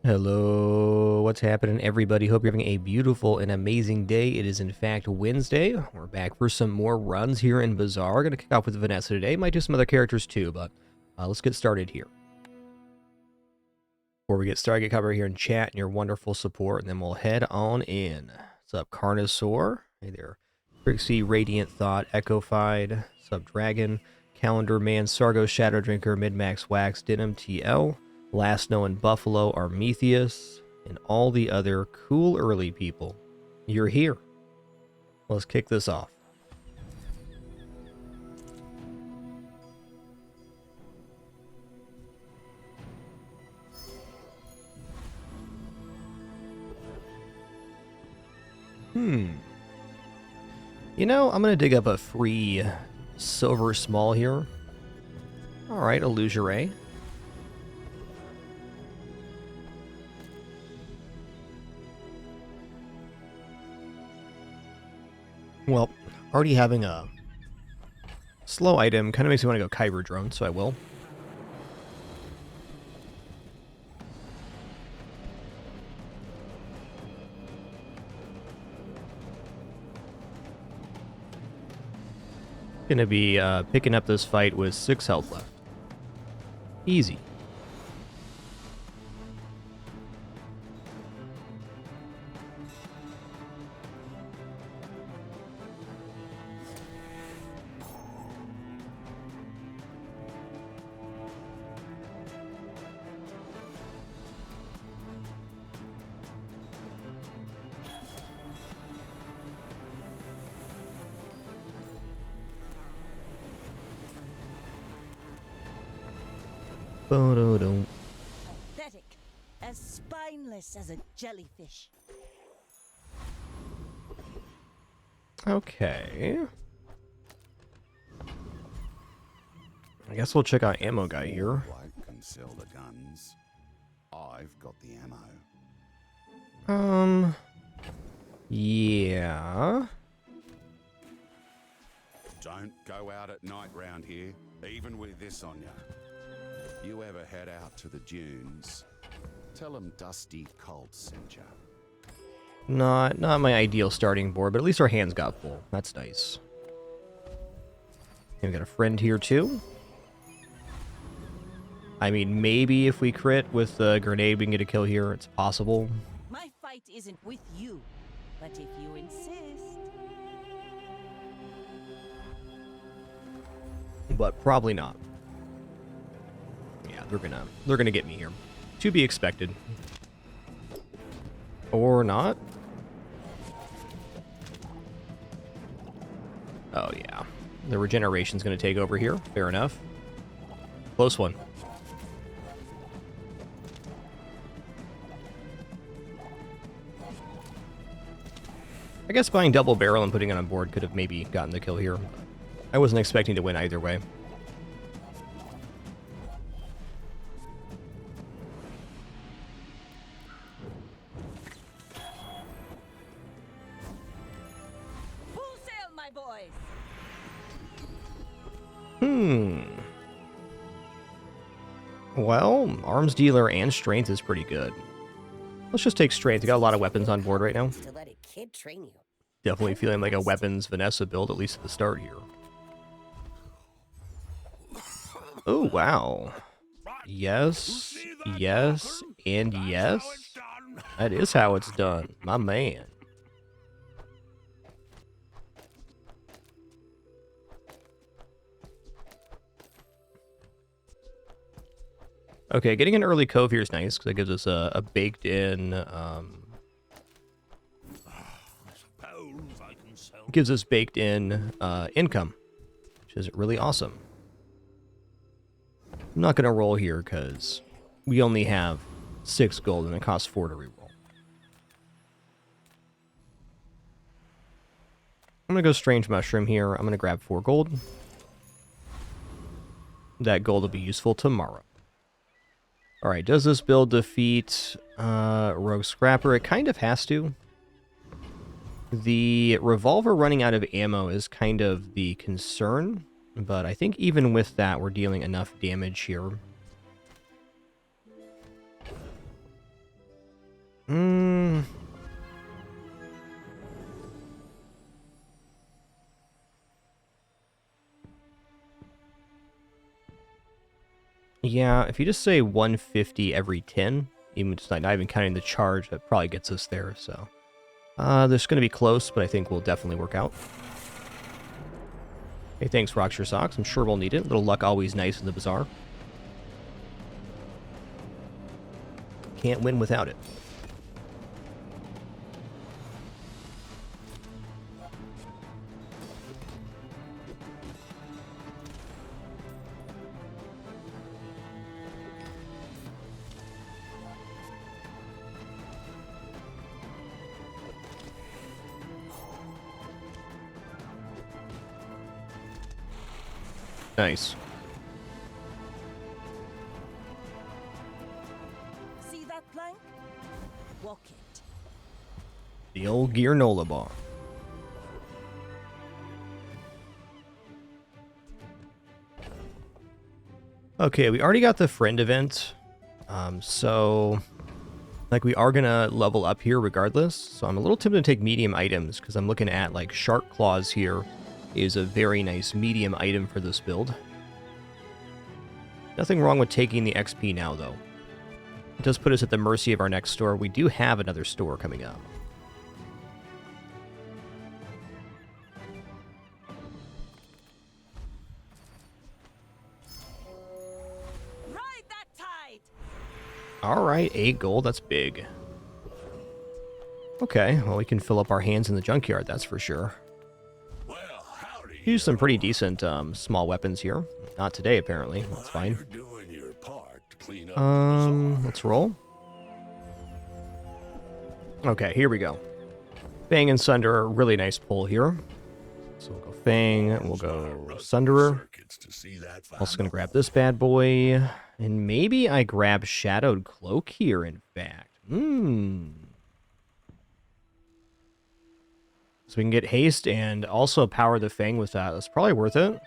Hello, what's happening, everybody? Hope you're having a beautiful and amazing day. It is, in fact, Wednesday. We're back for some more runs here in Bazaar. We're going to kick off with Vanessa today. Might do some other characters too, but let's get started here. Before we get started, get covered here in chat and your wonderful support, and then we'll head on in. What's up, Carnosaur? Hey there. Trixie, Radiant Thought, Echofied, Sub Dragon, Calendar Man, Sargo, Shadow Drinker, Midmax Wax, Denim TL, Last Snow and Buffalo, Armetheus, and all the other cool early people. You're here. Let's kick this off. You know, I'm going to dig up a free silver small here. Alright, Illusory. Well, already having a slow item kind of makes me want to go Kyber Drone, so I will. Gonna be picking up this fight with 6 health left. Easy. Pathetic, as spineless as a jellyfish. Okay. I guess we'll check out Ammo Guy here. Bloke can sell the guns. I've got the ammo. Yeah. Don't go out at night round here, even with this on you. You ever head out to the dunes, tell them Dusty Colt sent you. Not my ideal starting board, but at least our hands got full. That's nice. And we got a friend here too. I mean, maybe if we crit with the grenade, we can get a kill here. It's possible. My fight isn't with you, but if you insist. But probably not. Yeah, they're gonna get me here. To be expected. Or not. Oh yeah. The regeneration's gonna take over here. Fair enough. Close one. I guess buying double barrel and putting it on board could have maybe gotten the kill here. I wasn't expecting to win either way. Full sail, my boys! Well, arms dealer and strength is pretty good. Let's just take strength. We got a lot of weapons on board right now. To let a kid train you. Definitely feeling like a weapons Vanessa build, at least at the start here. Oh, wow. Yes, yes, and yes. That is how it's done, my man. Okay, getting an early cove here is nice, because it gives us a baked-in, gives us baked-in income, which is really awesome. I'm not going to roll here, because we only have 6 gold, and it costs 4 to reroll. I'm going to go Strange Mushroom here. I'm going to grab 4 gold. That gold will be useful tomorrow. Alright, does this build defeat Rogue Scrapper? It kind of has to. The revolver running out of ammo is kind of the concern, but I think even with that, we're dealing enough damage here. Yeah, if you just say 150 every 10, even just not even counting the charge, that probably gets us there, so. This is going to be close, but I think we'll definitely work out. Hey, thanks, Rocksure Socks. I'm sure we'll need it. A little luck always nice in the bazaar. Can't win without it. Nice. See that plank? Walk it. The old Gearnola bar. Okay, we already got the friend event. So like we are gonna level up here regardless. So I'm a little tempted to take medium items because I'm looking at like Shark Claws here is a very nice medium item for this build. Nothing wrong with taking the XP now though. It does put us at the mercy of our next store. We do have another store coming up. Ride that tide! Alright, 8 gold, that's big. Okay, well we can fill up our hands in the junkyard, that's for sure. Well, howdy. Use some pretty decent small weapons here. Not today, apparently. That's fine. You're doing your part to clean up the bazaar. Let's roll. Okay, here we go. Fang and Sunder, really nice pull here. So we'll go Fang, we'll go Sunderer. Circuits to see that Also gonna final. grab this bad boy. And maybe I grab Shadowed Cloak here, in fact. So we can get haste and also power the Fang with that. That's probably worth it.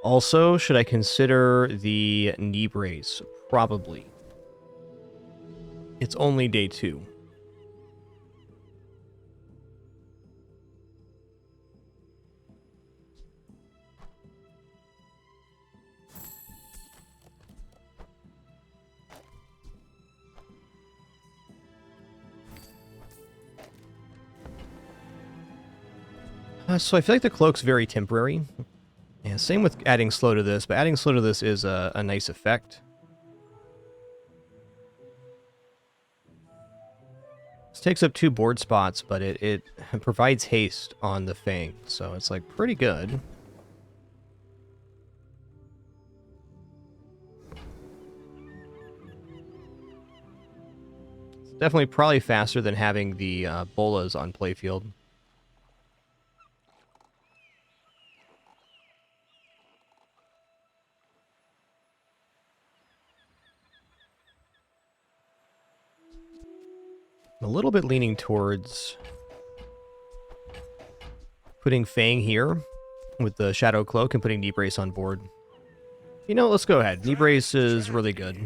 Also, should I consider the knee brace? Probably. It's only day 2. So I feel like the cloak's very temporary. Yeah, same with adding slow to this, but adding slow to this is a nice effect. This takes up 2 board spots, but it provides haste on the Fang, so it's like pretty good. It's definitely probably faster than having the bolas on playfield. I'm a little bit leaning towards putting Fang here with the Shadow Cloak and putting Knee Brace on board. You know, let's go ahead. Knee Brace is really good.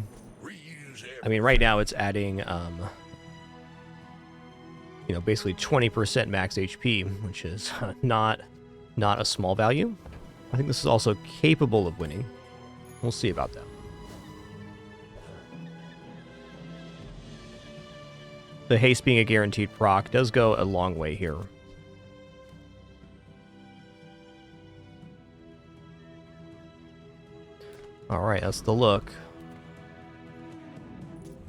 I mean, right now it's adding, you know, basically 20% max HP, which is not a small value. I think this is also capable of winning. We'll see about that. The haste being a guaranteed proc does go a long way here. Alright, that's the look.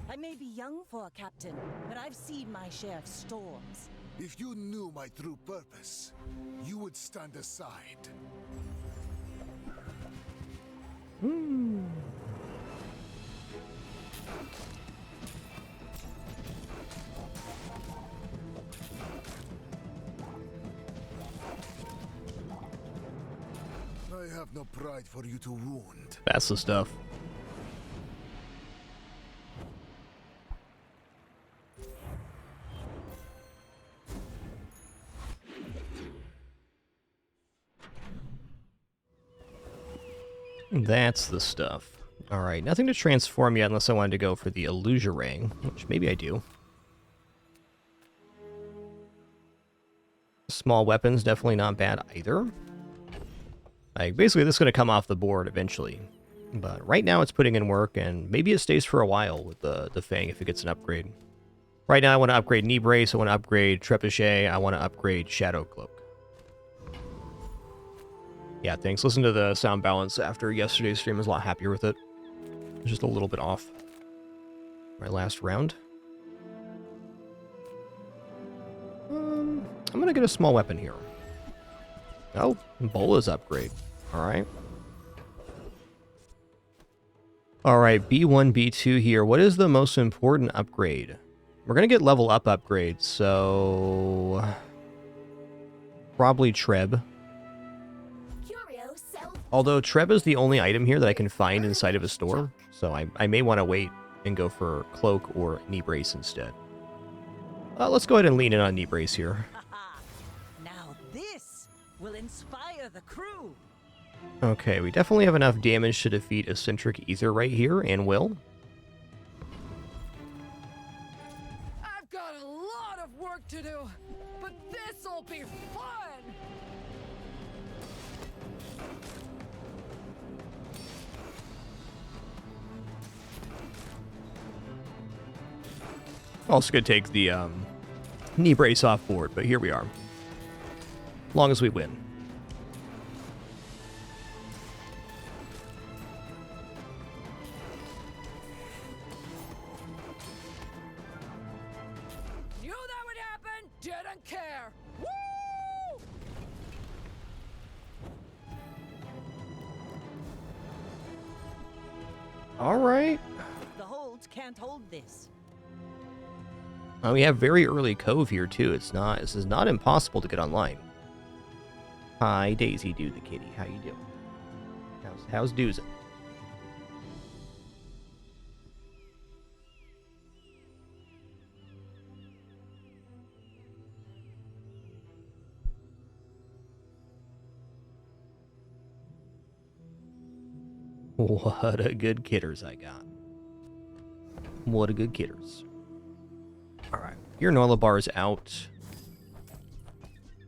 I may be young for a captain, but I've seen my share of storms. If you knew my true purpose, you would stand aside. I have no pride for you to wound. That's the stuff. That's the stuff. Alright, nothing to transform yet unless I wanted to go for the Illusion Ring, which maybe I do. Small weapons, definitely not bad either. Like, basically this is going to come off the board eventually. But right now it's putting in work, and maybe it stays for a while with the Fang if it gets an upgrade. Right now I want to upgrade Knee Brace, I want to upgrade Trebuchet, I want to upgrade Shadow Cloak. Yeah, thanks. Listen to the sound balance after yesterday's stream. I was a lot happier with it. It was just a little bit off. My last round. I'm going to get a small weapon here. Oh, Bola's upgrade. Alright. Alright, B1, B2 here. What is the most important upgrade? We're going to get level up upgrades, so... probably Treb. Although Treb is the only item here that I can find inside of a store, so I may want to wait and go for Cloak or Knee Brace instead. Let's go ahead and lean in on Knee Brace here. Now this will inspire the crew. Okay, we definitely have enough damage to defeat Eccentric Ether right here, and will. I've got a lot of work to do, but this'll be fun! Also gonna take the Knee Brace off board, but here we are. As long as we win. Knew that would happen, didn't care! Woo! Alright. The holds can't hold this. We have very early Cove here too. This is not impossible to get online. Hi, Daisy Doo the kitty. How you doing? How's doozin'? What a good kidders I got. What a good kidders. Alright, your Noila bar is out.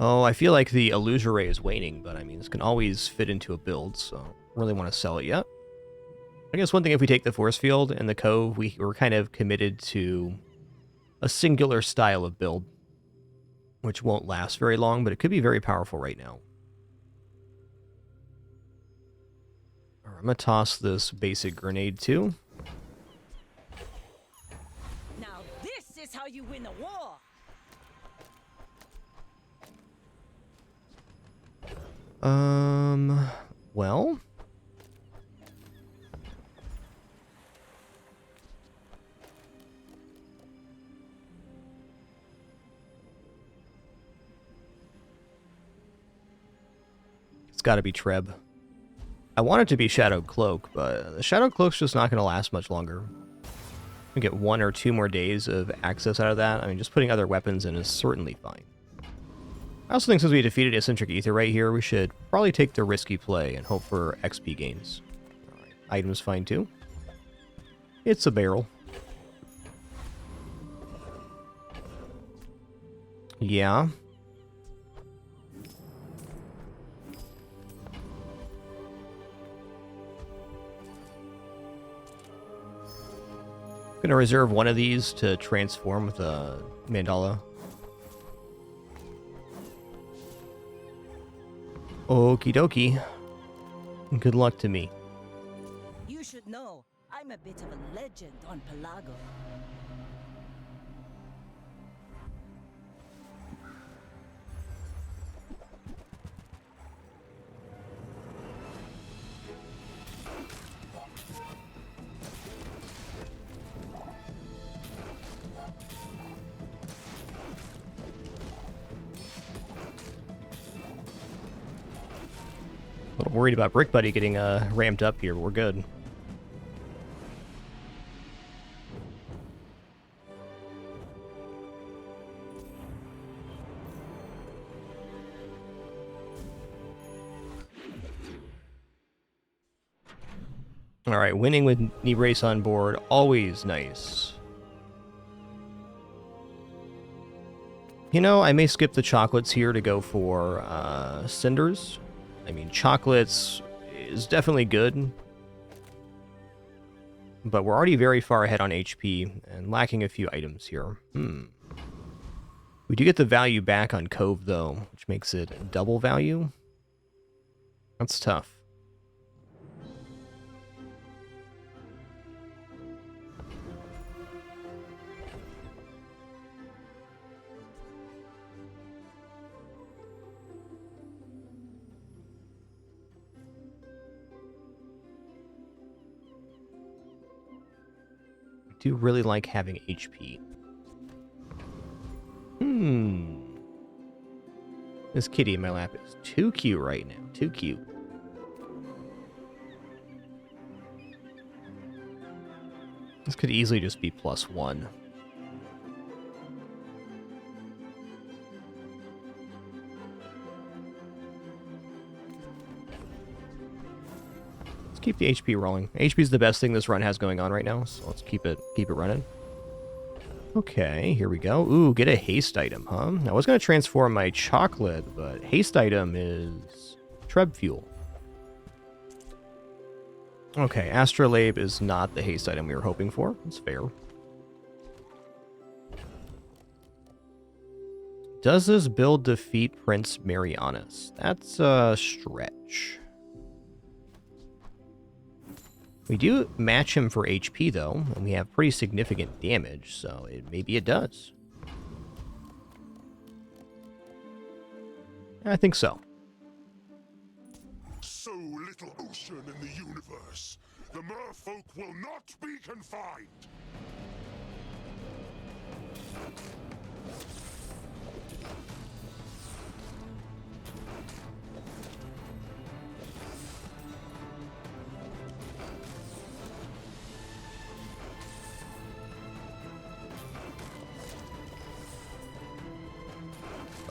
Oh, I feel like the Illusion Ray is waning, but I mean, this can always fit into a build, so I don't really want to sell it yet. I guess one thing, if we take the Force Field and the Cove, we're kind of committed to a singular style of build, which won't last very long, but it could be very powerful right now. Alright, I'm going to toss this basic grenade too. Now this is how you win a war. Well... it's gotta be Treb. I want it to be Shadow Cloak, but the Shadow Cloak's just not gonna last much longer. We get 1 or 2 more days of access out of that. I mean, just putting other weapons in is certainly fine. I also think since we defeated Eccentric Ether right here, we should probably take the risky play and hope for XP gains. Alright, items fine too. It's a barrel. Yeah. Gonna reserve one of these to transform with a mandala. Okie dokie. Good luck to me. You should know, I'm a bit of a legend on Pelago. A little worried about Brick Buddy getting ramped up here, but we're good. Alright, winning with Knee Brace on board, always nice. You know, I may skip the chocolates here to go for cinders. I mean, chocolates is definitely good, but we're already very far ahead on HP and lacking a few items here. We do get the value back on Cove, though, which makes it double value. That's tough. I do really like having HP. This kitty in my lap is too cute right now. Too cute. This could easily just be +1. Let's keep the HP rolling. HP is the best thing this run has going on right now, so let's keep it running. Okay, here we go. Ooh, get a haste item, huh? I was going to transform my chocolate, but haste item is Treb fuel. Okay, Astrolabe is not the haste item we were hoping for. It's fair. Does this build defeat Prince Marianus? That's a stretch. We do match him for HP, though, and we have pretty significant damage, so maybe it does. I think so. So little ocean in the universe. The merfolk will not be confined.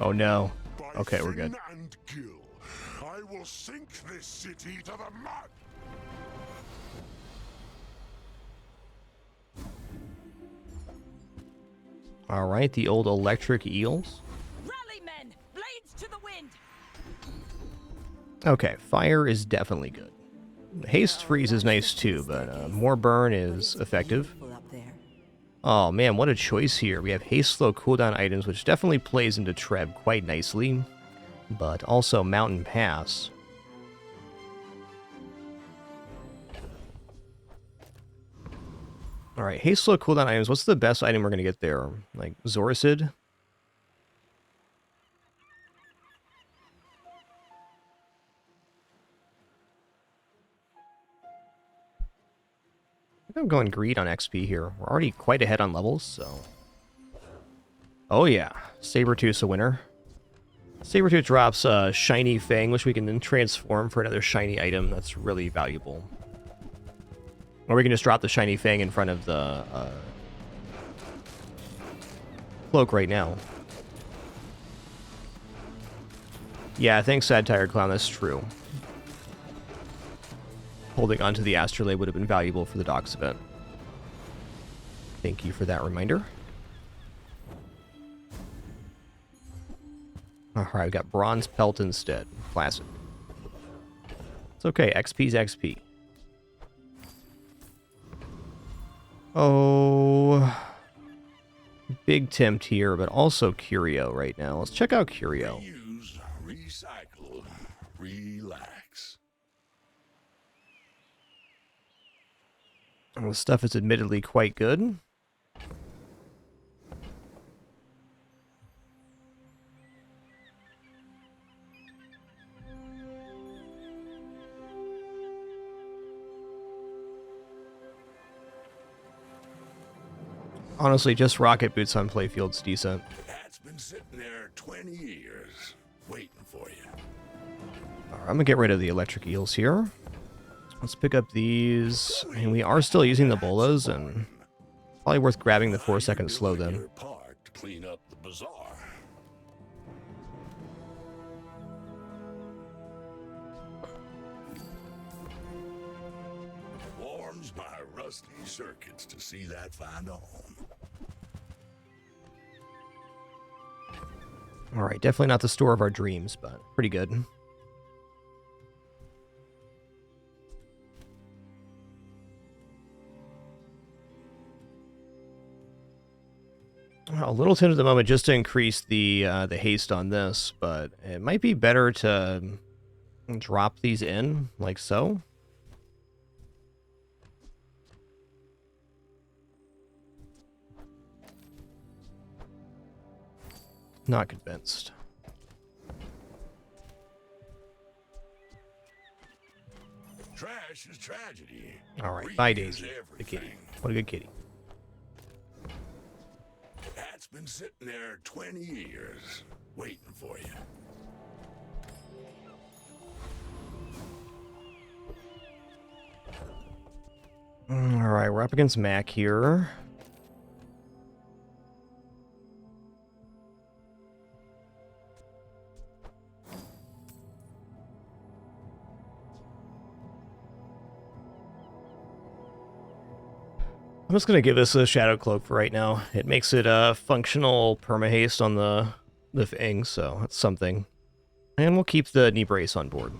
Oh no. By Okay, we're good. fin and gill, I will sink this city to the mud. All right, the old electric eels. Rally, men! Blades to the wind! Okay, fire is definitely good. Haste freeze is nice too, but more burn is effective. Oh man, what a choice here. We have haste slow cooldown items, which definitely plays into Treb quite nicely, but also Mountain Pass. Alright, haste slow cooldown items. What's the best item we're going to get there? Like, Zoricid? I think I'm going greed on XP here. We're already quite ahead on levels, so... Oh yeah, Sabertooth's a winner. Sabertooth drops a shiny Fang, which we can then transform for another shiny item. That's really valuable. Or we can just drop the shiny Fang in front of the cloak right now. Yeah, thanks, Sad Tired Clown. That's true. Holding onto the Astrolabe would have been valuable for the docks event. Thank you for that reminder. Alright, we got Bronze Pelt instead. Classic. It's okay, XP's XP. Oh, big tempt here, but also Curio right now. Let's check out Curio. Reuse, recycle, relax. The stuff is admittedly quite good. Honestly, just rocket boots on playfield's decent. That's been sitting there 20 years, waiting for you. Alright, I'm gonna get rid of the electric eels here. Let's pick up these. I mean, we are still using the bolas, and probably worth grabbing the 4-second slow then. Your part to clean up the bazaar. Warms my rusty circuits to see that find a home. Alright, definitely not the store of our dreams, but pretty good. A little tempted at the moment just to increase the haste on this, but it might be better to drop these in like so. Not convinced. Trash is tragedy. All right, Reuse bye Daisy, the kitty. everything. What a good kitty. That's been sitting there 20 years, waiting for you. All right, we're up against Mac here. I'm just gonna give this a Shadow Cloak for right now. It makes it a functional perma-haste on the thing, so that's something. And we'll keep the knee brace on board.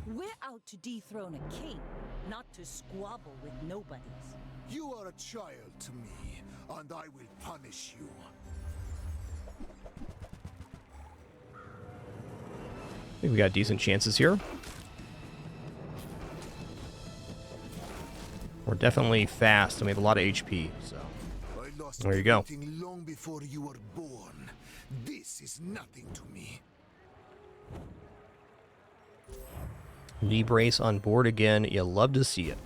We're out to dethrone a king, not to squabble with nobodies. You are a child to me, and I will punish you. I think we got decent chances here. We're definitely fast, and we have a lot of HP, so I lost there you go. everything long before you were born. This is nothing to me. Knee brace on board again. You love to see it.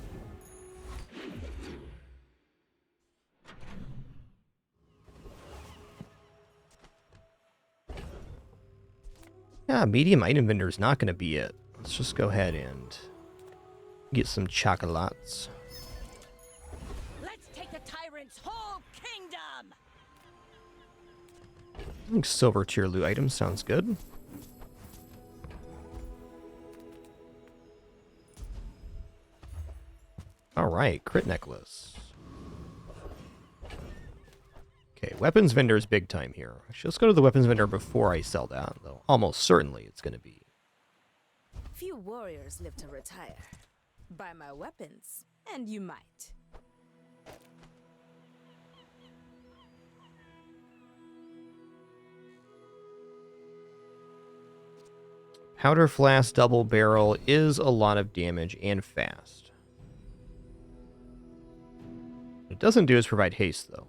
Yeah, medium item vendor is not going to be it. Let's just go ahead and get some chocolates. Let's take the tyrant's whole kingdom! I think silver tier loot item sounds good. All right, crit necklace. Okay, weapons vendor's big time here. Actually, let's go to the weapons vendor before I sell that, though. Almost certainly it's going to be. Few warriors live to retire. Buy my weapons, and you might. Powder flask double barrel is a lot of damage and fast. What it doesn't do is provide haste, though.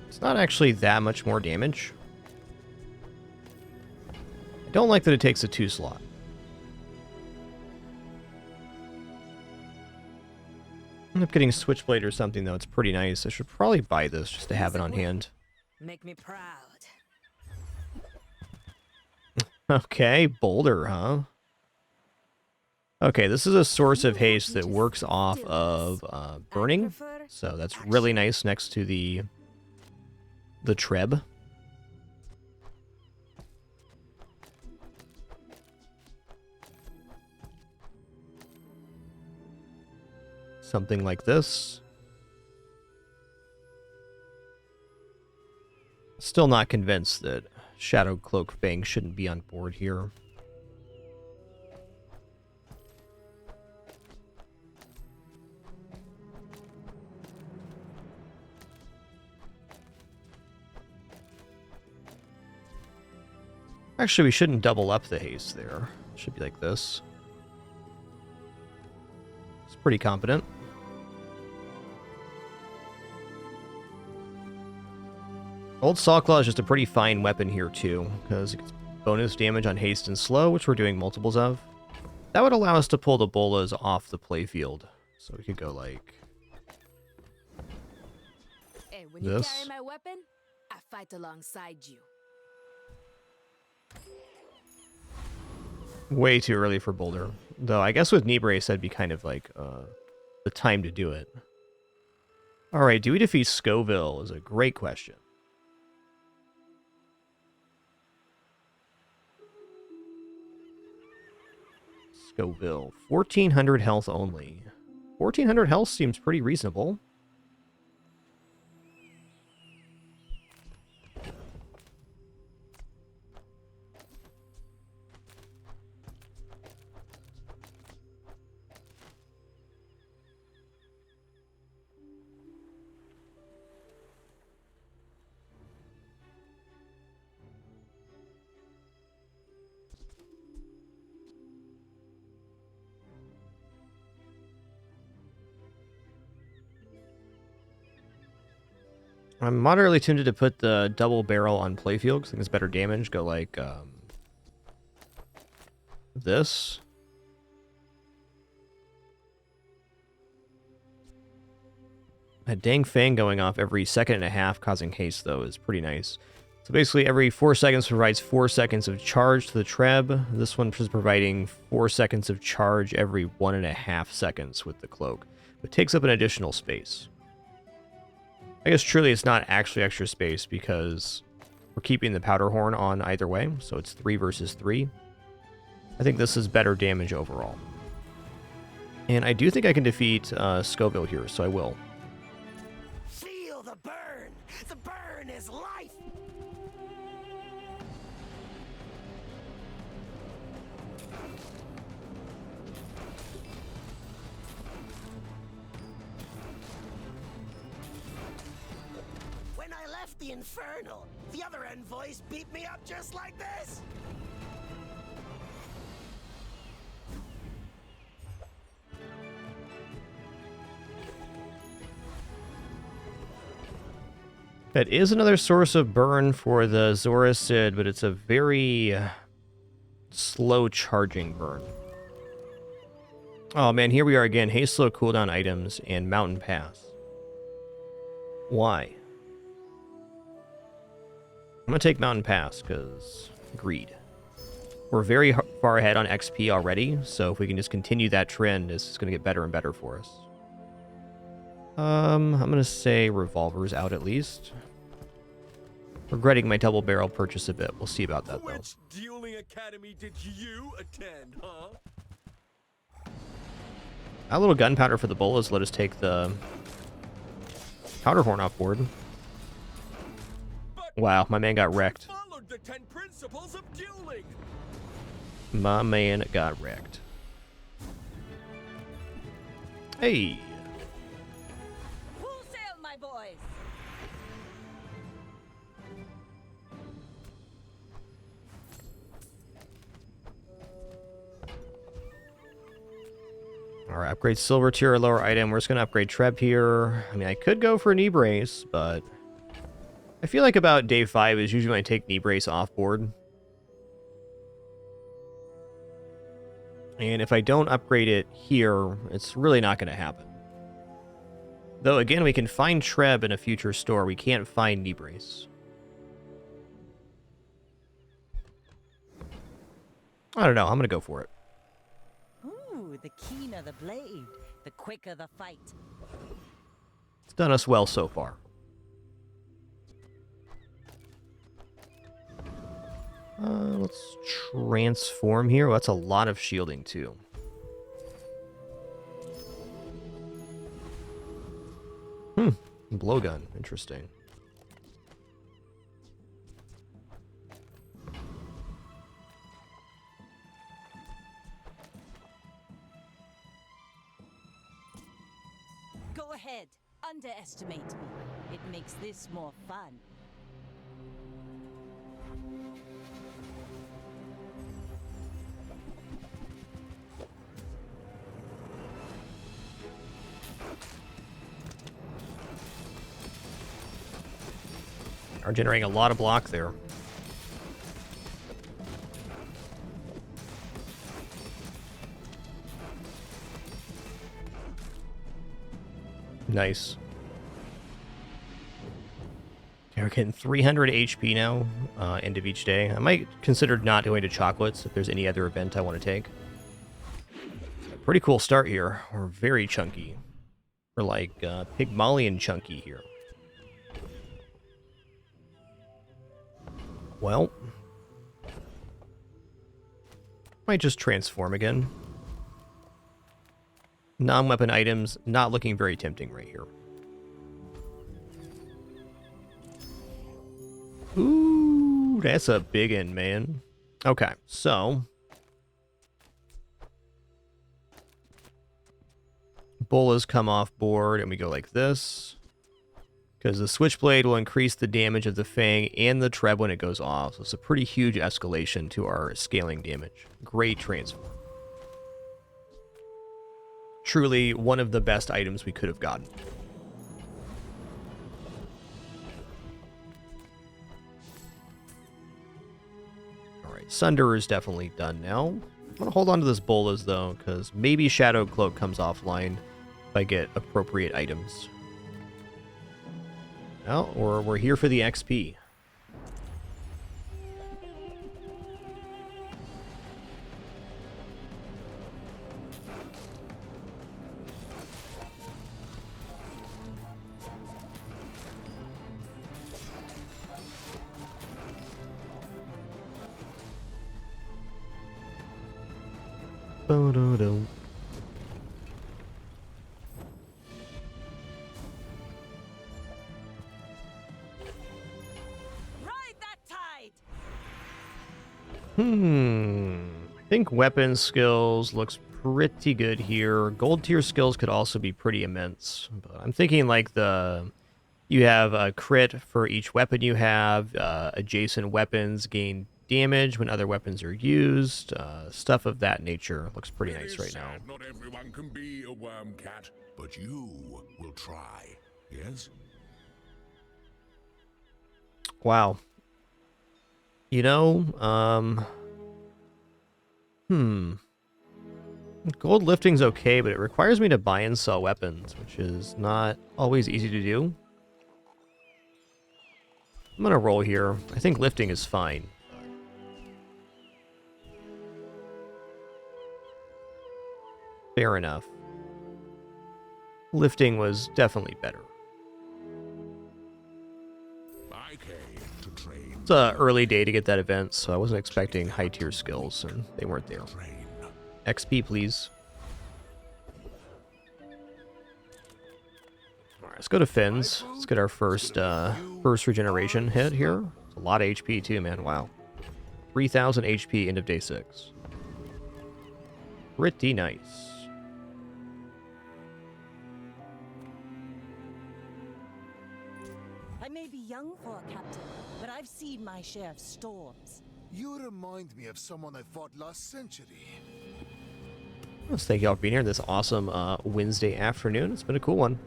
It's not actually that much more damage. I don't like that it takes a 2 slot. End up getting Switchblade or something, though. It's pretty nice. I should probably buy this just to have it on hand. Make me proud. Okay, Boulder, huh? Okay, this is a source of haste that works off of burning, so that's really nice next to the Treb. Something like this. Still not convinced that Shadow Cloak Fang shouldn't be on board here. Actually, we shouldn't double up the haste there. It should be like this. It's pretty competent. Old Sawclaw is just a pretty fine weapon here, too, because it gets bonus damage on haste and slow, which we're doing multiples of. That would allow us to pull the bolas off the playfield. So we could go like Hey, when you this. carry my weapon, I fight alongside you. Way too early for Boulder. Though I guess with knee brace, that'd be kind of like the time to do it. Alright, do we defeat Scoville is a great question. Scoville. 1400 health only. 1400 health seems pretty reasonable. I'm moderately tempted to put the double barrel on playfield because I think it's better damage. Go like this. That dang fang going off every second and a half causing haste, though, is pretty nice. So basically, every 4 seconds provides 4 seconds of charge to the Treb. This one is providing 4 seconds of charge every 1.5 seconds with the cloak. It takes up an additional space. I guess truly it's not actually extra space because we're keeping the powder horn on either way, so it's 3 versus 3. I think this is better damage overall. And I do think I can defeat Scoville here, so I will. Feel the burn! The burn is life! When I left the Infernal, the other envoys beat me up just like this! That is another source of burn for the Zora Sid, but it's a very slow charging burn. Oh man, here we are again. Haste slow cooldown items and Mountain Pass. Why? I'm going to take Mountain Pass because greed. We're very far ahead on XP already, so if we can just continue that trend, it's going to get better and better for us. I'm going to say Revolver's out at least. Regretting my double barrel purchase a bit. We'll see about that, though. Which dueling academy did you attend, huh? A little gunpowder for the bullets. Let us take the powder horn off board. Wow, my man got wrecked. Followed the 10 principles of dueling. My man got wrecked. Hey. Full sail, my boys! Alright, upgrade silver tier or lower item. We're just going to upgrade Treb here. I mean, I could go for knee brace, but I feel like about day 5 is usually when I take knee brace off board. And if I don't upgrade it here, it's really not going to happen. Though, again, we can find Treb in a future store. We can't find knee brace. I don't know. I'm going to go for it. Ooh, the keener the blade, the quicker the fight. It's done us well so far. Let's transform here. Well, that's a lot of shielding, too. Blowgun. Interesting. Go ahead, underestimate me. It makes this more fun. Are generating a lot of block there. Nice. Okay, we're getting 300 HP now, end of each day. I might consider not going to chocolates if there's any other event I want to take. Pretty cool start here. We're very chunky. We're like Pygmalion chunky here. Well, might just transform again. Non-weapon items not looking very tempting right here. Ooh, that's a big one, man. Okay, so Bolas come off board and we go like this. Because the Switchblade will increase the damage of the Fang and the Treb when it goes off. So it's a pretty huge escalation to our scaling damage. Great transform. Truly one of the best items we could have gotten. Alright, Sunder is definitely done now. I'm going to hold on to this Bolas, though, because maybe Shadow Cloak comes offline if I get appropriate items. Well, or we're here for the XP. Bo-do-do. Ride that tide! I think weapon skills looks pretty good here. Gold tier skills could also be pretty immense. But I'm thinking like you have a crit for each weapon you have, adjacent weapons gain damage when other weapons are used, stuff of that nature. Looks pretty nice right now. Not everyone can be a worm cat, but you will try. Yes? Wow. You know, gold lifting's okay, but it requires me to buy and sell weapons, which is not always easy to do. I'm gonna roll here. I think lifting is fine. Fair enough. Lifting was definitely better. I came to train. It's an early day to get that event, so I wasn't expecting high tier skills, and they weren't there. Train. XP, please. Alright, let's go to Fins. Let's get our first regeneration hit here. It's a lot of HP too, man. Wow. 3,000 HP end of day 6. Pretty nice. I may be young for a captain, but I've seen my share of storms. You remind me of someone I fought last century. Let's thank y'all for being here this awesome Wednesday afternoon. It's been a cool one.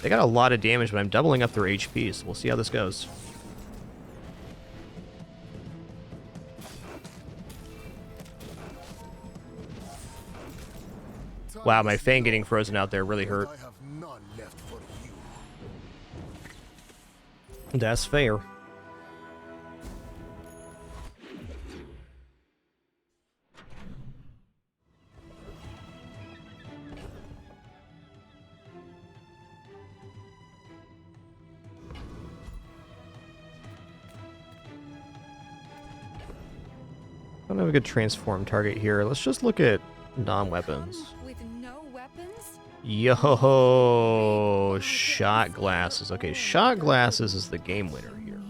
They got a lot of damage, but I'm doubling up their HP, so we'll see how this goes. Wow, my Fang getting frozen out there really hurt. I have none left for you. That's fair. I don't have a good transform target here. Let's just look at non-weapons. With no weapons? Yo, shot glasses. Okay, shot glasses is the game winner here.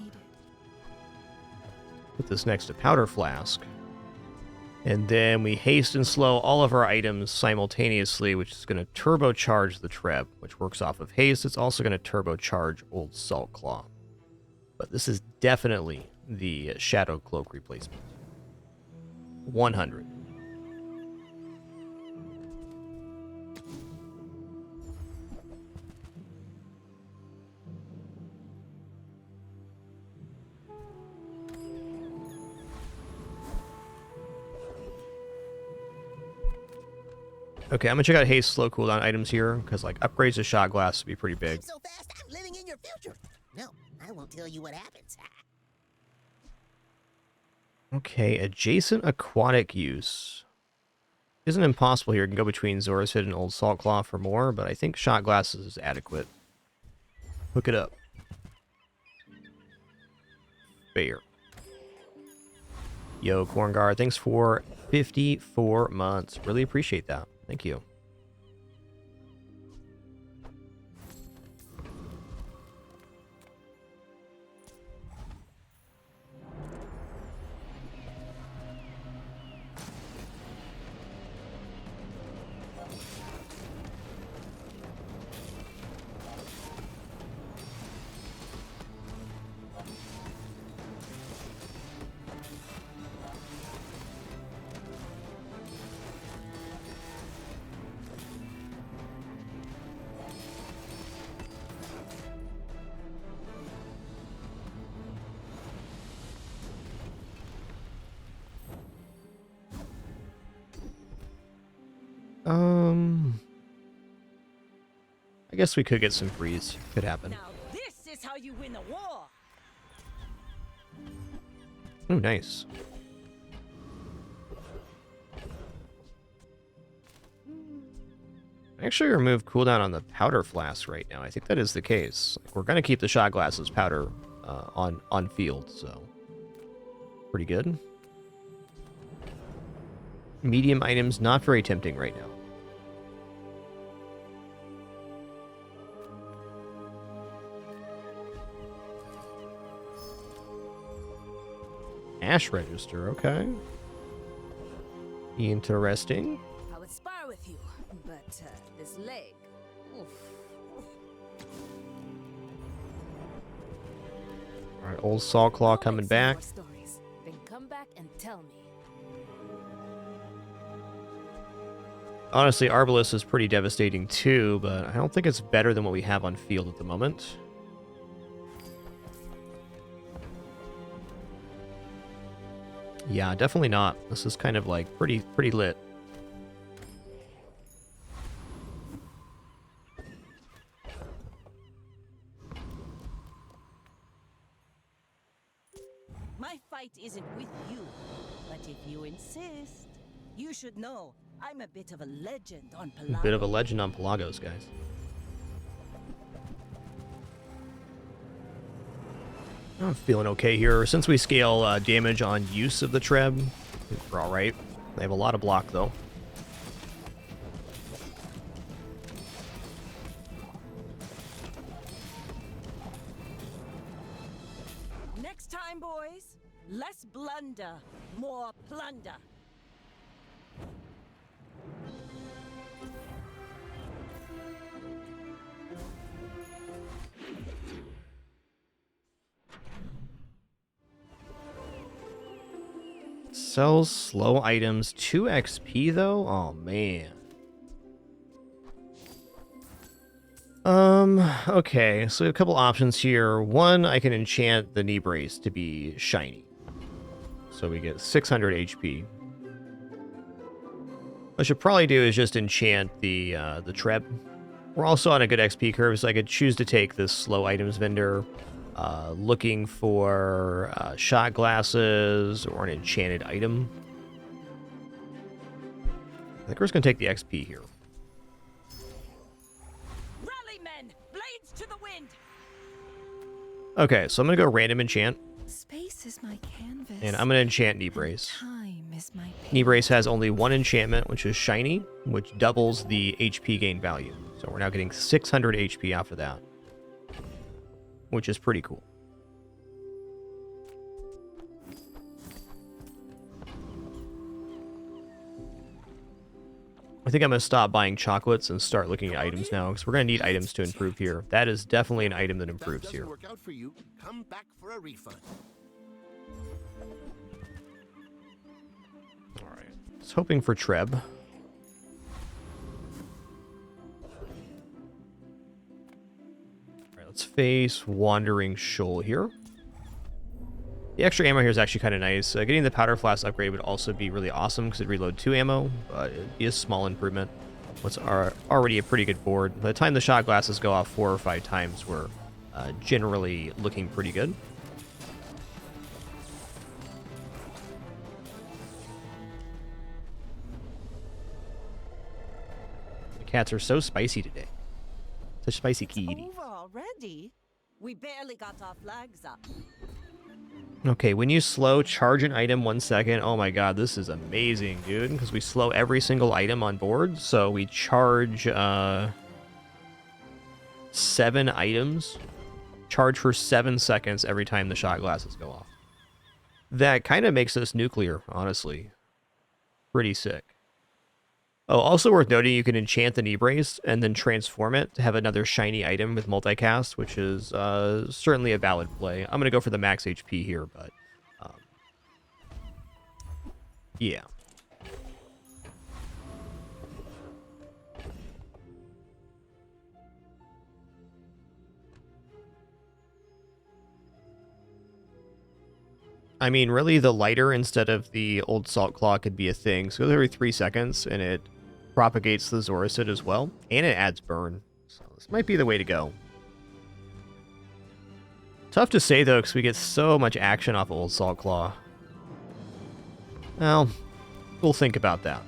Put this next to powder flask. And then we haste and slow all of our items simultaneously, which is going to turbocharge the Treb, which works off of haste. It's also going to turbocharge Old Salt Claw. But this is definitely the Shadow Cloak replacement. 100. Okay, I'm gonna check out haste slow cooldown items here, because like upgrades to shot glass would be pretty big. So fast, I'm living in your future. No, I won't tell you what happens. Okay, adjacent aquatic use. Isn't impossible here. You can go between Zora's Hit and Old Salt Claw for more, but I think shot glasses is adequate. Hook it up. Fair. Yo, Cornguard, thanks for 54 months. Really appreciate that. Thank you. I guess we could get some freeze. Could happen. Now this is how you win a war. Oh, nice. Actually, remove cooldown on the powder flask right now. I think that is the case. Like, we're gonna keep the shot glasses powder on field, so pretty good. Medium items not very tempting right now. Ash register, okay. Interesting. I would spar with you, but this leg. Oof. All right, old Saw Claw coming Let's hear back. more stories. Then come back and tell me. Honestly, Arbalest is pretty devastating too, but I don't think it's better than what we have on field at the moment. Yeah, definitely not. This is kind of like pretty lit. My fight isn't with you, but if you insist, you should know I'm a bit of a legend on A Palago. bit of a legend on Pelagos, guys. I'm feeling okay here. Since we scale damage on use of the Treb, we're alright. They have a lot of block, though. Next time, boys, less blunder, more plunder. Sells slow items 2 XP, though? Oh, man. Okay, so we have a couple options here. One, I can enchant the knee brace to be shiny. So we get 600 HP. What I should probably do is just enchant the Treb. We're also on a good XP curve, so I could choose to take this slow items vendor, looking for shot glasses or an enchanted item. I think we're just going to take the XP here. Rally, men! Blades to the wind! Okay, so I'm going to go random enchant, Space is my canvas. and I'm going to enchant Knee Brace. Time is my Knee Brace has only one enchantment, which is shiny, which doubles the HP gain value. So we're now getting 600 HP off of that, which is pretty cool. I think I'm going to stop buying chocolates and start looking at items now, because we're going to need items to improve here. That is definitely an item that improves here. Work out for you. Come back for a refund. Alright. I was hoping for Treb. Alright, let's face Wandering Shoal here. The extra ammo here is actually kind of nice. Getting the powder flask upgrade would also be really awesome because it'd reload 2 ammo, but it'd be a small improvement. What's already a pretty good board. By the time the shot glasses go off 4 or 5 times, we're generally looking pretty good. The cats are so spicy today. Such spicy kitty. Over already? We barely got our flags up. Okay, when you slow, charge an item 1 second. Oh my god, this is amazing, dude. Because we slow every single item on board. So we charge 7 items. Charge for 7 seconds every time the shot glasses go off. That kind of makes us nuclear, honestly. Pretty sick. Oh, also worth noting, you can enchant the knee brace and then transform it to have another shiny item with multicast, which is certainly a valid play. I'm going to go for the max HP here, but yeah. I mean, really, the lighter instead of the old salt claw could be a thing. So every 3 seconds, and it propagates the Zoricid as well, and it adds burn. So this might be the way to go. Tough to say, though, because we get so much action off Old Salt Claw. Well, we'll think about that.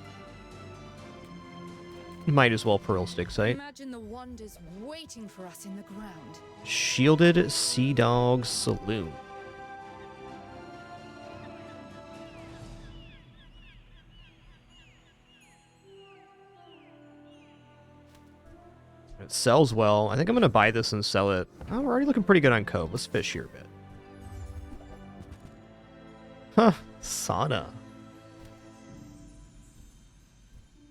Might as well Pearl Stick Sight. Imagine the wonders waiting for us in the ground. Shielded Sea Dog Saloon. It sells well. I think I'm going to buy this and sell it. Oh, we're already looking pretty good on Cove. Let's fish here a bit. Huh. Sauna.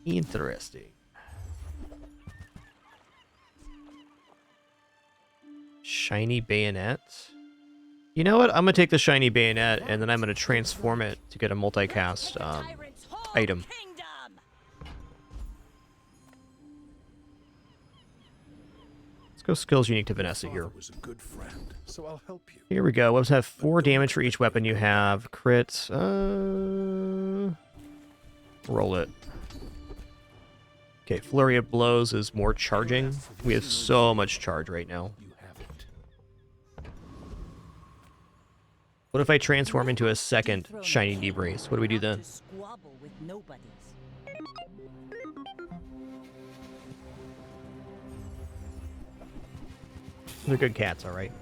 Interesting. Shiny Bayonet. You know what? I'm going to take the Shiny Bayonet, and then I'm going to transform it to get a multicast item. Let's go skills unique to Vanessa here. Was a good friend, so I'll help you. Here we go. Weapons have 4 damage for each weapon you have. Crit. Roll it. Okay, Flurry of Blows is more charging. We have so much charge right now. You have it. What if I transform into a second Shiny Debrace? What do we do then? Squabble with nobodies. They're good cats, alright.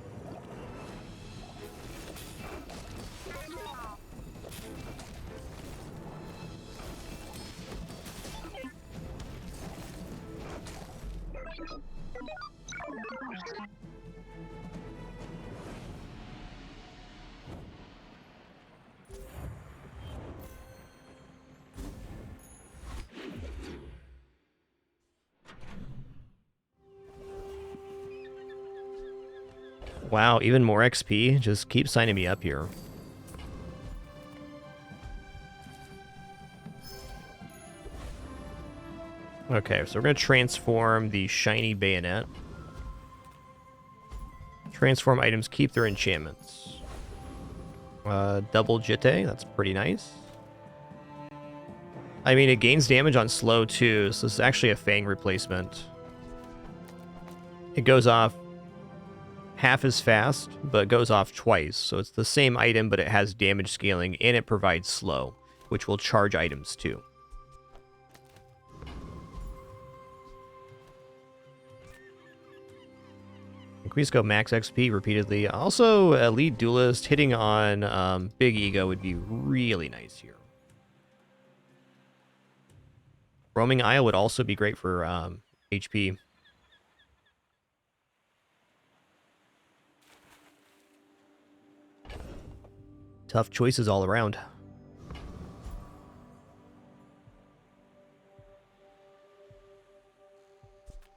Wow, even more XP? Just keep signing me up here. Okay, so we're going to transform the Shiny Bayonet. Transform items keep their enchantments. Double Jitte, that's pretty nice. I mean, it gains damage on slow too, so this is actually a Fang replacement. It goes off half as fast, but goes off twice. So it's the same item, but it has damage scaling, and it provides slow, which will charge items too. Increase go max XP repeatedly. Also, Elite Duelist hitting on Big Ego would be really nice here. Roaming Isle would also be great for HP. Tough choices all around.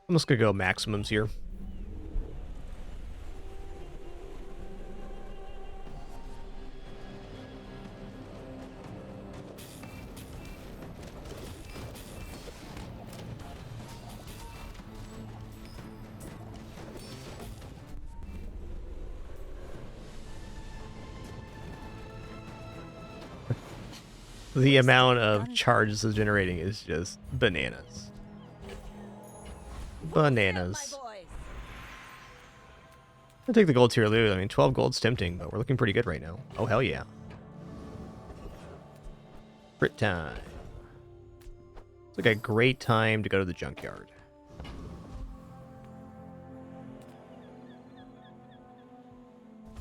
I'm just gonna go maximums here. The amount of charges it's generating is just bananas. Bananas. I'll take the gold tier loot. I mean, 12 gold's tempting, but we're looking pretty good right now. Oh, hell yeah. Crit time. It's like a great time to go to the Junkyard.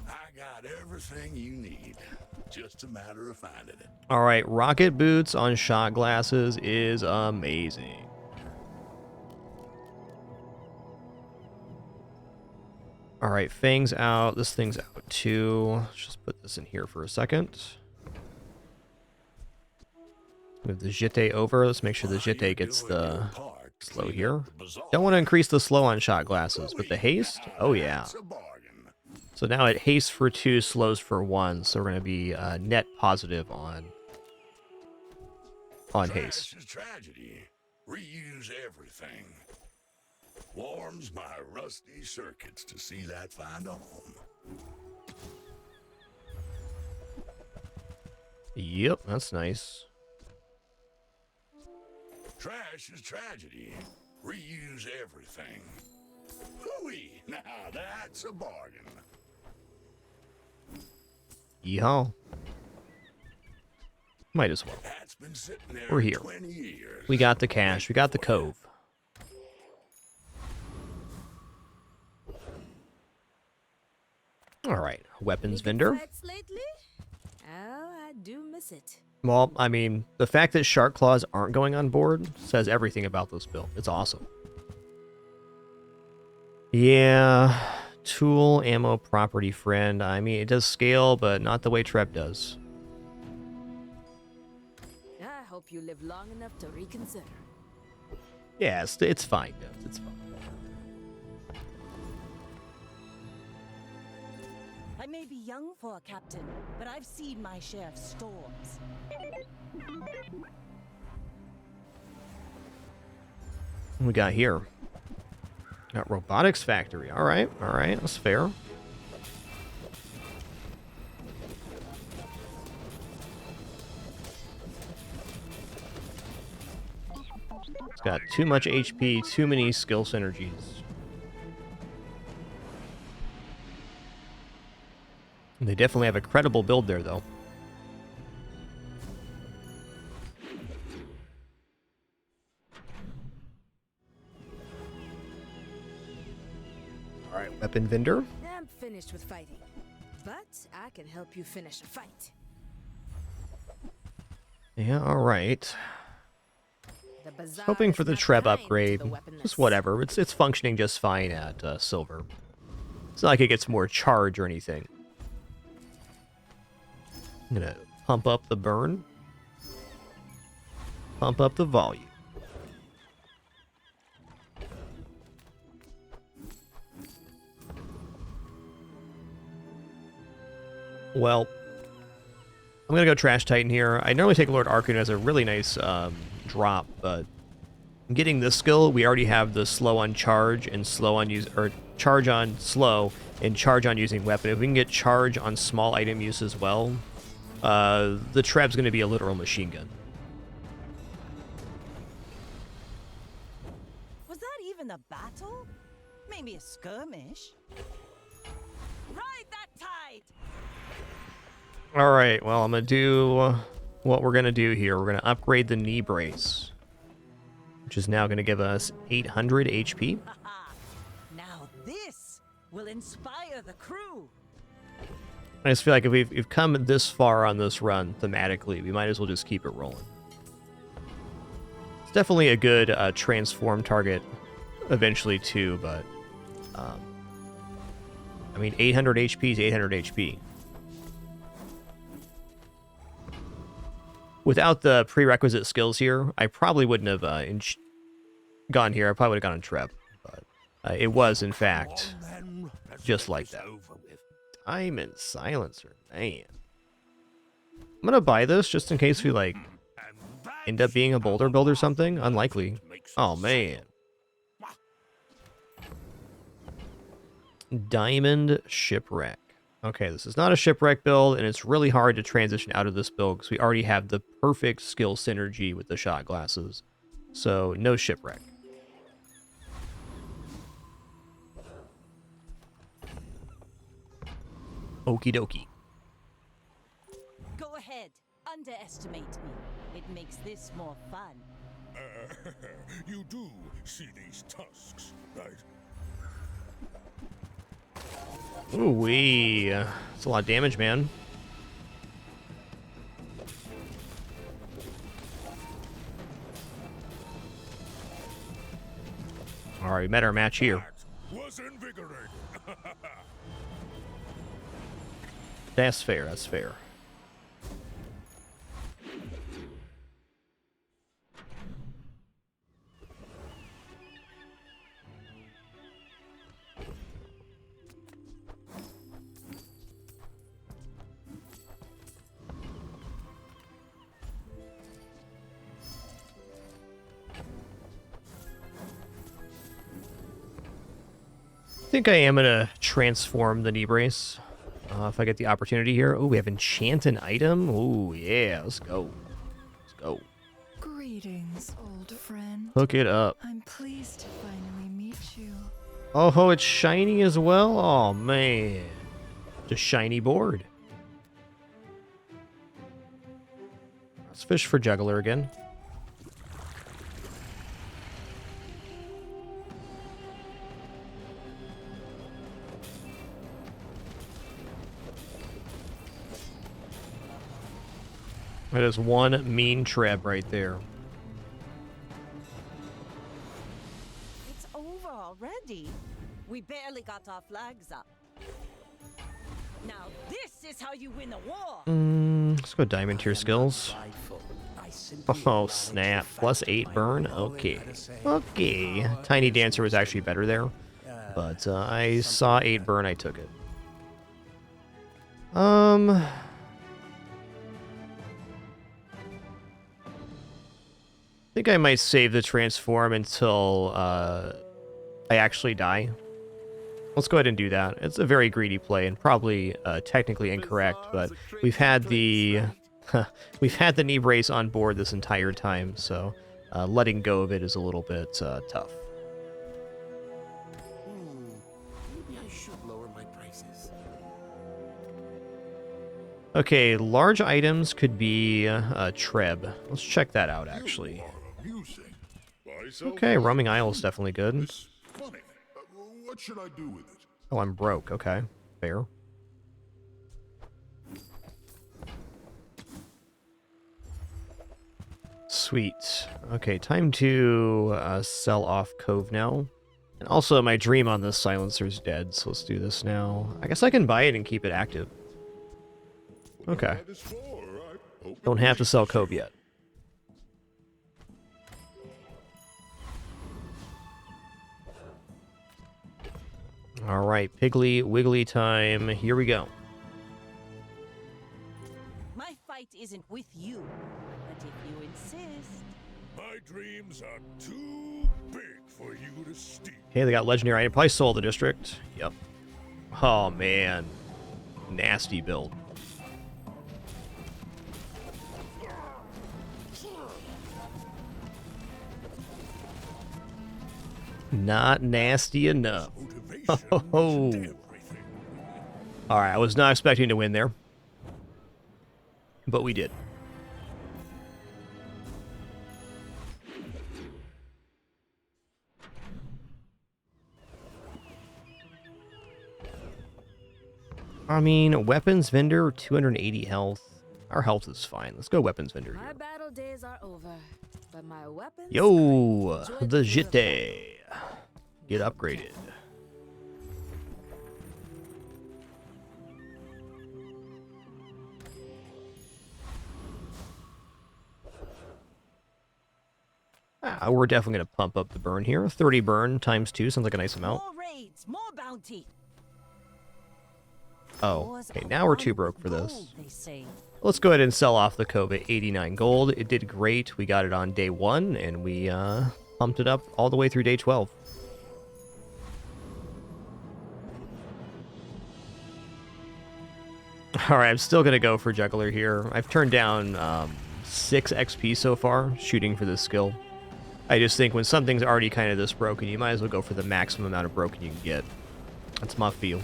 I got everything you need. Just a matter of finding it. All right, rocket boots on shot glasses is amazing. All right, Fang's out. This thing's out too. Let's just put this in here for a second. Move the Jitte over. Let's make sure the Jitte gets the slow here. Don't want to increase the slow on shot glasses, but the haste? Oh yeah. So now it hastes for 2, slows for 1, so we're going to be net positive on haste. Tragedy. Reuse everything. Warms my rusty circuits to see that find a home. Yep, that's nice. Trash is tragedy. Reuse everything. Hooey! Now that's a bargain. Yeehaw. Might as well. That's been sitting there We're here. 20 years. We got the cash. We got the cove. All right, weapons vendor. Fights lately? Oh, I do miss it. Well, I mean, the fact that shark claws aren't going on board says everything about this build. It's awesome. Yeah, tool, ammo, property, friend. I mean, it does scale, but not the way Treb does. I hope you live long enough to reconsider. Yeah, it's fine, Devs. It's fine. I may be young for a captain, but I've seen my share of storms. What we got here? Got robotics factory. All right, that's fair. It's got too much HP, too many skill synergies. They definitely have a credible build there, though. All right, weapon vendor. I'm finished with fighting, but I can help you finish a fight. Yeah, all right. The bazaar Hoping is for the not Treb kind to upgrade. the weaponless. Just whatever. It's functioning just fine at silver. It's not like it gets more charge or anything. I'm gonna pump up the burn. Pump up the volume. Well, I'm gonna go Trash Titan here. I normally take Lord Arcane as a really nice drop, but getting this skill, we already have the slow on charge and slow on use, or charge on slow and charge on using weapon. If we can get charge on small item use as well, the Treb's going to be a literal machine gun. Was that even a battle? Maybe a skirmish? Ride that tide! All right, well, I'm going to do what we're going to do here. We're going to upgrade the knee brace, which is now going to give us 800 HP. Now this will inspire the crew. I just feel like if we've come this far on this run thematically, we might as well just keep it rolling. It's definitely a good transform target eventually too, but I mean 800 HP is 800 HP. Without the prerequisite skills here, I probably wouldn't have gone here. I probably would have gone on Treb, but it was in fact just like that. Diamond silencer, man. I'm gonna buy this just in case we like end up being a boulder build or something. Unlikely. Oh man. Diamond shipwreck. Okay, this is not a shipwreck build, and it's really hard to transition out of this build because we already have the perfect skill synergy with the shot glasses. So no shipwreck. Okie dokie. Go ahead, underestimate me. It makes this more fun. You do see these tusks, right? Ooh wee. It's a lot of damage, man. Alright, we met our match here. That was invigorating. That's fair, that's fair. I think I am gonna transform the knee brace if I get the opportunity here. Oh, we have enchant an item. Oh yeah, let's go. Let's go. Greetings, old friend. Hook it up. I'm pleased to finally meet you. Oh, it's shiny as well? Oh, man. Just shiny board. Let's fish for Juggler again. That is one mean treb right there. It's over already. We barely got our flags up. Now this is how you win a war. Let's go diamond tier skills. Oh, snap. Plus 8 burn? Okay. Okay. Tiny Dancer was actually better there. But I saw 8 burn, I took it. I think I might save the transform until I actually die. Let's go ahead and do that. It's a very greedy play and probably technically incorrect, but we've had the we've had the knee brace on board this entire time, so letting go of it is a little bit tough. Maybe I should lower my prices. Okay, large items could be Treb. Let's check that out, actually. Okay, Roaming Isle is definitely good. Funny. What should I do with it? Oh, I'm broke. Okay, fair. Sweet. Okay, time to sell off Cove now. And also, my dream on this silencer's dead, so let's do this now. I guess I can buy it and keep it active. Okay. Don't have to sell Cove yet. Alright, Piggly Wiggly time. Here we go. My fight isn't with you, but if you insist. My dreams are too big for you to steal. Okay, they got legendary item. Probably sold the district. Yep. Oh, man. Nasty build. Not nasty enough. Oh. Alright, I was not expecting to win there. But we did. I mean, weapons vendor, 280 health. Our health is fine. Let's go weapons vendor My here. battle days are over, but my weapons. Yo, the Jite. Get upgraded. We're definitely going to pump up the burn here. 30 burn times 2 sounds like a nice amount. More raids, more bounty. Oh, okay, now we're too broke for this. Gold, they say. Let's go ahead and sell off the Cove at 89 gold. It did great. We got it on day 1, and we pumped it up all the way through day 12. Alright, I'm still going to go for Juggler here. I've turned down 6 XP so far, shooting for this skill. I just think when something's already kind of this broken, you might as well go for the maximum amount of broken you can get. That's my feel.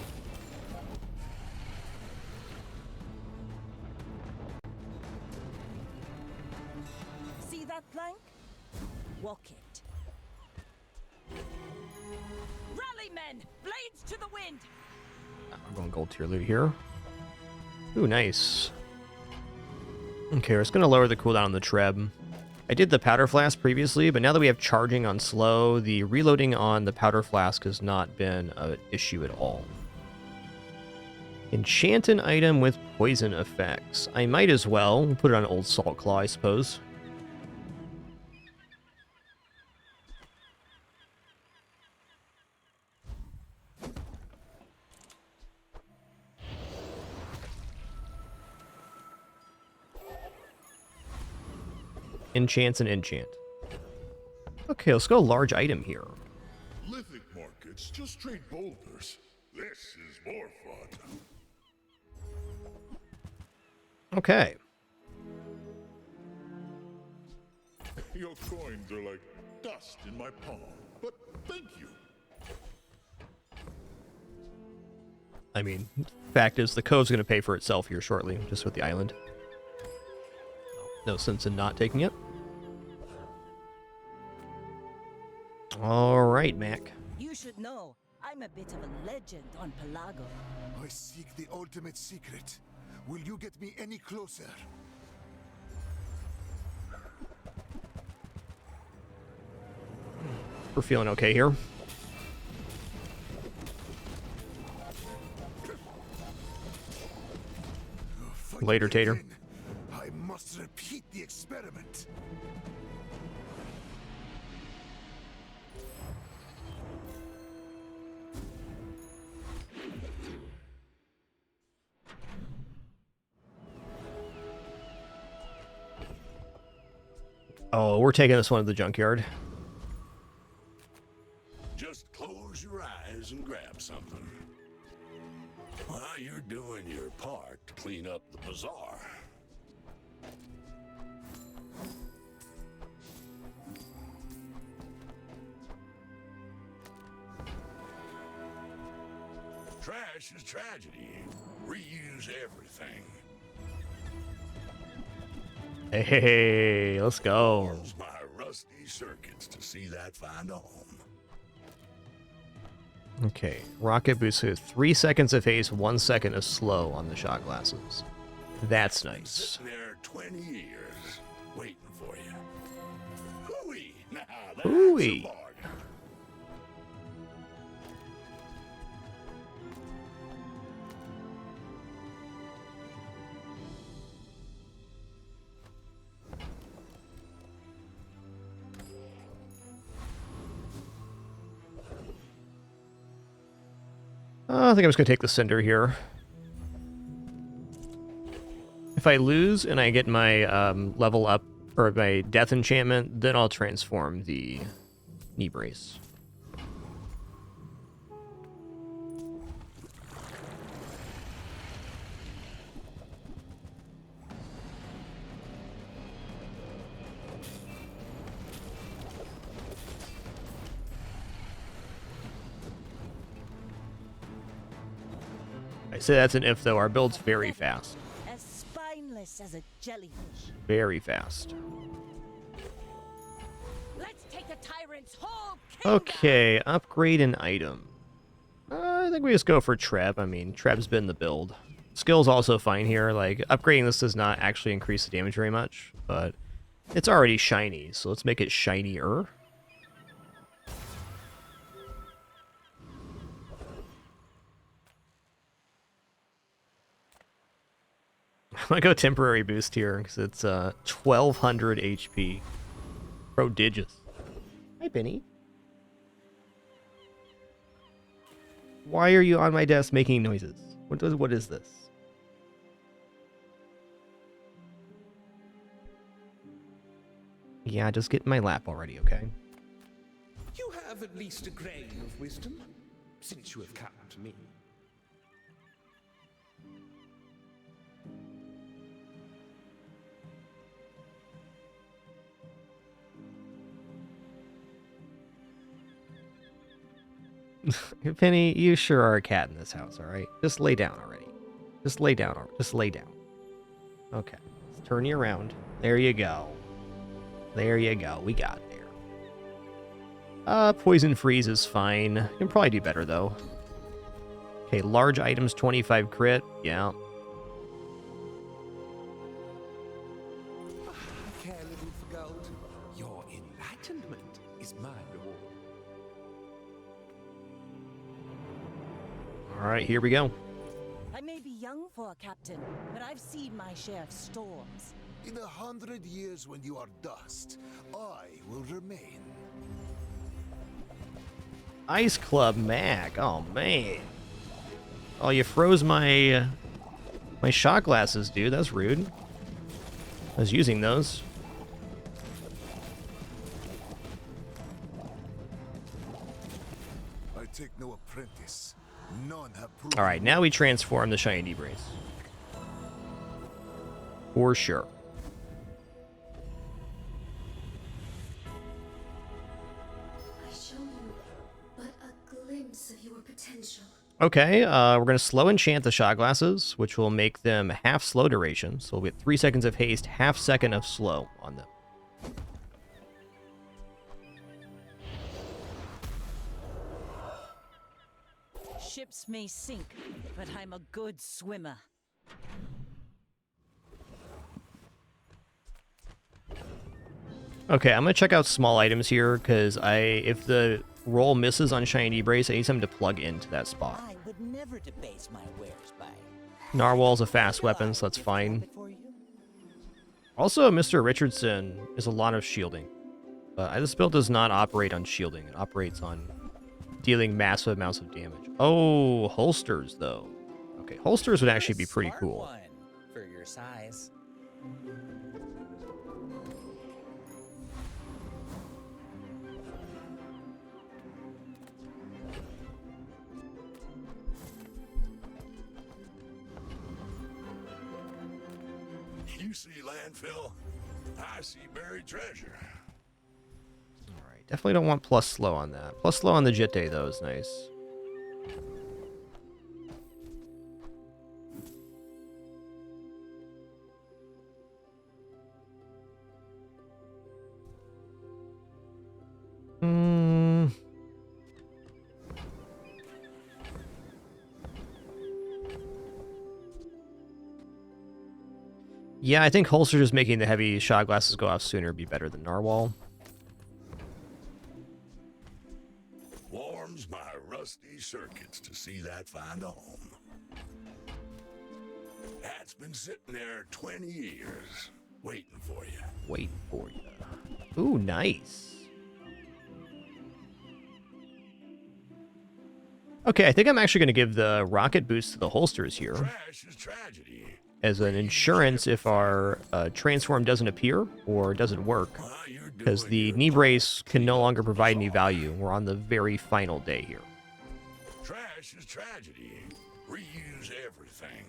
See that plank? Walk it. Rally, men! Blades to the wind! I'm going gold tier loot here. Ooh, nice. Okay, we're just going to lower the cooldown on the Treb. I did the Powder Flask previously, but now that we have charging on slow, the reloading on the Powder Flask has not been an issue at all. Enchant an item with poison effects. I might as well put it on Old Salt Claw, I suppose. Enchants and enchant. Okay, let's go large item here. Lithic markets just trade boulders. This is more fun. Okay. Your coins are like dust in my palm, but thank you. I mean, fact is, the code's going to pay for itself here shortly, just with the island. No sense in not taking it. All right, Mac. You should know, I'm a bit of a legend on Pelago. I seek the ultimate secret. Will you get me any closer? We're feeling okay here. Fight Later, me Tater. again. I must repeat the experiment. Oh, we're taking this one to the junkyard. Just close your eyes and grab something. While you're doing your part to clean up the bazaar. Trash is tragedy. Reuse everything. Hey, let's go. Use my rusty circuits to see that find a home. Okay, rocket boost with 3 seconds of haste, 1 second of slow on the shot glasses. That's nice. Sitting there 20 years, waiting for you. Hooey! Now that's Hooey. a bargain. I think I'm just going to take the Cinder here. If I lose and I get my level up, or my death enchantment, then I'll transform the knee brace. I say that's an if, though. Our build's very fast. As spineless as a jellyfish. Very fast. Let's take the tyrant's whole kingdom. Okay, upgrade an item. I think we just go for Treb. I mean, Treb's been the build. Skill's also fine here. Like, upgrading this does not actually increase the damage very much, but it's already shiny, so let's make it shinier. I'm gonna go temporary boost here because it's 1200 HP. Prodigious. Hi, Benny. Why are you on my desk making noises? What is this? Yeah, just get in my lap already, okay? You have at least a grain of wisdom, since you have come to me. Penny, you sure are a cat in this house, alright? Just lay down already. Just lay down. Just lay down. Okay. Let's turn you around. There you go. There you go. We got there. Poison freeze is fine. You can probably do better, though. Okay, large items, 25 crit. Yeah. I care little for gold. Your enlightenment is my reward. Alright, here we go. I may be young for a captain, but I've seen my share of storms. In 100 years when you are dust, I will remain. Ice Club Mac. Oh, man. Oh, you froze my my shot glasses, dude. That's rude. I was using those. I take no apprentice. None have proven. All right, now we transform the shiny brace. For sure. I show you but a glimpse of your potential. Okay, we're going to slow enchant the shot glasses, which will make them half slow duration. So we'll get 3 seconds of haste, half second of slow on them. Ships may sink, but I'm a good swimmer. Okay, I'm going to check out small items here, because if the roll misses on Shiny Brace, I need something to plug into that spot. I would never debase my wares by. Narwhal's a fast weapon, so that's fine. Also, Mr. Richardson is a lot of shielding. But this build does not operate on shielding. It operates on dealing massive amounts of damage. Oh, holsters, though. Okay, holsters would actually be pretty cool. One for your size. You see landfill, I see buried treasure. Alright, definitely don't want plus slow on that. Plus slow on the Jitte, though, is nice. Yeah, I think holster just making the heavy shot glasses go off sooner would be better than Narwhal. Warms my rusty circuits to see that find a home. That's been sitting there 20 years, waiting for you. Waiting for you. Ooh, nice. Okay, I think I'm actually going to give the rocket boost to the holsters here. Trash is tragedy. As an insurance if our transform doesn't appear or doesn't work. Because the knee brace can no longer provide any value. We're on the very final day here. Trash is tragedy. Reuse everything.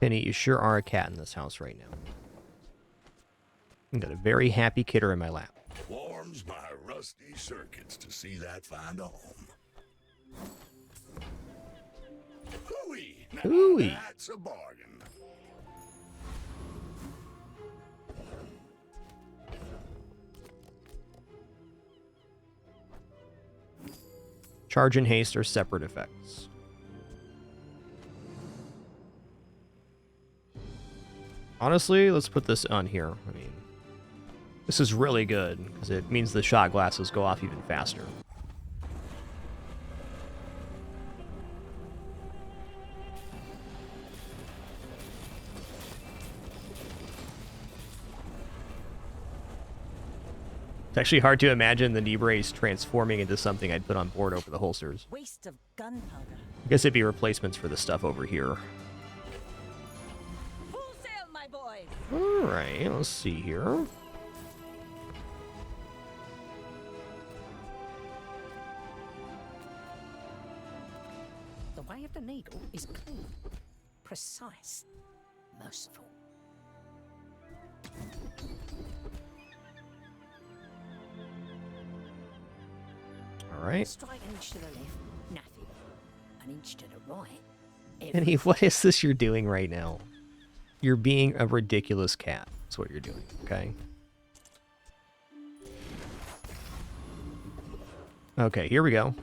Penny, you sure are a cat in this house right now. I've got a very happy kidder in my lap. Warms my rusty circuits to see that find a home. Hooey! Now Hooey. that's a bargain. Charge and haste are separate effects. Honestly, let's put this on here. I mean, this is really good, because it means the shot glasses go off even faster. It's actually hard to imagine the knee brace transforming into something I'd put on board over the holsters. Waste of gunpowder. I guess it'd be replacements for the stuff over here. Full sail, my boys! Alright, let's see here. The way of the needle is clean, precise, merciful. Alright. Straight an inch to the left, nothing. An inch to the right. Penny, what is this you're doing right now? You're being a ridiculous cat. That's what you're doing, okay? Okay, here we go.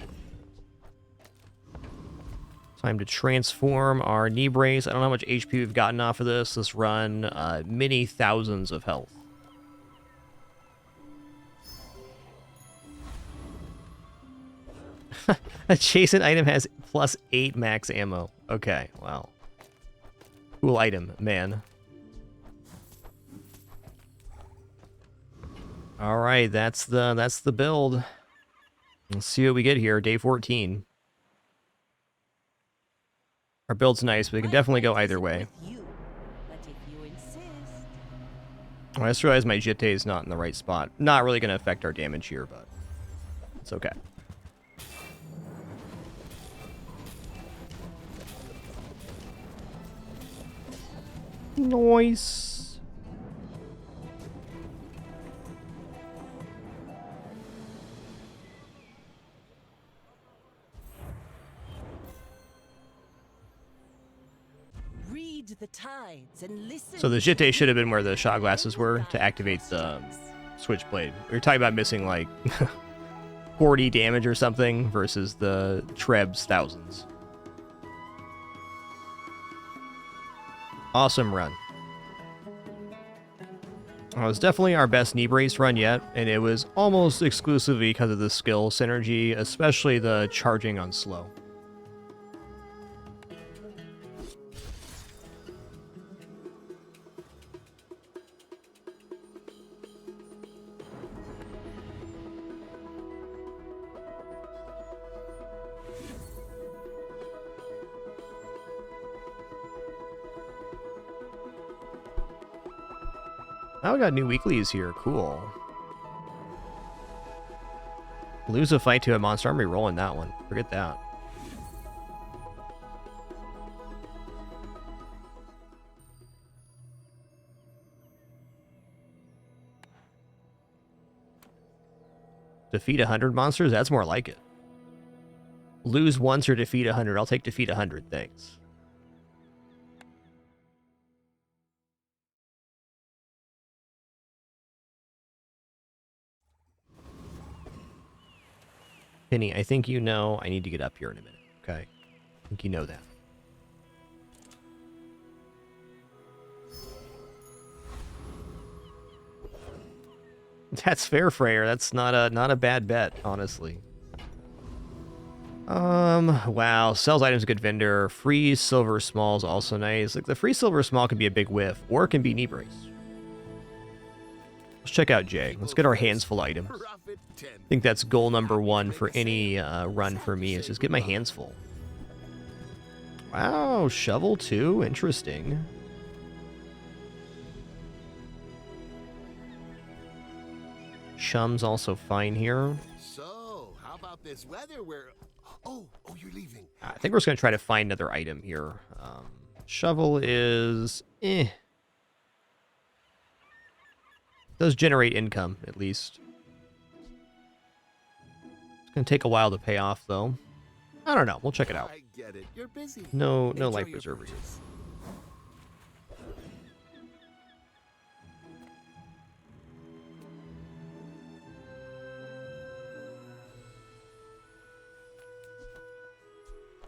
Time to transform our knee brace. I don't know how much HP we've gotten off of this. This run, many thousands of health. Adjacent item has +8 max ammo. Okay, wow. Cool item, man. All right, that's the build. Let's see what we get here. Day 14. Our build's nice, but we can definitely go either way. But if you insist. Oh, I just realized my Jitte is not in the right spot. Not really going to affect our damage here, but it's okay. Nice. Ride the tides and listen. So the Jitte should have been where the shot glasses were to activate the switchblade. We were talking about missing like 40 damage or something versus the Treb's thousands. Awesome run. It was definitely our best knee brace run yet, and it was almost exclusively because of the skill synergy, especially the charging on slow. Now we got new weeklies here. Cool. Lose a fight to a monster. I'm re-rolling that one. Forget that. Defeat 100 monsters? That's more like it. Lose once or defeat 100. I'll take defeat 100. Thanks. Penny, I think you know I need to get up here in a minute, okay? I think you know that. That's fair, Freyr. That's not a bad bet, honestly. Wow. Sells items, good vendor. Free silver small is also nice. Like, the free silver small can be a big whiff, or it can be knee brace. Let's check out Jay. Let's get our hands full items. I think that's goal number one for any run for me, is just get my hands full. Wow, shovel too? Interesting. Chum's also fine here. So, how about this weather where... Oh, you're leaving. I think we're just going to try to find another item here. Shovel is... Does generate income, at least. It's going to take a while to pay off, though. I don't know. We'll check it out. I get it. You're busy. No Enjoy life your preserver here. purchase.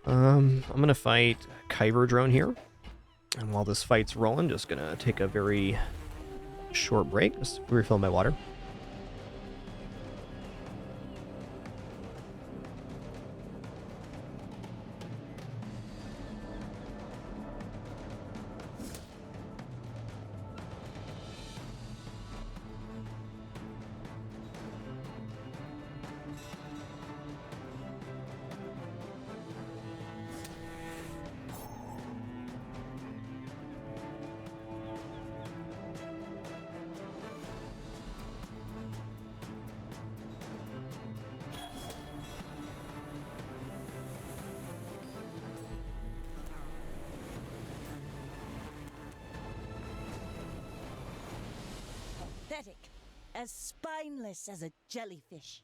I'm going to fight Kyber Drone here. And while this fight's rolling, just going to take a very short break. Just refill my water. Pathetic, as spineless as a jellyfish.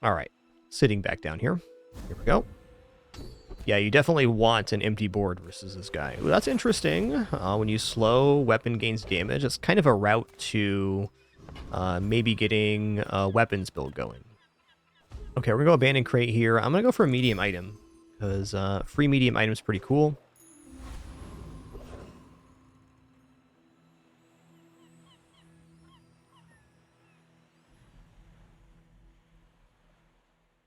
All right, sitting back down here. Here we go. Yeah, you definitely want an empty board versus this guy. Ooh, that's interesting. When you slow, weapon gains damage. It's kind of a route to maybe getting a weapons build going. Okay, we're going to go abandoned crate here. I'm going to go for a medium item, because free medium item is pretty cool.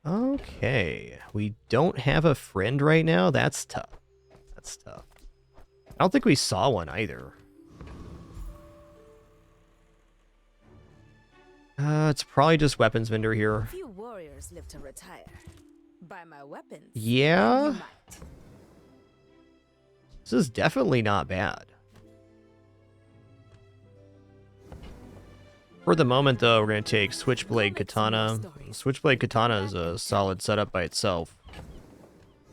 Okay, we don't have a friend right now. That's tough. That's tough. I don't think we saw one either. It's probably just weapons vendor here. Few warriors live to retire. Buy my weapons. Yeah? and you might. This is definitely not bad. For the moment, though, we're going to take Switchblade Katana. Switchblade Katana is a solid setup by itself.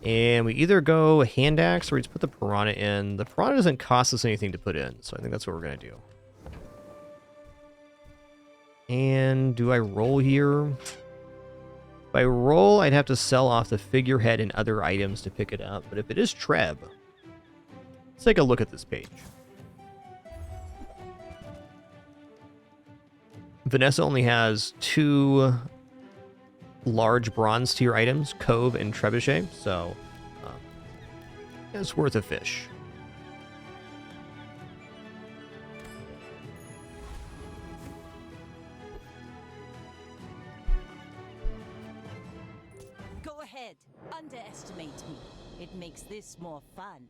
And we either go Hand Axe or we just put the Piranha in. The Piranha doesn't cost us anything to put in, so I think that's what we're going to do. And do I roll here? If I roll, I'd have to sell off the figurehead and other items to pick it up. But if it is Treb, let's take a look at this page. Vanessa only has 2 large bronze tier items, Cove and Trebuchet, so it's worth a fish. Go ahead, underestimate me. It makes this more fun.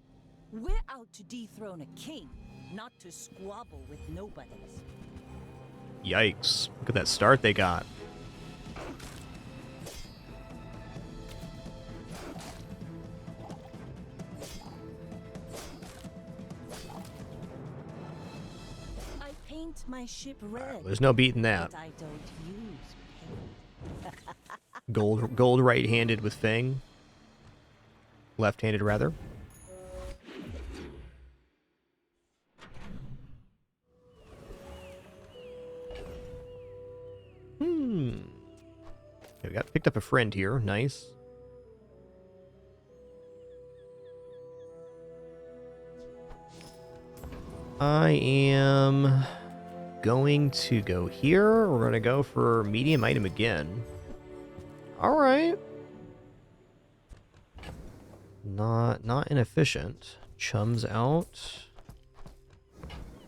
We're out to dethrone a king, not to squabble with nobodies. Yikes. Look at that start they got. I paint my ship red. There's no beating that. But I don't use paint. Gold right-handed with Fang. Left-handed, rather. Okay, we got picked up a friend here. Nice. I am going to go here. We're going to go for medium item again. All right. Not inefficient. Chums out.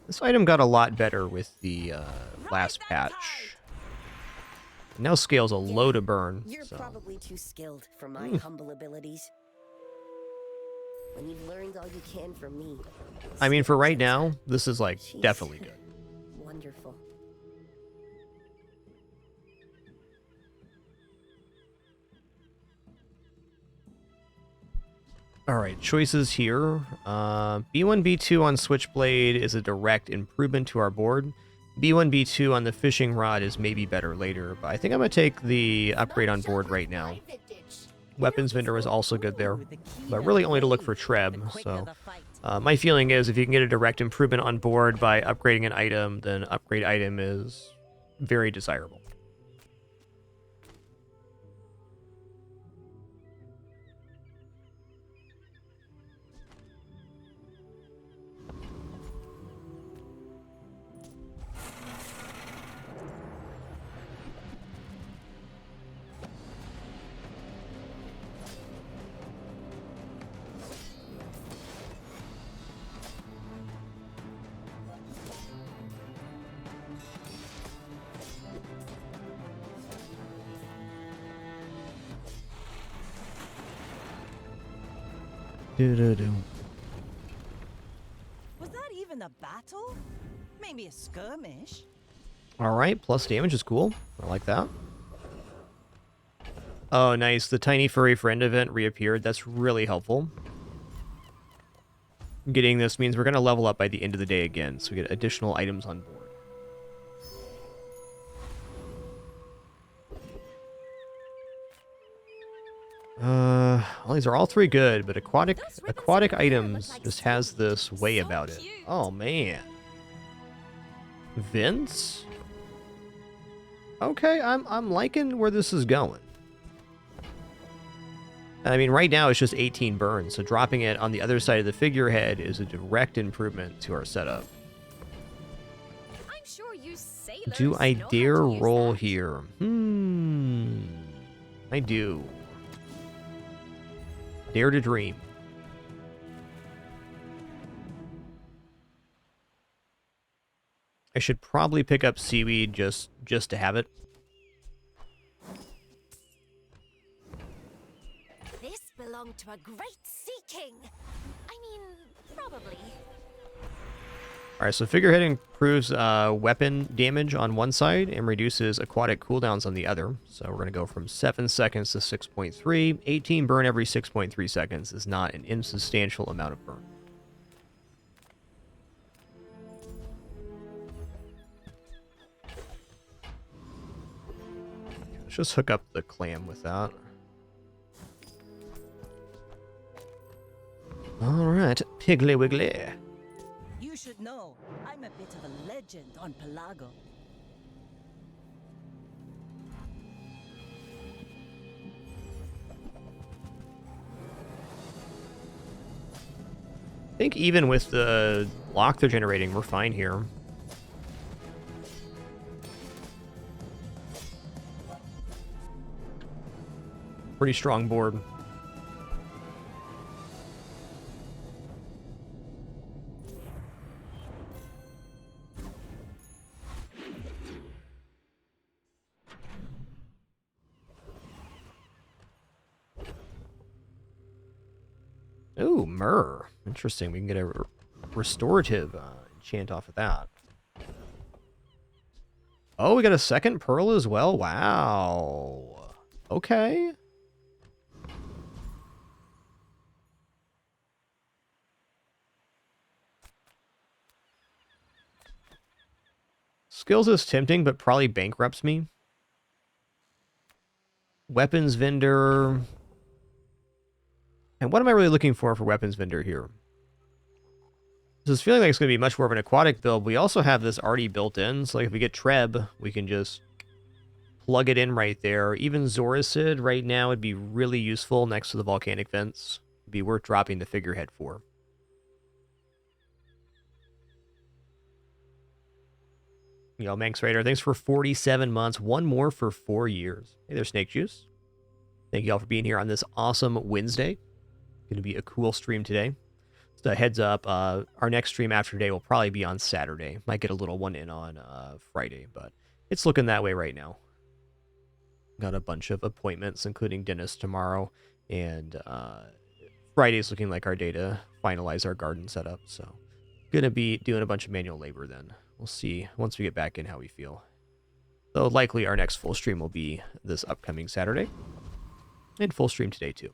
This item got a lot better with the last patch. It now scales a low to burn. You're so. probably too skilled for my humble abilities. When you've learned all you can from me. I mean, for right now, this is like definitely good. Wonderful. All right, choices here. B1, B2 on Switchblade is a direct improvement to our board. B1, B2 on the fishing rod is maybe better later, but I think I'm going to take the upgrade on board right now. Weapons vendor was also good there, but really only to look for Treb, so my feeling is if you can get a direct improvement on board by upgrading an item, then upgrade item is very desirable. Was that even a battle? Maybe a skirmish? Alright, plus damage is cool. I like that. Oh, nice. The Tiny Furry Friend event reappeared. That's really helpful. Getting this means we're going to level up by the end of the day again, so we get additional items on board. Well, these are all 3 good, but aquatic items just has this way about it. Oh, man. Vince? Okay, I'm liking where this is going. I mean, right now it's just 18 burns, so dropping it on the other side of the figurehead is a direct improvement to our setup. I'm sure you sailors Do I know how dare to use roll that. here? I do. Dare to dream. I should probably pick up seaweed just to have it. This belonged to a great sea king. I mean, probably. Alright, so Figurehead improves weapon damage on one side and reduces aquatic cooldowns on the other. So we're going to go from 7 seconds to 6.3. 18 burn every 6.3 seconds is not an insubstantial amount of burn. Let's just hook up the clam with that. Alright, Piggly Wiggly. You should know, I'm a bit of a legend on Pelago. I think even with the lock they're generating, we're fine here. Pretty strong board. Ooh, Myrrh. Interesting. We can get a restorative enchant off of that. Oh, we got a second pearl as well? Wow. Okay. Skills is tempting, but probably bankrupts me. Weapons vendor. And what am I really looking for weapons vendor here? This is feeling like it's going to be much more of an aquatic build. We also have this already built in. So like if we get Treb, we can just plug it in right there. Even Zoricid right now would be really useful next to the volcanic vents. It'd be worth dropping the figurehead for. Yo, Manx Raider, thanks for 47 months. One more for 4 years. Hey there, Snake Juice. Thank you all for being here on this awesome Wednesday. Going to be a cool stream today. Just a heads up, our next stream after today will probably be on Saturday. Might get a little one in on Friday, but it's looking that way right now. Got a bunch of appointments, including dentist tomorrow, and Friday's looking like our day to finalize our garden setup. So, gonna be doing a bunch of manual labor then. We'll see once we get back in how we feel. So likely our next full stream will be this upcoming Saturday, and full stream today too.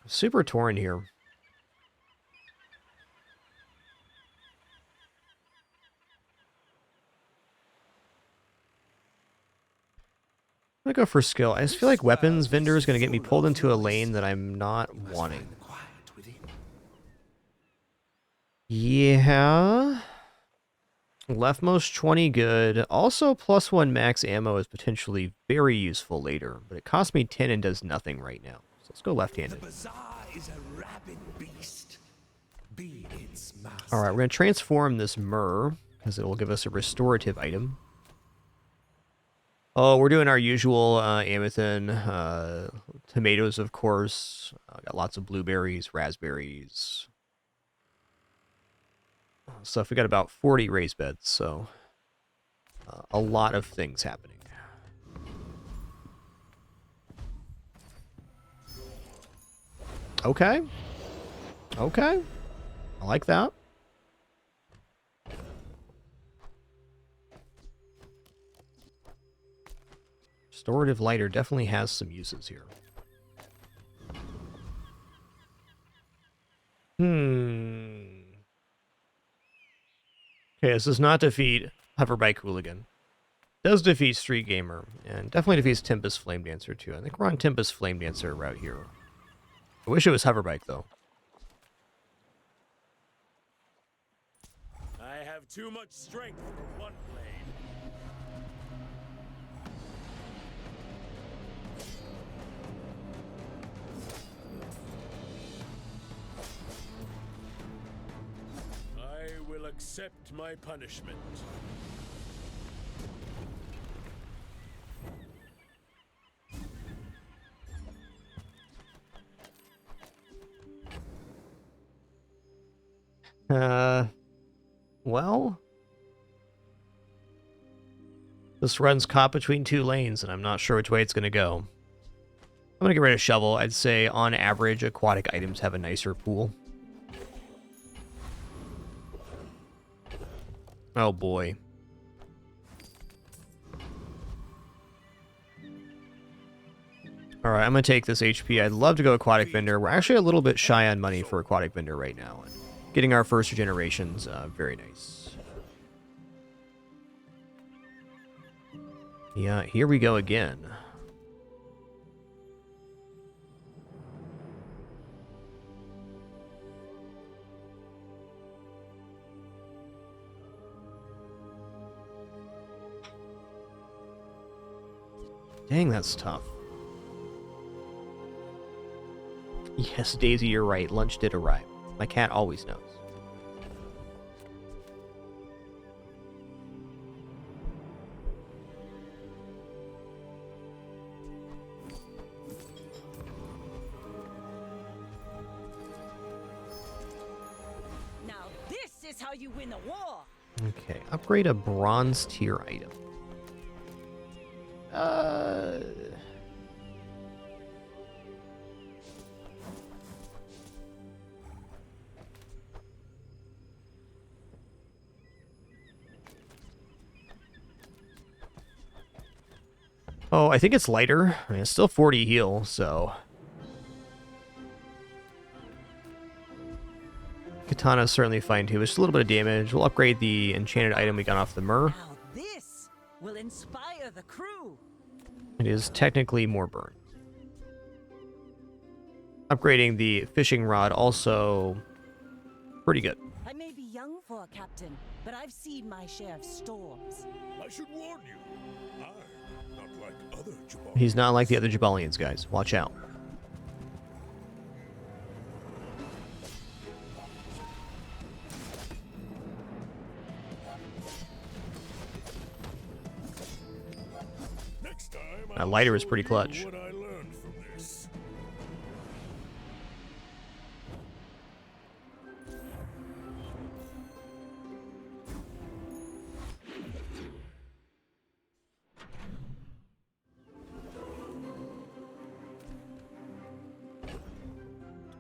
Super torn here. I'm gonna go for skill. I just feel like weapons vendor is gonna get me pulled into a lane that I'm not wanting. Yeah. Leftmost 20 good. Also +1 max ammo is potentially very useful later, but it costs me 10 and does nothing right now. So let's go left-handed. The bazaar is a rabid beast. Be its master. All right, we're gonna transform this Myrrh because it will give us a restorative item. Oh, we're doing our usual Amethyst, tomatoes, of course. Got lots of blueberries, raspberries. Stuff. We got about 40 raised beds, so a lot of things happening. Okay. Okay. I like that. Restorative lighter definitely has some uses here. Okay, this does not defeat Hoverbike Hooligan. Does defeat Street Gamer, and definitely defeats Tempest Flame Dancer too. I think we're on Tempest Flame Dancer route here. I wish it was Hoverbike though. I have too much strength for one blade. I will accept my punishment. Well, this run's caught between two lanes, and I'm not sure which way it's going to go. I'm gonna get rid of shovel. I'd say on average, aquatic items have a nicer pool. Oh boy. Alright, I'm gonna take this HP. I'd love to go aquatic vendor. We're actually a little bit shy on money for aquatic vendor right now. And getting our first regeneration's very nice. Yeah, here we go again. Dang, that's tough. Yes, Daisy, you're right. Lunch did arrive. My cat always knows. Now this is how you win a war. Okay, upgrade a bronze tier item. Oh, I think it's lighter. I mean, it's still 40 heal, so... Katana's certainly fine too. It's just a little bit of damage. We'll upgrade the enchanted item we got off the Myrrh. Now this will inspire the crew. It is technically more burn. Upgrading the fishing rod also pretty good. I may be young for a captain, but I've seen my share of storms. I should warn you. I'm not like other Jabalians. He's not like the other Jabalians, guys. Watch out. Next time, That lighter is pretty clutch. what I learned from this.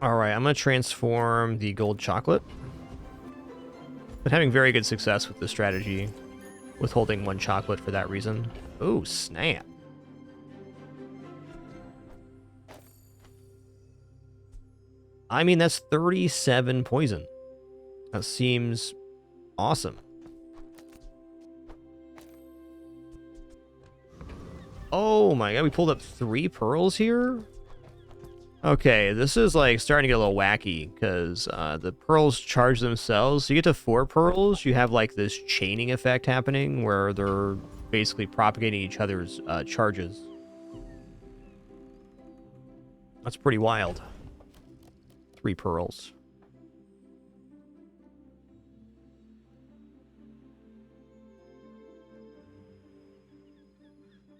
Alright, I'm going to transform the gold chocolate. Been having very good success with this strategy, withholding one chocolate for that reason. Ooh, snap. I mean, that's 37 poison. That seems awesome. Oh my god, we pulled up 3 pearls here? Okay, this is like starting to get a little wacky because the pearls charge themselves. So you get to 4 pearls, you have like this chaining effect happening where they're basically propagating each other's charges. That's pretty wild. 3 pearls.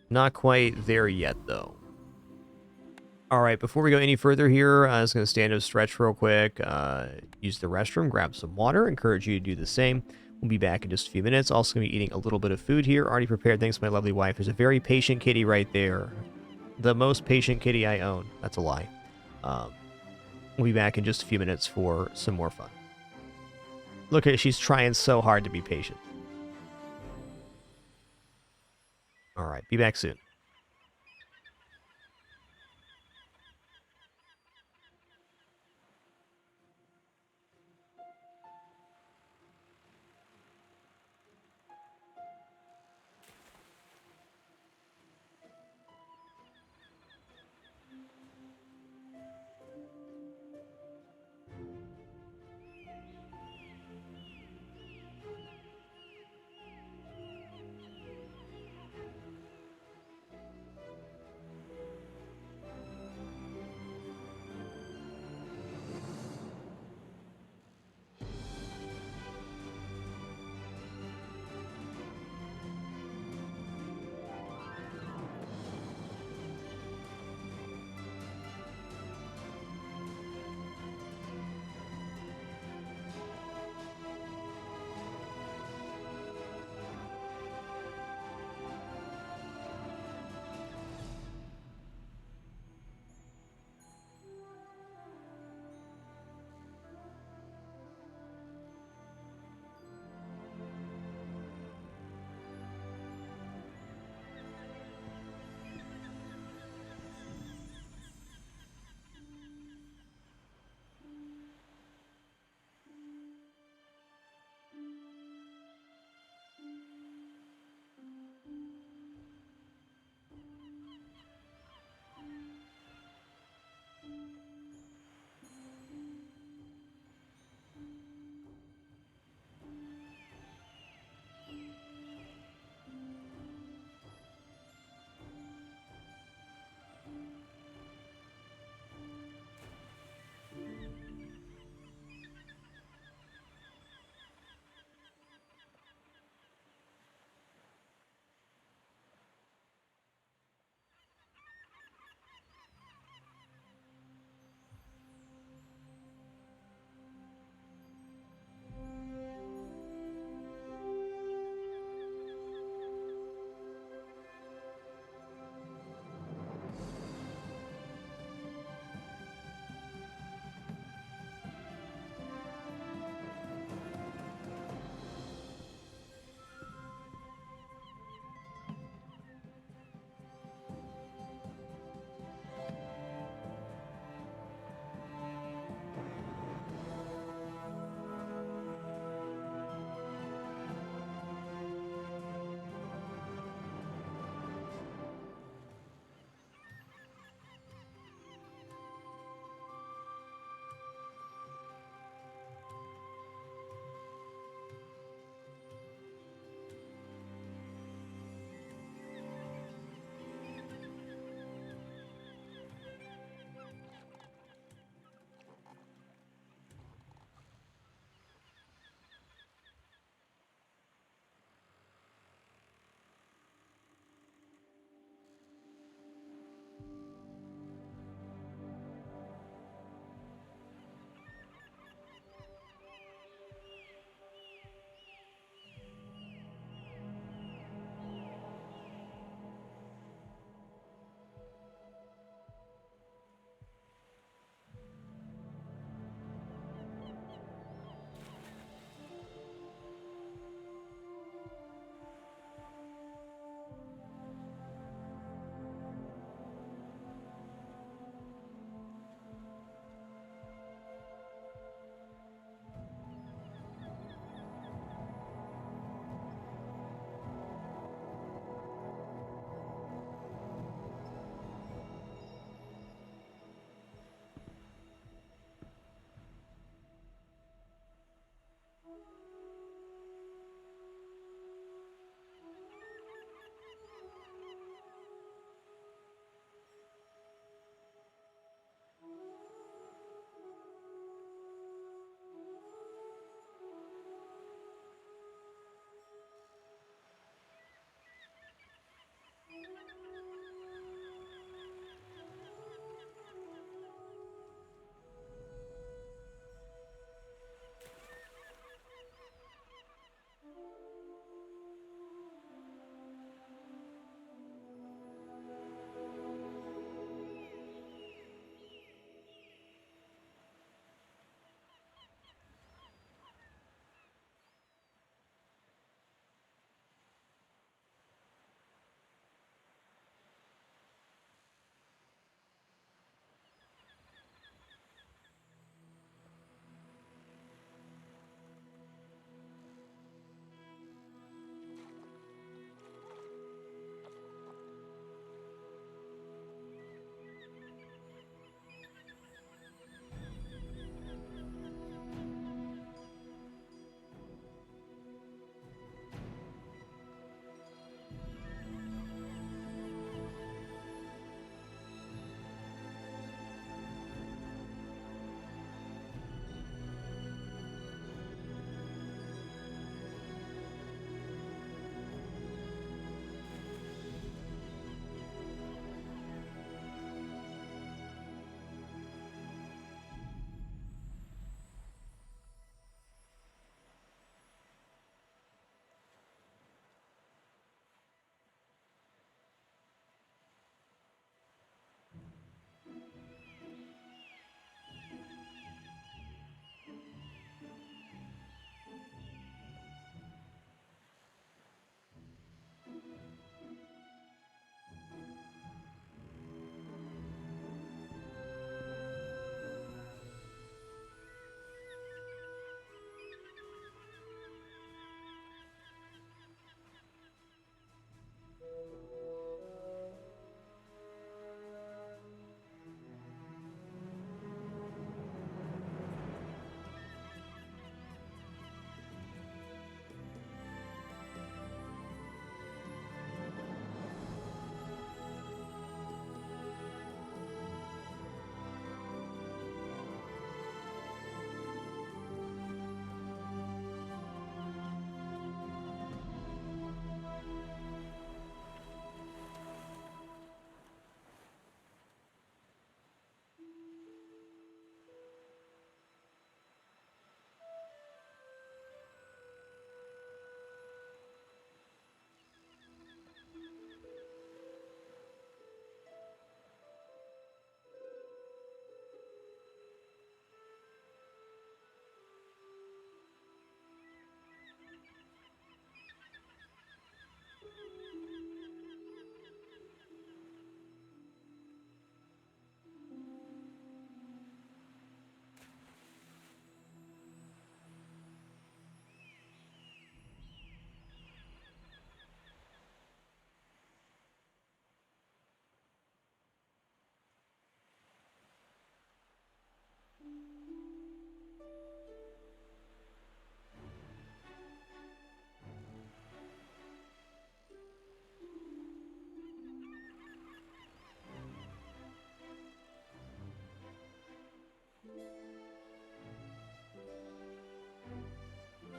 Not quite there yet, though. Alright, before we go any further here, I'm just going to stand up, stretch real quick, use the restroom, grab some water, encourage you to do the same. We'll be back in just a few minutes. Also going to be eating a little bit of food here, already prepared thanks to my lovely wife. There's a very patient kitty right there. The most patient kitty I own. That's a lie. We'll be back in just a few minutes for some more fun. Look at it, she's trying so hard to be patient. Alright, be back soon.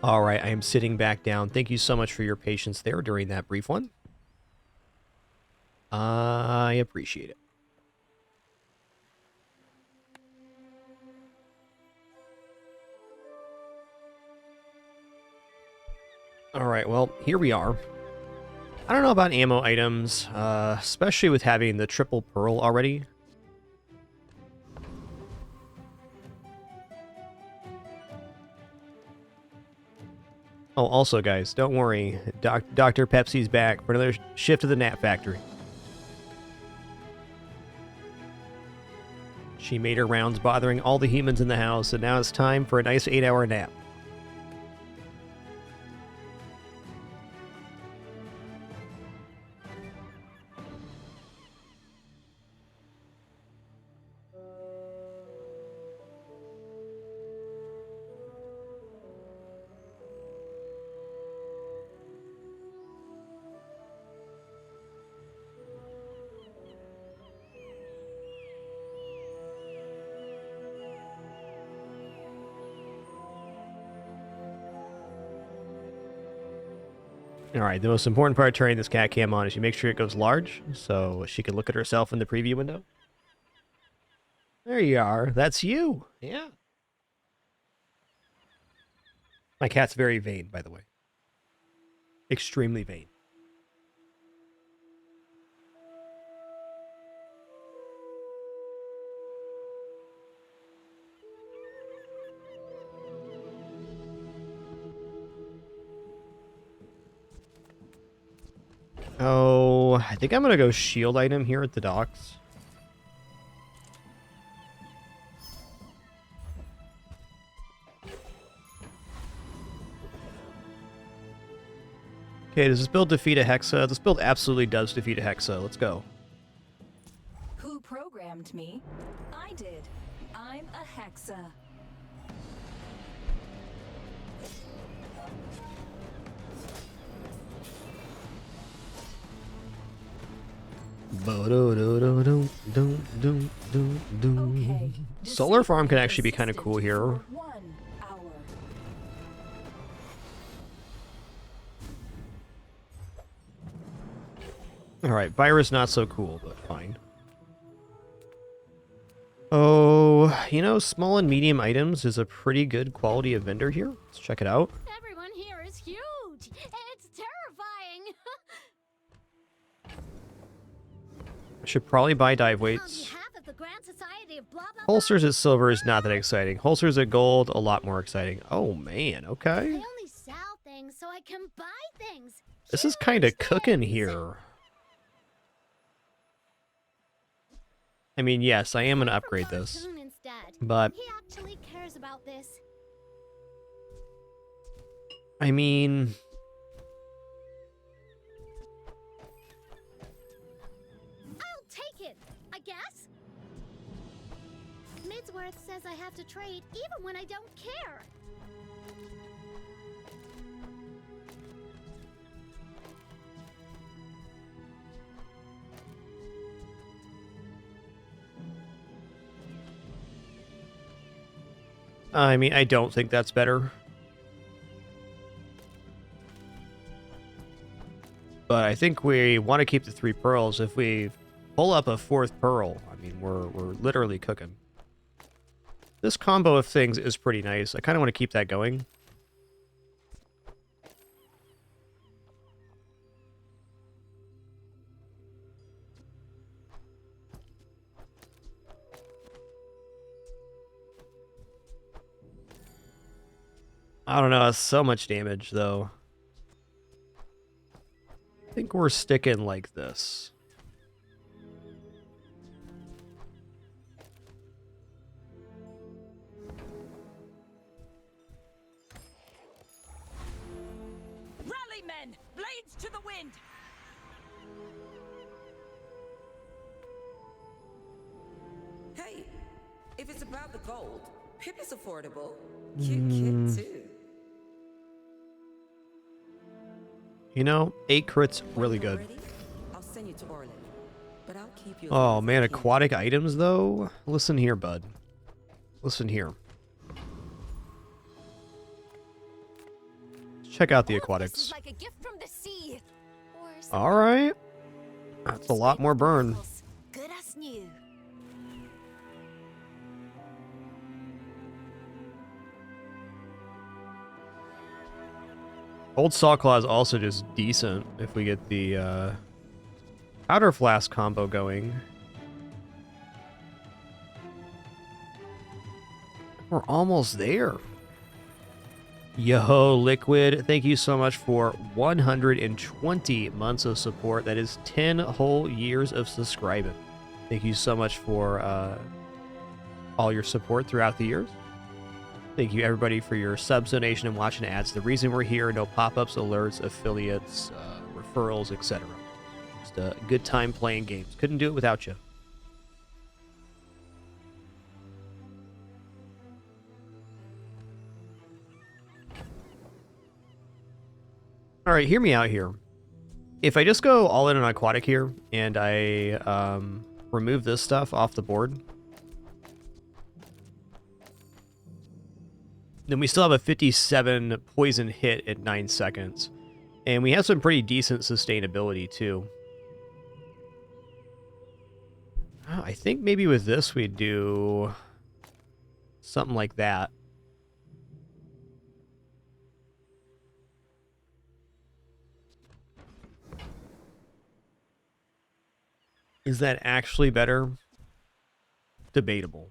All right, I am sitting back down. Thank you so much for your patience there during that brief one. I appreciate it. All right, well, here we are. I don't know about ammo items, especially with having the triple pearl already. Oh, also, guys, don't worry. Dr. Pepsi's back for another shift to the nap factory. She made her rounds bothering all the humans in the house, and now it's time for a nice 8-hour nap. Alright, the most important part of turning this cat cam on is you make sure it goes large, so she can look at herself in the preview window. There you are. That's you. Yeah. My cat's very vain, by the way. Extremely vain. Oh, I think I'm gonna go shield item here at the docks. Okay, does this build defeat a Hexa? This build absolutely does defeat a Hexa. Let's go. Who programmed me? I did. I'm a Hexa. Okay, Solar farm can actually be kind of cool here. 1 hour. Alright, virus not so cool, but fine. Oh, you know, small and medium items is a pretty good quality of vendor here. Let's check it out. Everyone here is huge. It's terrifying. I should probably buy dive weights. Holsters at silver is not that exciting. Holsters at gold, a lot more exciting. Oh man, okay. I only sell things so I can buy things. This is kind of cooking here. I mean, yes, I am going to upgrade this. But he actually cares about this. I mean, I'll take it, I guess. Midsworth says I have to trade even when I don't care. I mean, I don't think that's better. But I think we want to keep the 3 pearls. If we pull up a 4th pearl, I mean, we're literally cooking. This combo of things is pretty nice. I kind of want to keep that going. I don't know, that's so much damage, though. I think we're sticking like this. Rally, men! Blades to the wind! Hey, if it's about the gold, Pip is affordable. Cute kid, too. You know, 8 crits, really good. I'll send you to Orland, but I'll keep you. Oh man, aquatic items though? Listen here, bud. Listen here. check out the All of this aquatics. is like a gift from the sea. Or All right. That's a lot more burn. good as new. Old Sawclaw is also just decent if we get the powder flask combo going. We're almost there. Yo, Liquid, thank you so much for 120 months of support. That is 10 whole years of subscribing. Thank you so much for all your support throughout the years. Thank you, everybody, for your subs, donation, and watching ads. The reason we're here, no pop-ups, alerts, affiliates, referrals, etc. Just a good time playing games. Couldn't do it without you. All right, hear me out here. If I just go all in on aquatic here and I remove this stuff off the board, then we still have a 57 poison hit at 9 seconds. And we have some pretty decent sustainability too. I think maybe with this we'd do something like that. Is that actually better? Debatable.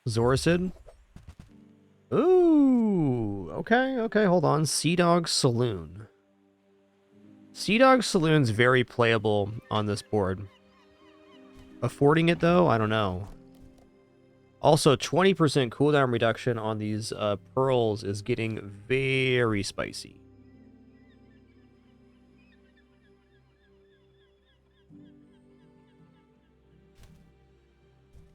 Zoricid? Ooh, okay, hold on. Sea Dog Saloon. Sea Dog Saloon's very playable on this board. Affording it, though? I don't know. Also, 20% cooldown reduction on these pearls is getting very spicy.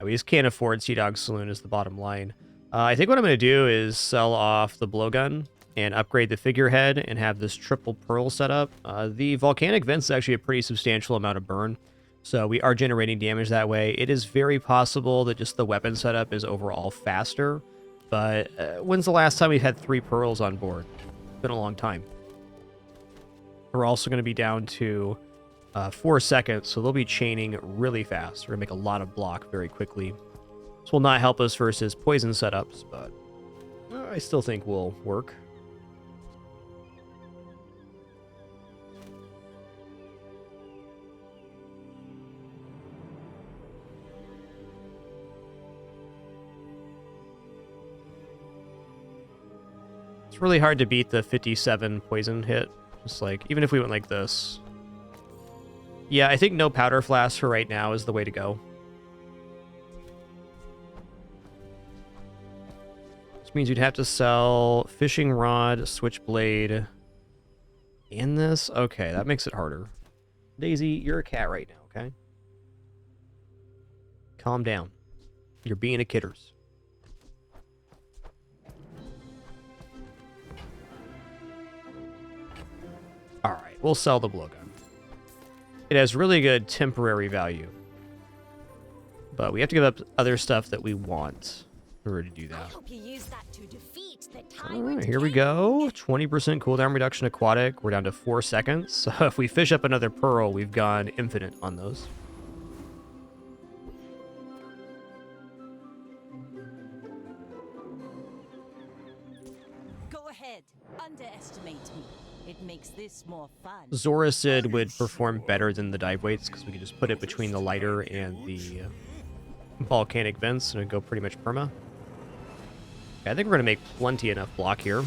We just can't afford Sea Dog Saloon is the bottom line. I think what I'm going to do is sell off the blowgun and upgrade the figurehead and have this triple pearl set up. The volcanic vents is actually a pretty substantial amount of burn, so we are generating damage that way. It is very possible that just the weapon setup is overall faster, but when's the last time we've had 3 pearls on board? It's been a long time. We're also going to be down to 4 seconds, so they'll be chaining really fast. We're going to make a lot of block very quickly. This will not help us versus poison setups, but I still think will work. It's really hard to beat the 57 poison hit. Just like, even if we went like this. Yeah, I think no powder flask for right now is the way to go. Which means you'd have to sell fishing rod, switchblade, and this. Okay, that makes it harder. Daisy, you're a cat right now, okay? Calm down. You're being a kidders. Alright, we'll sell the blowgun. It has really good temporary value. But we have to give up other stuff that we want in order to do that. I hope you use that to defeat the Alright, here we go. 20% cooldown reduction aquatic. We're down to 4 seconds. So if we fish up another pearl, we've gone infinite on those. Go ahead. Underestimate me. It makes this more fun. Zoricid would perform better than the dive weights because we could just put it between the lighter and the volcanic vents and it'd go pretty much perma. Okay, I think we're going to make plenty enough block here.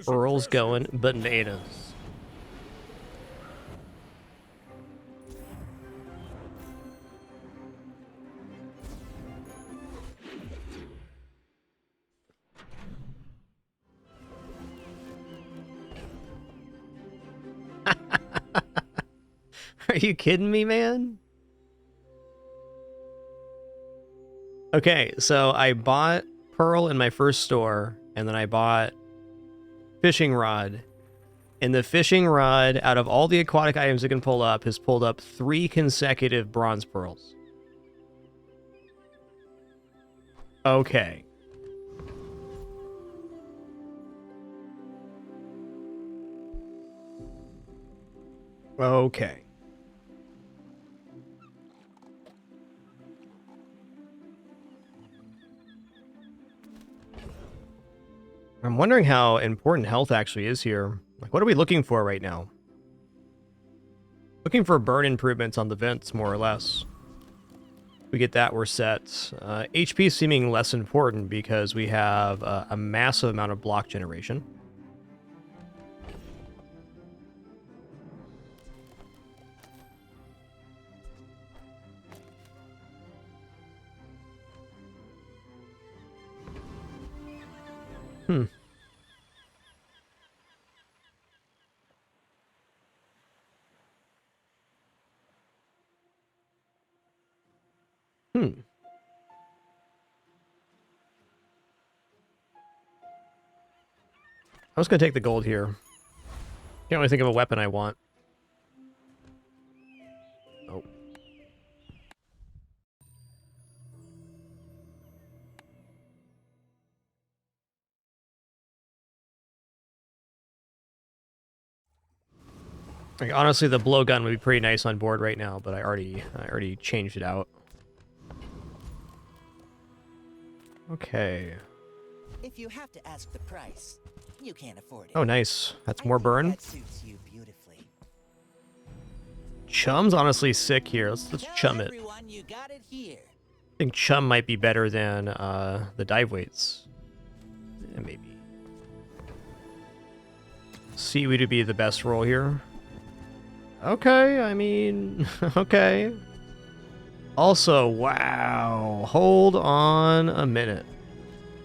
Earl's going bananas. Are you kidding me, man? Okay, so I bought pearl in my first store, and then I bought fishing rod. And the fishing rod, out of all the aquatic items it can pull up, has pulled up 3 consecutive bronze pearls. Okay. Okay. I'm wondering how important health actually is here. Like, what are we looking for right now? Looking for burn improvements on the vents, more or less. If we get that, we're set. HP seeming less important because we have a massive amount of block generation. Hmm. I'm just gonna take the gold here. Can't really think of a weapon I want. Oh. Like, honestly, the blowgun would be pretty nice on board right now, but I already changed it out. Okay. If you have to ask the price, you can't afford it. Oh, nice. That's more burn. That suits you beautifully. Chum's honestly sick here. Let's chum it. You got it here. I think chum might be better than the dive weights. Yeah, maybe. Seaweed would be the best roll here. Okay, I mean, okay. Also, wow. Hold on a minute.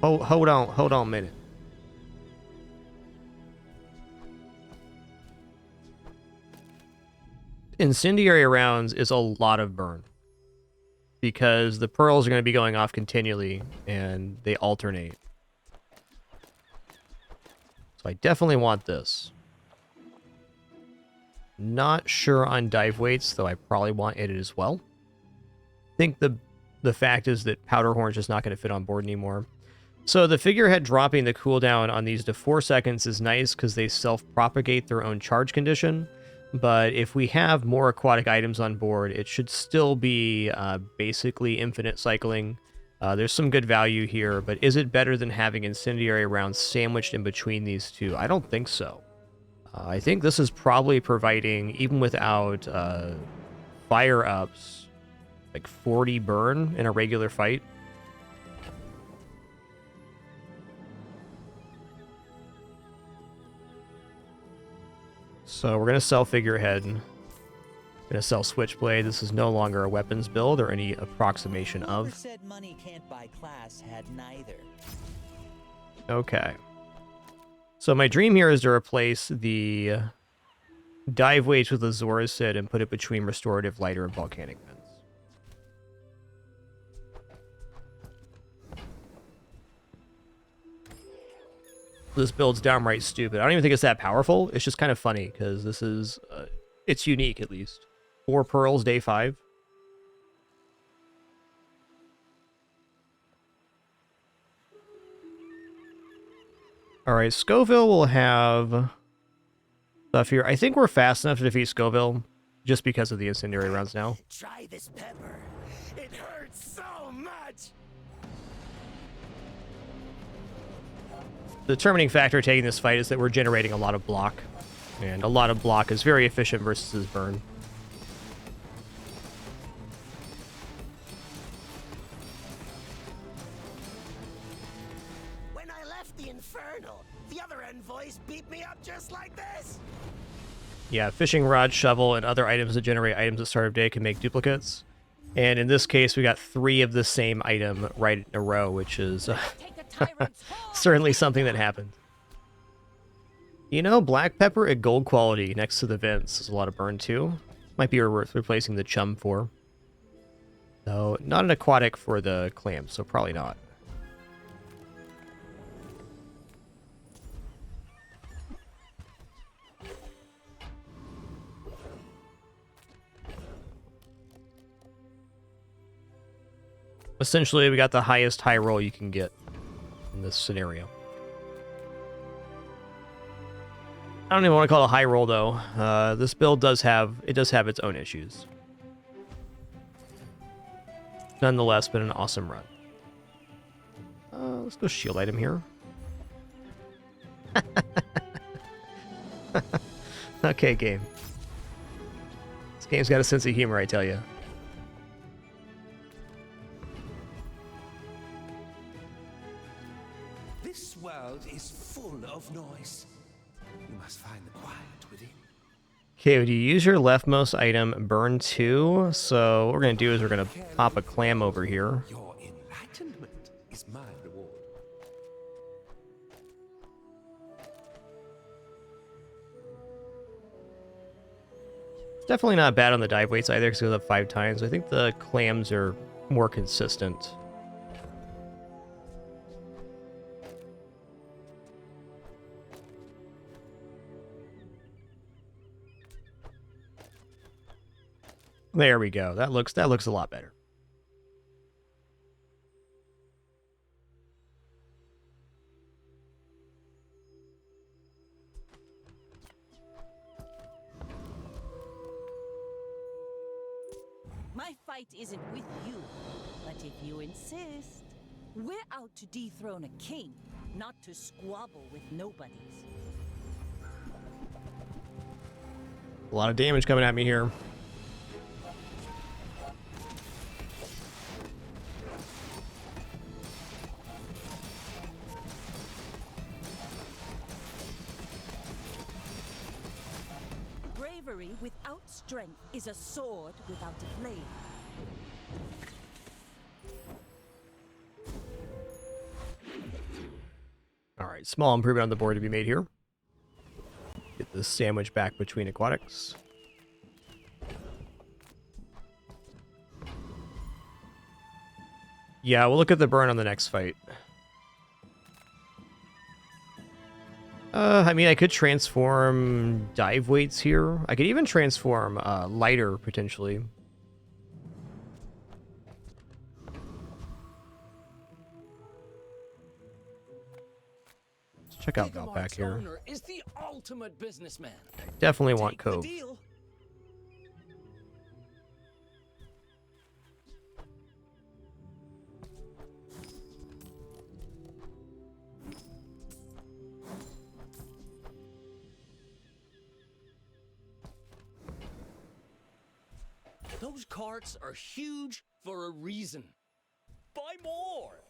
Hold on a minute. Incendiary rounds is a lot of burn. Because the pearls are going to be going off continually, and they alternate. So I definitely want this. Not sure on dive weights, though I probably want it as well. I think the fact is that Powder Horn's just not going to fit on board anymore. So the figurehead dropping the cooldown on these to 4 seconds is nice because they self-propagate their own charge condition. But if we have more aquatic items on board, it should still be basically infinite cycling. There's some good value here, but is it better than having incendiary rounds sandwiched in between these two? I don't think so. I think this is probably providing, even without fire ups, like 40 burn in a regular fight. So we're going to sell Figurehead. Going to sell Switchblade. This is no longer a weapons build or any approximation of. Said money can't buy class had neither. Okay. So my dream here is to replace the dive weights with Azora Sid and put it between restorative, lighter, and volcanic vents. This build's downright stupid. I don't even think it's that powerful. It's just kind of funny because this is, it's unique at least. 4 pearls, day 5. All right, Scoville will have stuff here. I think we're fast enough to defeat Scoville just because of the incendiary rounds now. Try this pepper. It hurts so much. The determining factor taking this fight is that we're generating a lot of block. And a lot of block is very efficient versus his burn. When I left the Infernal, the other envoys beat me up just like this. Yeah, fishing rod, shovel, and other items that generate items at start of day can make duplicates. And in this case, we got 3 of the same item right in a row, which is certainly something that happened. You know, black pepper at gold quality next to the vents is a lot of burn too. Might be worth replacing the chum for. Though, not an aquatic for the clams, so probably not. Essentially, we got the highest high roll you can get in this scenario. I don't even want to call it a high roll, though. This build does have its own issues. Nonetheless, been an awesome run. Let's go shield item here. Okay, game. This game's got a sense of humor, I tell you. This world is full of noise. You must find the quiet within. Okay, when you use your leftmost item, burn 2. So what we're going to do is we're going to pop a clam over here. Your enlightenment is my reward. It's definitely not bad on the dive weights either because it goes up 5 times. I think the clams are more consistent. There we go. That looks a lot better. My fight isn't with you, but if you insist, we're out to dethrone a king, not to squabble with nobodies. A lot of damage coming at me here. Bravery without strength is a sword without a blade. All right, small improvement on the board to be made here. Get this sandwich back between aquatics. Yeah, we'll look at the burn on the next fight. I mean, I could transform dive weights here. I could even transform lighter, potentially. Let's check out Valpak here. Owner is the ultimate businessman. Definitely want Take the Cove. deal. Those carts are huge for a reason. Buy more!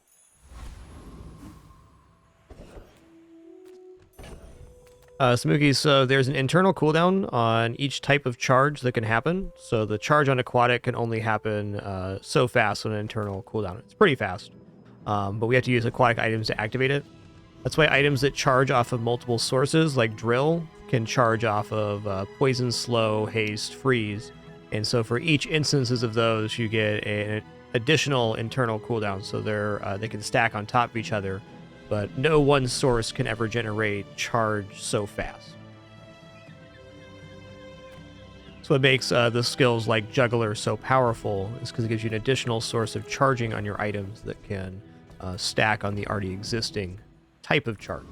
Smooky, so there's an internal cooldown on each type of charge that can happen. So the charge on aquatic can only happen so fast on an internal cooldown. It's pretty fast. But we have to use aquatic items to activate it. That's why items that charge off of multiple sources, like drill, can charge off of poison, slow, haste, freeze. And so for each instances of those, you get an additional internal cooldown. So they can stack on top of each other, but no one source can ever generate charge so fast. So what makes the skills like Juggler so powerful is because it gives you an additional source of charging on your items that can stack on the already existing type of charge.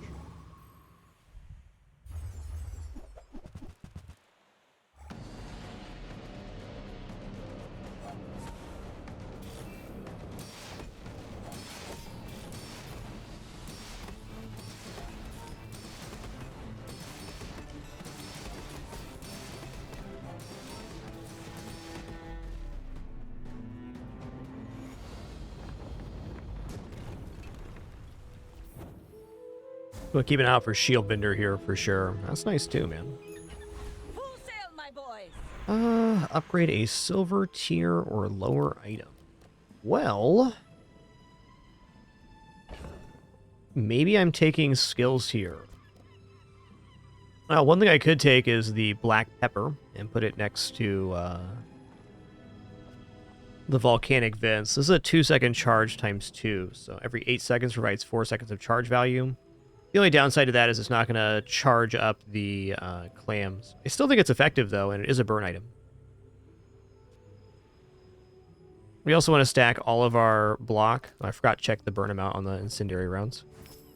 We'll keep an eye out for Shieldbender here for sure. That's nice too, man. Full sail, my boys! Upgrade a silver tier or lower item. Well, maybe I'm taking skills here. Now, one thing I could take is the black pepper and put it next to the volcanic vents. This is a 2-second charge times 2, so every 8 seconds provides 4 seconds of charge value. The only downside to that is it's not going to charge up the clams. I still think it's effective, though, and it is a burn item. We also want to stack all of our block. I forgot to check the burn amount on the incendiary rounds.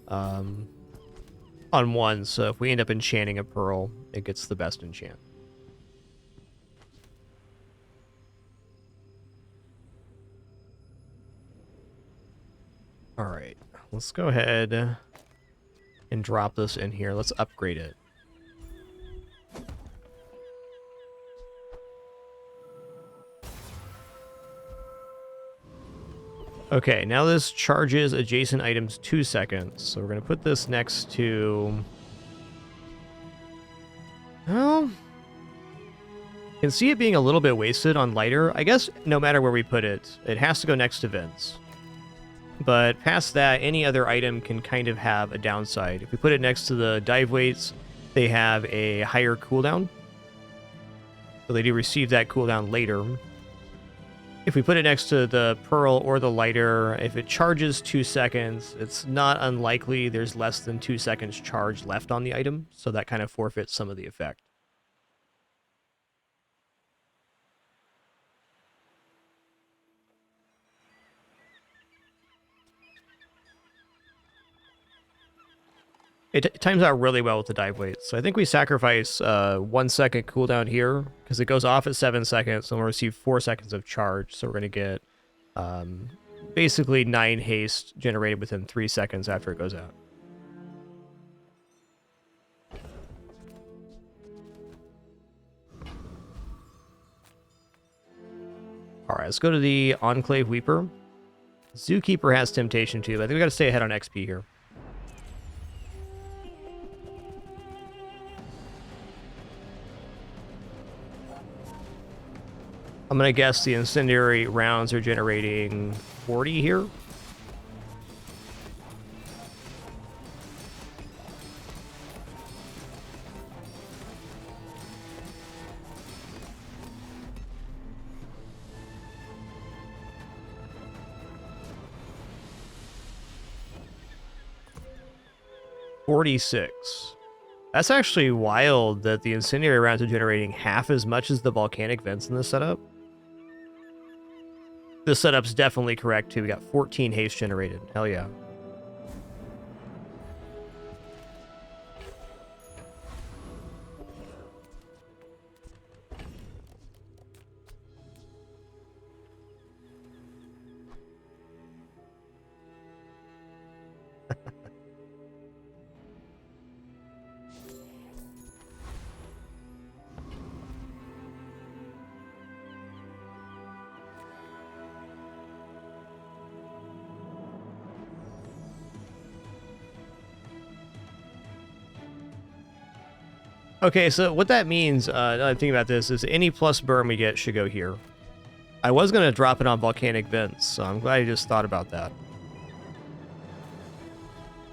On 1, so if we end up enchanting a pearl, it gets the best enchant. Alright, let's go ahead and drop this in here. Let's upgrade it. Okay, now this charges adjacent items 2 seconds. So we're going to put this next to... Well, you can see it being a little bit wasted on lighter. I guess no matter where we put it, it has to go next to vents. But past that, any other item can kind of have a downside. If we put it next to the dive weights, they have a higher cooldown. So they do receive that cooldown later. If we put it next to the pearl or the lighter, if it charges 2 seconds, it's not unlikely there's less than 2 seconds charge left on the item. So that kind of forfeits some of the effect. It times out really well with the dive weights. So I think we sacrifice 1 second cooldown here because it goes off at 7 seconds and we'll receive 4 seconds of charge. So we're going to get basically 9 haste generated within 3 seconds after it goes out. Alright, let's go to the Enclave Weeper. Zookeeper has Temptation too, but I think we got to stay ahead on XP here. I'm going to guess the incendiary rounds are generating 40 here. $46. That's actually wild that the incendiary rounds are generating half as much as the volcanic vents in this setup. This setup's definitely correct, too. We got 14 haste generated. Hell yeah. Okay, so what that means, now I'm thinking about this, is any plus burn we get should go here. I was going to drop it on volcanic vents, so I'm glad I just thought about that.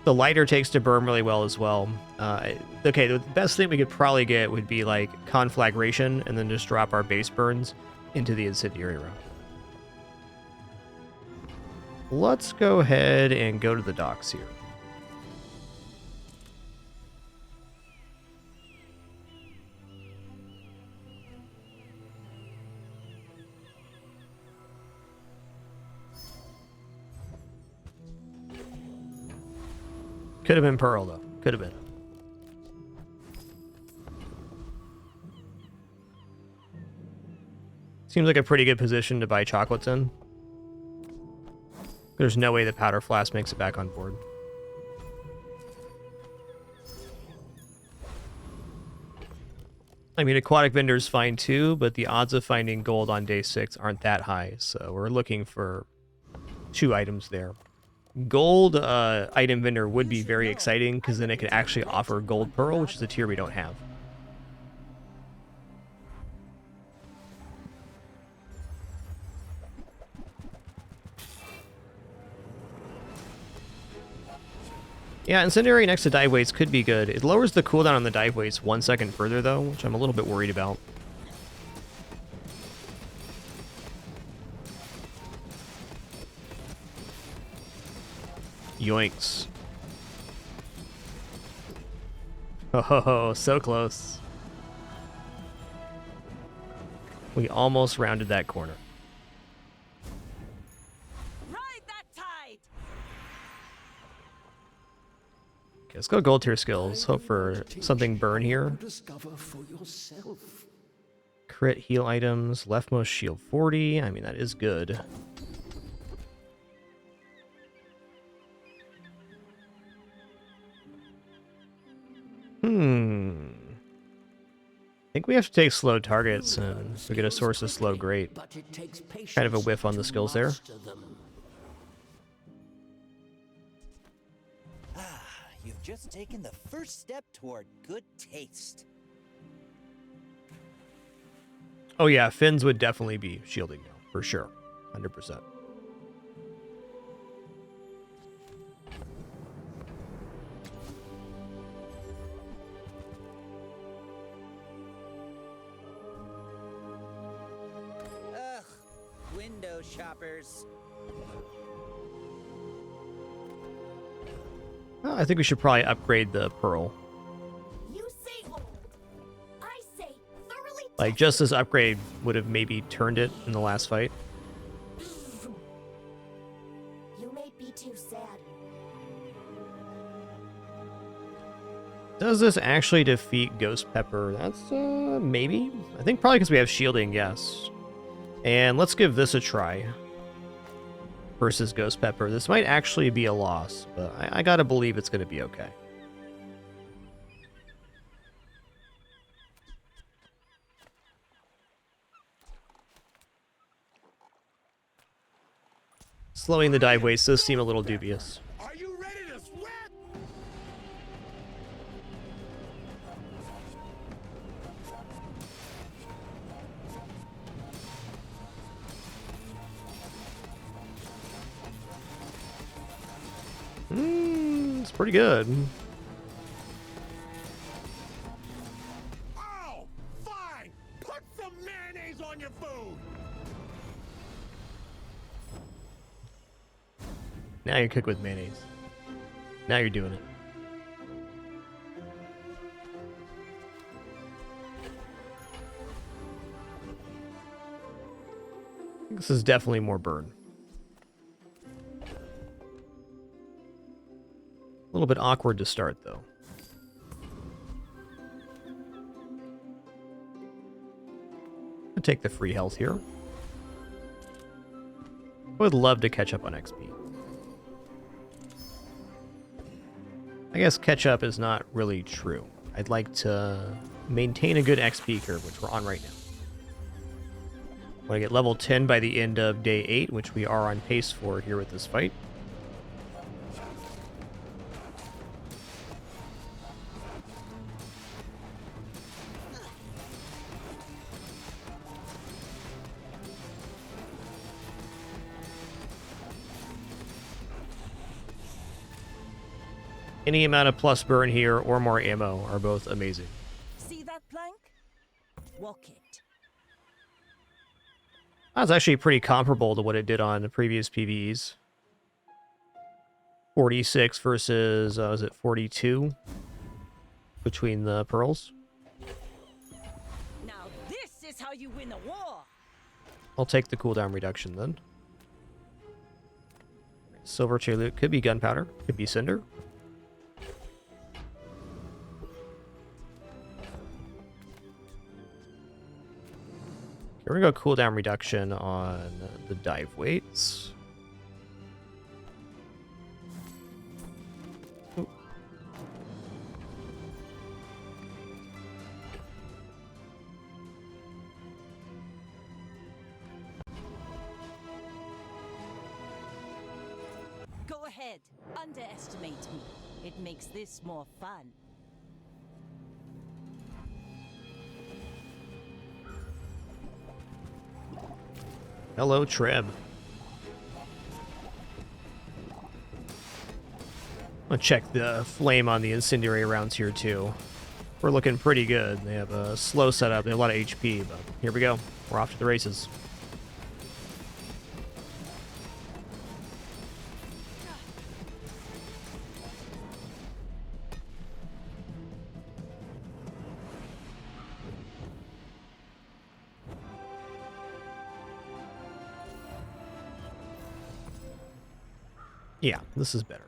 The lighter takes to burn really well as well. Okay, the best thing we could probably get would be like conflagration, and then just drop our base burns into the incendiary round. Let's go ahead and go to the docks here. Could have been Pearl, though. Could have been. Seems like a pretty good position to buy chocolates in. There's no way the powder flask makes it back on board. I mean, aquatic vendor's fine too, but the odds of finding gold on day 6 aren't that high, so we're looking for 2 items there. Gold item vendor would be very exciting because then it could actually offer gold pearl, which is a tier we don't have. Yeah, Incendiary next to dive weights could be good. It lowers the cooldown on the dive weights 1 second further, though, which I'm a little bit worried about. Yoinks. Oh, so close. We almost rounded that corner. Ride that tide. Okay, let's go gold tier skills. Hope for something burn here. Discover for yourself. Crit heal items, leftmost shield 40. I mean, that is good. I think we have to take slow targets, and if we get a source of slow, great. Kind of a whiff on the skills there. You've just taken the first step toward good taste. Oh yeah, Fins would definitely be shielding now, for sure. 100%. Ugh, window shoppers. Well, I think we should probably upgrade the Pearl. You say old. I say thoroughly. Like, just this upgrade would have maybe turned it in the last fight. You may be too sad. Does this actually defeat Ghost Pepper? That's, maybe? I think probably because we have shielding, yes. And let's give this a try. Versus Ghost Pepper. This might actually be a loss, but I gotta believe it's gonna be okay. Slowing the dive waste does seem a little dubious. Are you ready to sweat? It's pretty good. Oh, fine. Put some mayonnaise on your food. Now you cook with mayonnaise. Now you're doing it. This is definitely more burn. A little bit awkward to start, though. I'll take the free health here. I would love to catch up on XP. I guess catch up is not really true. I'd like to maintain a good XP curve, which we're on right now. Want to get level 10 by the end of day 8, which we are on pace for here with this fight. Any amount of plus burn here or more ammo are both amazing. See that plank? Walk it. That's actually pretty comparable to what it did on the previous PvEs. 46 versus, was it 42? Between the pearls. Now this is how you win a war. I'll take the cooldown reduction then. Silver chair loot could be gunpowder, could be cinder. Here we go, cooldown reduction on the dive weights. Ooh. Go ahead, underestimate me. It makes this more fun. Hello, Treb. I'll check the flame on the incendiary rounds here too. We're looking pretty good. They have a slow setup. They have a lot of HP, but here we go. We're off to the races. Yeah, this is better.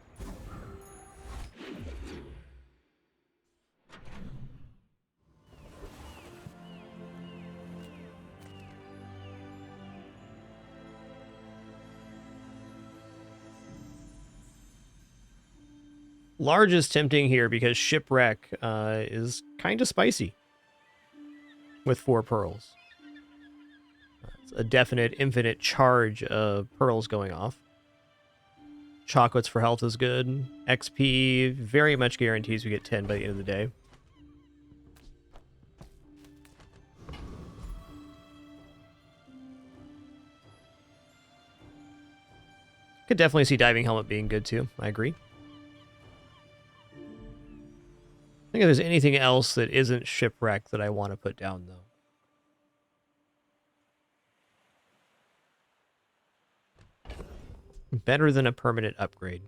Large is tempting here because Shipwreck is kind of spicy with 4 pearls. It's a definite infinite charge of pearls going off. Chocolates for health is good. XP very much guarantees we get 10 by the end of the day. Could definitely see Diving Helmet being good too. I agree. I think if there's anything else that isn't Shipwreck that I want to put down, though. Better than a permanent upgrade.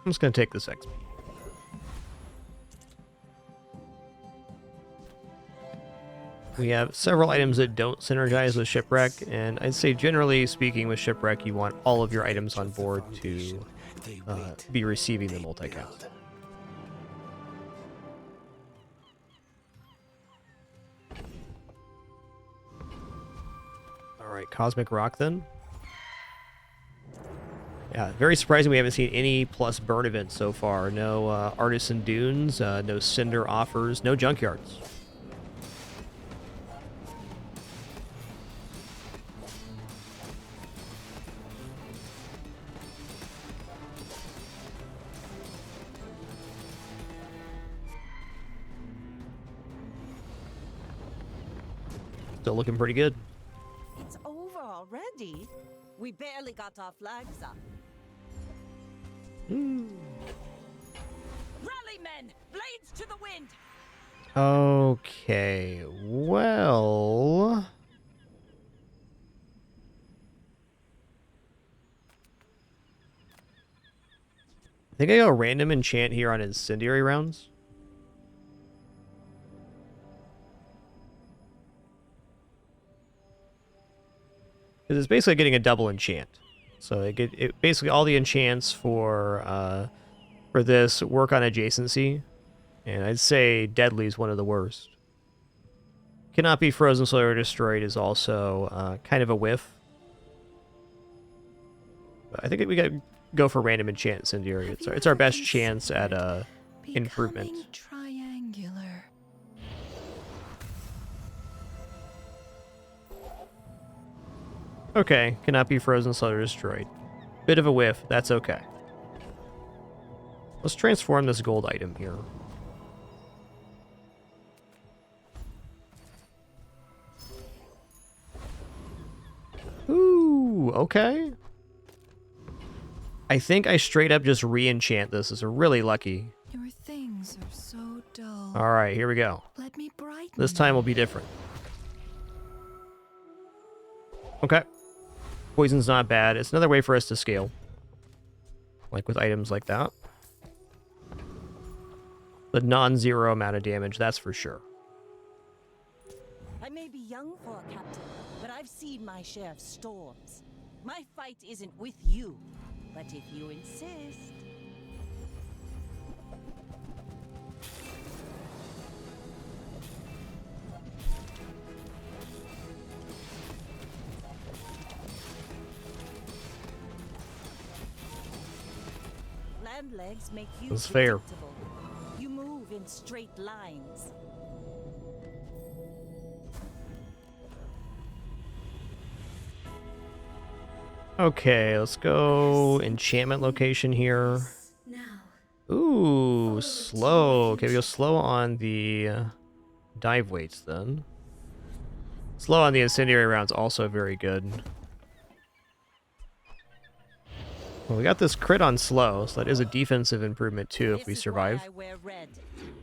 I'm just going to take this XP. We have several items that don't synergize with Shipwreck, and I'd say generally speaking with Shipwreck, you want all of your items on board to be receiving the multicast. Alright, Cosmic Rock then. Yeah, very surprising we haven't seen any plus burn events so far. No Artisan Dunes, no Cinder offers, no Junkyards. Still looking pretty good. It's over already. We barely got our flags up. Rally, men! Blades to the wind! Okay, well... I think I go random enchant here on incendiary rounds. Because it's basically getting a double enchant. So it basically all the enchants for this work on adjacency. And I'd say Deadly is one of the worst. Cannot be frozen, solar, or destroyed is also kind of a whiff. But I think we got to go for random enchant incendiary. It's our best chance at improvement. Triangular. Okay, cannot be frozen, solar, or destroyed. Bit of a whiff, that's okay. Let's transform this gold item here. Ooh, okay. I think I straight up just re-enchant this. This is really lucky. Your things are so dull. Alright, here we go. Let me brighten. This time will be different. Okay. Poison's not bad. It's another way for us to scale. Like with items like that. The non-zero amount of damage, that's for sure. I may be young for a captain, but I've seen my share of storms. My fight isn't with you, but if you insist... Land legs make you That's fair. predictable. You move in straight lines. Okay, let's go enchantment location here. Ooh, slow. Okay, we go slow on the dive weights then. Slow on the incendiary rounds, also very good. Well, we got this crit on slow, so that is a defensive improvement too if we survive. I wear red,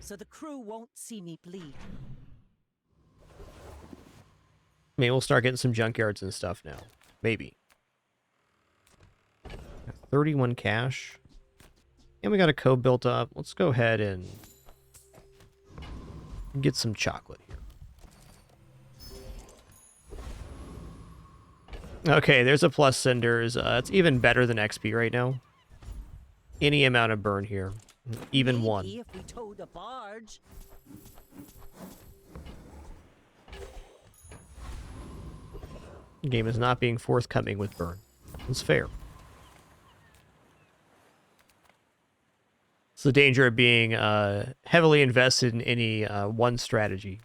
so the crew won't see me bleed. Maybe we'll start getting some junkyards and stuff now. Maybe. 31 cash. And we got a code built up. Let's go ahead and get some chocolate here. Okay, there's a plus cinders. It's even better than XP right now. Any amount of burn here. Even Maybe one. if we towed a barge. Game is not being forthcoming with burn. It's fair. It's the danger of being heavily invested in any one strategy.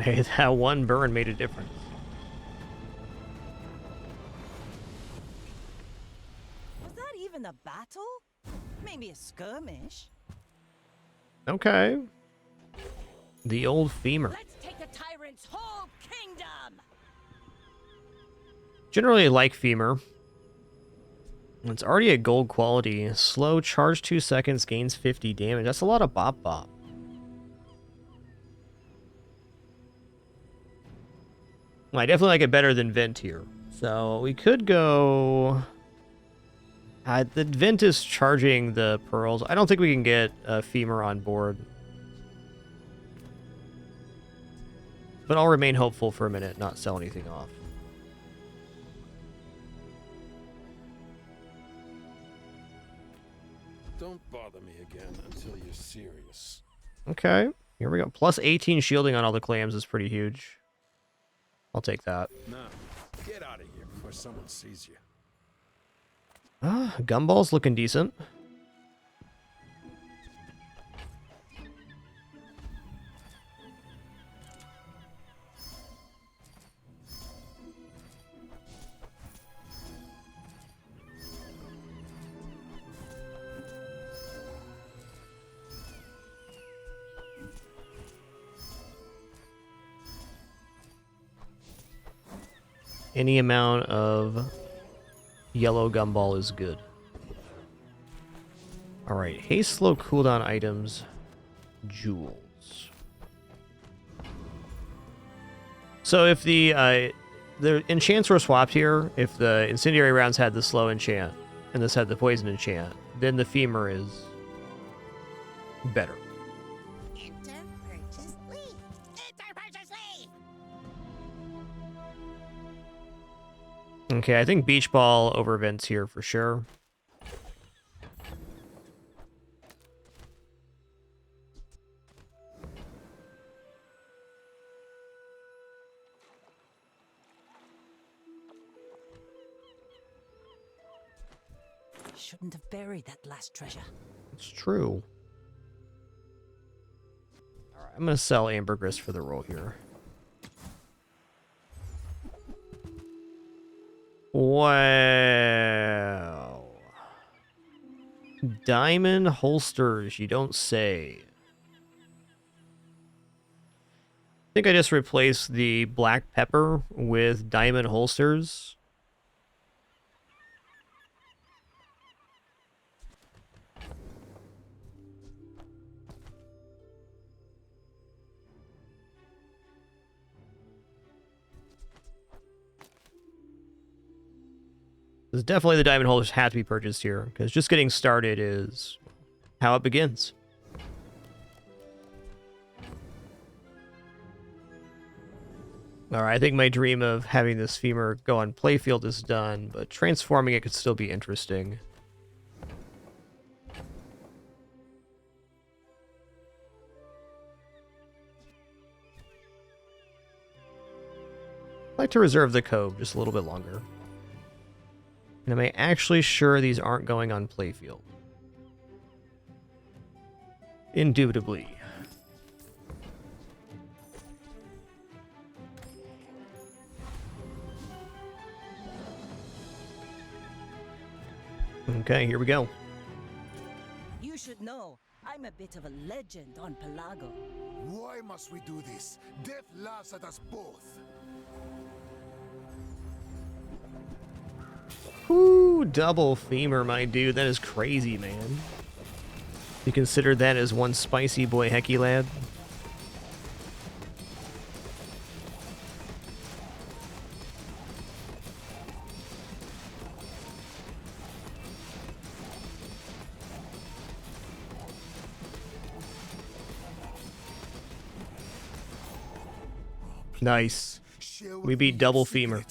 Hey, that one burn made a difference. Was that even a battle? Maybe a skirmish. Okay. The old femur. Let's take the tyrant's whole kingdom. Generally like femur. It's already at gold quality. Slow, charge 2 seconds, gains 50 damage. That's a lot of bop bop. I definitely like it better than Vent here. So we could go... the Vent is charging the pearls. I don't think we can get Femur on board. But I'll remain hopeful for a minute, not sell anything off. Don't bother me again until you're serious. Okay, here we go. Plus 18 shielding on all the clams is pretty huge. I'll take that. Now, get out of here before someone sees you. Gumball's looking decent. Any amount of yellow gumball is good. Alright, haste slow cooldown items, jewels. So if the enchants were swapped here, if the incendiary rounds had the slow enchant and this had the poison enchant, then the femur is better. Enter purchase leave. Enter purchase leave. Okay, I think beach ball over vents here for sure. Shouldn't have buried that last treasure. It's true. Alright, I'm gonna sell ambergris for the roll here. Wow. Diamond holsters, you don't say. I think I just replaced the black pepper with diamond holsters. There's definitely the diamond holders have to be purchased here, because just getting started is how it begins. Alright, I think my dream of having this femur go on playfield is done, but transforming it could still be interesting. like to reserve the cove just a little bit longer. And am I actually sure these aren't going on playfield? Indubitably. Okay, here we go. You should know, I'm a bit of a legend on Pelago. Why must we do this? Death laughs at us both. Ooh, double femur, my dude. That is crazy, man. You consider that as one spicy boy hecky lad? Nice. We beat double femur.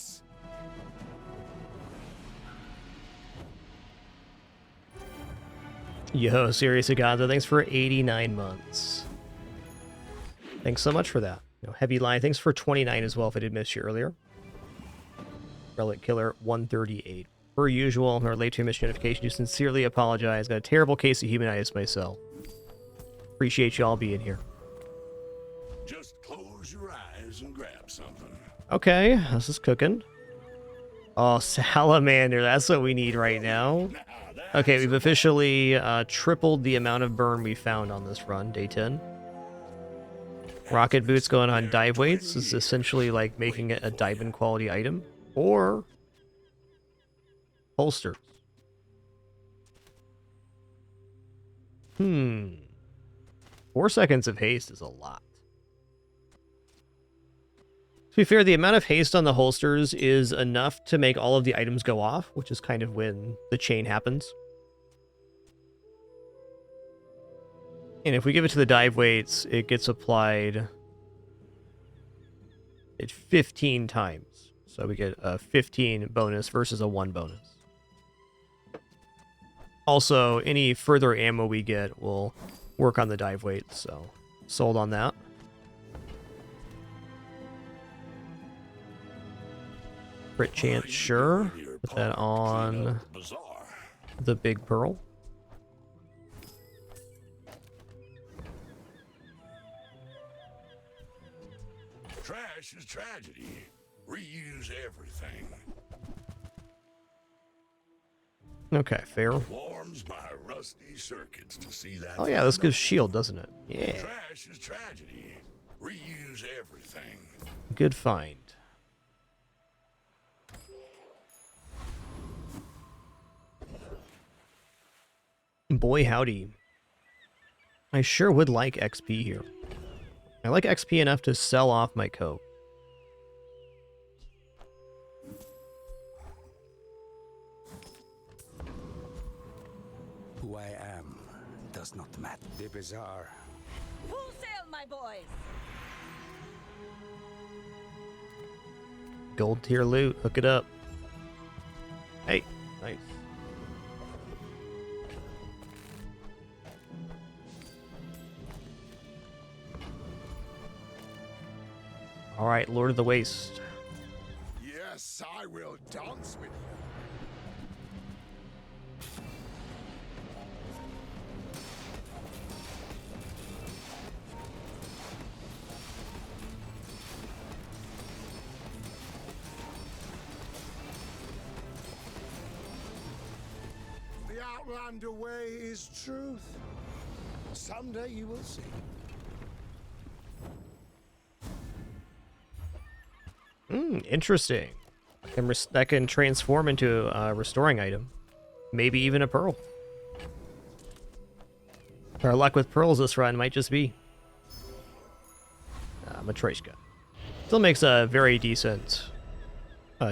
Yo, Serious Agaza, thanks for 89 months. Thanks so much for that. Heavy Line, thanks for 29 as well if I did miss you earlier. Relic Killer, 138. Per usual, or late to your mission notification, do sincerely apologize. Got a terrible case of humanitis myself. Appreciate you all being here. Just close your eyes and grab something. Okay, this is cooking. Oh, Salamander, that's what we need right now. Okay, we've officially tripled the amount of burn we found on this run, day 10. Rocket boots going on dive weights is essentially like making it a diamond quality item. Or holsters. 4 seconds of haste is a lot. To be fair, the amount of haste on the holsters is enough to make all of the items go off, which is kind of when the chain happens. And if we give it to the dive weights, it gets applied 15 times. So we get a 15 bonus versus a 1 bonus. Also, any further ammo we get will work on the dive weights, so sold on that. Crit chance, sure. Put that on the big pearl. Trash is tragedy. Reuse everything. Okay, fair. Warms my rusty circuits to see that. Oh yeah, this gives shield, doesn't it? Yeah. Trash is tragedy. Reuse everything. Good find. Boy howdy. I sure would like XP here. I like XP enough to sell off my coat. Who I am does not matter. The bizarre. Full sail, my boys! Gold tier loot, hook it up. Hey, nice. All right, Lord of the Waste. Yes, I will dance with you. The Outlander way is truth. Someday you will see. Interesting. That can transform into a restoring item. Maybe even a pearl. Our luck with pearls this run might just be Matryoshka. Still makes a very decent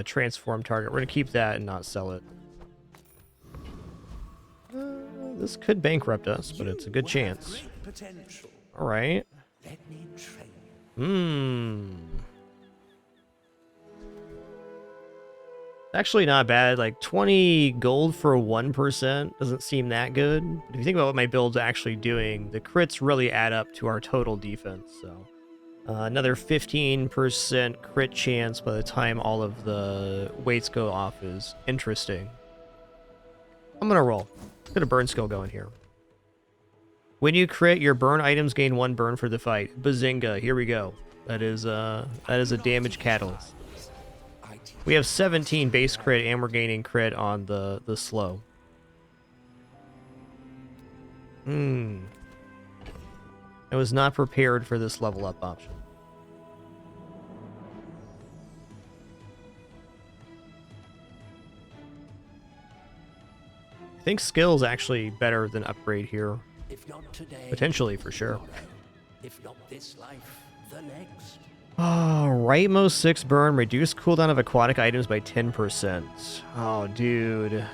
transform target. We're going to keep that and not sell it. This could bankrupt us, but it's a good chance. All right. Actually not bad. Like 20 gold for 1% doesn't seem that good. But if you think about what my build's actually doing, the crits really add up to our total defense. So Another 15% crit chance by the time all of the weights go off is interesting. I'm gonna roll. Get a burn skill going here. When you crit, your burn items gain 1 burn for the fight. Bazinga, here we go. That is a damage catalyst. We have 17 base crit and we're gaining crit on the slow. I was not prepared for this level up option. I think skill's actually better than upgrade here. If not today, Potentially, for sure. tomorrow. If not this life, the next. Oh, rightmost 6 burn, reduce cooldown of aquatic items by 10%. Oh, dude.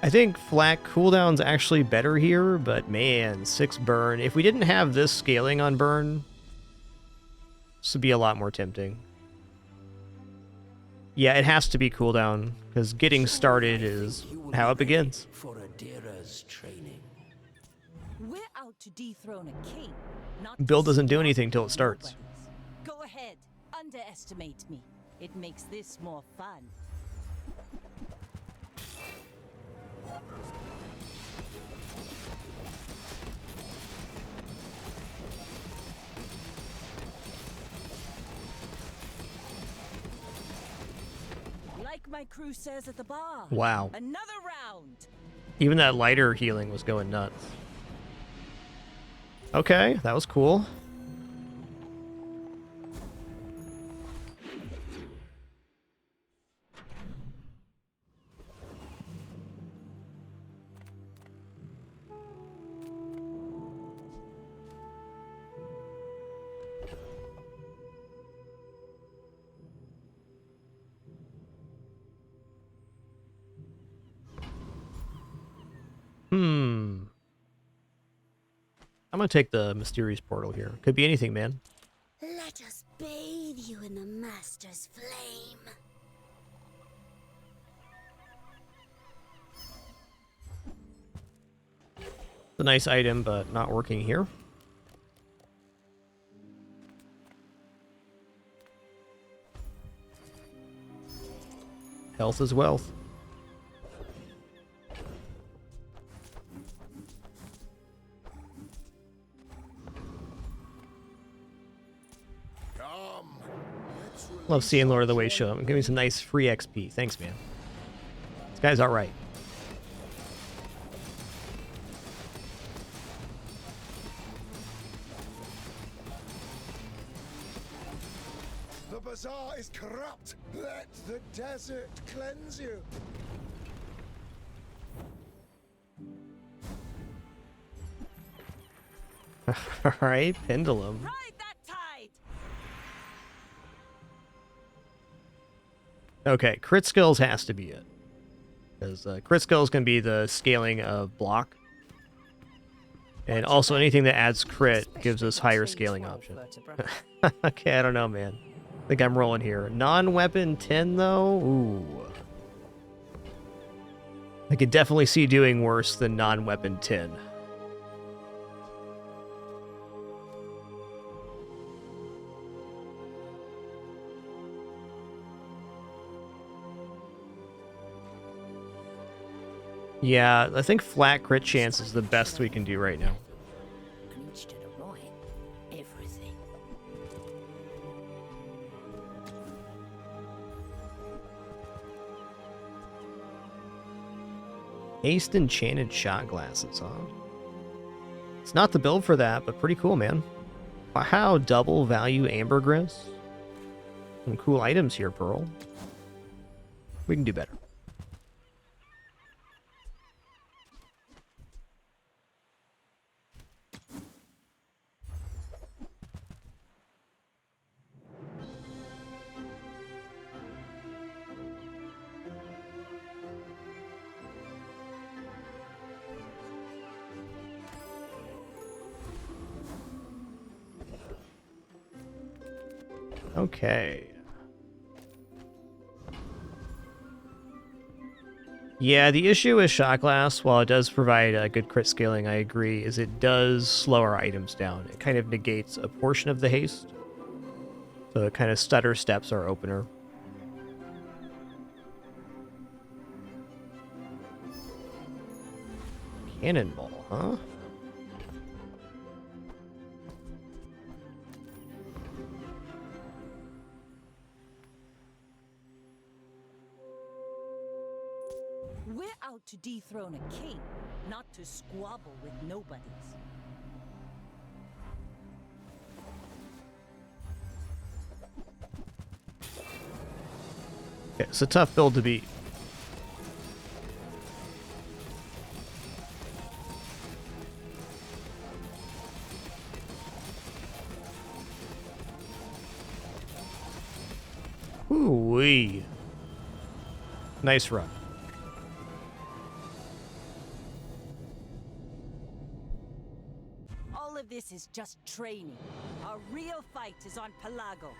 I think flat cooldown's actually better here, but man, 6 burn. If we didn't have this scaling on burn, this would be a lot more tempting. Yeah, it has to be cooldown, because getting started is how it begins. For Adira's training. We're out to dethrone a king, not Build to doesn't do stop anything till it your starts. weapons. Go ahead, underestimate me. It makes this more fun. Like my crew says at the bar. Wow. Another round. Even that lighter healing was going nuts. Okay, that was cool. I'm gonna take the mysterious portal here. Could be anything, man. Let us bathe you in the Master's flame. It's a nice item, but not working here. Health is wealth. Love seeing Lord of the Way show up. Give me some nice free XP. Thanks, man. This guy's alright. The bazaar is corrupt. Let the desert cleanse you. Alright, pendulum. Ride that tide. Okay, crit skills has to be it. Because crit skills can be the scaling of block. And also anything that adds crit gives us higher scaling option. Okay, I don't know, man. I think I'm rolling here. Non-weapon 10, though? Ooh. I could definitely see doing worse than non-weapon 10. Yeah, I think flat crit chance is the best we can do right now. Preach to the right. Everything. Aced enchanted shot glasses, huh? It's not the build for that, but pretty cool, man. Wow, double value ambergris. Some cool items here, Pearl. We can do better. Okay. Yeah, the issue with Shot Glass, while it does provide a good crit scaling, I agree, is it does slow our items down. It kind of negates a portion of the haste. So it kind of stutter steps our opener. Cannonball, huh? We're out to dethrone a king, not to squabble with nobodies. Okay, it's a tough build to beat. Ooh-wee. Nice run. All of this is just training. Our real fight is on Pelago.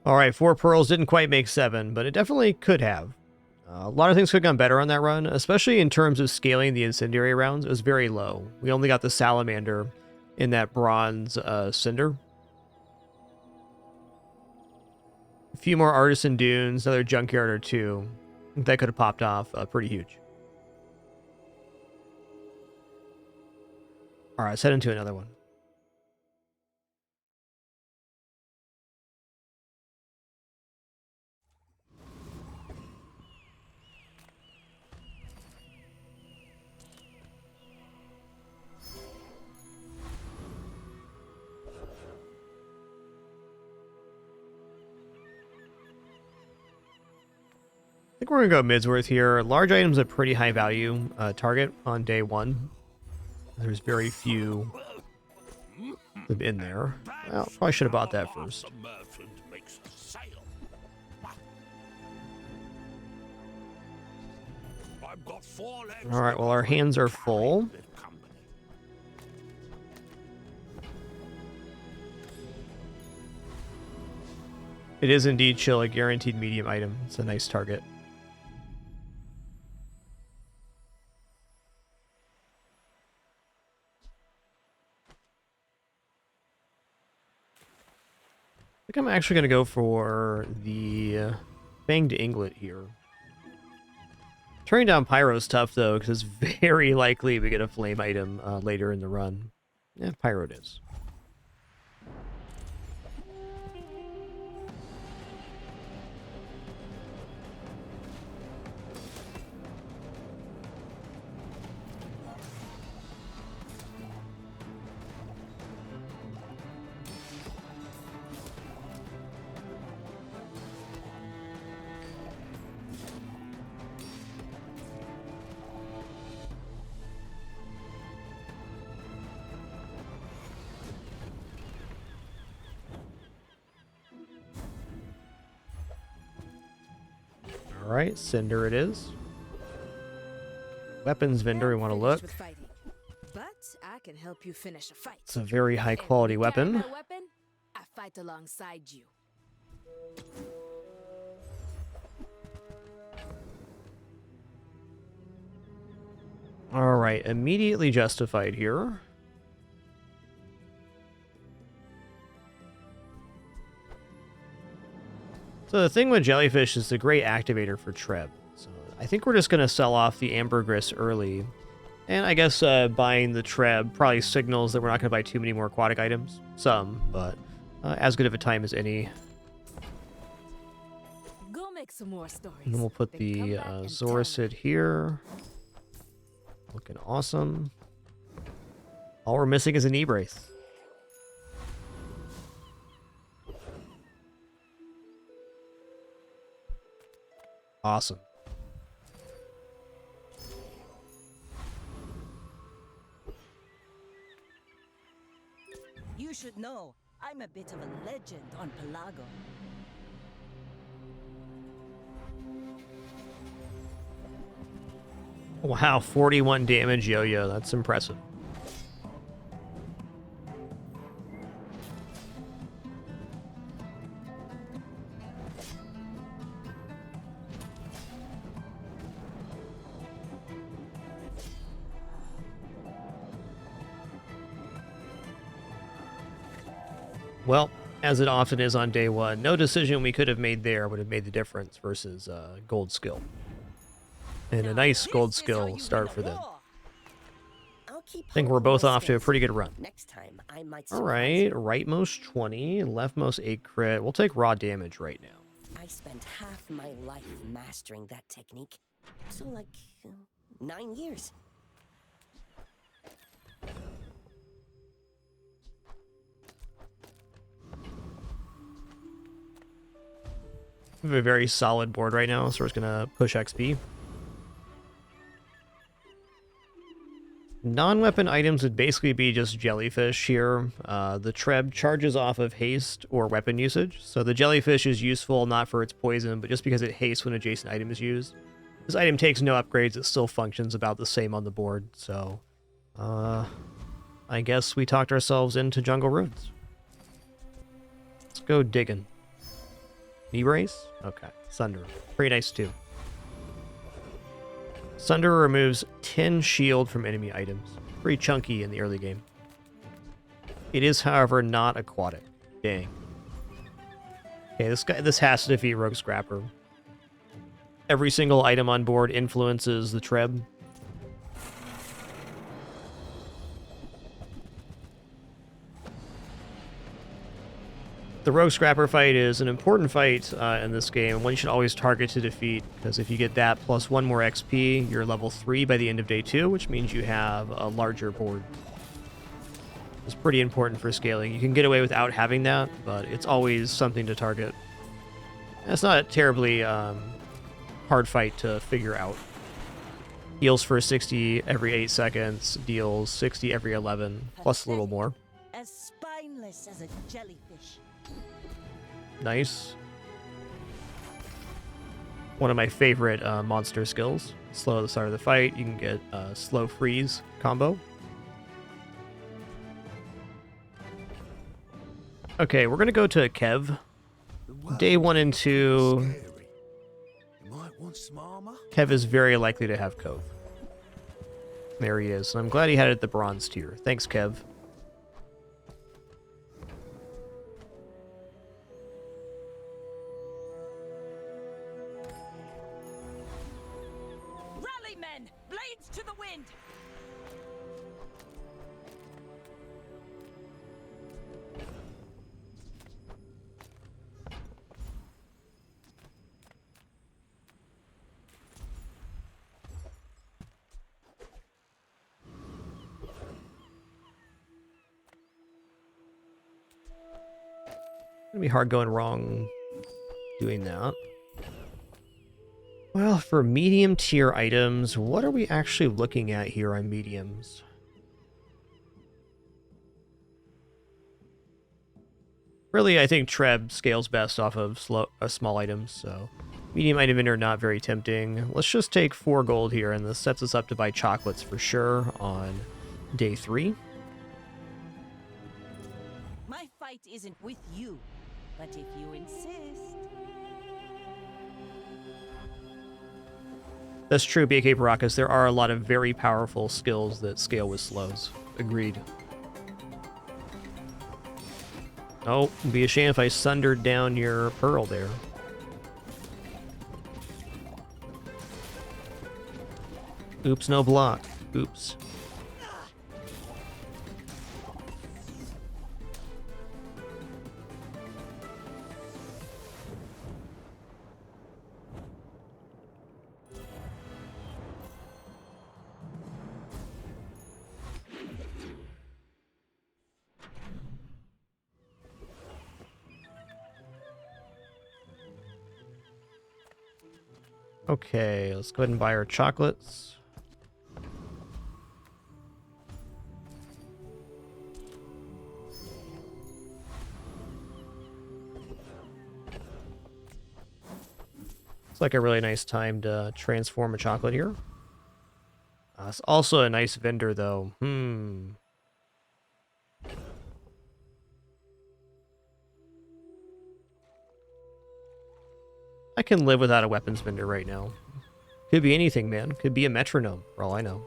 All right, 4 pearls didn't quite make 7, but it definitely could have. A lot of things could have gone better on that run, especially in terms of scaling the incendiary rounds. It was very low. We only got the salamander in that bronze cinder. A few more artisan dunes, another junkyard or 2. That could have popped off pretty huge. All right, let's head into another one. I think we're going to go Midsworth here. Large items a pretty high value target on day 1. There's very few in there. Well, probably should have bought that first. Alright, well our hands are full. It is indeed chill, a guaranteed medium item. It's a nice target. I think I'm actually going to go for the Fanged Inglet here. Turning down Pyro's tough, though, because it's very likely we get a flame item later in the run. Yeah, Pyro it is. Alright, Cinder it is. Weapons vendor, we want to look. But I can help you finish a fight. It's a very high quality weapon. I fight alongside you. Alright, immediately justified here. So the thing with Jellyfish is a great activator for Treb. So I think we're just going to sell off the Ambergris early. And I guess buying the Treb probably signals that we're not going to buy too many more aquatic items. Some, but as good of a time as any. Go make some more stories. And then we'll put the Zoricid here. Looking awesome. All we're missing is a knee brace. Awesome. You should know, I'm a bit of a legend on Pelago. Wow, 41 damage yo-yo. That's impressive. Well, as it often is on day one, no decision we could have made there would have made the difference versus gold skill. And a nice gold skill start for them. I think we're both off to a pretty good run. Next time, I might Alright, rightmost 20, leftmost 8 crit. We'll take raw damage right now. I spent half my life mastering that technique. So, like, 9 years. We have a very solid board right now, so we're just gonna push XP. Non-weapon items would basically be just jellyfish here. The Treb charges off of haste or weapon usage, so the jellyfish is useful not for its poison, but just because it hastes when adjacent item is used. This item takes no upgrades, it still functions about the same on the board, so I guess we talked ourselves into Jungle Ruins. Let's go digging. E-Brace? Okay. Sunder. Pretty nice too. Sunder removes 10 shield from enemy items. Pretty chunky in the early game. It is, however, not aquatic. Dang. Okay, this has to defeat Rogue Scrapper. Every single item on board influences the Treb. The Rogue Scrapper fight is an important fight in this game, one you should always target to defeat, because if you get that plus 1 more XP, you're level 3 by the end of day 2, which means you have a larger board. It's pretty important for scaling. You can get away without having that, but it's always something to target. It's not a terribly hard fight to figure out. Heals for 60 every 8 seconds, deals 60 every 11, plus a little more. As spineless as a jellyfish. Nice. One of my favorite monster skills. Slow at the start of the fight. You can get a slow freeze combo. Okay, we're going to go to Kev. Day 1 and 2. Kev is very likely to have Cove. There he is. And I'm glad he had it at the bronze tier. Thanks, Kev. To the wind! It's gonna be hard going wrong doing that. Well, for medium tier items, what are we actually looking at here on mediums? Really, I think Treb scales best off of small items, so medium item are not very tempting. Let's just take 4 gold here, and this sets us up to buy chocolates for sure on day 3. My fight isn't with you, but if you insist... That's true, BK Baracus. There are a lot of very powerful skills that scale with slows. Agreed. Oh, it'd be a shame if I sundered down your pearl there. Oops, no block. Oops. Okay, let's go ahead and buy our chocolates. It's like a really nice time to transform a chocolate here. It's also a nice vendor, though. I can live without a weapons vendor right now. Could be anything, man. Could be a metronome, for all I know.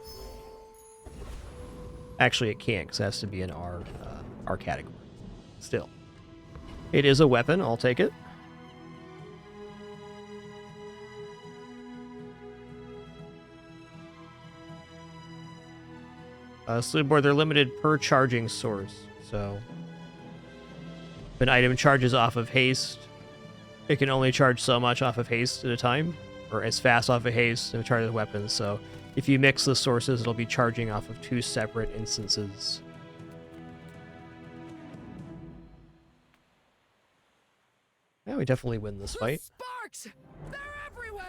Actually, it can't, because it has to be in our category. Still. It is a weapon. I'll take it. Slewboard, they're limited per charging source. So, if an item charges off of haste, it can only charge so much off of haste at a time, or as fast off of haste and charge the weapons. So, if you mix the sources, it'll be charging off of 2 separate instances. Yeah, we definitely win this fight. Sparks! They're everywhere!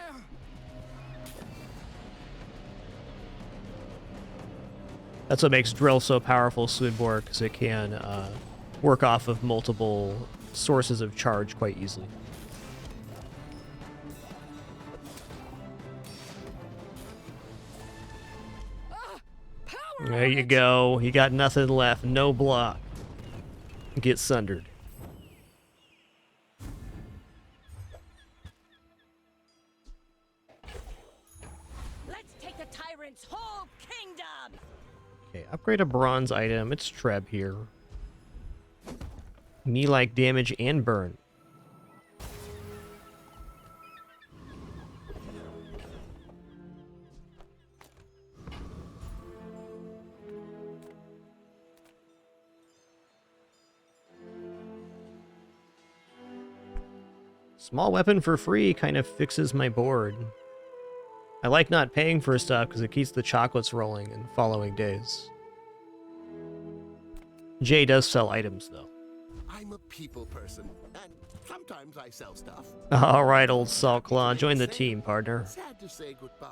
That's what makes Drill so powerful, Slewboard, because it can work off of multiple sources of charge quite easily. There you go. You got nothing left. No block. Get sundered. Let's take the tyrant's whole kingdom. Okay, upgrade a bronze item. It's Treb here. Me-like damage and burn. Small weapon for free kind of fixes my board. I like not paying for stuff because it keeps the chocolates rolling in following days. Jay does sell items, though. I'm a people person, and sometimes I sell stuff. All right, old Salt Claw, join the team, partner. Sad to say goodbye.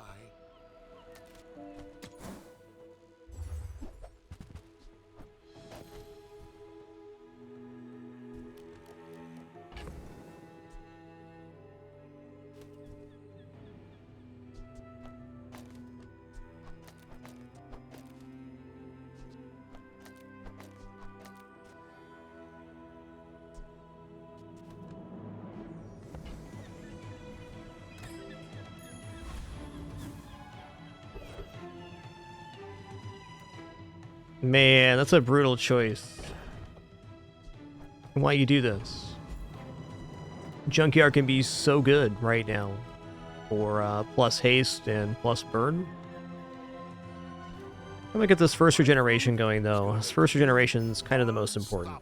Man, that's a brutal choice. Why you do this? Junkyard can be so good right now for plus haste and plus burn. I'm gonna get this first regeneration going, though. This first regeneration is kind of the most important.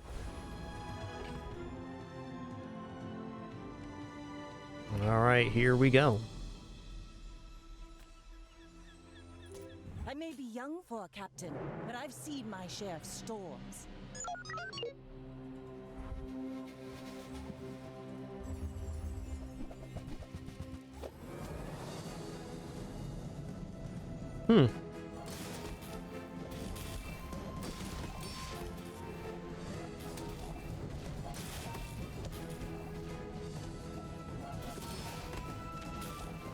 Alright, here we go. I may be young for a captain, but I've seen my share of storms.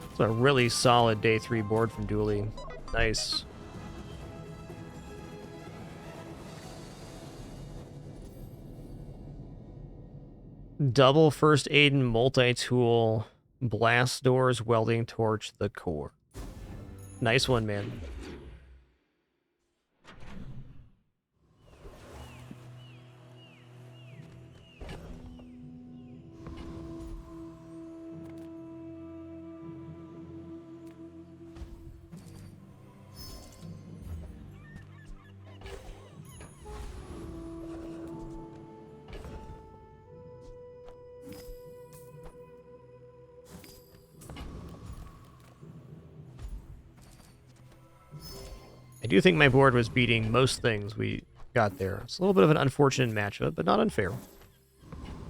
It's a really solid day 3 board from Dooley. Nice. Double first aid and multi-tool. Blast doors, welding torch, the core. Nice one, man. I do think my board was beating most things we got there. It's a little bit of an unfortunate matchup, but not unfair.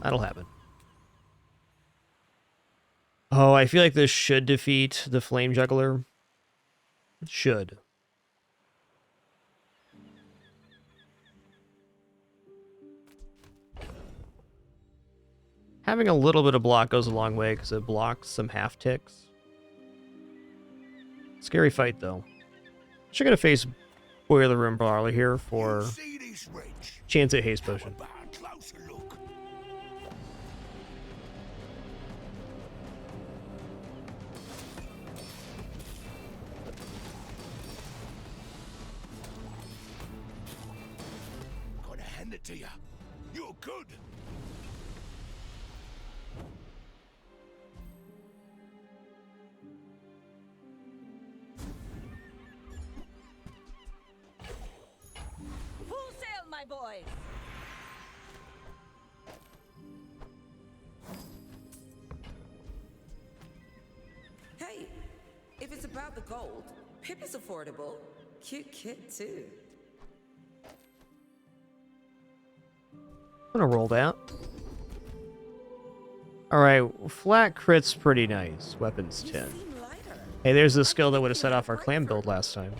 That'll happen. Oh, I feel like this should defeat the Flame Juggler. It should. Having a little bit of block goes a long way because it blocks some half ticks. Scary fight, though. Actually gonna face Boiler Room Brawler here for chance at haste potion. Gotta hand it to you. You're good. Full sail, my boys! Hey, if it's about the gold, Pip is affordable. Cute kid, too. I'm gonna roll that. Alright, flat crit's pretty nice. Weapons 10. Hey, there's the skill that would have set off our clan build last time.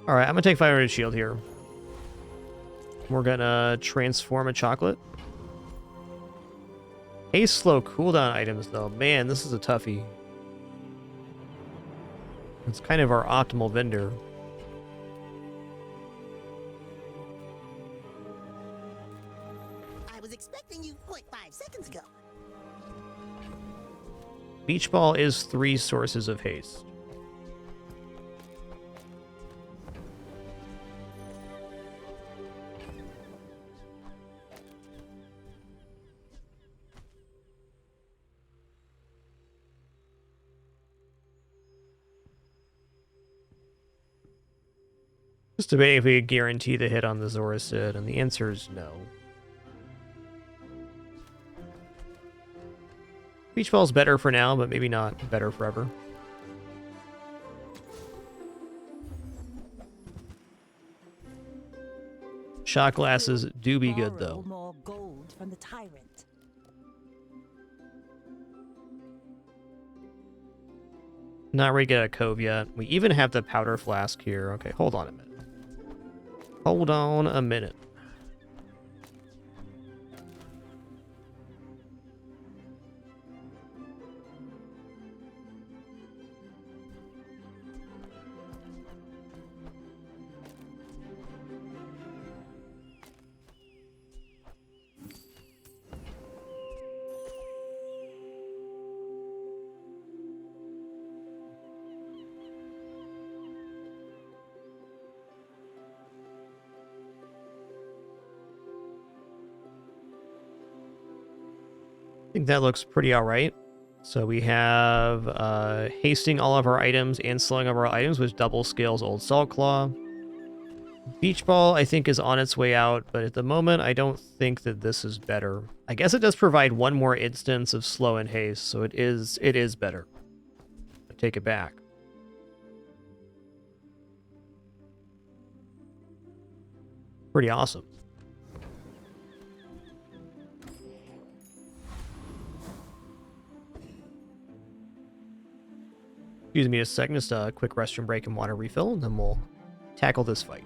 Alright, I'm gonna take 500 shield here. We're gonna transform a chocolate. Haste slow cooldown items, though. Man, this is a toughie. It's kind of our optimal vendor. I was expecting you 0.5 seconds ago. Beach Ball is 3 sources of haste. Just debating if we could guarantee the hit on the Zorasid, and the answer is no. Beach Ball's better for now, but maybe not better forever. Shot glasses do be good, Borrow though. more gold from the tyrant. Not ready to get a cove yet. We even have the powder flask here. Okay, hold on a minute. Hold on a minute. I think that looks pretty alright. So we have hasting all of our items and slowing of our items, which double scales Old Salt Claw. Beach Ball, I think, is on its way out, but at the moment, I don't think that this is better. I guess it does provide one more instance of slow and haste, so it is better. I take it back. Pretty awesome. Excuse me a second, just a quick restroom break and water refill, and then we'll tackle this fight.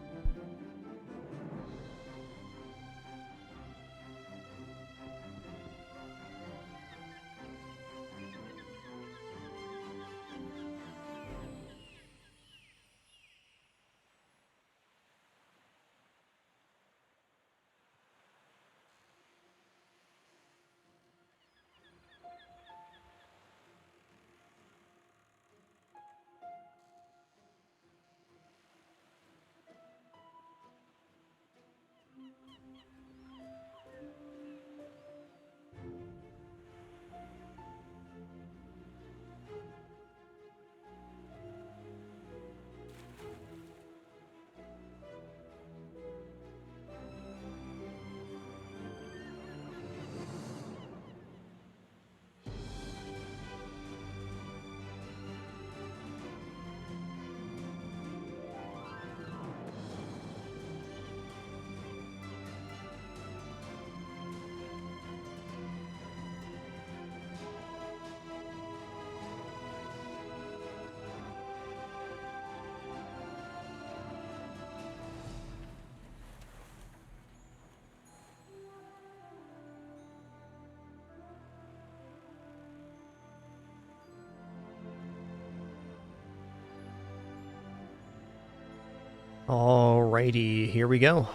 Alrighty, here we go.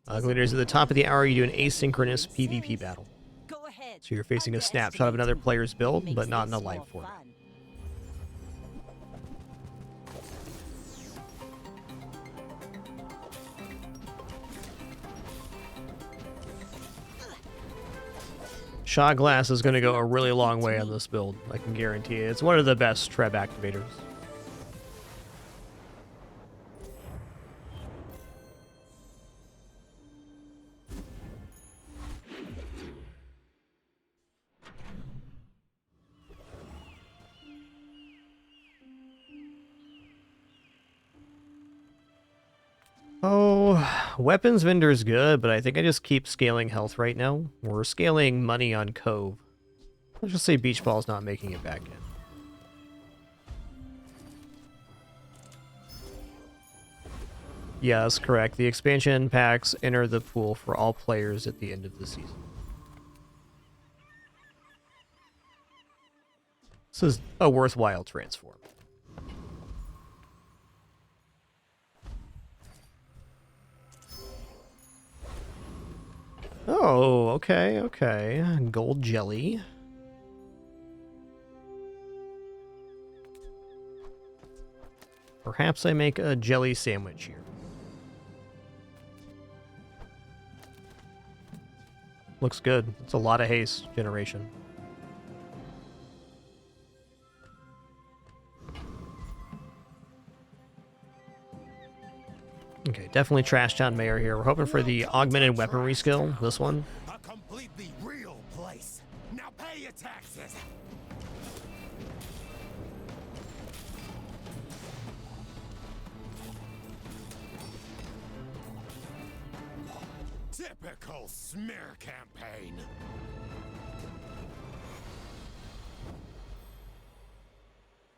Gladiators, at the top of the hour, you do an asynchronous PvP battle. So you're facing a snapshot of another player's build, but not in a live format. Shot Glass is going to go a really long way on this build, I can guarantee it. It's one of the best Treb activators. Oh, weapons vendor is good, but I think I just keep scaling health right now. We're scaling money on Cove. Let's just say Beach Ball's not making it back in. Yeah, that's correct. The expansion packs enter the pool for all players at the end of the season. This is a worthwhile transform. Oh, okay, okay. Gold jelly. Perhaps I make a jelly sandwich here. Looks good. It's a lot of haste generation. Okay, definitely trash down Mayor here. We're hoping for the augmented weaponry skill, this one. A completely real place. Now pay your taxes. Typical smear campaign.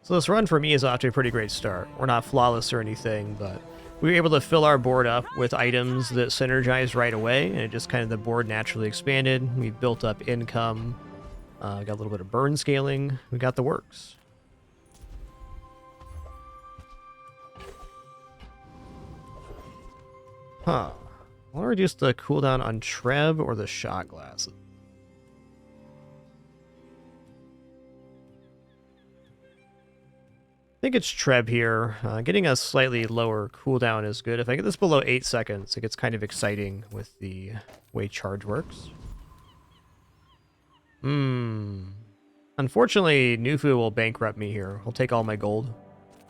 So this run for me is off to a pretty great start. We're not flawless or anything, but we were able to fill our board up with items that synergized right away, and it just kind of the board naturally expanded. We built up income, got a little bit of burn scaling. We got the works. Huh. I want to reduce the cooldown on Treb or the shot glass. I think it's Treb here. Getting a slightly lower cooldown is good. If I get this below 8 seconds, it gets kind of exciting with the way charge works. Unfortunately, Nufu will bankrupt me here. He'll take all my gold.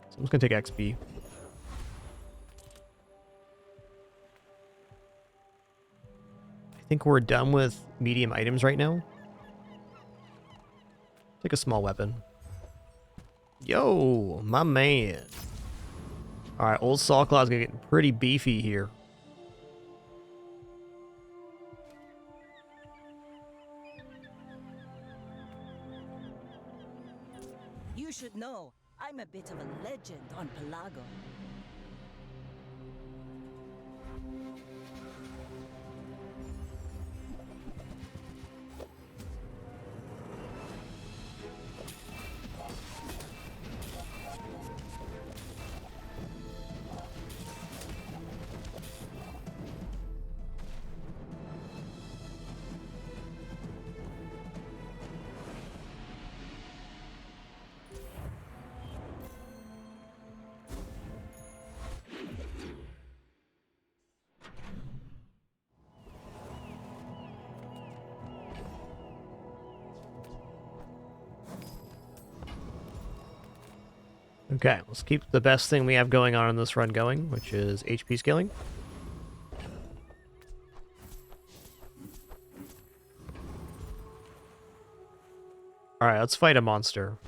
So I'm just going to take XP. I think we're done with medium items right now. Take a small weapon. Yo, my man. Alright, old Sawclaw's gonna get pretty beefy here. You should know, I'm a bit of a legend on Pelago. Okay, let's keep the best thing we have going on in this run going, which is HP scaling. Alright, let's fight a monster.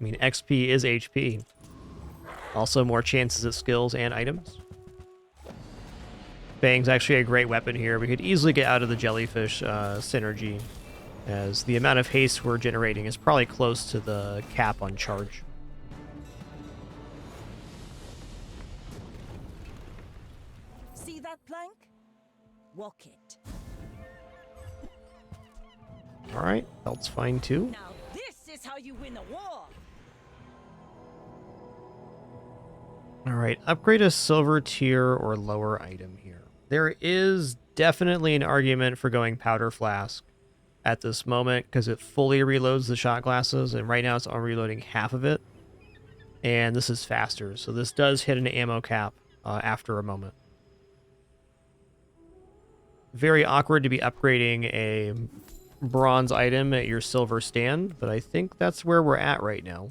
I mean, XP is HP. Also more chances at skills and items. Bang's actually a great weapon here. We could easily get out of the jellyfish synergy, as the amount of haste we're generating is probably close to the cap on charge. See that plank? Walk it. Alright, belt's fine too. Now this is how you win a war. Alright, upgrade a silver tier or lower item here. There is definitely an argument for going powder flask at this moment because it fully reloads the shot glasses, and right now it's on reloading half of it. And this is faster, so this does hit an ammo cap after a moment. Very awkward to be upgrading a bronze item at your silver stand, but I think that's where we're at right now.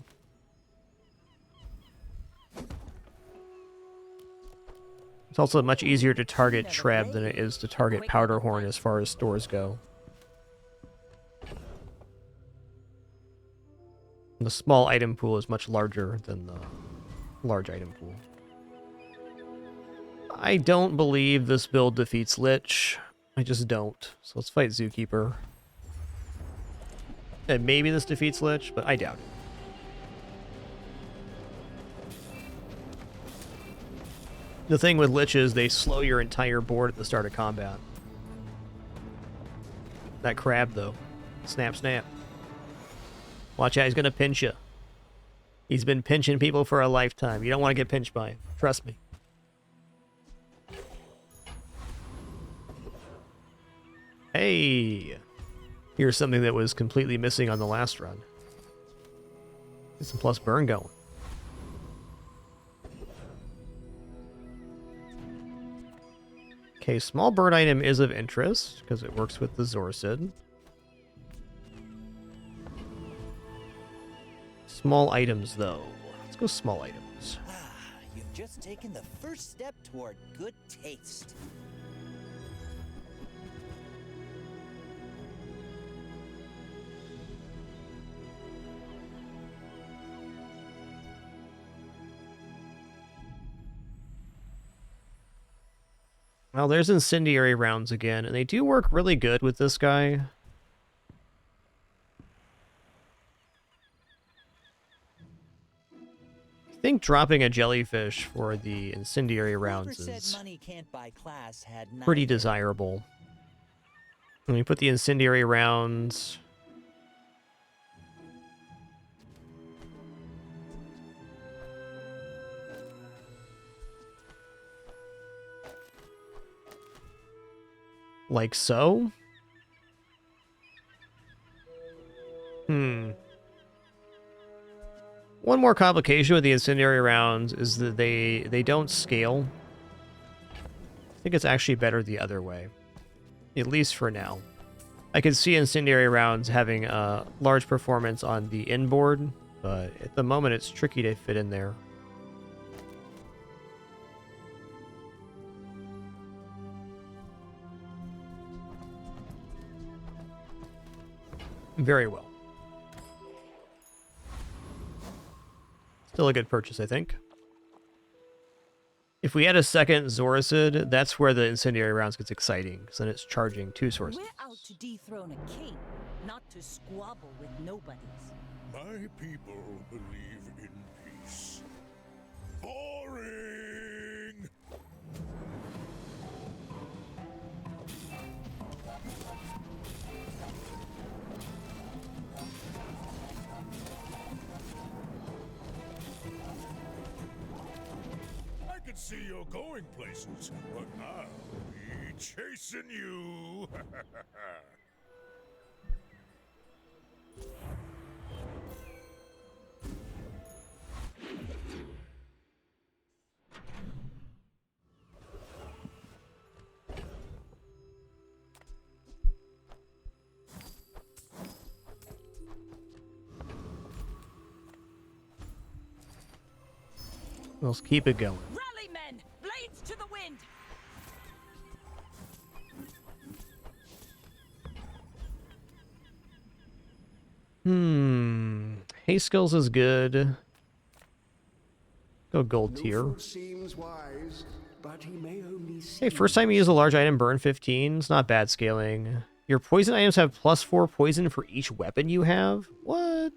It's also much easier to target Treb than it is to target Powderhorn as far as stores go. The small item pool is much larger than the large item pool. I don't believe this build defeats Lich. I just don't. So let's fight Zookeeper. And maybe this defeats Lich, but I doubt it. The thing with Lich is they slow your entire board at the start of combat. That crab, though. Snap, snap. Watch out, he's going to pinch you. He's been pinching people for a lifetime. You don't want to get pinched by him. Trust me. Hey! Here's something that was completely missing on the last run. Get some plus burn going. Okay, small bird item is of interest because it works with the Zorsid. Small items, though. Let's go small items. You've just taken the first step toward good taste. Well, there's incendiary rounds again, and they do work really good with this guy. I think dropping a jellyfish for the incendiary rounds is pretty desirable. Let me put the incendiary rounds. Like so? One more complication with the incendiary rounds is that they don't scale. I think it's actually better the other way. At least for now. I could see incendiary rounds having a large performance on the inboard, but at the moment it's tricky to fit in there. Very well. Still a good purchase, I think. If we had a second Zoricid, that's where the incendiary rounds gets exciting, because then it's charging 2 sources. We're out to dethrone a king, not to squabble with nobodies. My people believe in peace. Boring! I can see you're going places, but I'll be chasing you. Let's keep it going. Rally, men! Blades to the wind! Haste skills is good. Go gold tier. Seems wise, but he may only Hey, first time you use a large item, burn 15. It's not bad scaling. Your poison items have +4 poison for each weapon you have? What?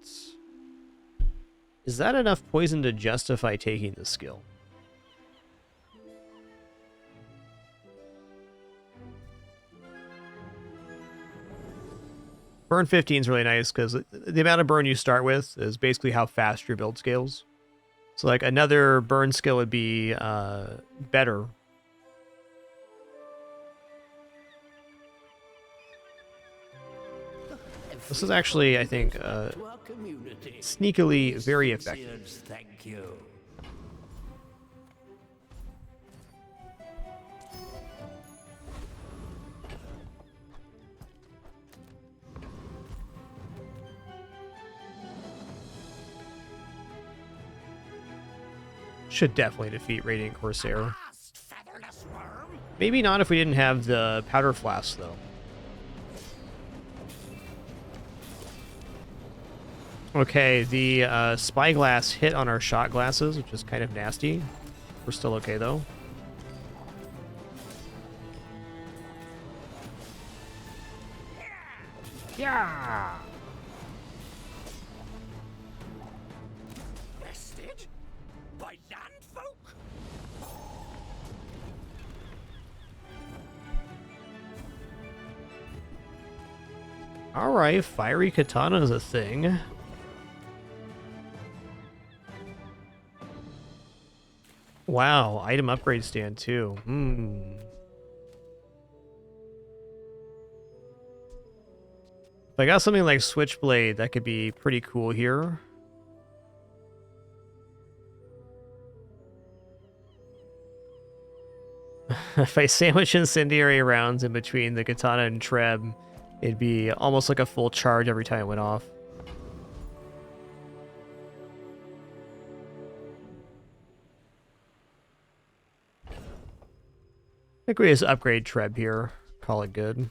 Is that enough poison to justify taking the skill? Burn 15 is really nice because the amount of burn you start with is basically how fast your build scales. So like another burn skill would be better. This is actually, I think, sneakily very effective. Thank you. Should definitely defeat Radiant Corsair. Maybe not if we didn't have the powder flask, though. Okay, the spyglass hit on our shot glasses, which is kind of nasty. We're still okay, though. Yeah! Bested? By landfolk? Alright, fiery katana is a thing. Wow, item upgrade stand too. If I got something like Switchblade, that could be pretty cool here. If I sandwich incendiary rounds in between the katana and Treb, it'd be almost like a full charge every time it went off. I think we just upgrade Treb here. Call it good.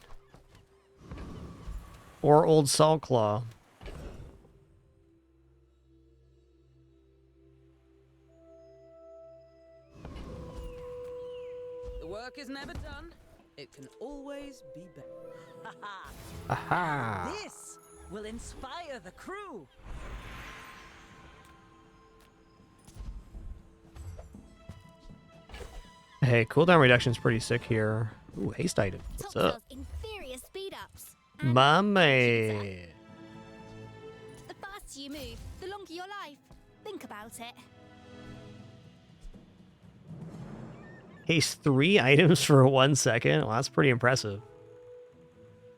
Or Old Salt Claw. The work is never done. It can always be better. Aha! This will inspire the crew. Hey, cooldown reduction is pretty sick here. Ooh, haste item. What's up? Inferior speed ups. My man. The faster you move, the longer your life. Think about it. Haste 3 items for 1 second? Well, that's pretty impressive.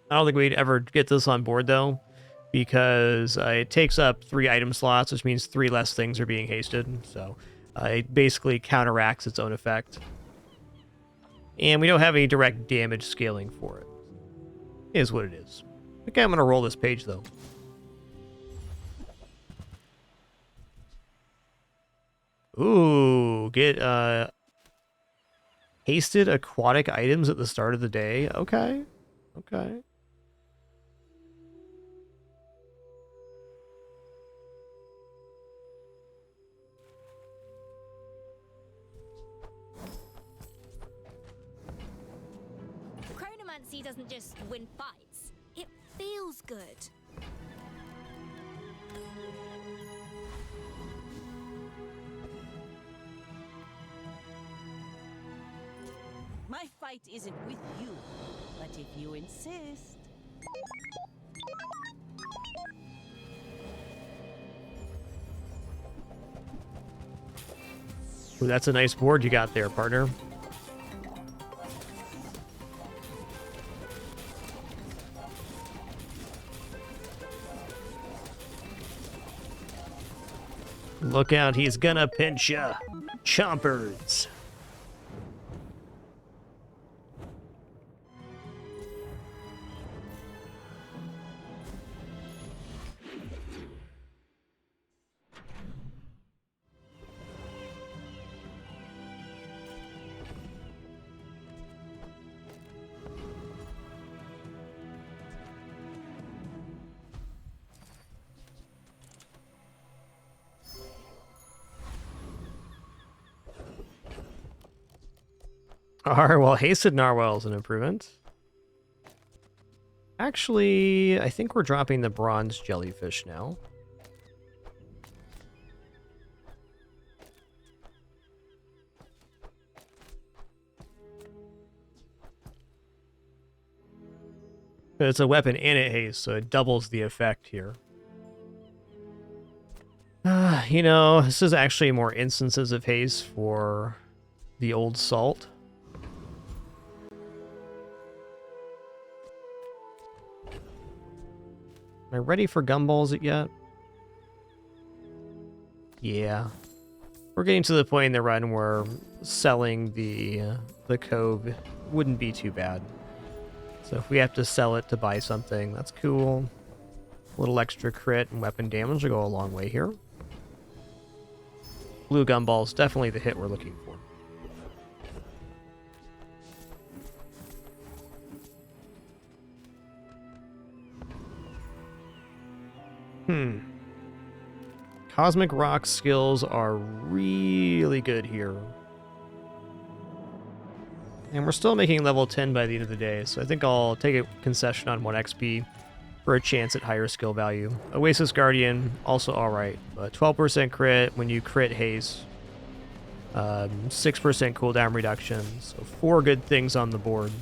I don't think we'd ever get this on board, though, because it takes up 3 item slots, which means 3 less things are being hasted. So it basically counteracts its own effect. And we don't have any direct damage scaling for it. It is what it is. Okay, I'm going to roll this page, though. Ooh, get hasted aquatic items at the start of the day. Okay. Okay. Chronomancy doesn't just win fights. It feels good. My fight isn't with you, but if you insist. Ooh, that's a nice board you got there, partner. Look out, he's gonna pinch ya. Chompers. Alright, well, Hasted Narwhal is an improvement. Actually, I think we're dropping the bronze jellyfish now. But it's a weapon and it haste, so it doubles the effect here. You know, this is actually more instances of haste for the old salt. Am I ready for gumballs yet? Yeah. We're getting to the point in the run where selling the cove wouldn't be too bad. So if we have to sell it to buy something, that's cool. A little extra crit and weapon damage will go a long way here. Blue gumball's definitely the hit we're looking for. Cosmic Rock skills are really good here. And we're still making level 10 by the end of the day, so I think I'll take a concession on 1 XP for a chance at higher skill value. Oasis Guardian, also alright, but 12% crit when you crit haste. 6% cooldown reduction, so 4 good things on the board.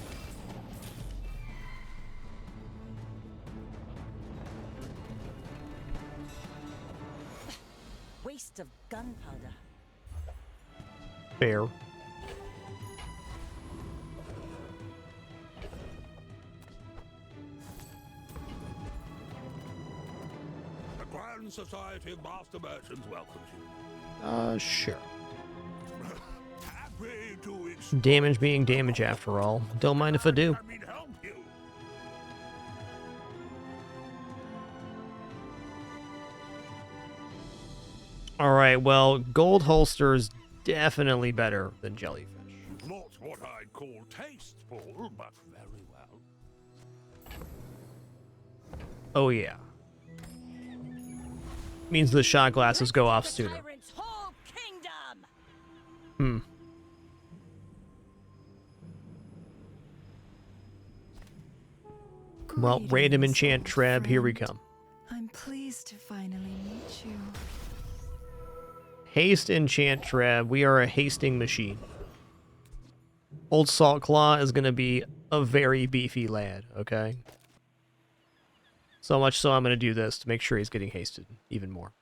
Waste of gunpowder. Fair. The Grand Society of Master Merchants welcomes you. Sure. Happy to Damage being damage after all. Don't mind if I do. help you. Alright, well, gold holster's definitely better than jellyfish. Not what I'd call tasteful, but very well. Oh yeah. Means the shot glasses go off sooner. Well, random enchant Treb, here we come. I'm pleased to finally meet you. Haste enchant Treb, we are a hasting machine. Old Salt Claw is going to be a very beefy lad, okay? So much so I'm going to do this to make sure he's getting hasted even more.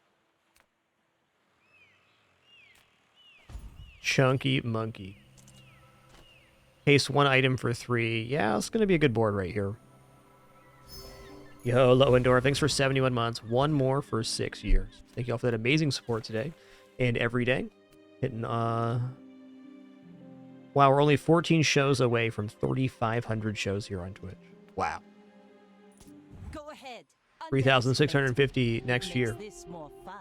Chunky Monkey. Haste 1 item for 3. Yeah, it's going to be a good board right here. Yo, Loendor, thanks for 71 months. 1 more for 6 years. Thank you all for that amazing support today and every day. Hitting, wow, we're only 14 shows away from 3,500 shows here on Twitch. Wow. Go ahead. 3,650 next year. Makes this more fun.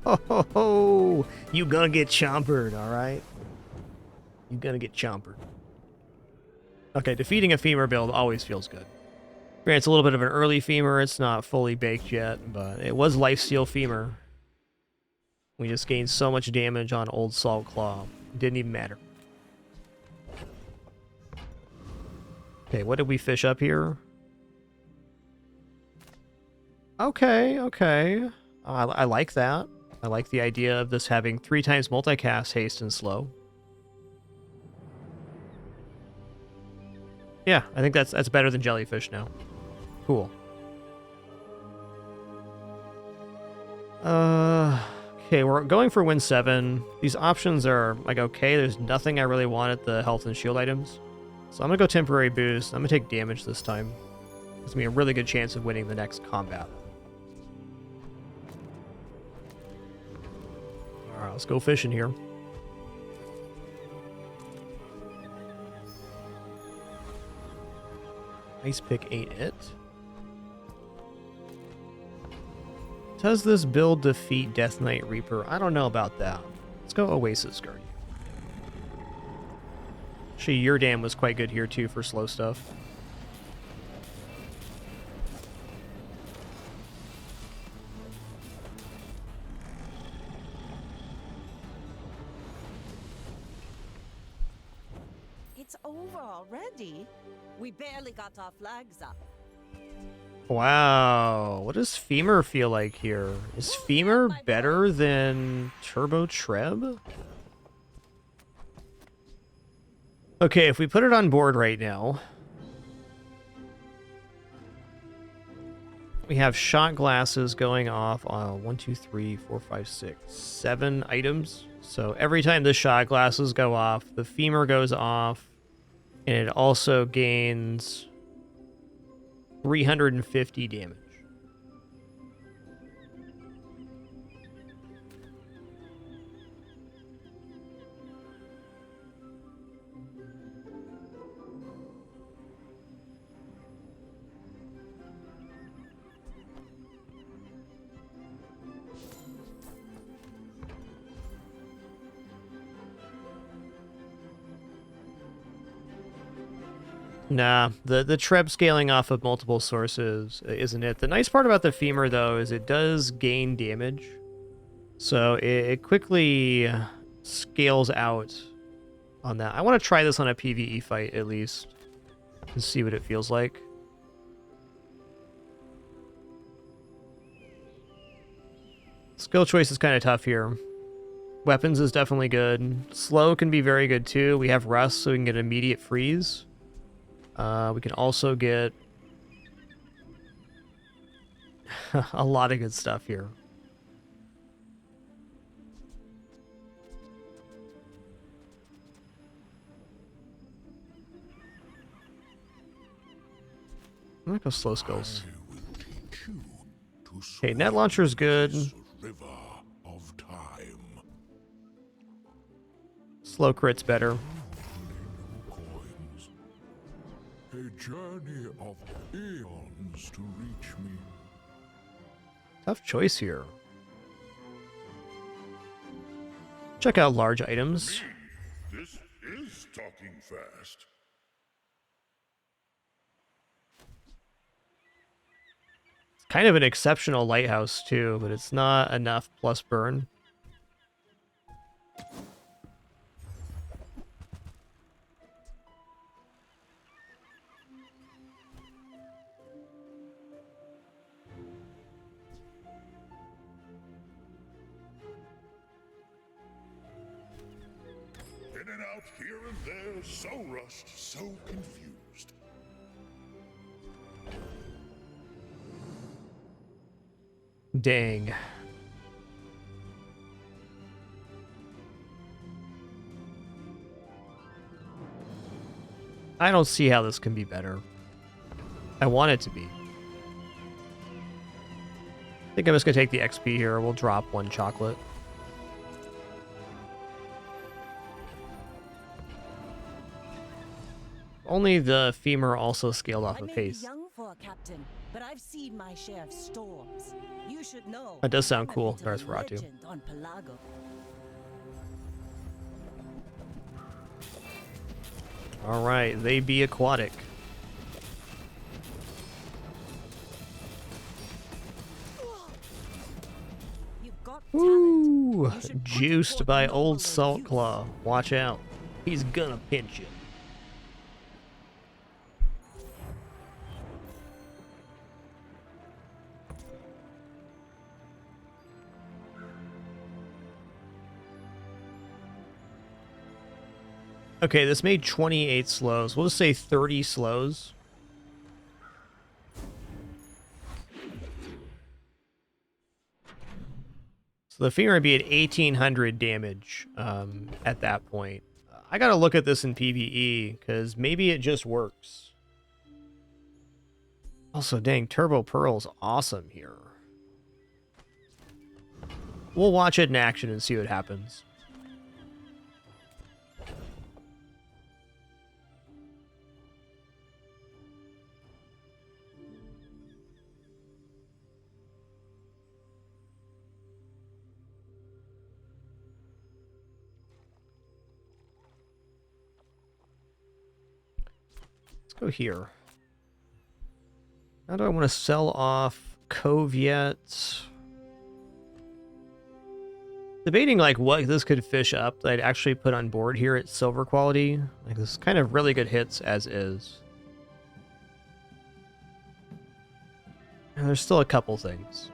Ho ho ho! You gonna get chompered, alright? You gonna get chompered. Okay, defeating a femur build always feels good. Granted, it's a little bit of an early femur, it's not fully baked yet, but it was lifesteal femur. We just gained so much damage on Old Salt Claw. It didn't even matter. Okay, what did we fish up here? Okay, okay. I like that. I like the idea of this having 3 times multicast, haste, and slow. Yeah, I think that's better than jellyfish now. Cool. Okay, we're going for win 7. These options are like okay. There's nothing I really want at the health and shield items, so I'm gonna go temporary boost. I'm gonna take damage this time. It's gonna be a really good chance of winning the next combat. Alright, let's go fishing here. Ice pick ain't it. Does this build defeat Death Knight Reaper? I don't know about that. Let's go Oasis Guardian. Actually, your dam was quite good here too for slow stuff. It's over already. We barely got our flags up. Wow, what does Femur feel like here? Is Femur better than Turbo Treb? Okay, if we put it on board right now, we have shot glasses going off on 1, 2, 3, 4, 5, 6, 7 items. So every time the shot glasses go off, the Femur goes off, and it also gains 350 damage. Nah, the Treb scaling off of multiple sources isn't it. The nice part about the Femur, though, is it does gain damage. So it quickly scales out on that. I want to try this on a PvE fight, at least, and see what it feels like. Skill choice is kind of tough here. Weapons is definitely good. Slow can be very good, too. We have Rust, so we can get immediate freeze. We can also get a lot of good stuff here. I'm gonna go slow skills. Okay, net launcher is good. Slow crit's better. A journey of eons to reach me. Tough choice here. Check out large items. This is talking fast. It's kind of an exceptional lighthouse too, but it's not enough plus burn. In and out, here and there, so rushed, so confused. Dang. I don't see how this can be better. I want it to be. I think I'm just gonna take the XP here. We'll drop 1 chocolate. Only the Femur also scaled off of pace. Young for a captain, but I've seen my share of storms. You should know. That does sound cool. There's Ratu. On Pelago. All right, they be aquatic. Ooh, juiced by old Salt Claw. Watch out. He's gonna pinch you. Okay, this made 28 slows. We'll just say 30 slows. So the Femur would be at 1800 damage at that point. I gotta look at this in PvE, because maybe it just works. Also, dang, Turbo Pearl's awesome here. We'll watch it in action and see what happens. Go here. How do I want to sell off Cove yet? Debating like what this could fish up that I'd actually put on board here at silver quality. Like this is kind of really good hits as is. And there's still a couple things.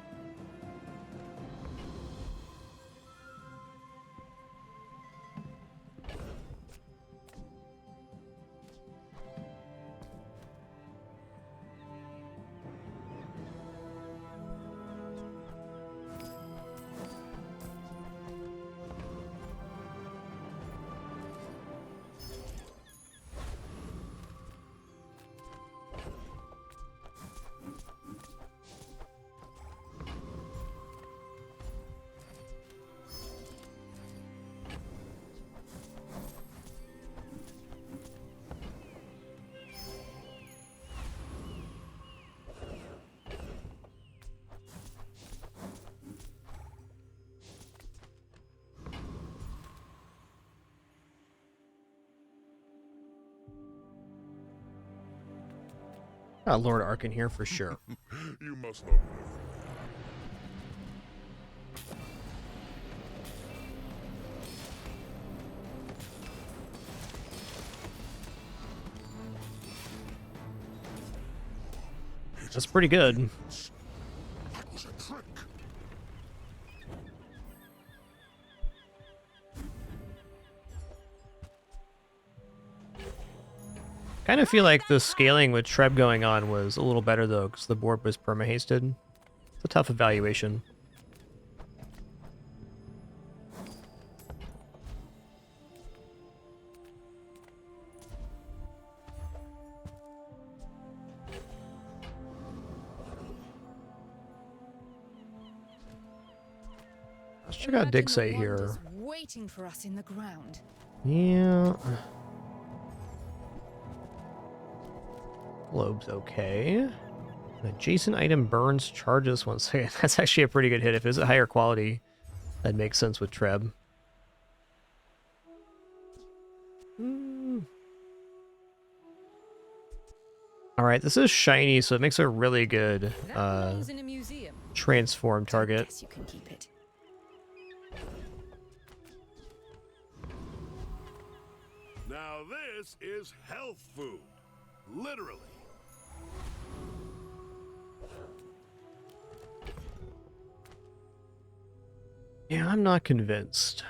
Got Lord Arkin here for sure. You must not know. That's pretty good. That was a trick. Kind of feel like the scaling with Treb going on was a little better though, because the board was perma-hasted. It's a tough evaluation. Let's check out Dixie here. Waiting for us in the ground. Yeah. Globe's okay. An adjacent item burns charges 1 second. That's actually a pretty good hit. If it's a higher quality, that makes sense with Treb. Alright, this is shiny, so it makes a really good In a museum. transform target. Guess you can keep it. Now this is health food. Literally. Yeah, I'm not convinced.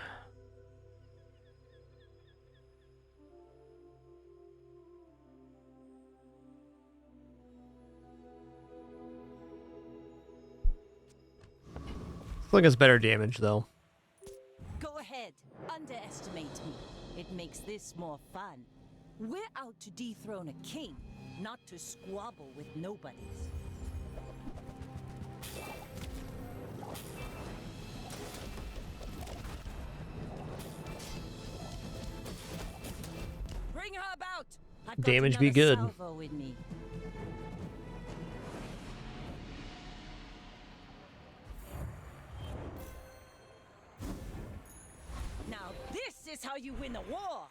Looks like it's better damage though. Go ahead, underestimate me. It makes this more fun. We're out to dethrone a king, not to squabble with nobodies. Bring her about. I've got Damage be another good. salvo with me. Now this is how you win the war.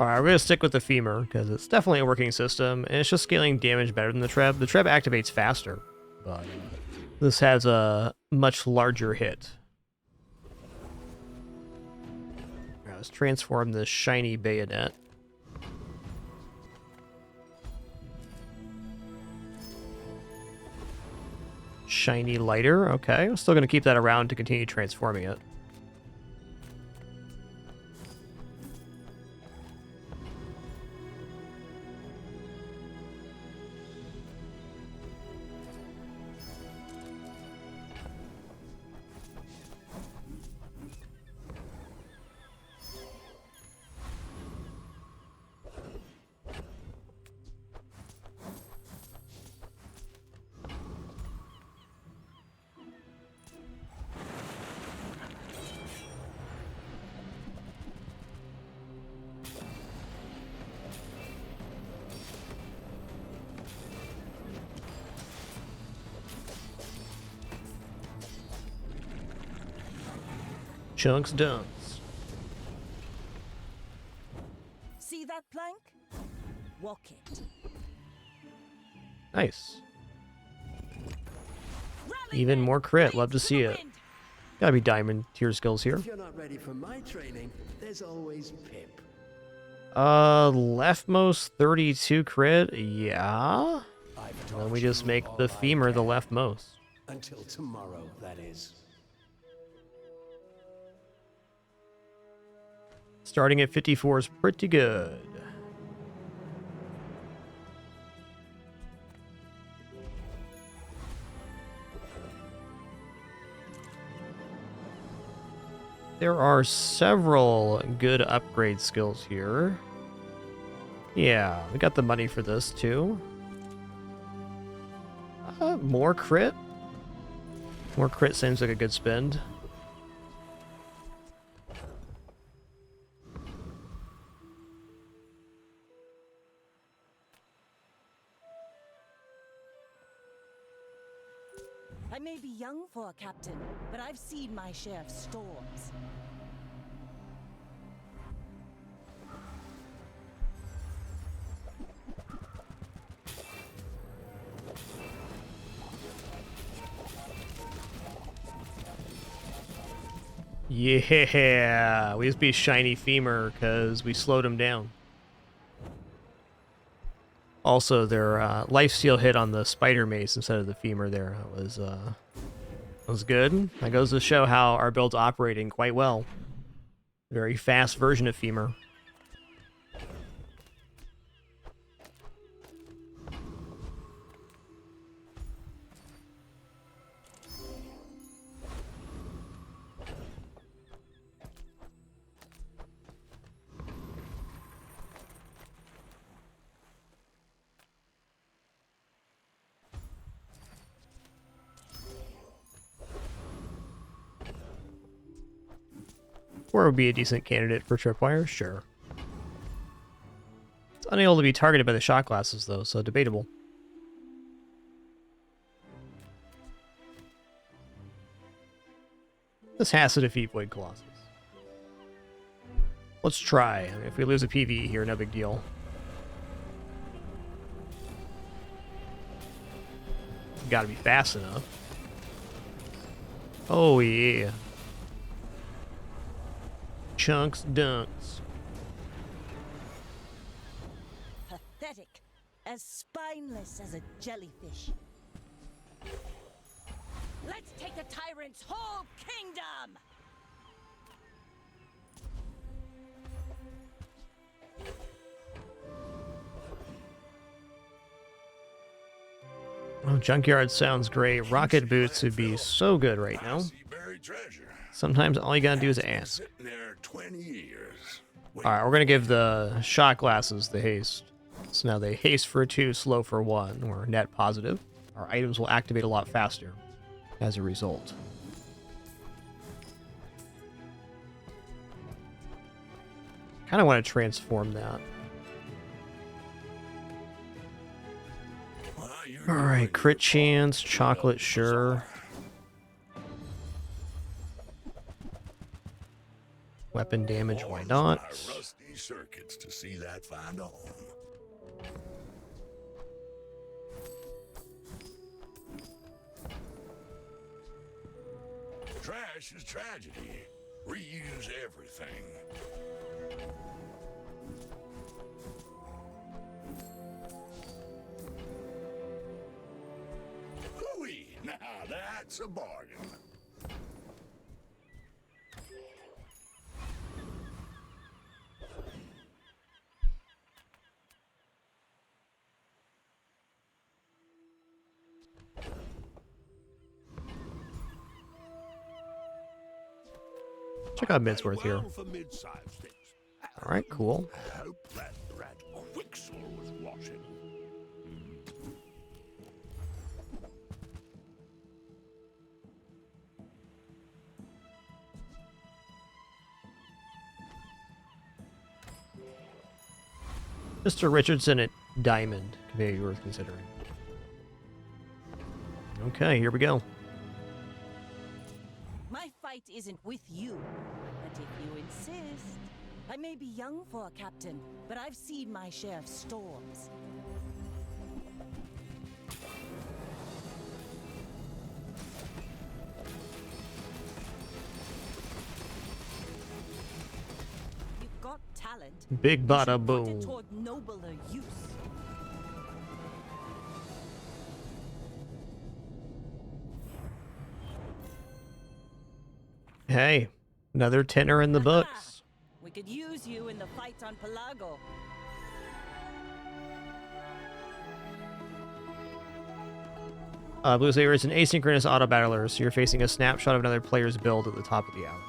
Alright, we're gonna stick with the femur, because it's definitely a working system, and it's just scaling damage better than the Treb. The Treb activates faster, but this has a much larger hit. Alright, let's transform this shiny bayonet. Shiny lighter, okay. I'm still gonna keep that around to continue transforming it. Chunks dunks. See that plank? Walk it. Nice. Even more crit. Love to see it. Gotta be diamond tier skills here. If you're not ready for my training, there's always Pip. Leftmost 32 crit. Yeah. I life And then we just make the femur the leftmost. until tomorrow, that is. Starting at 54 is pretty good. There are several good upgrade skills here. Yeah, we got the money for this too. More crit? More crit seems like a good spend. I may be young for a captain, but I've seen my share of storms. Yeah, we just beat Shiny Femur because we slowed him down. Also, their lifesteal hit on the Spider Mace instead of the Femur there was good. That goes to show how our build's operating quite well. Very fast version of Femur. Or would be a decent candidate for tripwire, sure. It's unable to be targeted by the shot glasses, though, so debatable. This has to defeat Void Colossus. Let's try. I mean, if we lose a PvE here, no big deal. Gotta be fast enough. Oh, yeah. Chunks dunks. Pathetic. As spineless as a jellyfish. Let's take a tyrant's whole kingdom! Oh, Junkyard sounds great. Rocket boots would be so good right now. Sometimes all you gotta do is ask. Alright, we're gonna give the shot glasses the haste. So now they haste for 2, slow for 1. We're net positive. Our items will activate a lot faster as a result. Kinda want to transform that. Alright, crit chance, chocolate, sure. Weapon damage, why not? Rusty circuits to see that find home. Trash is tragedy. Reuse everything. Hooey! Now that's a bargain. Check out Midsworth here. Alright, cool. I hope that rat Quixel was watching. Mr. Richardson at Diamond. Maybe worth considering. Okay, here we go. My fight isn't with you, but if you insist, I may be young for a captain, but I've seen my share of storms. You've got talent. Big bada Put it boom. toward nobler use. Hey, another tenner in the books. We could use you in the fight on Pelago. Blue Saber is an asynchronous auto battler, so you're facing a snapshot of another player's build at the top of the hour.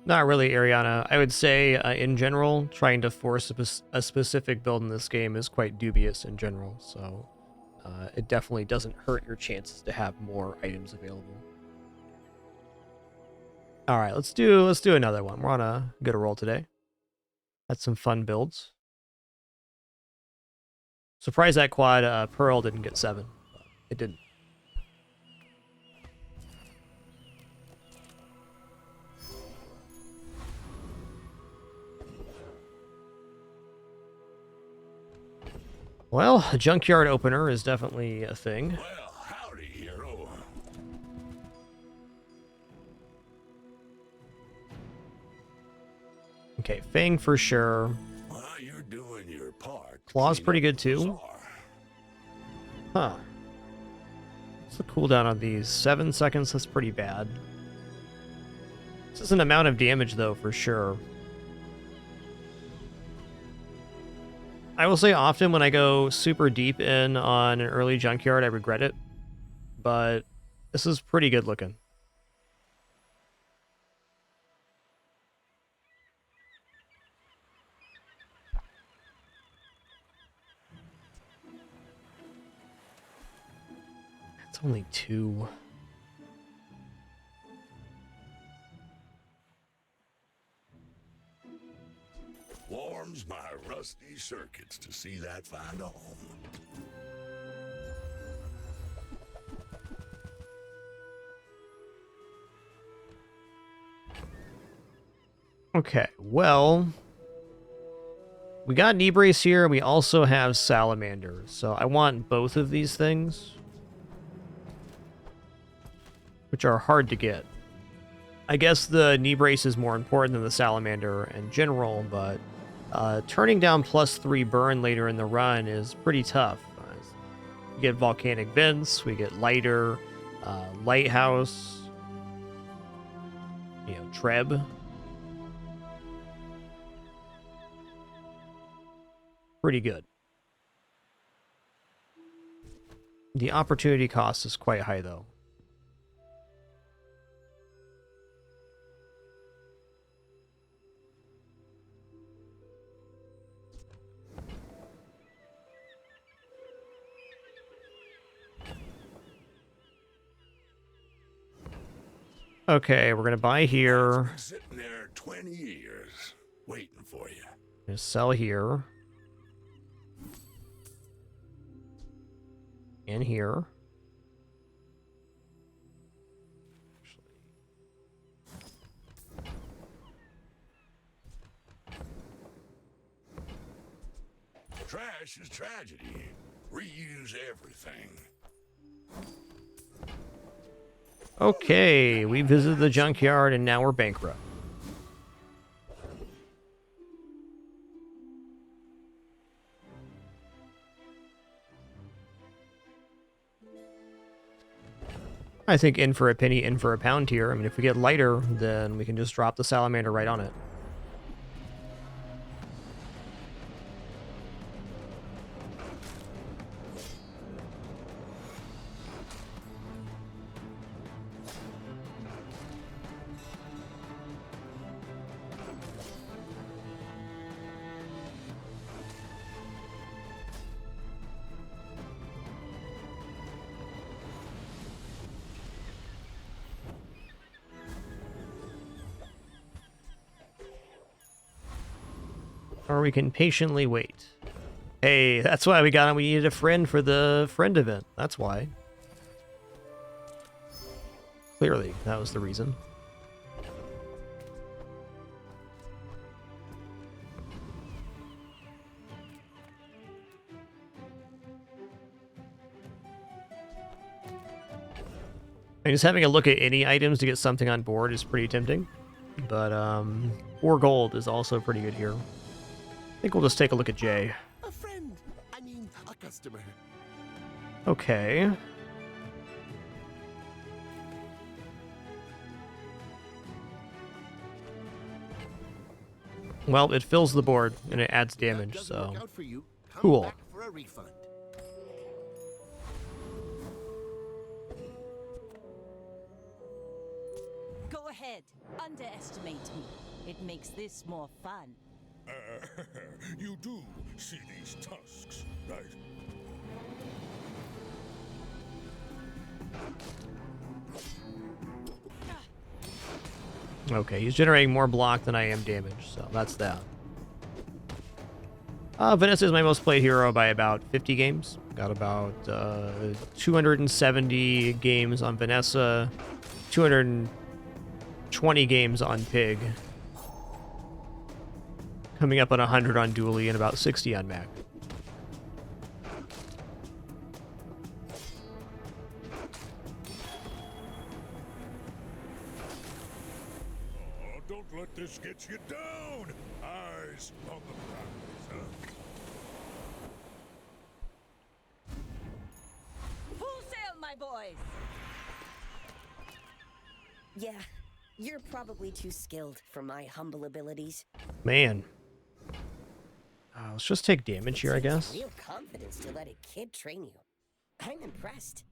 Not really, Ariana. I would say, in general, trying to force a specific build in this game is quite dubious in general, so it definitely doesn't hurt your chances to have more items available. All right, let's do another one. We're on a good roll today. Had some fun builds. Surprised that quad Pearl didn't get 7. But it didn't. Well, a junkyard opener is definitely a thing. Well, howdy, hero. Okay, Fang for sure. Well, you're doing your part. Claw's pretty good too. Huh. What's the cooldown on these? 7 seconds, that's pretty bad. This is an amount of damage though, for sure. I will say often when I go super deep in on an early junkyard, I regret it. But this is pretty good looking. It's only 2. Warms my rusty circuits to see that find a home. Okay, well, we got knee brace here. We also have salamander, so I want both of these things, which are hard to get. I guess the knee brace is more important than the salamander in general, but turning down +3 burn later in the run is pretty tough. We get volcanic vents, we get lighter, lighthouse, Treb. Pretty good. The opportunity cost is quite high though. Okay, we're gonna buy here. Sitting there 20 years, waiting for you. Gonna sell here. And here. Trash is tragedy. Reuse everything. Okay, we visited the junkyard and now we're bankrupt. I think in for a penny, in for a pound here. I mean, if we get lighter, then we can just drop the salamander right on it. Or we can patiently wait. Hey, that's why we got him. We needed a friend for the friend event. That's why. Clearly, that was the reason. And just having a look at any items to get something on board is pretty tempting. But 4 gold is also pretty good here. I think we'll just take a look at Jay. A friend. I mean, a customer. Okay. Well, it fills the board and it adds damage, so cool. For a refund. Go ahead. Underestimate me. It makes this more fun. You do see these tusks, right? Okay, he's generating more block than I am damage, so that's that. Vanessa is my most played hero by about 50 games. Got about 270 games on Vanessa, 220 games on Pig. Coming up on 100 on Dually and about 60 on Mac. Don't let this get you down! Eyes on the prize, huh? Full sail, my boys! Yeah, you're probably too skilled for my humble abilities. Man. Let's just take damage here, I guess. Real confidence to let a kid train you. I'm impressed.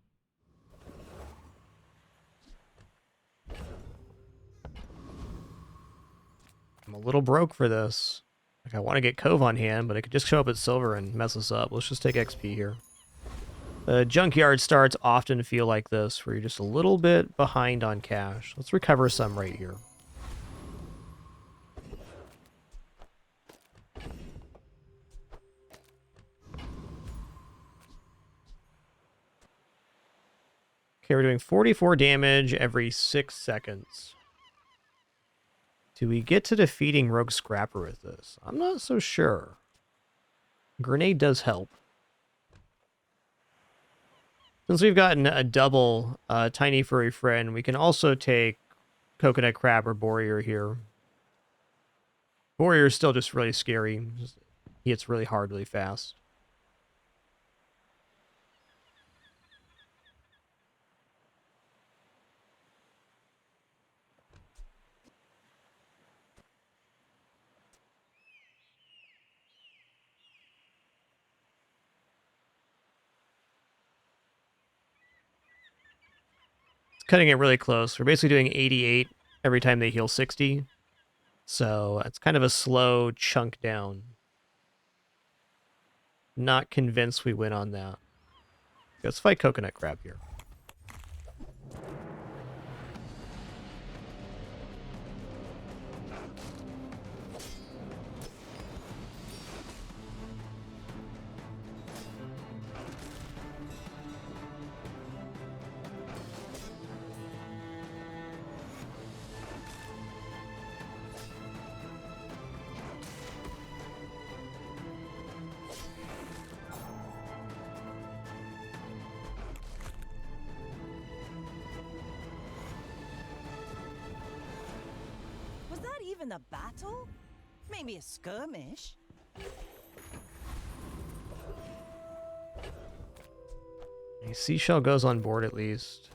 I'm a little broke for this. Like, I want to get Cove on hand, but it could just show up at silver and mess us up. Let's just take XP here. Junkyard starts often feel like this, where you're just a little bit behind on cash. Let's recover some right here. Okay, we're doing 44 damage every 6 seconds. Do we get to defeating Rogue Scrapper with this? I'm not so sure. Grenade does help. Since we've gotten a double Tiny Furry Friend, we can also take Coconut Crab or Warrior here. Warrior is still just really scary. He hits really hard, really fast. Cutting it really close. We're basically doing 88 every time they heal 60. So it's kind of a slow chunk down. Not convinced we win on that. Let's fight Coconut Crab here. A battle? Maybe a skirmish? A seashell goes on board at least.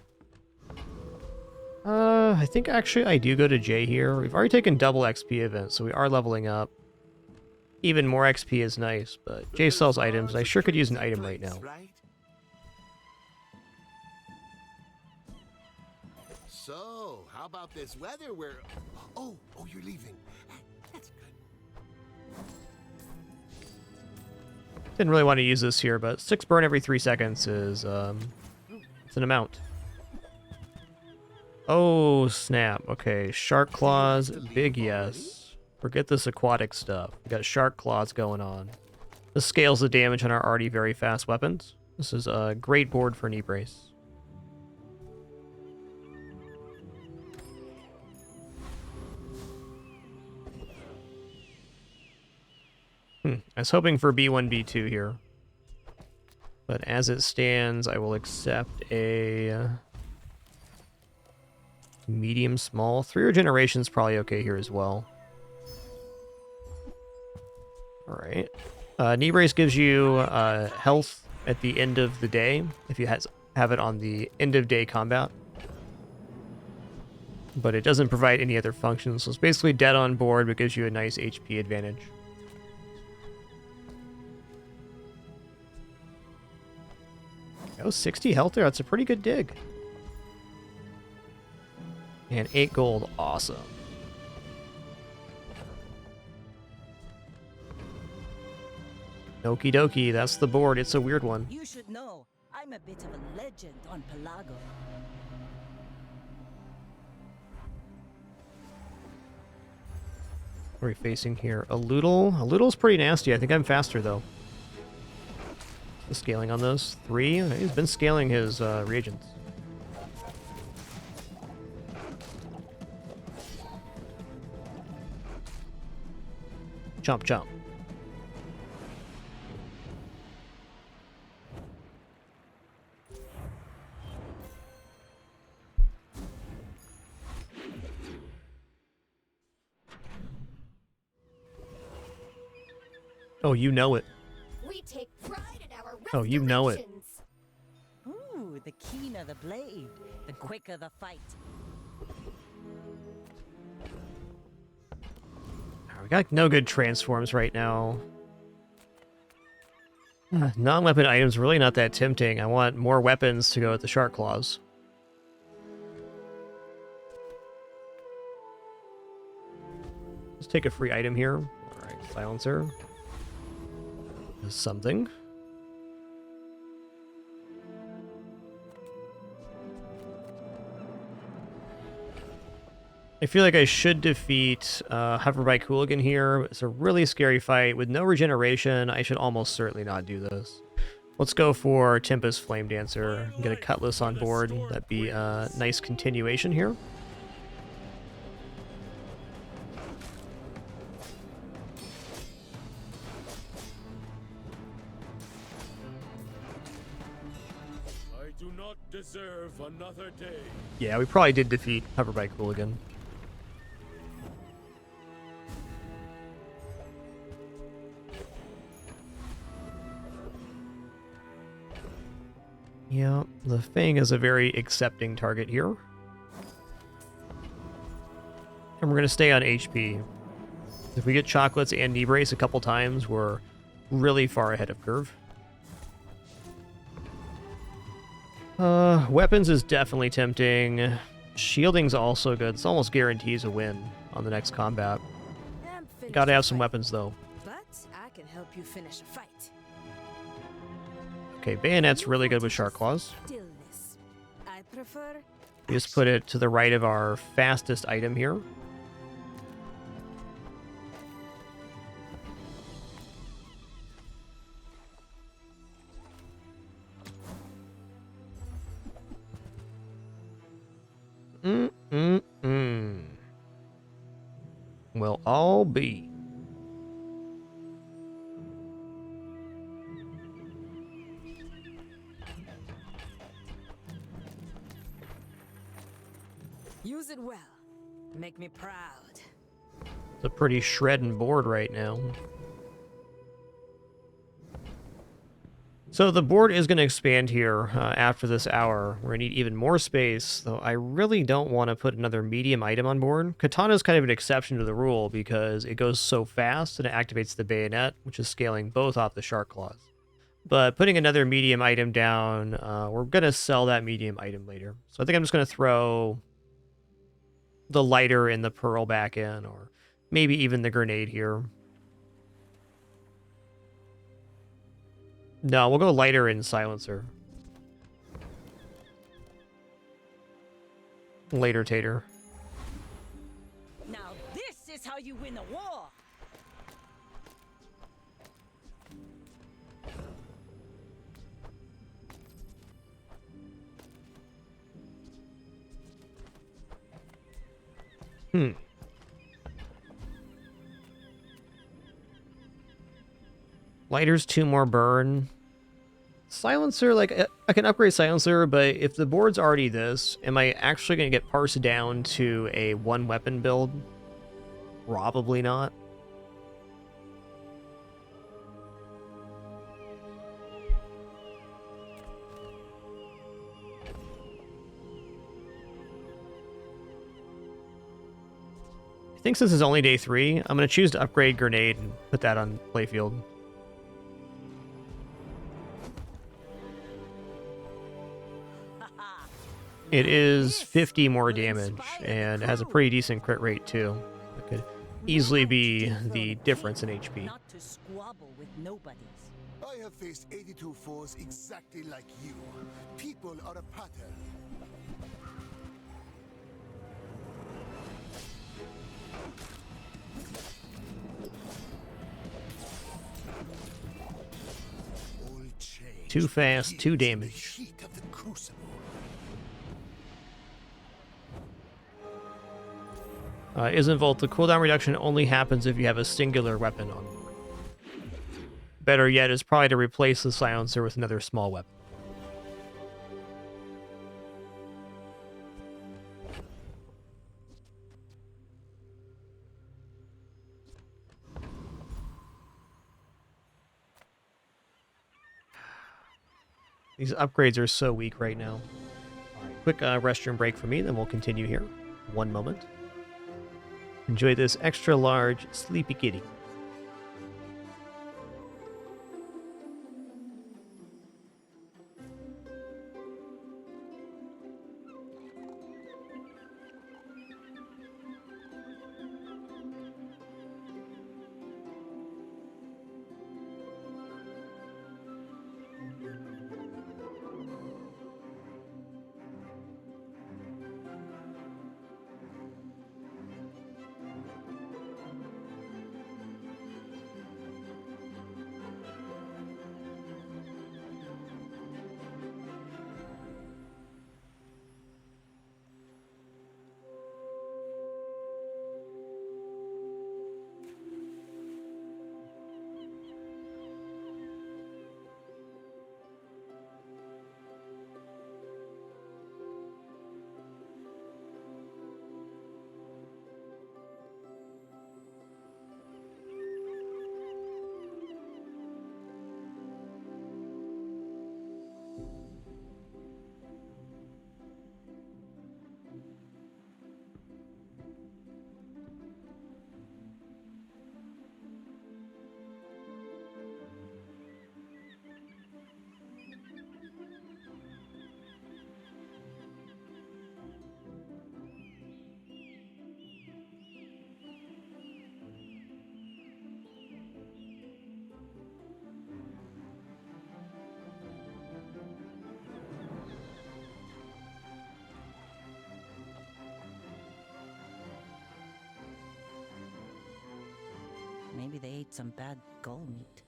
I think actually I do go to J here. We've already taken double XP events, so we are leveling up. Even more XP is nice, but J sells items, and I sure could use an item right now. So, how about this weather where... Oh, you're leaving. That's good. Didn't really want to use this here, but 6 burn every 3 seconds is, it's an amount. Oh, snap. Okay, Shark Claws, big yes. Forget this aquatic stuff. We got shark claws going on. This scales the damage on our already very fast weapons. This is a great board for knee brace. I was hoping for B1, B2 here. But as it stands, I will accept a medium small. 3 regeneration's probably okay here as well. Alright. Knee brace gives you health at the end of the day if you have it on the end of day combat. But it doesn't provide any other functions, so it's basically dead on board, but gives you a nice HP advantage. Oh, 60 health there. That's a pretty good dig. And 8 gold. Awesome. Okie dokie. That's the board. It's a weird one. You should know, I'm a bit of a legend on Pelago. What are we facing here? A Loodle? A Loodle's pretty nasty. I think I'm faster, though. The scaling on those. 3. He's been scaling his reagents. Chomp, chomp. Oh, you know it. We take pride in our Oh, you know it. Ooh, the keener the blade, the quicker the fight. We got no good transforms right now. Non-weapon items really not that tempting. I want more weapons to go with the shark claws. Let's take a free item here. Alright, silencer. Something. I feel like I should defeat Hoverbike Hooligan here. It's a really scary fight. With no regeneration, I should almost certainly not do this. Let's go for Tempest Flame Dancer. Get a Cutlass on board. That'd be a nice continuation here. I do not deserve another day. Yeah, we probably did defeat Hoverbike Hooligan. Yeah, the Fang is a very accepting target here. And we're going to stay on HP. If we get Chocolates and Knee Brace a couple times, we're really far ahead of curve. Weapons is definitely tempting. Shielding's also good. It's almost guarantees a win on the next combat. Gotta have some weapons, though. But I can help you finish a fight. Okay, Bayonet's really good with Shark Claws. Stillness. I prefer We just put it to the right of our fastest item here. Well, I'll be. use it well. Make me proud. It's a pretty shredding board right now. So the board is going to expand here after this hour. We're going to need even more space, though I really don't want to put another medium item on board. Katana is kind of an exception to the rule because it goes so fast and it activates the bayonet, which is scaling both off the Shark Claws. But putting another medium item down, we're going to sell that medium item later. So I think I'm just going to throw the lighter and the pearl back in, or maybe even the grenade here. No, we'll go lighter and silencer. Later, Tater. Now this is is how you win a war. Lighters 2 more burn. Silencer, like, I can upgrade Silencer, but if the board's already this, am I actually going to get parsed down to a 1-weapon build? Probably not. I think since it's only day 3, I'm going to choose to upgrade Grenade and put that on playfield. It is 50 more damage, and it has a pretty decent crit rate, too. It could easily be the difference in HP. Not to squabble with nobodies. I have faced 82 foes exactly like you. People are a pattern. Too fast, too damage. Isn't Volt, the cooldown reduction only happens if you have a singular weapon on. Better yet is probably to replace the silencer with another small weapon. These upgrades are so weak right now. All right, quick restroom break for me, then we'll continue here. 1 moment. Enjoy this extra large Sleepy Kitty. Maybe they ate some bad gull meat.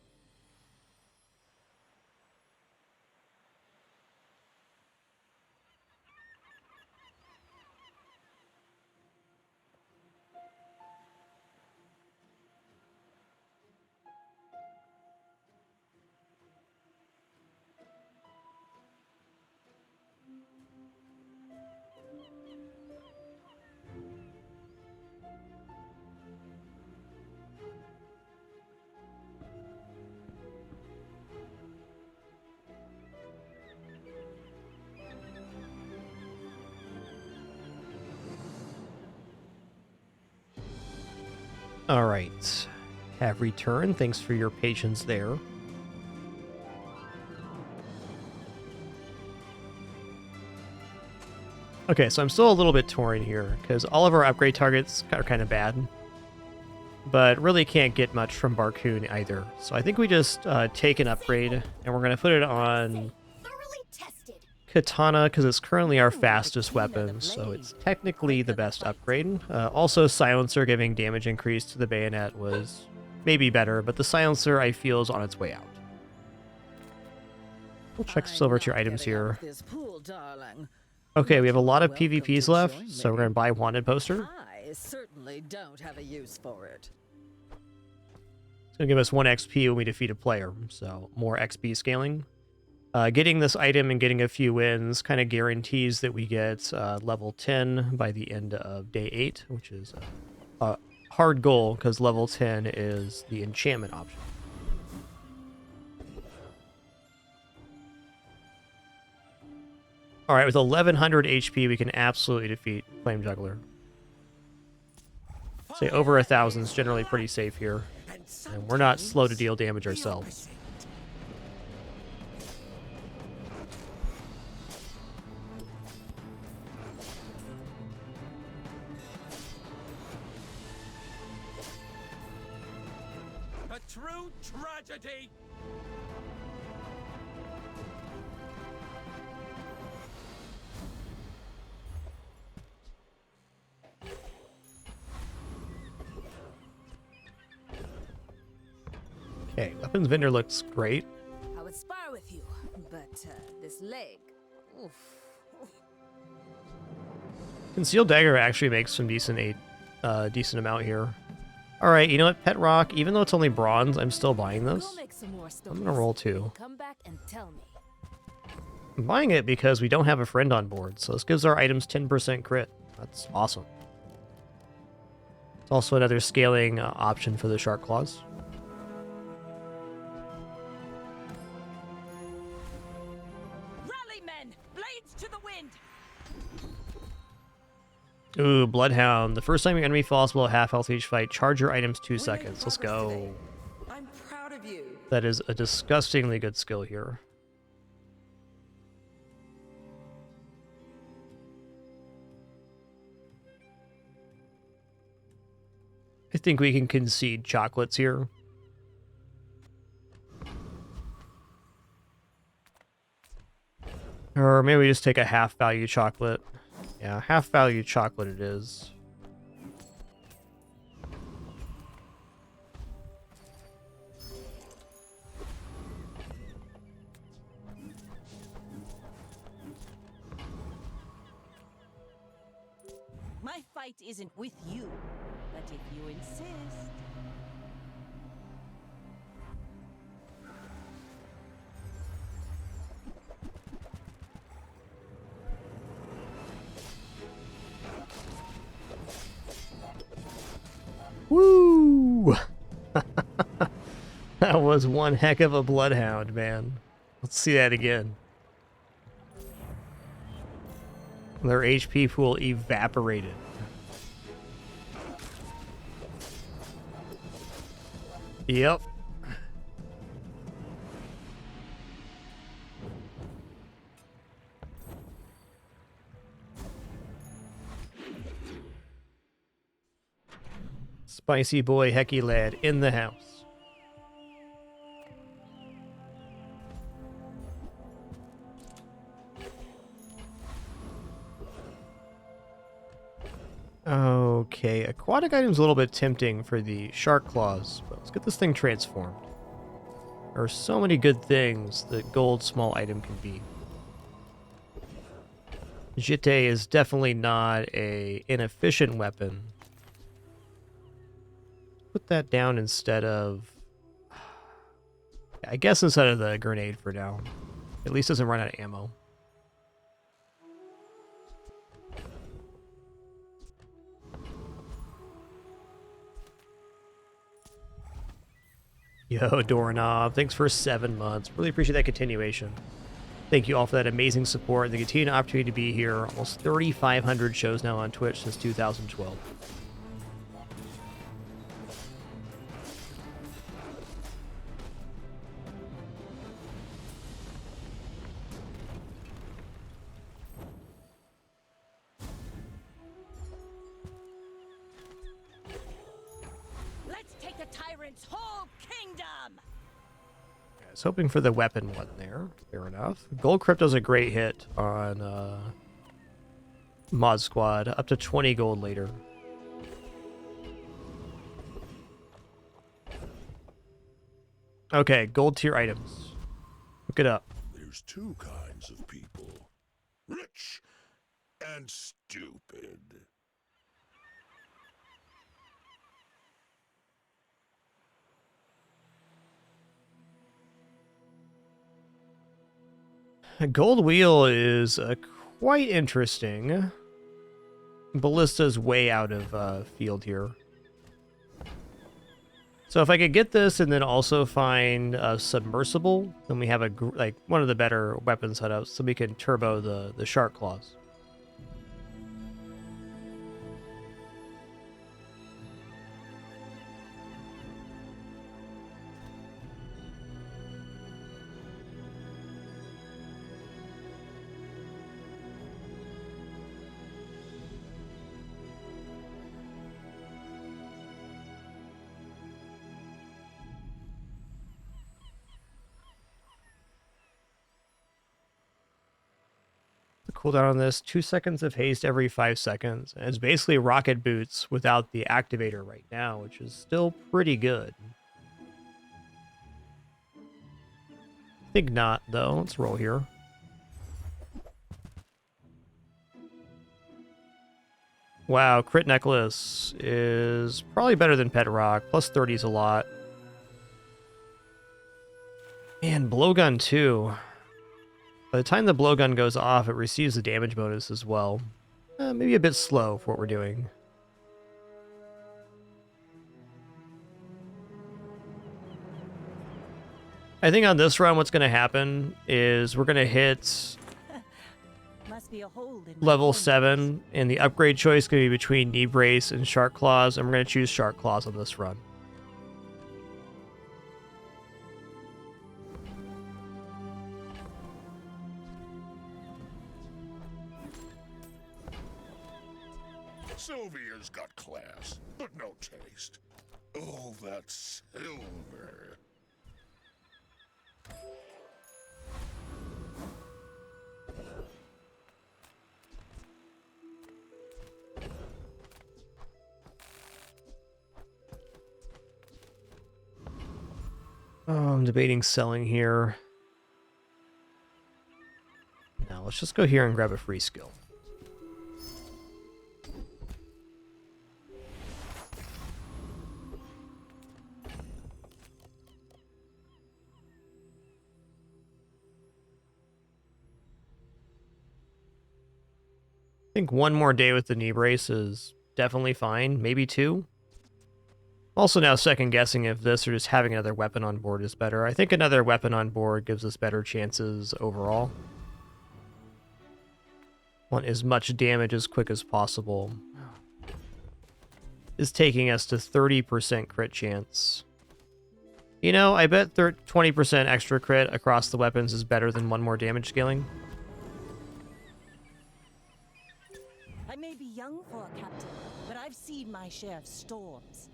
All right. Have returned. Thanks for your patience there. Okay, so I'm still a little bit torn here, because all of our upgrade targets are kind of bad. But really can't get much from Barcoon either. So I think we just take an upgrade, and we're going to put it on Katana because it's currently our fastest weapon, so it's technically the best upgrade. Also, Silencer giving damage increase to the bayonet was maybe better, but the Silencer I feel is on its way out. We'll check silver tier items here. Okay, we have a lot of PvPs left, so we're going to buy Wanted Poster. I certainly don't have a use for it. It's going to give us 1 XP when we defeat a player, so more XP scaling. Getting this item and getting a few wins kind of guarantees that we get level 10 by the end of day 8, which is a hard goal because level 10 is the enchantment option. Alright, with 1100 HP, we can absolutely defeat Flame Juggler. Say over 1,000 is generally pretty safe here. And we're not slow to deal damage ourselves. A true tragedy. Okay, weapons vendor looks great. I would spar with you, but this leg. Oof. Concealed dagger actually makes some decent amount here. All right, you know what, Pet Rock? Even though it's only bronze, I'm still buying this. I'm gonna roll 2. Come back and tell me. I'm buying it because we don't have a friend on board, so this gives our items 10% crit. That's awesome. It's also another scaling option for the Shark Claws. Ooh, Bloodhound. The first time your enemy falls below half health each fight, charge your items 2 seconds. Let's go. I'm proud of you. That is a disgustingly good skill here. I think we can concede chocolates here. Or maybe we just take a half value chocolate. Yeah, half value chocolate it is. My fight isn't with you, but if you insist. Woo! That was one heck of a Bloodhound, man. Let's see that again. Their HP pool evaporated. Yep. Spicy boy Hecky lad in the house. Okay, aquatic item's a little bit tempting for the shark claws, but let's get this thing transformed. There are so many good things that gold small item can be. Jite is definitely not an inefficient weapon. Put that down instead of... I guess instead of the grenade for now. At least doesn't run out of ammo. Yo, Doorknob, thanks for 7 months. Really appreciate that continuation. Thank you all for that amazing support and the continued opportunity to be here. Almost 3,500 shows now on Twitch since 2012. Let's take the tyrant's whole kingdom! was hoping for the weapon one there. Fair enough. Gold Crypto's a great hit on Mod Squad. Up to 20 gold later. Okay, gold tier items. Look it up. There's two kinds of people. Rich and stupid. A gold wheel is quite interesting. Ballista's way out of field here. So if I could get this and then also find a submersible, then we have a like one of the better weapon setups, so we can turbo the shark claws. Cooldown on this, 2 seconds of haste every 5 seconds. And it's basically rocket boots without the activator right now, which is still pretty good. I think not, though. Let's roll here. Wow, crit necklace is probably better than pet rock. Plus 30 is a lot. And blowgun too. By the time the blowgun goes off, it receives the damage bonus as well. Maybe a bit slow for what we're doing. I think on this run, what's going to happen is we're going to hit Must be a hold in level 7, and the upgrade choice can be between knee brace and shark claws, and we're going to choose shark claws on this run. Sylvia's got class, but no taste. Oh, that silver. Oh, I'm debating selling here. Now let's just go here and grab a free skill. I think one more day with the knee brace is definitely fine. Maybe 2. Also now second guessing if this or just having another weapon on board is better. I think another weapon on board gives us better chances overall. Want as much damage as quick as possible. Is taking us to 30% crit chance. You know, I bet 20% extra crit across the weapons is better than one more damage scaling. I may be young for a captain, but I've seen my share of storms.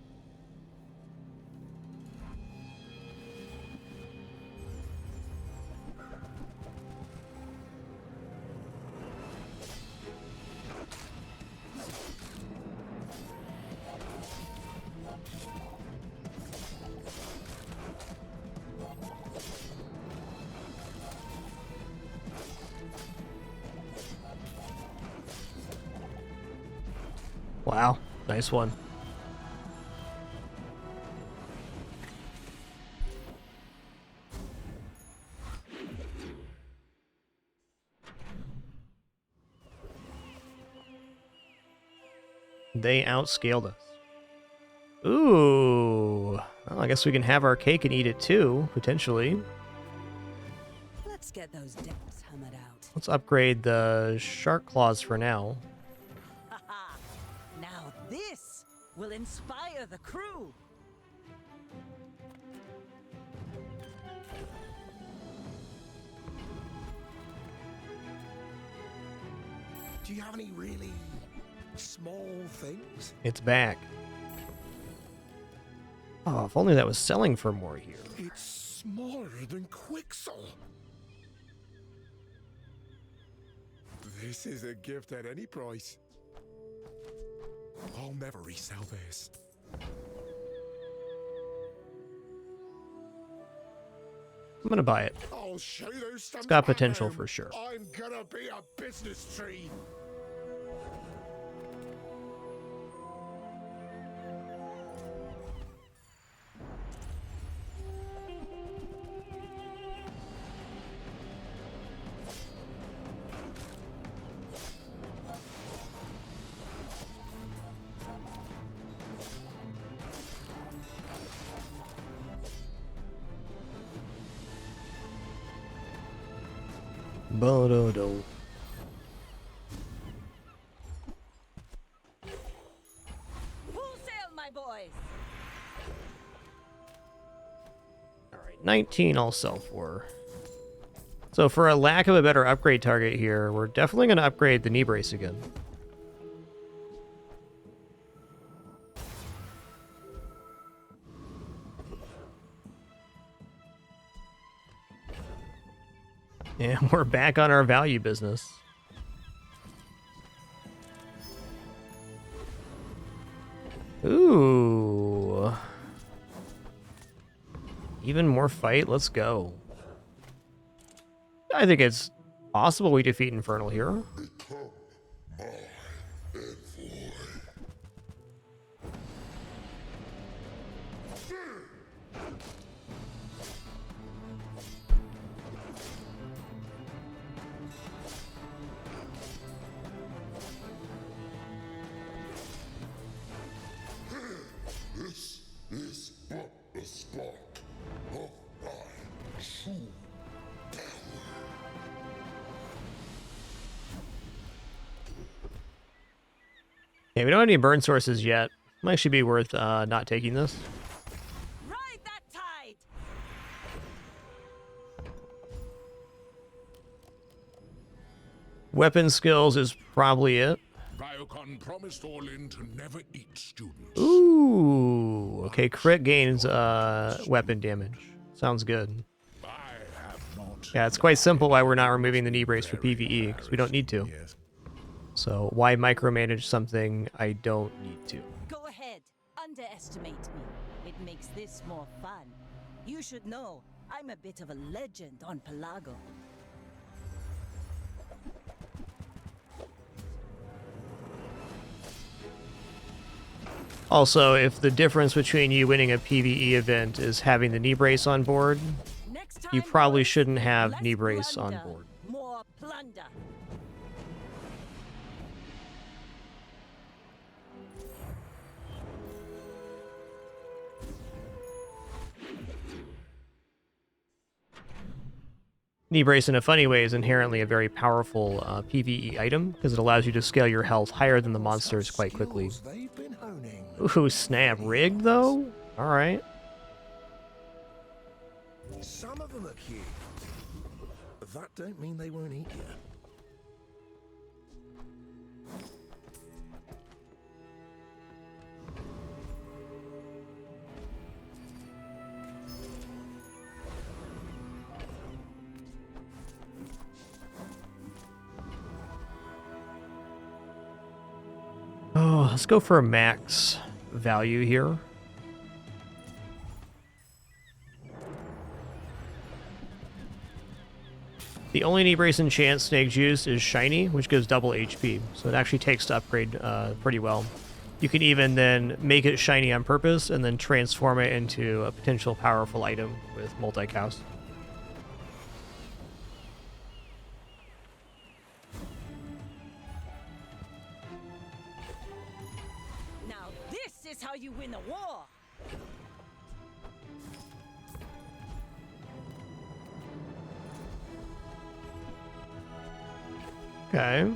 Wow, nice one. They outscaled us. Ooh. Well, I guess we can have our cake and eat it too, potentially. Let's get those depths hammered out. Let's upgrade the shark claws for now. Now this will inspire the crew. Do you have any really small things? It's back. Oh, if only that was selling for more here. It's smaller than Quixel. This is a gift at any price. I'll never resell this. I'm gonna buy it. I'll show those It's got potential for sure. I'm gonna be a business tree. Ba-do-do. Full sail, my boys. All right, 19 I'll sell for. So for a lack of a better upgrade target here, we're definitely going to upgrade the knee brace again. And we're back on our value business. Ooh. Even more fight? Let's go. I think it's possible we defeat Infernal here. This is but the spark of my true power. Okay, we don't have any burn sources yet. Might actually be worth not taking this. Ride that tide. Weapon skills is probably it. Biocon promised Orlin to never eat students. Ooh. Okay, crit gains weapon damage. Sounds good. Yeah, it's quite simple why we're not removing the knee brace for PvE, because we don't need to. So why micromanage something I don't need to? Go ahead. Underestimate me. It makes this more fun. You should know, I'm a bit of a legend on Pelago. Also, if the difference between you winning a PvE event is having the knee brace on board, you probably shouldn't have knee brace on board. More plunder. Knee brace in a funny way is inherently a very powerful PvE item because it allows you to scale your health higher than the monsters quite quickly. Ooh, snap. Rigged though? Alright. Some of them are cute. But that don't mean they won't eat you. Oh, let's go for a max value here. The only knee brace enchant Snake Juice is shiny, which gives double HP, so it actually takes to upgrade pretty well. You can even then make it shiny on purpose and then transform it into a potential powerful item with multi-cast. Now this is how you win a war. Okay.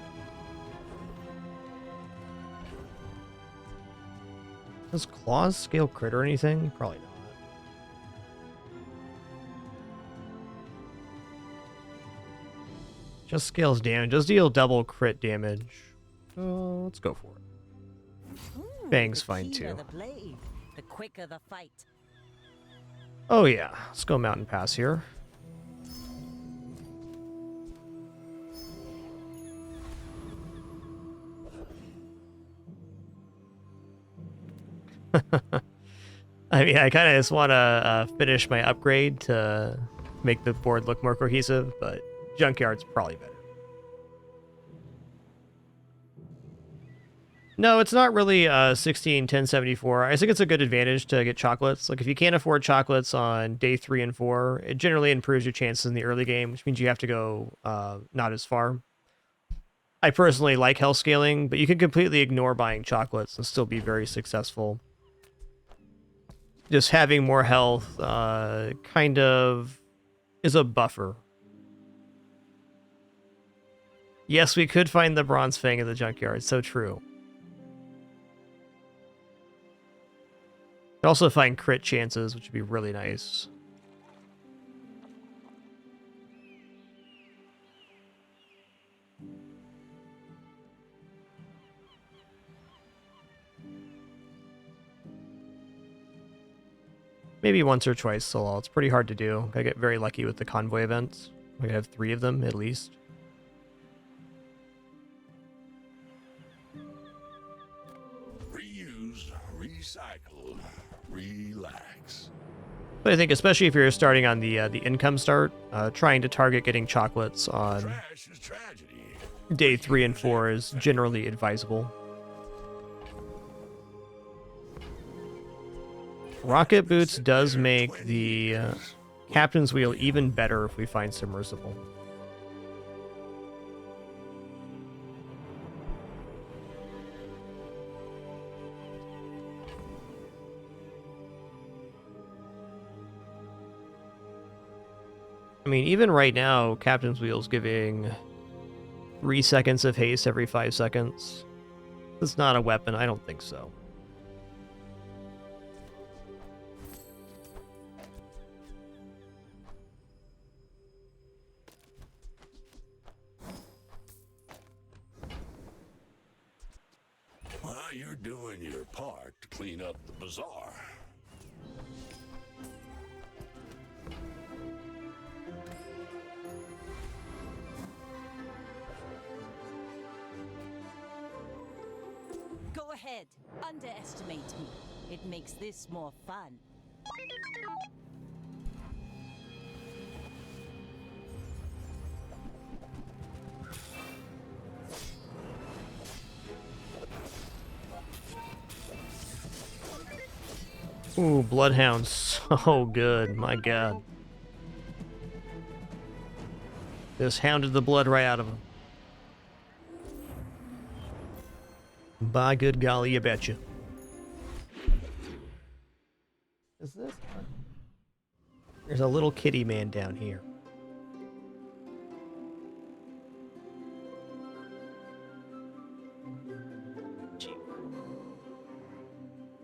Does claws scale crit or anything? Probably not. Just scales damage. Does deal double crit damage. Let's go for it. Bang's The fine keyer too. The blade, the quicker the fight. Oh yeah, let's go Mountain Pass here. I mean, I kind of just want to finish my upgrade to make the board look more cohesive, but Junkyard's probably better. No, it's not really 161074. I think it's a good advantage to get chocolates. Like, if you can't afford chocolates on day 3 and 4, it generally improves your chances in the early game, which means you have to go not as far. I personally like health scaling, but you can completely ignore buying chocolates and still be very successful. Just having more health kind of is a buffer. Yes, we could find the Bronze Fang in the Junkyard. So true. Could also find crit chances, which would be really nice. Maybe once or twice solo. It's pretty hard to do. I get very lucky with the convoy events. I have 3 of them at least. Reuse, recycle, relax. But I think especially if you're starting on the income start, trying to target getting chocolates on day 3 and 4 is generally advisable. Rocket Boots does make the Captain's Wheel even better if we find Submersible. I mean, even right now, Captain's Wheel's giving 3 seconds of haste every 5 seconds. It's not a weapon, I don't think so. Well, you're doing your part to clean up the bazaar. Go ahead, underestimate me. It makes this more fun. Ooh, Bloodhound's so good, my god. Just hounded the blood right out of him. By good golly, you betcha. Is this one? There's a little kitty man down here.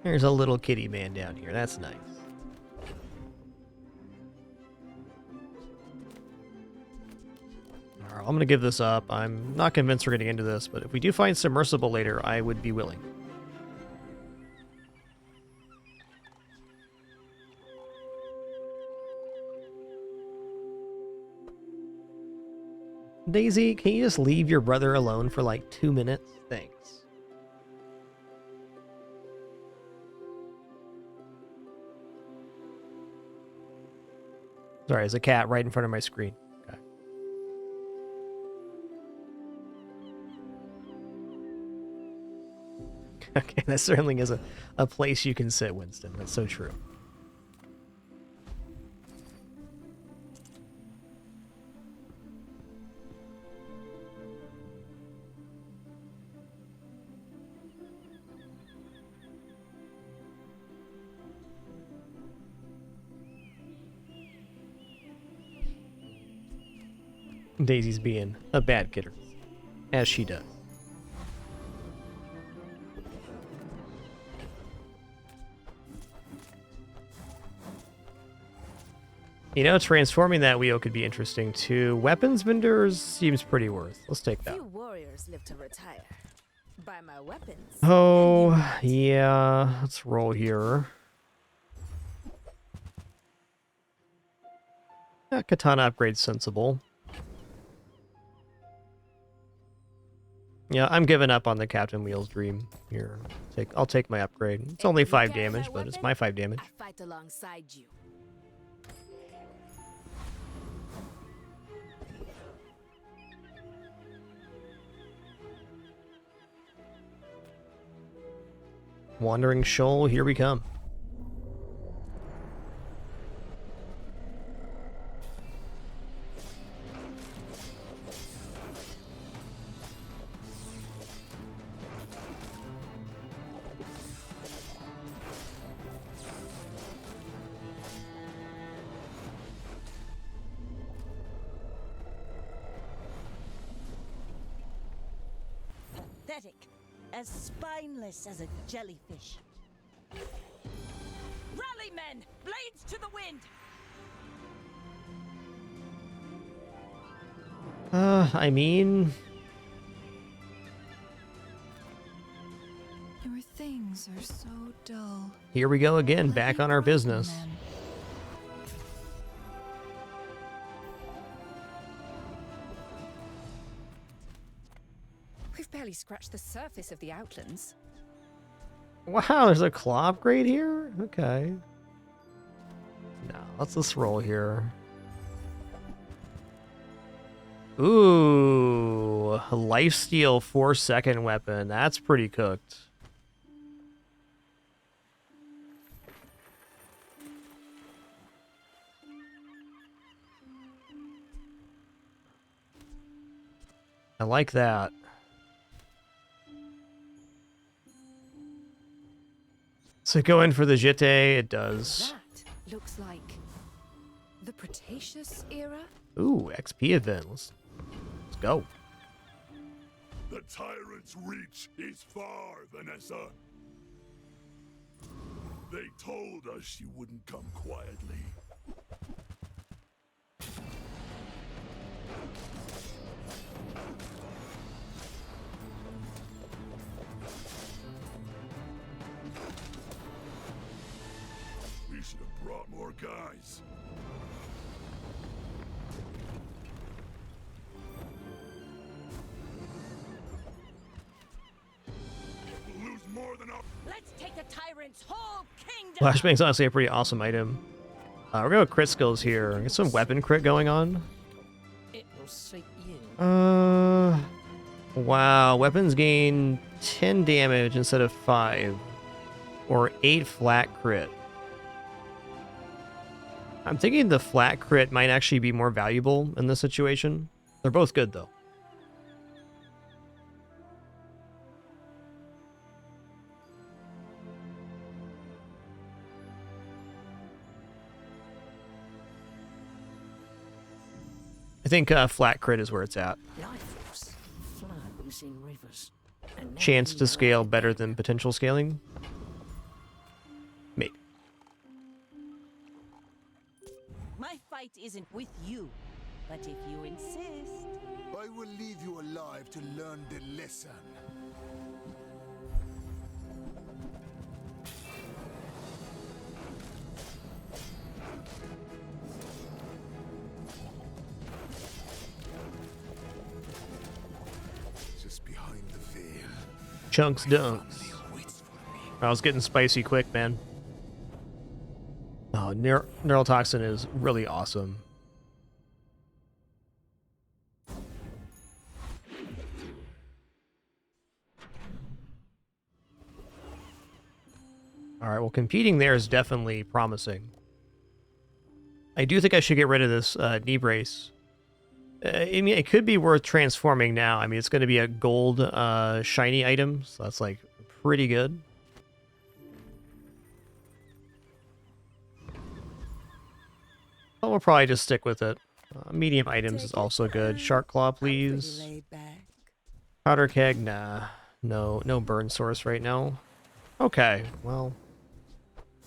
There's a little kitty man down here. That's nice. Alright, I'm gonna give this up. I'm not convinced we're getting into this, but if we do find Submersible later, I would be willing. Daisy, can you just leave your brother alone for like 2 minutes? Thanks. Sorry, there's a cat right in front of my screen. Okay. Okay, that certainly is a place you can sit, Winston. That's so true. Daisy's being a bad kidder, as she does. You know, transforming that wheel could be interesting too. Weapons vendors seems pretty worth. Let's take that. Few warriors live to retire. Buy my weapons. Oh, yeah. Let's roll here. Yeah, katana upgrade's sensible. Yeah, I'm giving up on the Captain Wheel's dream here. I'll take my upgrade. It's only 5 damage, but it's my 5 damage. I fight alongside you. Wandering Shoal, here we come. Pathetic. As spineless as a jellyfish. Rally, men! Blades to the wind! I mean... Your things are so dull. Here we go again, back on our business. We've barely scratched the surface of the Outlands. Wow, there's a claw upgrade here? Okay. No, let's just roll here. Ooh, lifesteal 4-second weapon. That's pretty cooked. I like that. So go in for the Jete, it does. That looks like the Cretaceous era. Ooh, XP event. Let's go. The tyrant's reach is far, Vanessa. They told us you wouldn't come quietly. We should have brought more guys. We'll lose more than our... Let's take the tyrant's whole kingdom! Flashbang's honestly a pretty awesome item. We're going with crit skills here. Get some weapon crit going on. It will suit you. Wow. Weapons gain 10 damage instead of 5. Or 8 flat crit. I'm thinking the flat crit might actually be more valuable in this situation. They're both good, though. I think flat crit is where it's at. Life force flows in rivers. And Chance to scale better than potential scaling? Maybe. My fight isn't with you, but if you insist... I will leave you alive to learn the lesson. Just behind the veil. Chunks dunks. I was getting spicy quick, man. Oh, Neurotoxin is really awesome. Alright, well, competing there is definitely promising. I do think I should get rid of this knee brace. I mean, it could be worth transforming now. I mean, it's going to be a gold shiny item, so that's, like, pretty good. But we'll probably just stick with it. Medium items is also good. Shark Claw, please. Powder Keg, nah. No burn source right now. Okay, well...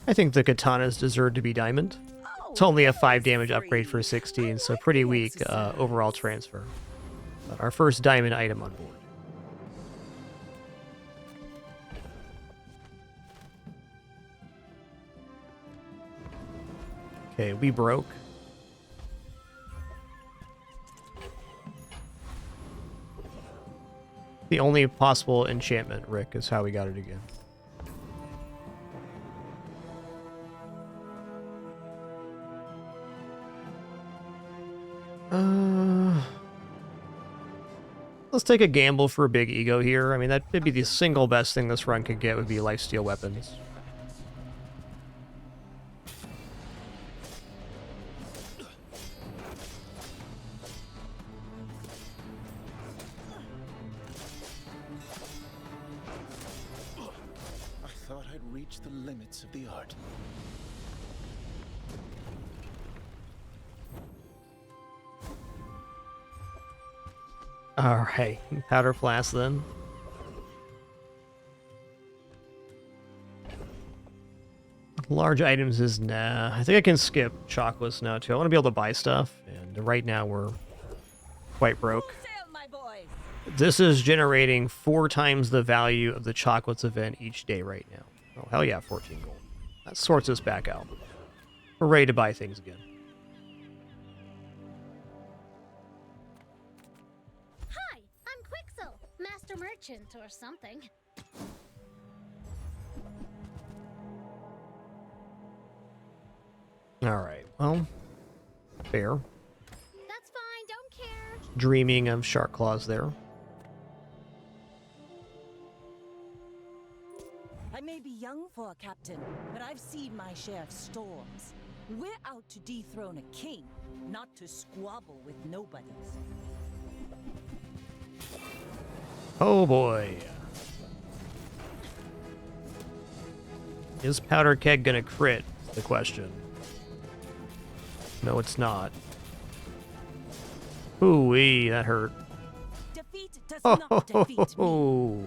I think the katanas deserve to be diamond. It's only a 5 damage upgrade for 16, so pretty weak overall transfer. But our first diamond item on board. Okay, we broke. The only possible enchantment, Rick, is how we got it again. Let's take a gamble for a big ego here. I mean, that would be the single best thing this run could get would be lifesteal weapons. I thought I'd reached the limits of the art. Alright, powder flask then. Large items is nah. I think I can skip chocolates now too. I want to be able to buy stuff, and right now we're quite broke. This is generating 4 times the value of the chocolates event each day right now. Oh, hell yeah, 14 gold. That sorts us back out. We're ready to buy things again. Hi, I'm Quixel, Master Merchant or something. Alright, well, fair. That's fine, don't care. Dreaming of shark claws there. I may be young for a captain, but I've seen my share of storms. We're out to dethrone a king, not to squabble with nobodies. Oh boy. Is Powder Keg gonna crit? Is the question. No, it's not. Ooh-wee, that hurt. Defeat does not defeat me.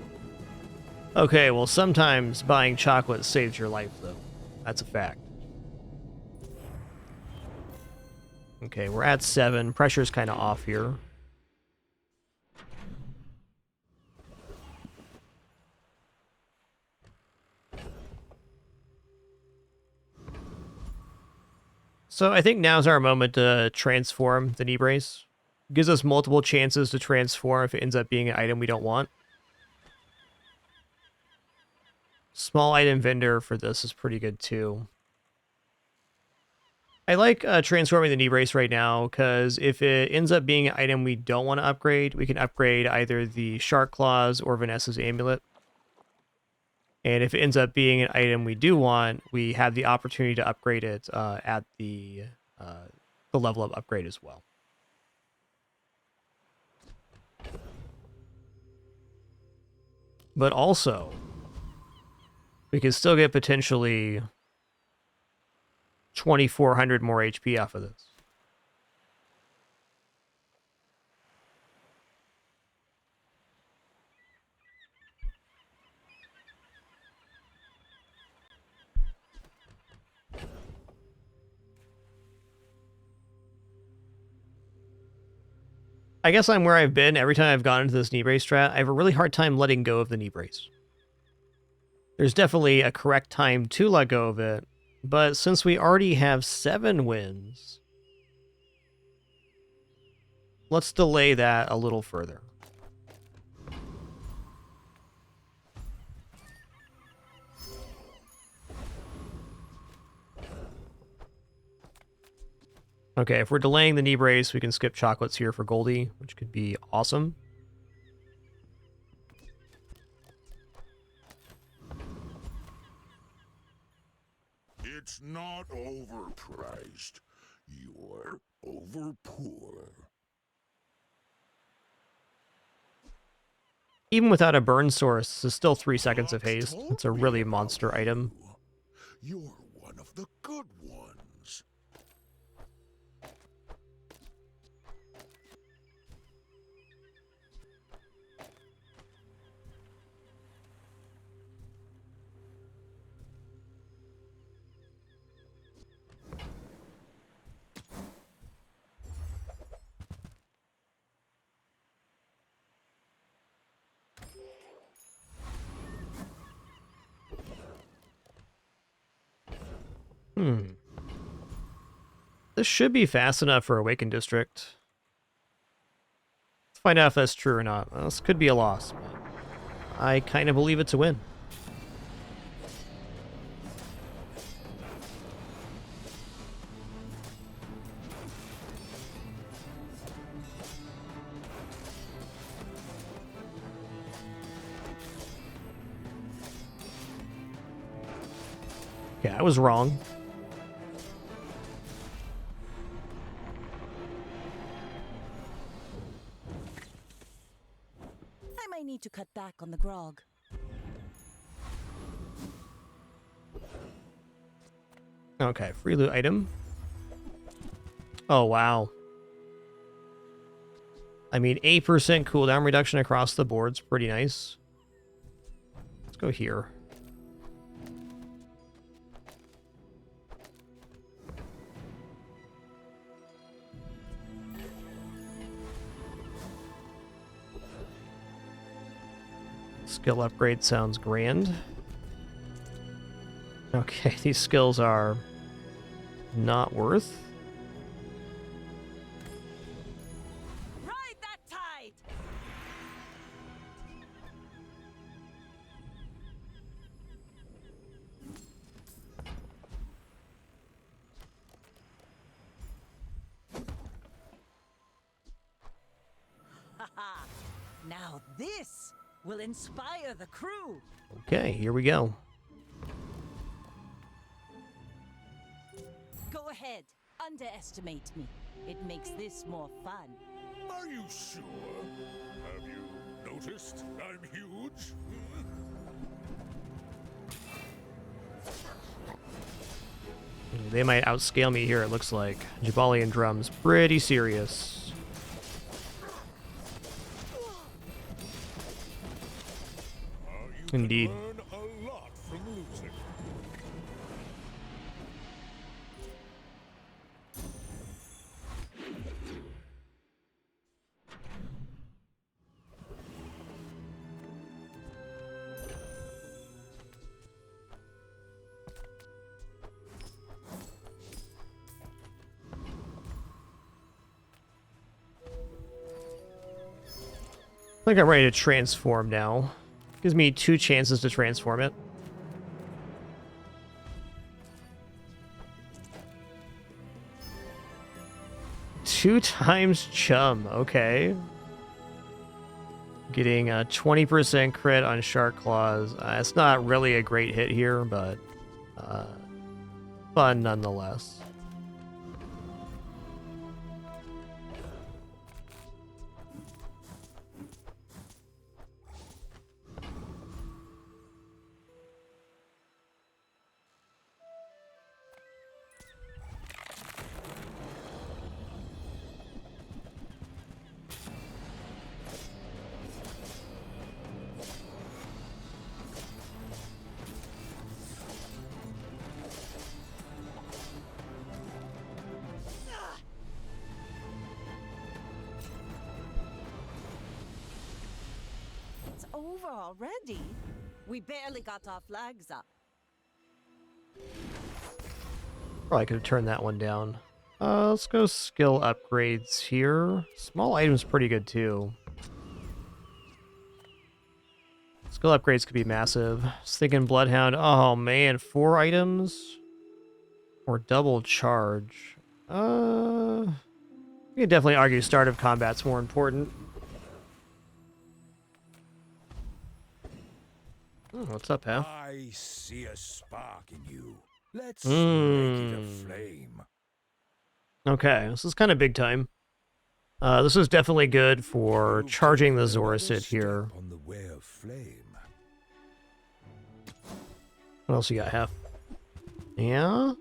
Okay, well, sometimes buying chocolate saves your life, though. That's a fact. Okay, we're at 7. Pressure's kind of off here. So I think now's our moment to transform the knee brace. Gives us multiple chances to transform if it ends up being an item we don't want. Small item vendor for this is pretty good too. I like transforming the knee brace right now because if it ends up being an item we don't want to upgrade, we can upgrade either the Shark Claws or Vanessa's Amulet. And if it ends up being an item we do want, we have the opportunity to upgrade it at the level of upgrade as well. But also, we can still get potentially 2,400 more HP off of this. I guess I'm where I've been every time I've gone into this knee brace strat. I have a really hard time letting go of the knee brace. There's definitely a correct time to let go of it, but since we already have 7 wins, let's delay that a little further. Okay, if we're delaying the knee brace, we can skip chocolates here for Goldie, which could be awesome. It's not overpriced. You're overpoor. Even without a burn source, this is still 3 seconds of haste. It's a really monster item. You're one of the good ones. This should be fast enough for Awakened District. Let's find out if that's true or not. Well, this could be a loss, but I kind of believe it's a win. Okay, I was wrong. I might need to cut back on the grog. Okay, free loot item. Oh, wow. I mean, 8% cooldown reduction across the board's pretty nice. Let's go here. Skill upgrade sounds grand. Okay, these skills are not worth. Ride that tide! Haha! Now this will inspire the crew. Okay, here we go. Go ahead, underestimate me. It makes this more fun. Are you sure? Have you noticed I'm huge? They might outscale me here, it looks like. Jabalian drums, pretty serious. Indeed. Learn a lot from losing. I think I'm ready to transform now. Gives me 2 chances to transform it. Two times chum, okay. Getting a 20% crit on Shark Claws. It's not really a great hit here, but fun nonetheless. Over already? We barely got our flags up. Probably could have turned that one down. Let's go skill upgrades here. Small item's pretty good too. Skill upgrades could be massive. I was thinking Bloodhound. Oh man, 4 items? Or double charge. You could definitely argue start of combat's more important. Oh, what's up, Hal? I see a spark in you. Let's make it a flame. Okay, this is kind of big time. This was definitely good for charging the Zorasid here. On the way of flame. What else you got, Hef? Yeah?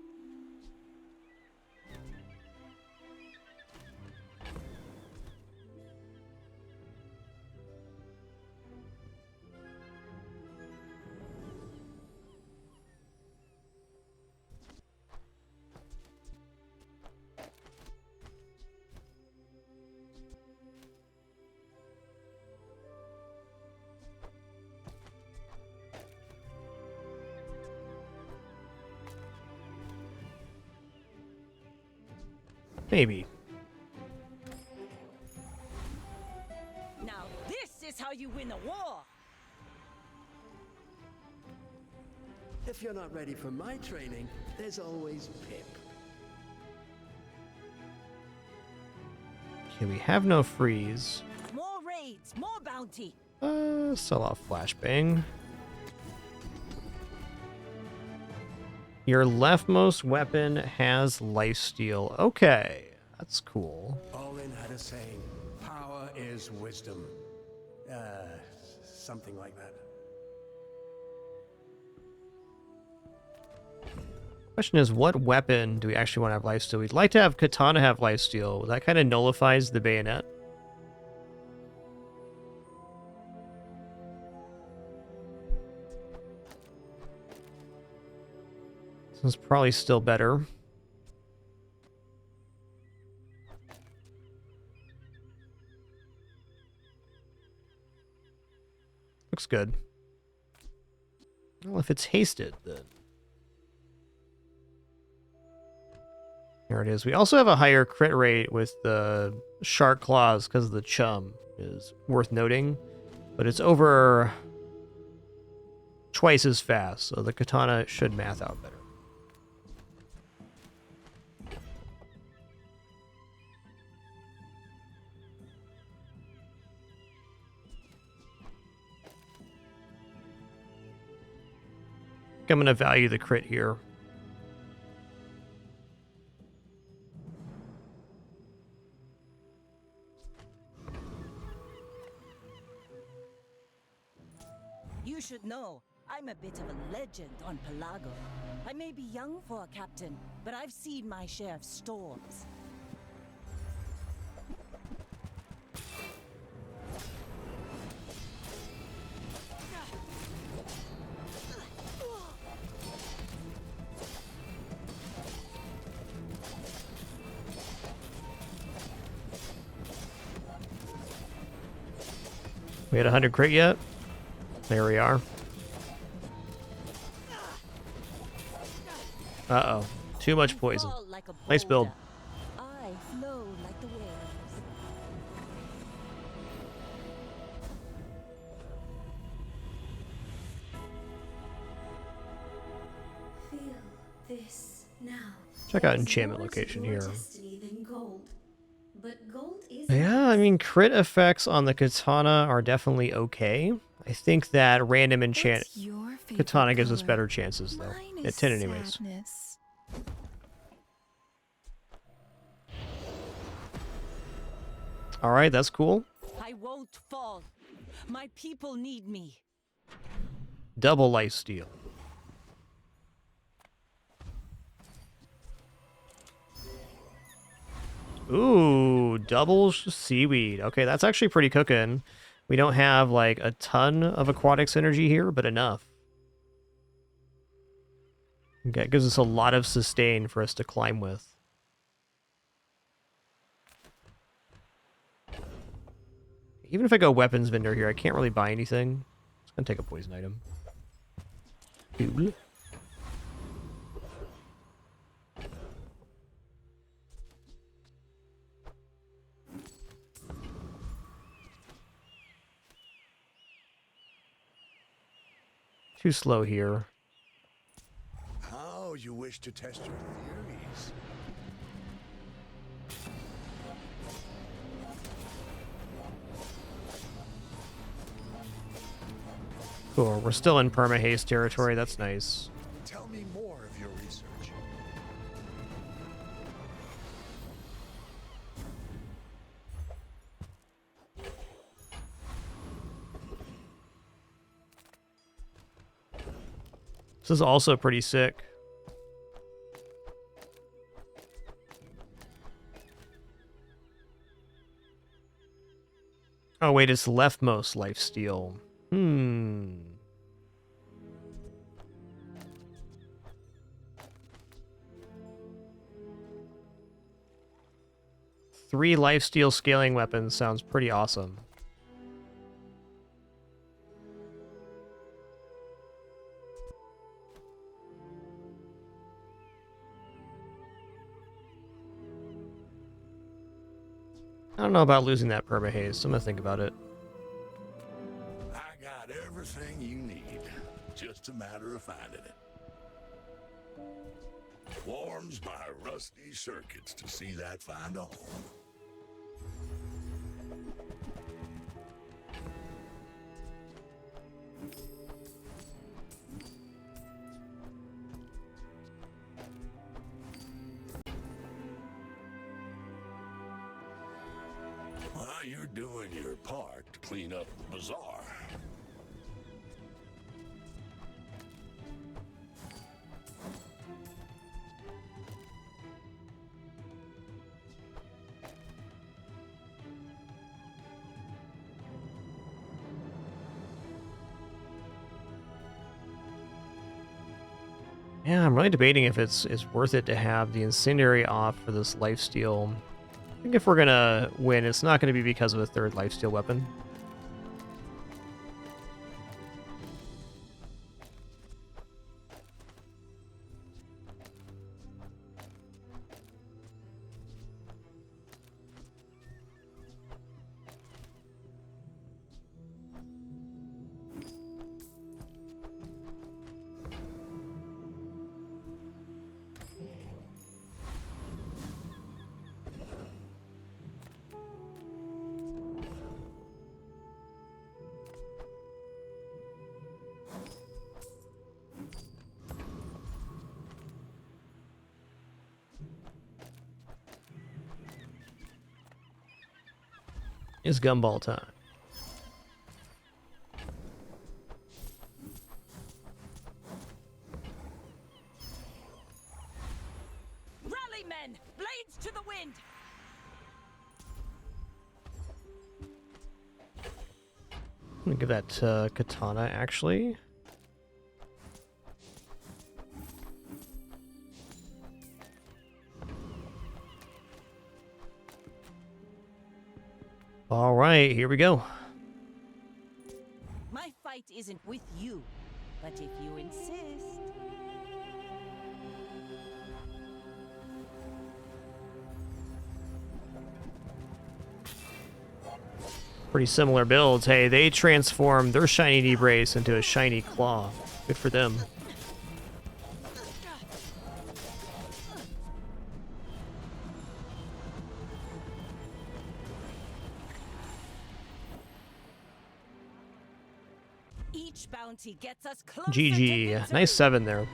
Maybe. Now this is how you win a war. If you're not ready for my training, there's always Pip. Okay, we have no freeze. More raids, more bounty. Sell off flashbang. Your leftmost weapon has lifesteal. Okay, that's cool. Olin had a saying, power is wisdom. Something like that. Question is, what weapon do we actually want to have lifesteal? We'd like to have katana have lifesteal. That kind of nullifies the bayonet. This one's probably still better. Looks good. Well, if it's hasted, then... Here it is. We also have a higher crit rate with the shark claws because of the chum, is worth noting. But it's over twice as fast, so the katana should math out better. I'm going to value the crit here. You should know, I'm a bit of a legend on Pelago. I may be young for a captain, but I've seen my share of storms. We had 100 crit yet? There we are. Uh-oh. Too much poison. Nice build. I flow like the waves. Feel this now. Check out enchantment location here. Destiny than gold. But gold is Yeah, I mean, crit effects on the katana are definitely okay. I think that random enchant katana gives us better chances, though. At 10 anyways. Alright, that's cool. I won't fall. My people need me. Double lifesteal. Ooh, double seaweed. Okay, that's actually pretty cooking. We don't have, like, a ton of aquatic synergy here, but enough. Okay, it gives us a lot of sustain for us to climb with. Even if I go weapons vendor here, I can't really buy anything. It's gonna take a poison item. Cool. Too slow here. How you wish to test your theories? Cool, we're still in perma-haste territory, that's nice. Tell me more of your research. This is also pretty sick. Oh wait, it's leftmost lifesteal. Hmm. Three lifesteal scaling weapons sounds pretty awesome. I don't know about losing that perma-haste. I'm gonna think about it. I got everything you need. Just a matter of finding it. Warms my rusty circuits to see that find a home. Well, you're doing your part to clean up the bazaar. Yeah, I'm really debating if it's worth it to have the incendiary off for this lifesteal. I think if we're gonna win, it's not gonna be because of a third lifesteal weapon. It's gumball time. Rally, men! Blades to the wind! I'm gonna give that katana, actually. All right, here we go. My fight isn't with you, but if you insist... Pretty similar builds. Hey, they transformed their shiny knee brace into a shiny claw. Good for them. Each bounty gets us closer to GG. victory. Nice 7 there.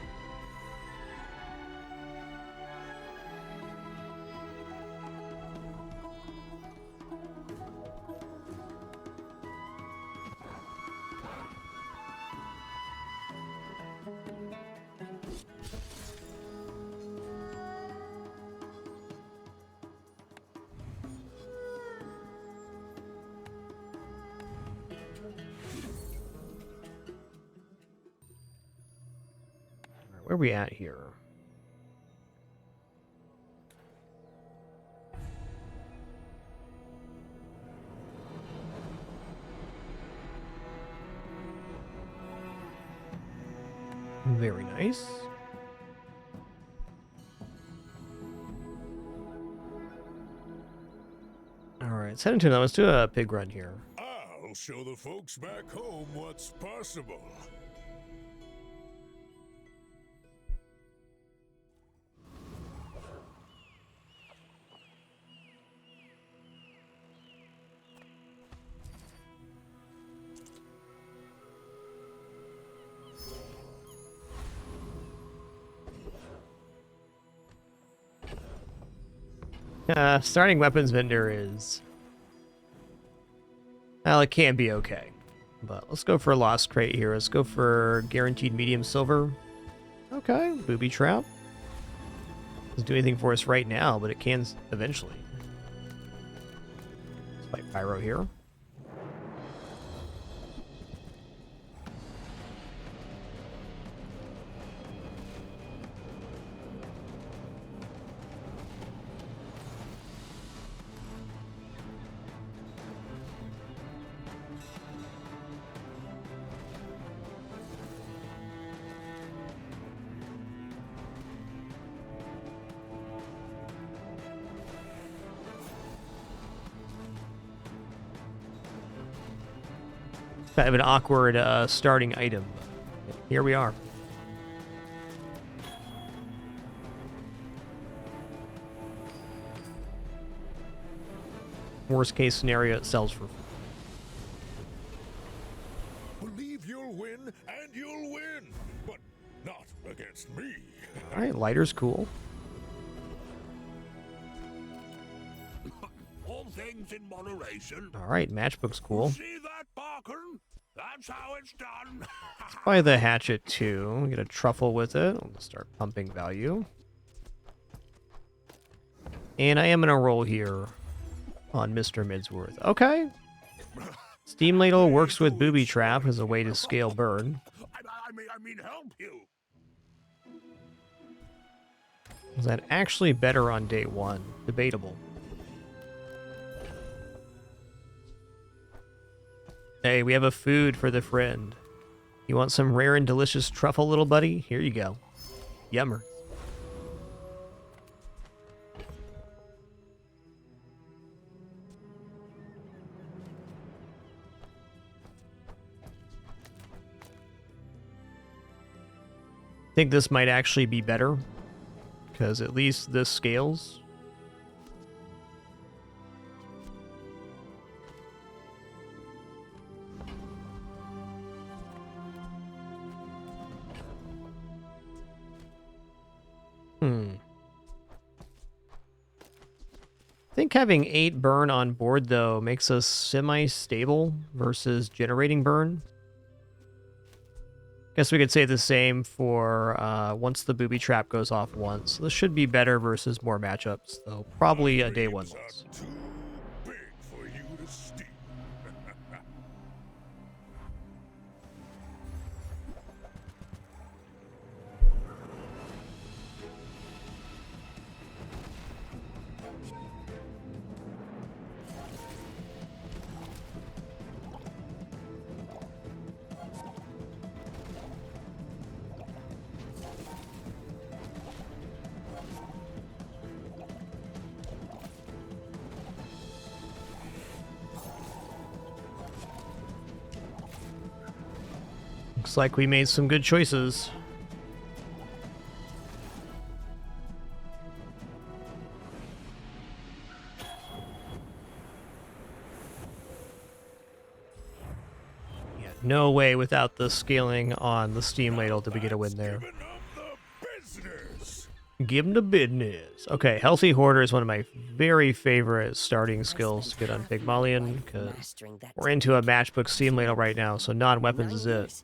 Where are we at here? Very nice. All right, let's head into that. Let's do a pig run here. I'll show the folks back home what's possible. Starting weapons vendor is... Well, it can be okay. But let's go for a lost crate here. Let's go for guaranteed medium silver. Okay, booby trap. Doesn't do anything for us right now, but it can eventually. Let's fight Pyro here. Kind of an awkward starting item. Here we are. Worst case scenario, it sells for. Believe you'll win, and you'll win, but not against me. All right, lighter's cool. All things in moderation. All right, matchbook's cool. See that, Barkin? That's how it's done. Buy the hatchet too. Get a truffle with it. I'll start pumping value. And I am gonna roll here on Mr. Midsworth. Okay. Steam Ladle works with Booby Trap as a way to scale burn. I mean, help you. Is that actually better on day one? Debatable. Hey, we have a food for the friend. You want some rare and delicious truffle, little buddy? Here you go. Yummer. I think this might actually be better, because at least this scales. I think having 8 burn on board, though, makes us semi-stable versus generating burn. Guess we could say the same for once the booby trap goes off once. This should be better versus more matchups, though probably a day one loss. Big for you to steal. Looks like we made some good choices. Yeah, no way without the scaling on the Steam Ladle did we get a win there. Give him the business. Okay, Healthy Hoarder is one of my very favorite starting skills to get on Pygmalion, because we're into a matchbook Steam Ladle right now, so non-weapons is it.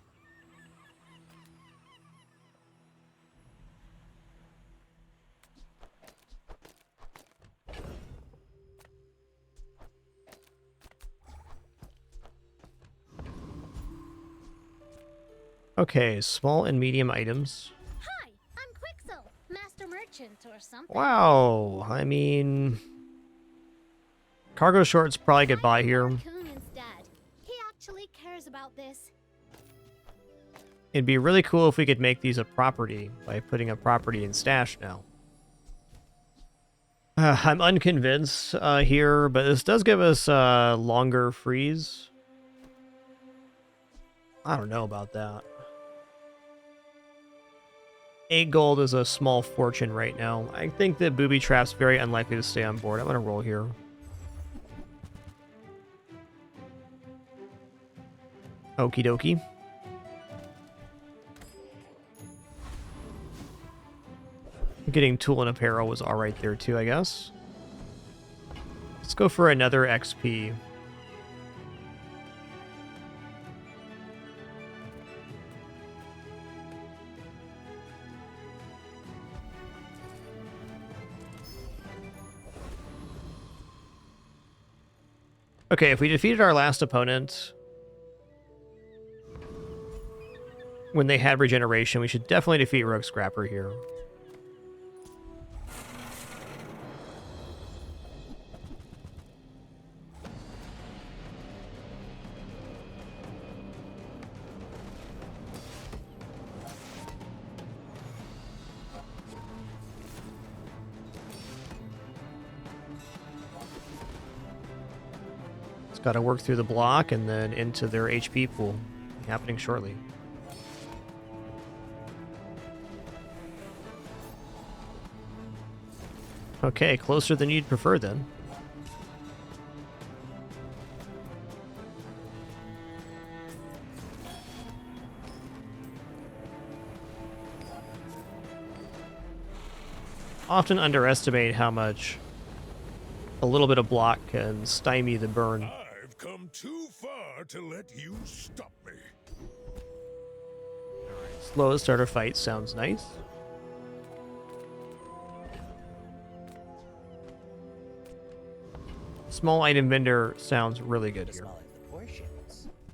Okay, small and medium items. Hi, I'm Quixel, master merchant or something. Wow, I mean, cargo shorts probably get by here. Instead. He actually cares about this. It'd be really cool if we could make these a property by putting a property in stash now. I'm unconvinced here, but this does give us longer freeze. I don't know about that. 8 gold is a small fortune right now. I think that Booby Trap's very unlikely to stay on board. I'm going to roll here. Okie dokie. Getting tool and apparel was alright there too, I guess. Let's go for another XP. Okay, if we defeated our last opponent when they had regeneration, we should definitely defeat Rogue Scrapper here. Got to work through the block and then into their HP pool. Happening shortly. Okay, closer than you'd prefer then. often underestimate how much a little bit of block can stymie the burn. I've come too far to let you stop me. Slow starter fight sounds nice. Small item vendor sounds really good here.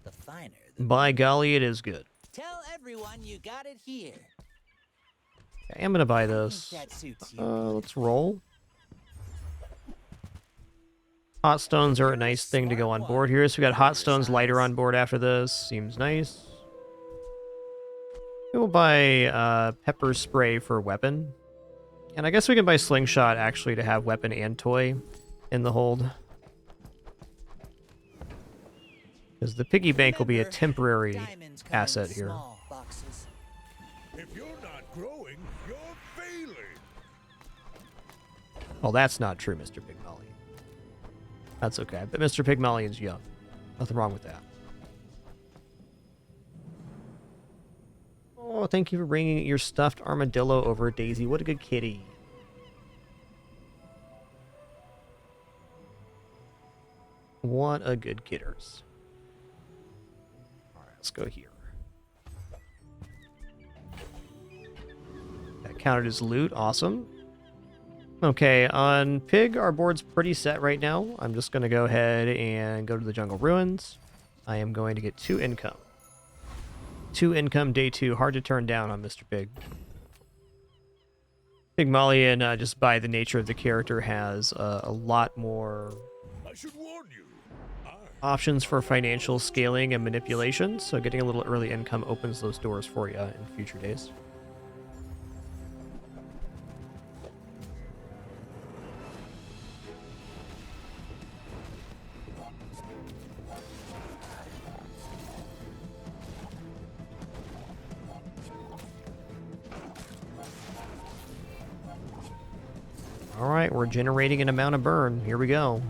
The finer. By golly, it is good. Tell everyone you got it here. I am gonna buy this. That suits you. Let's roll. Hot stones are a nice thing to go on board here. So we got hot stones lighter on board after this. Seems nice. We'll buy pepper spray for weapon. And I guess we can buy slingshot actually to have weapon and toy in the hold. Because the piggy bank will be a temporary asset here. If you're not growing, you're failing. Well, that's not true, Mr. Pygmalion. That's okay. But Mr. Pygmalion's young. Nothing wrong with that. Oh, thank you for bringing your stuffed armadillo over, Daisy. What a good kitty. What a good kidders. Alright, let's go here. That counted as loot. Awesome. Okay, on Pig, our board's pretty set right now. I'm just going to go ahead and go to the Jungle Ruins. I am going to get 2 income. 2 income, day 2. Hard to turn down on Mr. Pig. Pygmalion, just by the nature of the character, has a lot more options for financial scaling and manipulation, so getting a little early income opens those doors for you in future days. Alright, we're generating an amount of burn. Here we go.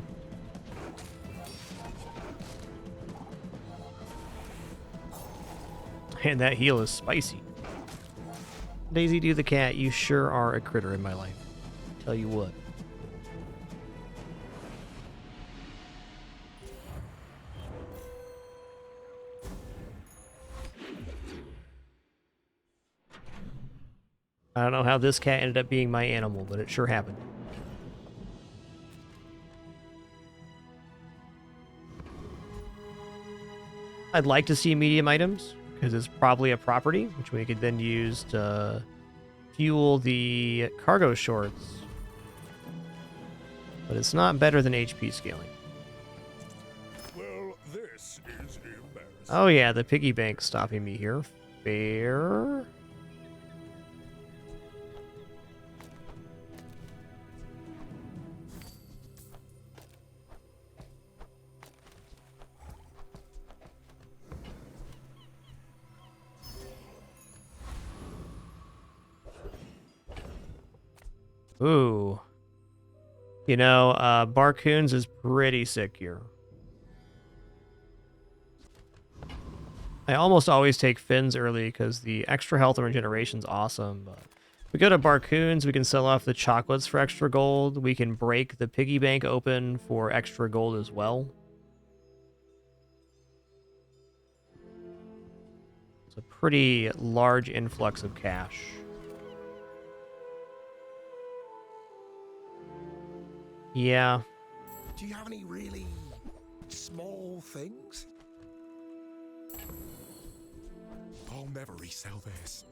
And that heal is spicy. Daisy do the cat, you sure are a critter in my life. Tell you what. I don't know how this cat ended up being my animal, but it sure happened. I'd like to see medium items, because it's probably a property, which we could then use to fuel the cargo shorts. But it's not better than HP scaling. Well, this is embarrassing. Oh yeah, the piggy bank stopping me here. Fair. Ooh. You know, Barcoons is pretty sick here. I almost always take Fins early because the extra health and regeneration's awesome. But if we go to Barcoons, we can sell off the chocolates for extra gold. We can break the piggy bank open for extra gold as well. It's a pretty large influx of cash. Yeah. Do you have any really small things? I'll never resell this.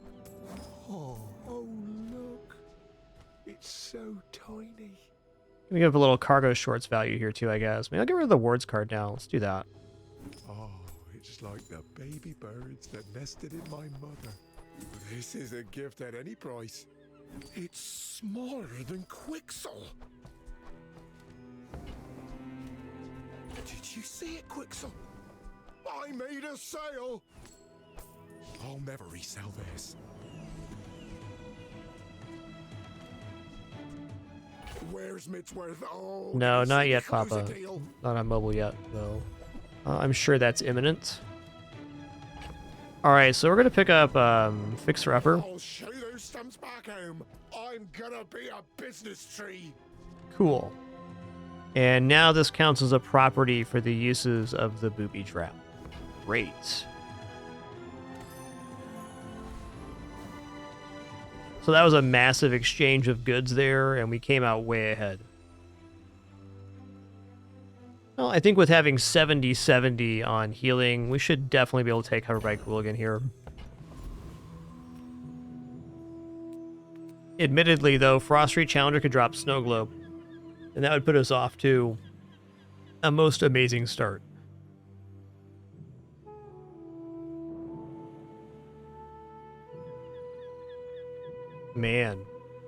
Oh, look. It's so tiny. We give a little cargo shorts value here too, I guess. Maybe I'll get rid of the wards card now. Let's do that. Oh, it's like the baby birds that nested in my mother. This is a gift at any price. It's smaller than Quixel. Did you see it, Quixel? I made a sale. I'll never resell this. Where's Mitchworth? Oh, No, not yet, Papa. Not on mobile yet, though. I'm sure that's imminent. Alright, so we're going to pick up Fixer Upper. I'll show you stumps back home, I'm gonna be a business tree. Cool. And now this counts as a property for the uses of the booby trap. Great. So that was a massive exchange of goods there, and we came out way ahead. Well, I think with having 70-70 on healing, we should definitely be able to take Cover by Cooligan here. Admittedly, though, Frost Street Challenger could drop Snow Globe, and that would put us off to a most amazing start. Man,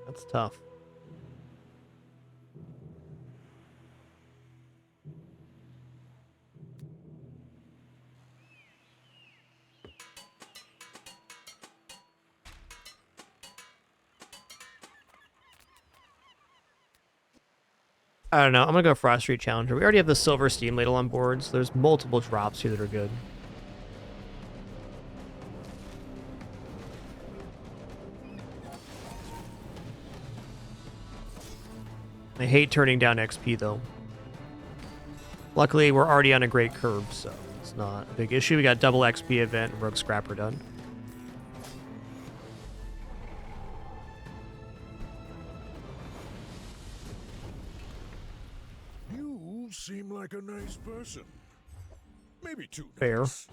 that's tough. I don't know. I'm going to go Frost Street Challenger. We already have the Silver Steam Ladle on board, so there's multiple drops here that are good. I hate turning down XP, though. Luckily, we're already on a great curve, so it's not a big issue. We got double XP event and Rogue Scrapper done. You seem like a nice person. Maybe too Fair. nice.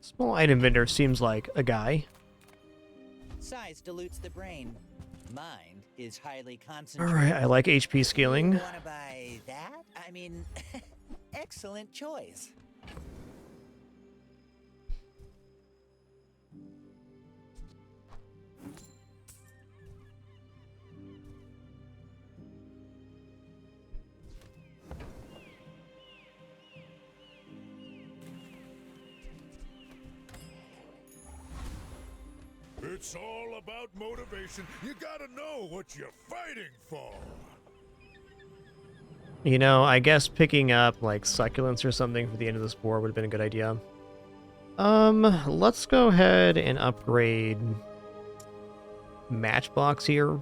Small item vendor seems like a guy. Size dilutes the brain. Mind is highly concentrated. Alright, I like HP scaling. Wanna buy that? I mean, excellent choice. It's all about motivation. You gotta know what you're fighting for. You know, I guess picking up, like, succulents or something for the end of this war would have been a good idea. Let's go ahead and upgrade Matchbox here.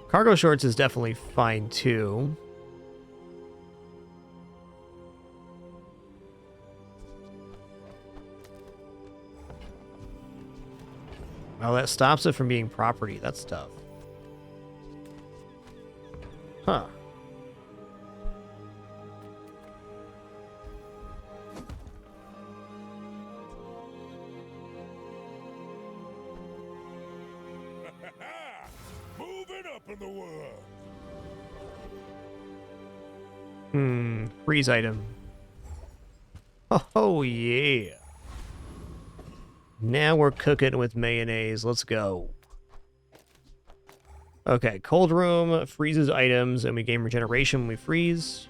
Cargo shorts is definitely fine, too. Well, that stops it from being property. That's tough. Huh. Moving up in the world. Freeze item. Oh, yeah. Now we're cooking with mayonnaise. Let's go. Okay, cold room freezes items, and we gain regeneration when we freeze.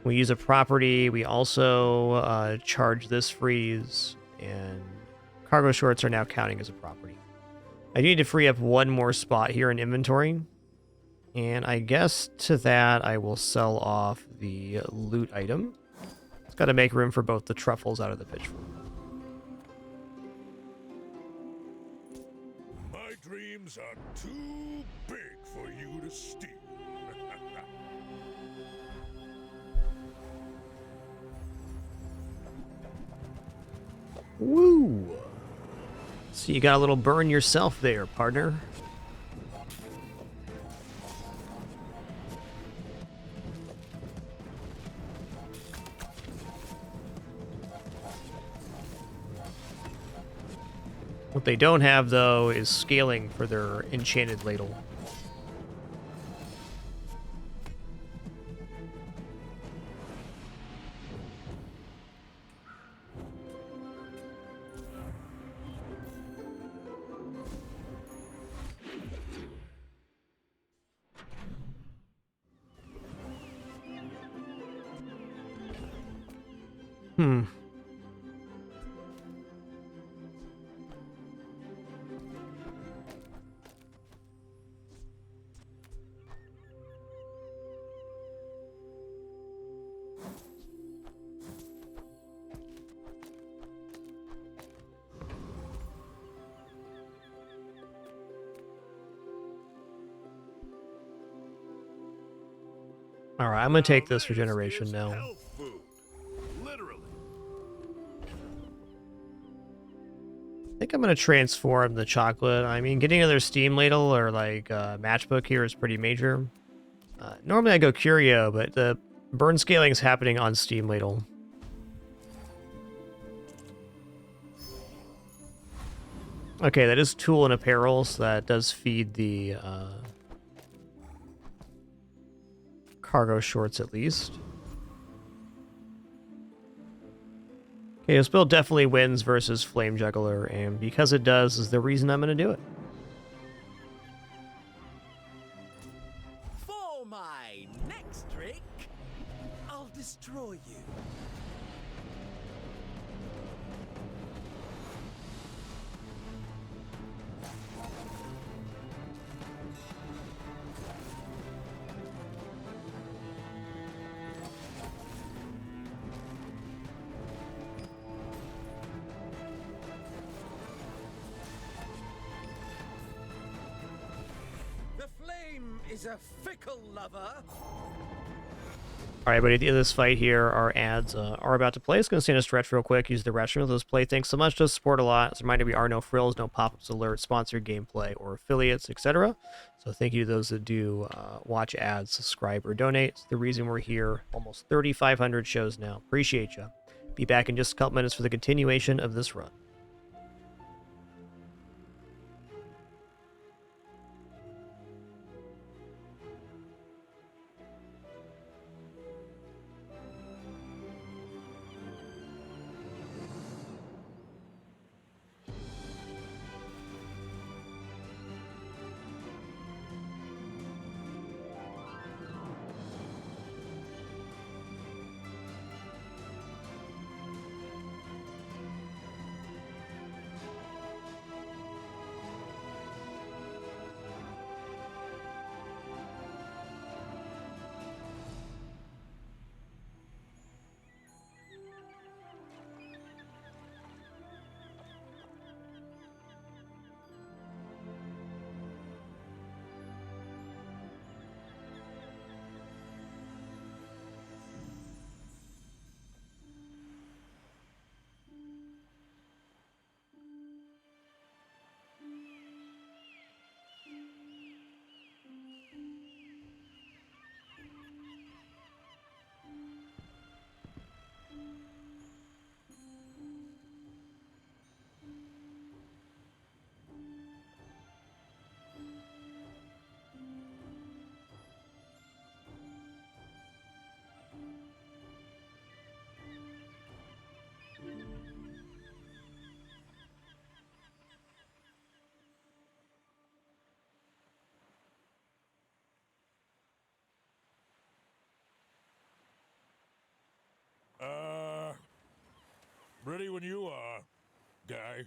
We use a property. We also charge this freeze, and cargo shorts are now counting as a property. I need to free up one more spot here in inventory, and I guess to that I will sell off the loot item. It's got to make room for both the truffles out of the pitchfork. My dreams are too big for you to steal. Woo! So you got a little burn yourself there, partner. What they don't have, though, is scaling for their enchanted ladle. All right, I'm gonna take this regeneration now. Health food. Literally. I think I'm gonna transform the chocolate. I mean, getting another Steam Ladle or like matchbook here is pretty major. Normally I go Curio, but the burn scaling is happening on Steam Ladle. Okay, that is tool and apparel, so that does feed the cargo shorts at least. Okay, this build definitely wins versus Flame Juggler, and because it does is the reason I'm going to do it. For my next trick, I'll destroy you. The flame is a fickle lover. Alright, but at the end of this fight here, our ads are about to play. It's going to stand a stretch real quick. Use the restroom with this play. Thanks so much. Does support a lot. As a reminder, we are no frills, no pop-ups, alerts, sponsored gameplay, or affiliates, etc. So thank you to those that do watch ads, subscribe, or donate. It's the reason we're here. Almost 3,500 shows now. Appreciate you. Be back in just a couple minutes for the continuation of this run. Ready when you are, guy.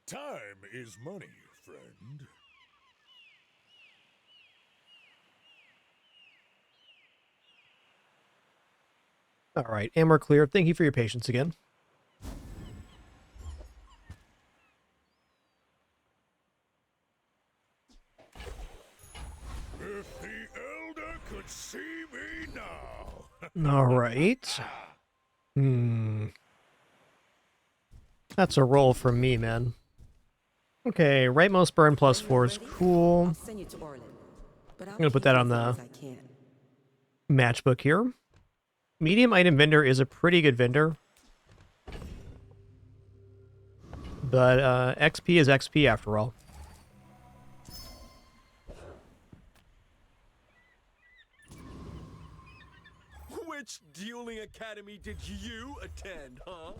Time is money, friend. All right, and we're clear. Thank you for your patience again. If the Elder could see me now. All right. That's a roll from me, man. Okay, rightmost burn +4 is cool. Send you to Orland, but I'm gonna put that on the matchbook here. Medium item vendor is a pretty good vendor. But XP is XP after all. Which dueling academy did you attend, huh?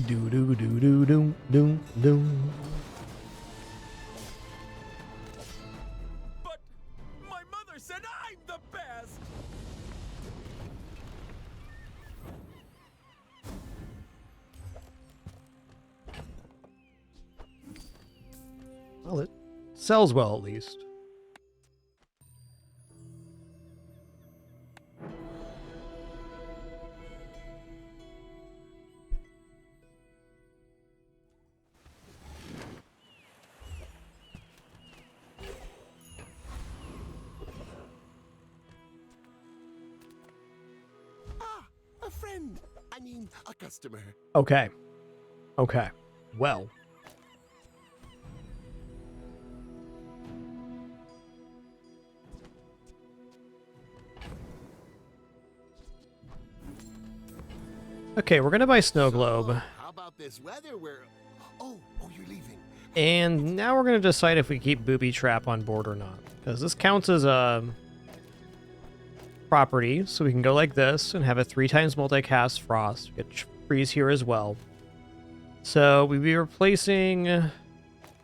Do do do do do do do. But my mother said I'm the best. Well, it sells well at least. A friend. I mean, a customer. Okay. Okay. Well. Okay, we're gonna buy Snow Globe. How about this weather where... Oh, you're leaving. And now we're gonna decide if we keep Booby Trap on board or not. Because this counts as a property, so we can go like this and have a 3x multicast Frost. Get freeze here as well. So we'd be replacing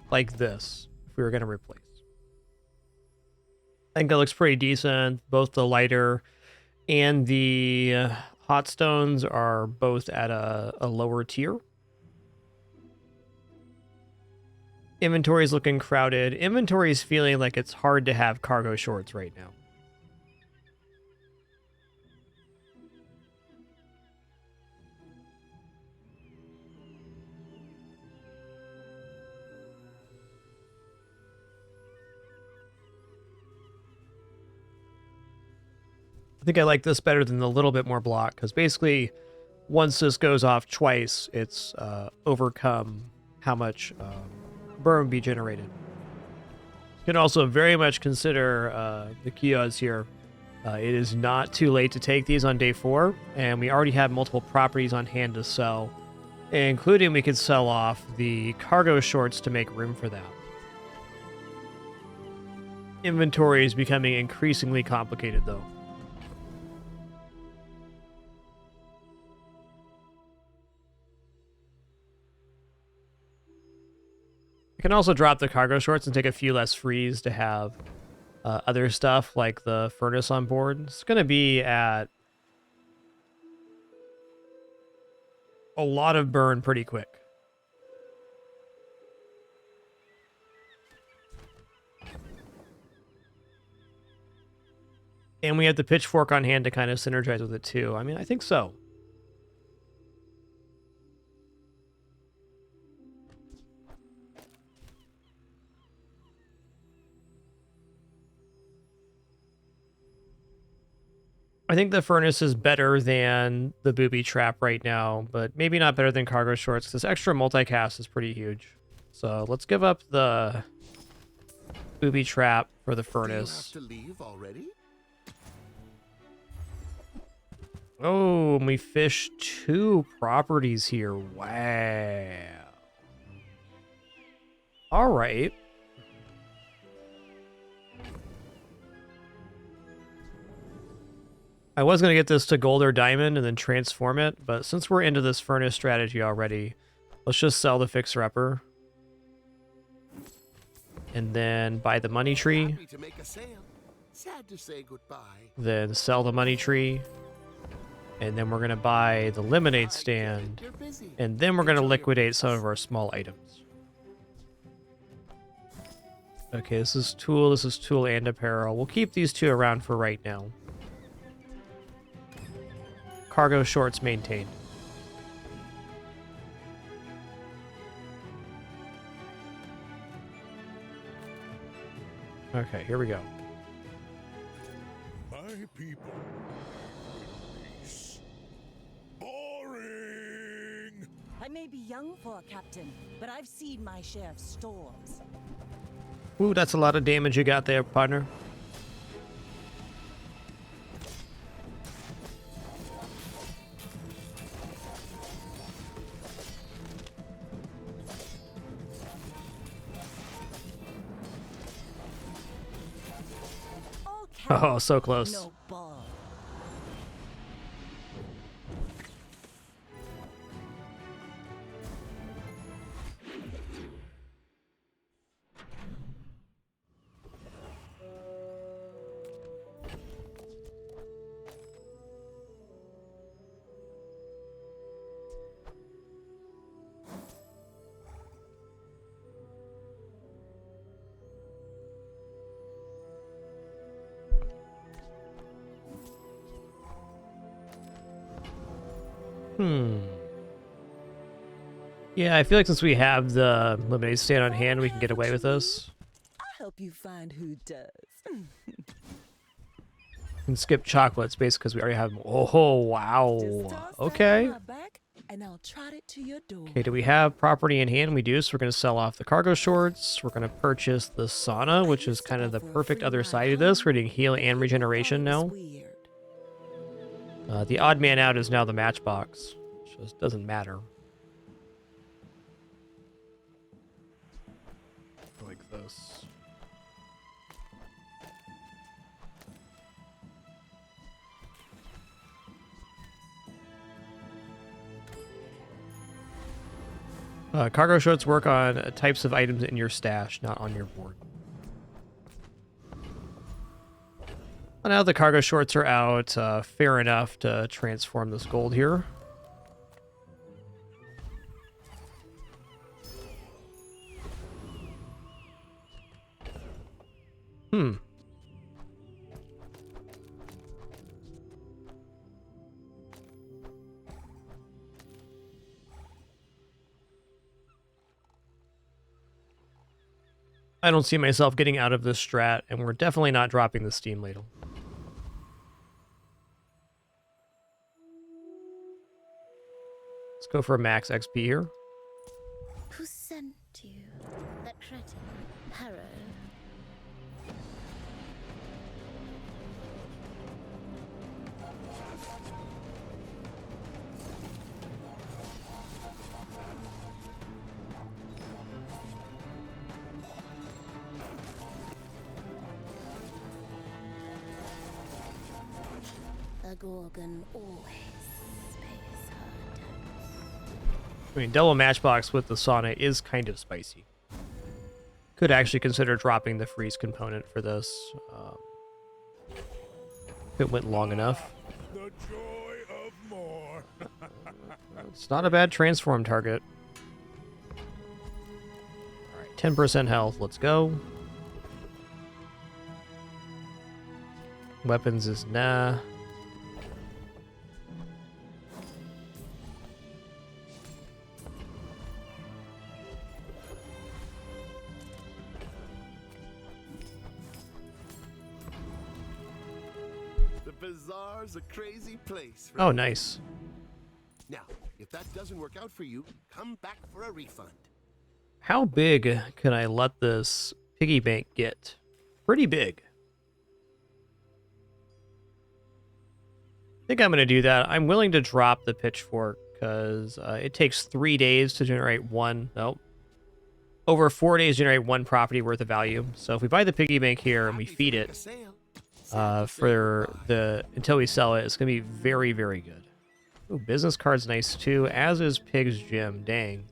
like this if we were gonna replace. I think that looks pretty decent. Both the lighter and the hot stones are both at a lower tier. Inventory is looking crowded. Inventory is feeling like it's hard to have cargo shorts right now. I think I like this better than the little bit more block, because basically once this goes off twice, it's overcome how much burn would be generated. You can also very much consider the kiosks here. It is not too late to take these on day 4, and we already have multiple properties on hand to sell, including we could sell off the cargo shorts to make room for that. Inventory is becoming increasingly complicated, though. I can also drop the cargo shorts and take a few less freeze to have other stuff like the furnace on board. It's going to be at a lot of burn pretty quick. And we have the pitchfork on hand to kind of synergize with it too. I mean, I think so. I think the furnace is better than the booby trap right now, but maybe not better than cargo shorts, because this extra multicast is pretty huge. So let's give up the booby trap for the furnace. Do you have to leave already? Oh, and we fished 2 properties here. Wow. All right. I was going to get this to gold or diamond and then transform it, but since we're into this furnace strategy already, let's just sell the fixer-upper. and then buy the money tree. Happy to make a sale. Sad to say goodbye. Then sell the money tree. And then we're going to buy the lemonade stand. And then we're going to liquidate some of our small items. Okay, this is tool and apparel. We'll keep these two around for right now. Cargo shorts maintained. Okay, here we go. My people. Peace. Boring. I may be young for a captain, but I've seen my share of storms. Ooh, that's a lot of damage you got there, partner. Oh, so close. No ball. Yeah, I feel like since we have the lemonade stand on hand, we can get away with this. I'll help you find who does. And skip chocolates, basically, because we already have them. Oh, wow. Okay. And I'll trot it to your door. Okay, do we have property in hand? We do, so we're going to sell off the cargo shorts. We're going to purchase the sauna, which is kind of the perfect other side of this. We're doing heal and regeneration now. The odd man out is now the matchbox, which just doesn't matter. Like this. Cargo shorts work on types of items in your stash, not on your board. Well, now the cargo shorts are out, fair enough to transform this gold here. I don't see myself getting out of this strat, and we're definitely not dropping the steam ladle. Let's go for a max XP here. Who sent you? That cretin, Harrow. A Gorgon always pays her debts. I mean, double matchbox with the sauna is kind of spicy. Could actually consider dropping the freeze component for this. If it went long enough. The joy of more. It's not a bad transform target. Alright, 10% health. Let's go. Weapons is nah. Bazaar's a crazy place. Oh, nice. Now, if that doesn't work out for you, come back for a refund. How big can I let this piggy bank get? Pretty big. I think I'm going to do that. I'm willing to drop the pitchfork because it takes 3 days to generate one. Nope. Over 4 days to generate one property worth of value. So if we buy the piggy bank here and we feed it until we sell it, it's going to be very, very good. Ooh, business card's nice too, as is Pig's Gym. Dang.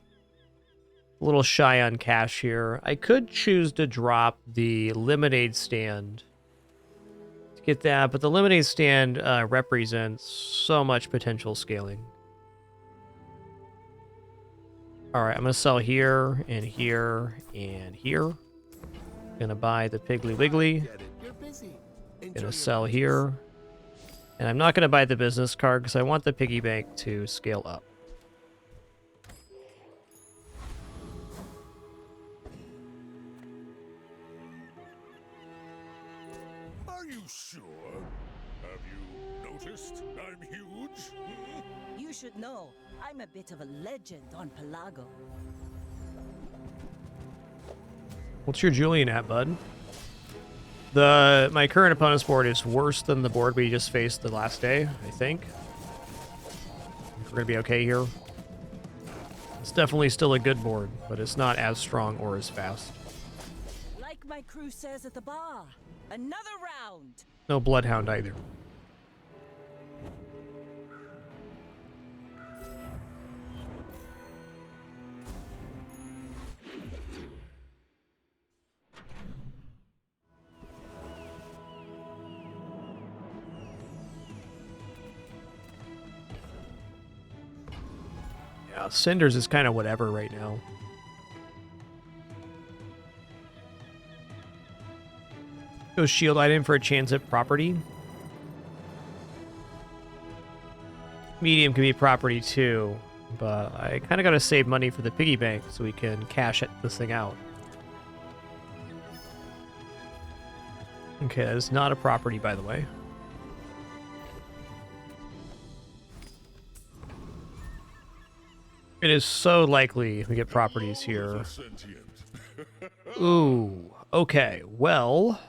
A little shy on cash here. I could choose to drop the lemonade stand to get that, but the lemonade stand represents so much potential scaling. Alright, I'm going to sell here, and here, and here. Gonna buy the Piggly Wiggly. Gonna sell here. And I'm not gonna buy the business card because I want the piggy bank to scale up. Are you sure? Have you noticed I'm huge? You should know, I'm a bit of a legend on Pelago. What's your Julian at, bud? My current opponent's board is worse than the board we just faced the last day, I think. We're gonna be okay here. It's definitely still a good board, but it's not as strong or as fast. Like my crew says at the bar, another round. No Bloodhound either. Yeah, Cinders is kind of whatever right now. Go shield item for a chance at property. Medium can be property too, but I kind of got to save money for the piggy bank so we can cash this thing out. Okay, that is not a property, by the way. It is so likely we get properties here. Ooh, okay, well...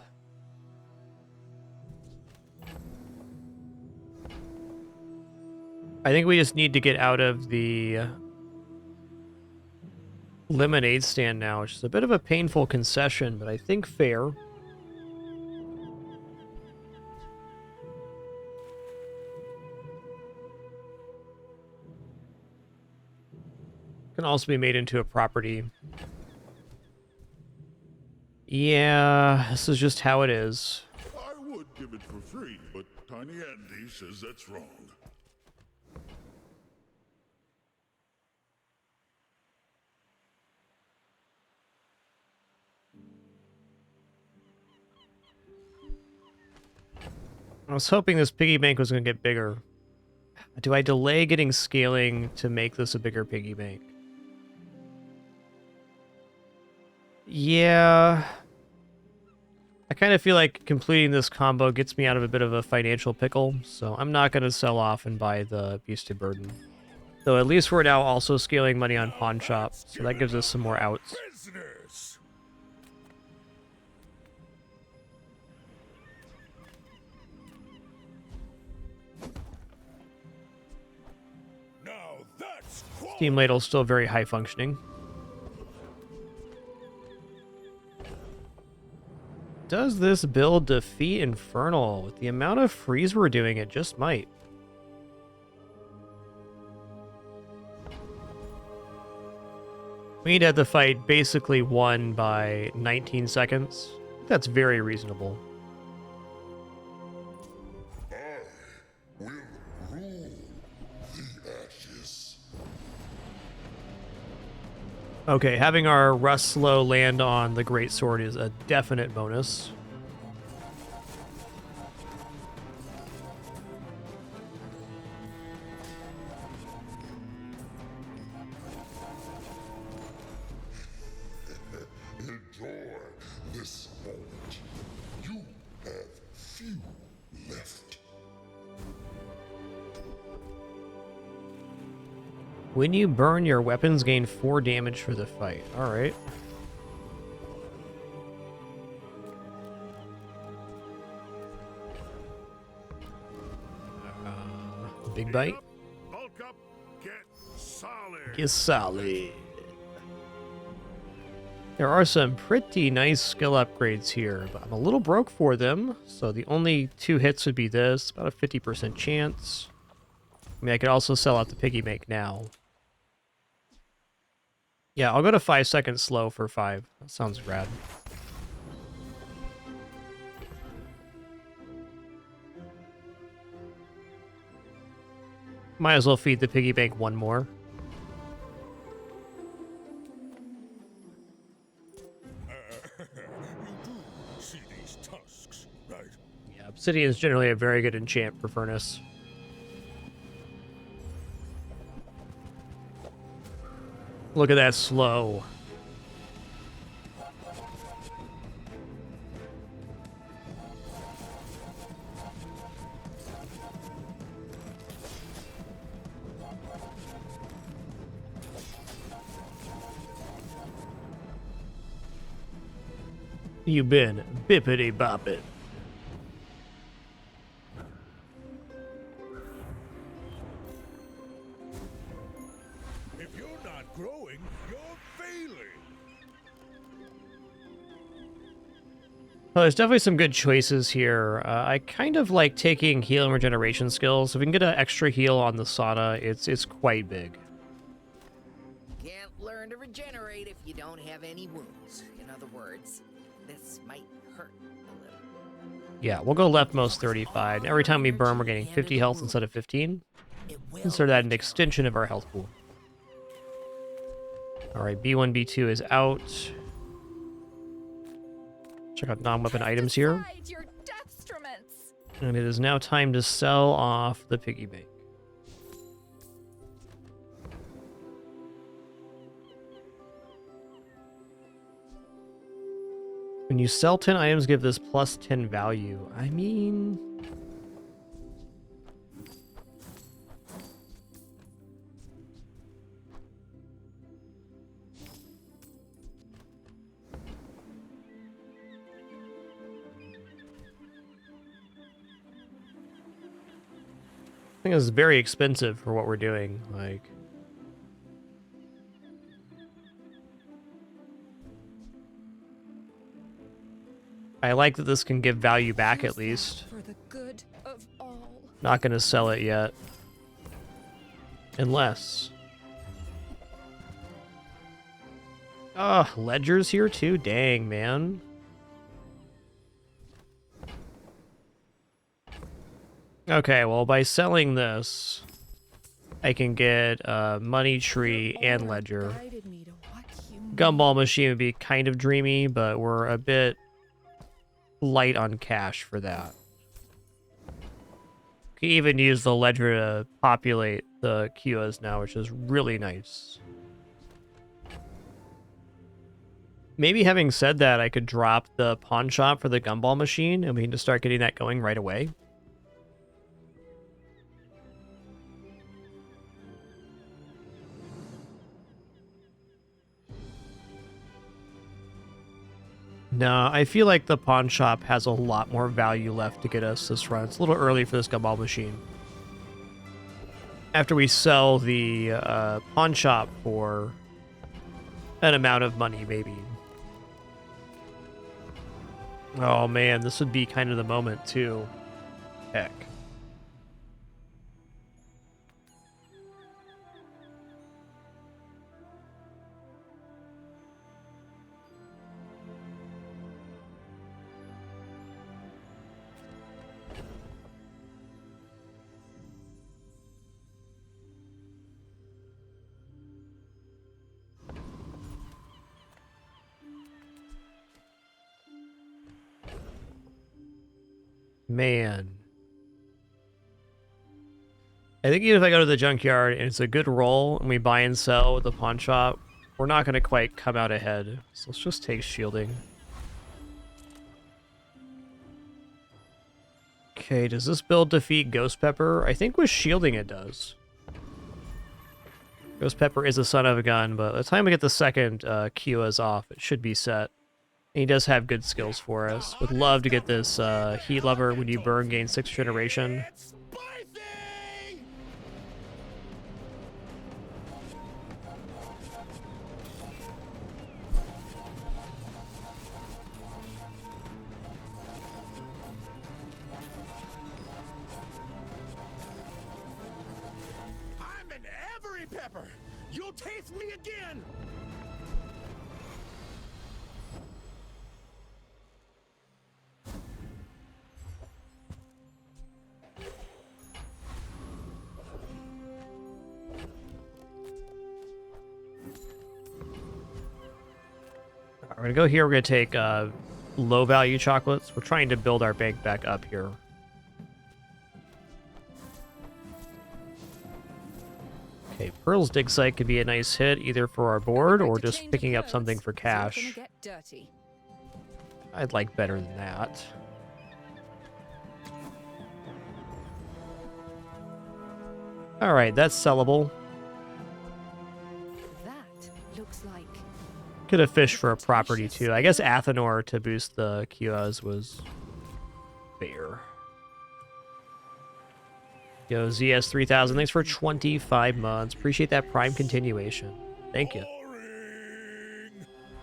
I think we just need to get out of the lemonade stand now, which is a bit of a painful concession, but I think fair. Can also be made into a property. Yeah, this is just how it is. I would give it for free, but Tiny Andy says that's wrong. I was hoping this piggy bank was going to get bigger. Do I delay getting scaling to make this a bigger piggy bank? Yeah. I kind of feel like completing this combo gets me out of a bit of a financial pickle, so I'm not going to sell off and buy the Beast of Burden. Though at least we're now also scaling money on Pawn Shop, so that gives us some more outs. Steam Ladle's still very high functioning. Does this build defeat Infernal? With the amount of freeze we're doing, it just might. We need to have the fight basically won by 19 seconds. That's very reasonable. Okay, having our Rust Slow land on the Great Sword is a definite bonus. Enjoy this moment. You have few left. When you burn, your weapons gain 4 damage for the fight. Alright. Big bite. Bulk up, get solid. Get solid. There are some pretty nice skill upgrades here, but I'm a little broke for them. So the only 2 hits would be this, about a 50% chance. I mean, I could also sell out the piggy bank now. Yeah, I'll go to 5 seconds slow for 5. That sounds rad. Might as well feed the piggy bank one more. See these tusks, right? Yeah, obsidian is generally a very good enchant for furnace. Look at that slow. You been bippity bopping. If you're not growing, you're failing. Well, there's definitely some good choices here. I kind of like taking heal and regeneration skills. If we can get an extra heal on the sauna, it's quite big. Can't learn to regenerate if you don't have any wounds. In other words, this might hurt a little. Yeah, we'll go leftmost 35. Every time we burn, we're getting 50 health instead of 15. Consider that an extension of our health pool. Alright, B1, B2 is out. Check out non-weapon items here. Your deathstruments. And it is now time to sell off the piggy bank. When you sell 10 items, give this plus 10 value. I mean... I think it's very expensive for what we're doing. Like... I like that this can give value back at least. For the good of all. Not gonna sell it yet. Unless... Oh, ledger's here too? Dang, man. Okay, well, by selling this, I can get money tree and ledger. Gumball machine would be kind of dreamy, but we're a bit light on cash for that. Can even use the ledger to populate the Kiwas now, which is really nice. Maybe having said that, I could drop the pawn shop for the gumball machine, and we can just start getting that going right away. No, I feel like the pawn shop has a lot more value left to get us this run. It's a little early for this gumball machine. After we sell the pawn shop for an amount of money, maybe. Oh man, this would be kind of the moment too. Heck. Man. I think even if I go to the junkyard and it's a good roll and we buy and sell with the pawn shop, we're not going to quite come out ahead. So let's just take shielding. Okay, does this build defeat Ghost Pepper? I think with shielding it does. Ghost Pepper is a son of a gun, but by the time we get the second Kiwas off, it should be set. And he does have good skills for us. Would love to get this Heat Lover when you burn, gain 6 generation. I'm an every pepper. You'll taste me again. We're gonna go here. We're gonna take low value chocolates. We're trying to build our bank back up here. Okay, Pearl's dig site could be a nice hit either for our board or just picking up something for cash. I'd like better than that. All right, that's sellable. That looks like Could have fished for a property too. I guess Athenor to boost the Kios was fair. Yo, ZS3000, thanks for 25 months. Appreciate that Prime continuation. Thank you.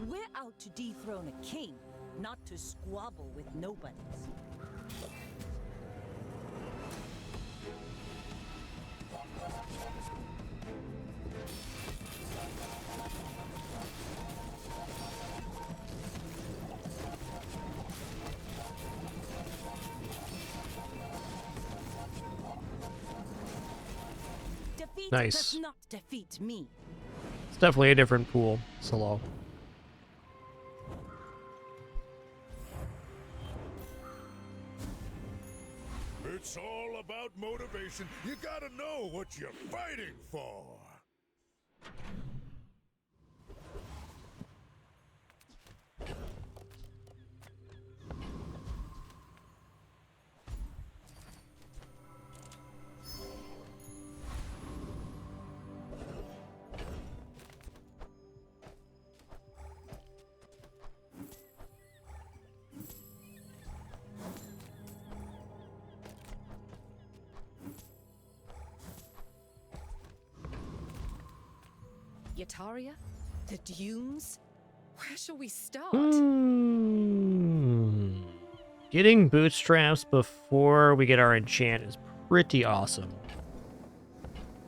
We're out to dethrone a king, not to squabble with nobodies. Defeat Nice. does not defeat me. It's definitely a different pool, Solo. It's all about motivation. You gotta know what you're fighting for. Yataria? The Dunes? Where shall we start? Getting bootstraps before we get our enchant is pretty awesome.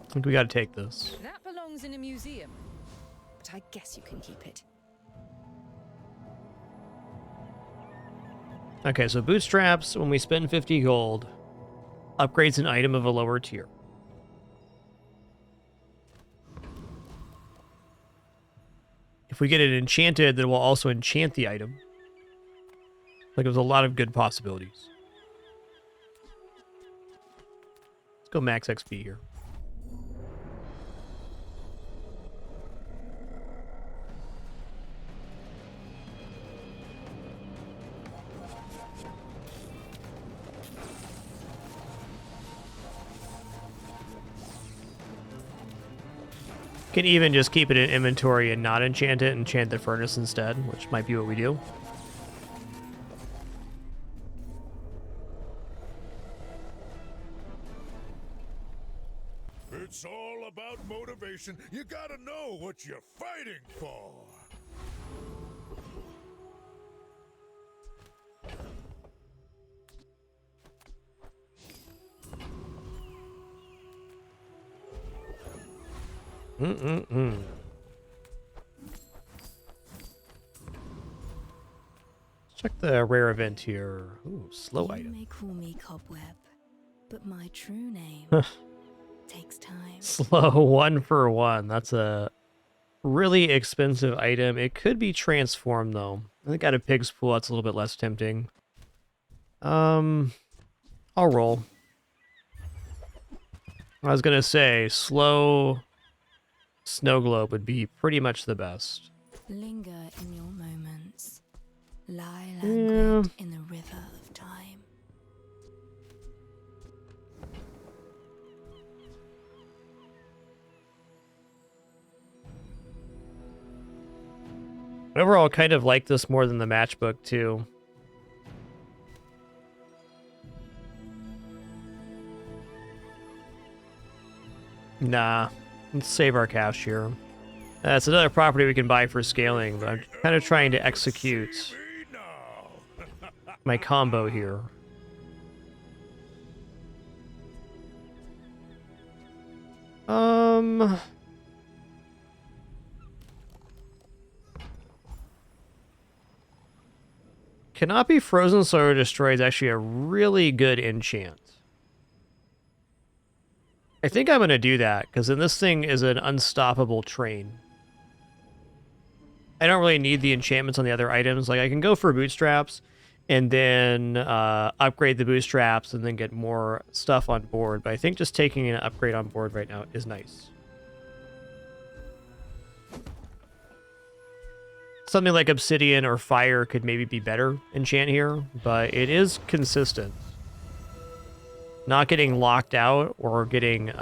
I think we gotta take this. That belongs in a museum, but I guess you can keep it. Okay, so bootstraps, when we spend 50 gold, upgrades an item of a lower tier. If we get it enchanted, then we'll also enchant the item. Like, there's a lot of good possibilities. Let's go max XP here. Can even just keep it in inventory and not enchant it, enchant the furnace instead, which might be what we do. It's all about motivation. You gotta know what you're fighting for. Let's check the rare event here. Ooh, slow item. You may call me Cobweb, but my true name takes time. Slow 1-for-1. That's a really expensive item. It could be transformed though. I think out of Pig's Pool, that's a little bit less tempting. I'll roll. I was gonna say slow snow globe would be pretty much the best. Linger in your moments. Lie languid in the river of time. Overall, kind of like this more than the matchbook too. Nah, let's save our cash here. That's another property we can buy for scaling, but I'm kind of trying to execute my combo here. Cannot be Frozen Solar Destroy is actually a really good enchant. I think I'm going to do that, because then this thing is an unstoppable train. I don't really need the enchantments on the other items. Like, I can go for bootstraps and then upgrade the bootstraps and then get more stuff on board. But I think just taking an upgrade on board right now is nice. Something like obsidian or fire could maybe be better enchant here, but it is consistent. Not getting locked out or getting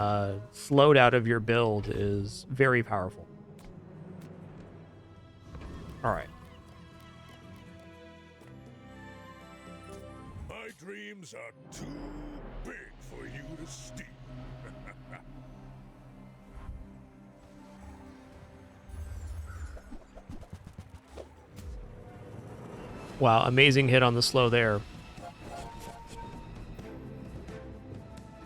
slowed out of your build is very powerful. All right. My dreams are too big for you to steal. Wow, amazing hit on the slow there.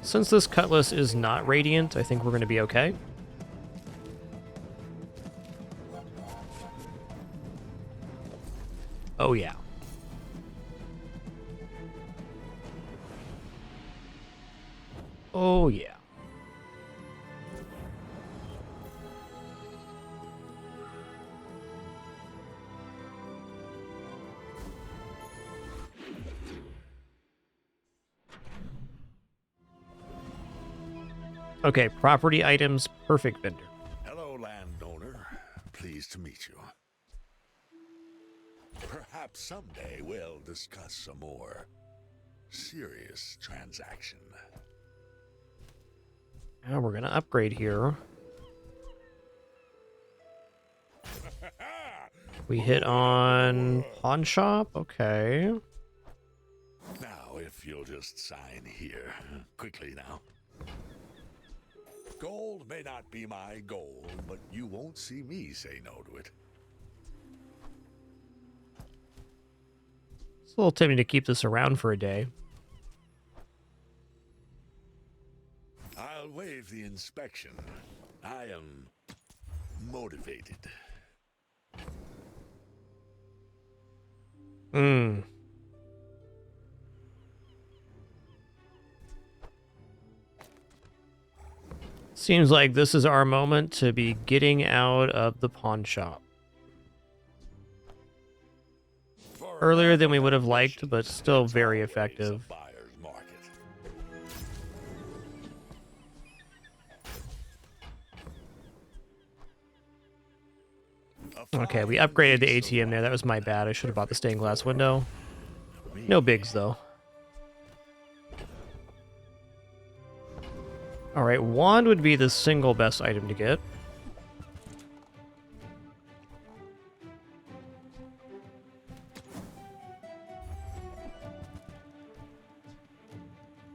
Since this cutlass is not radiant, I think we're going to be okay. Oh yeah. Oh yeah. Okay, property items, perfect vendor. Hello, landowner. Pleased to meet you. Perhaps someday we'll discuss some more serious transaction. Now we're gonna upgrade here. We hit on pawn shop. Okay. Now, if you'll just sign here. Quickly now. Gold may not be my goal, but you won't see me say no to it. It's a little tempting to keep this around for a day. I'll waive the inspection. I am motivated. Hmm. Seems like this is our moment to be getting out of the pawn shop. Earlier than we would have liked, but still very effective. Okay, we upgraded the ATM there. That was my bad. I should have bought the stained glass window. No bigs, though. Alright, wand would be the single best item to get.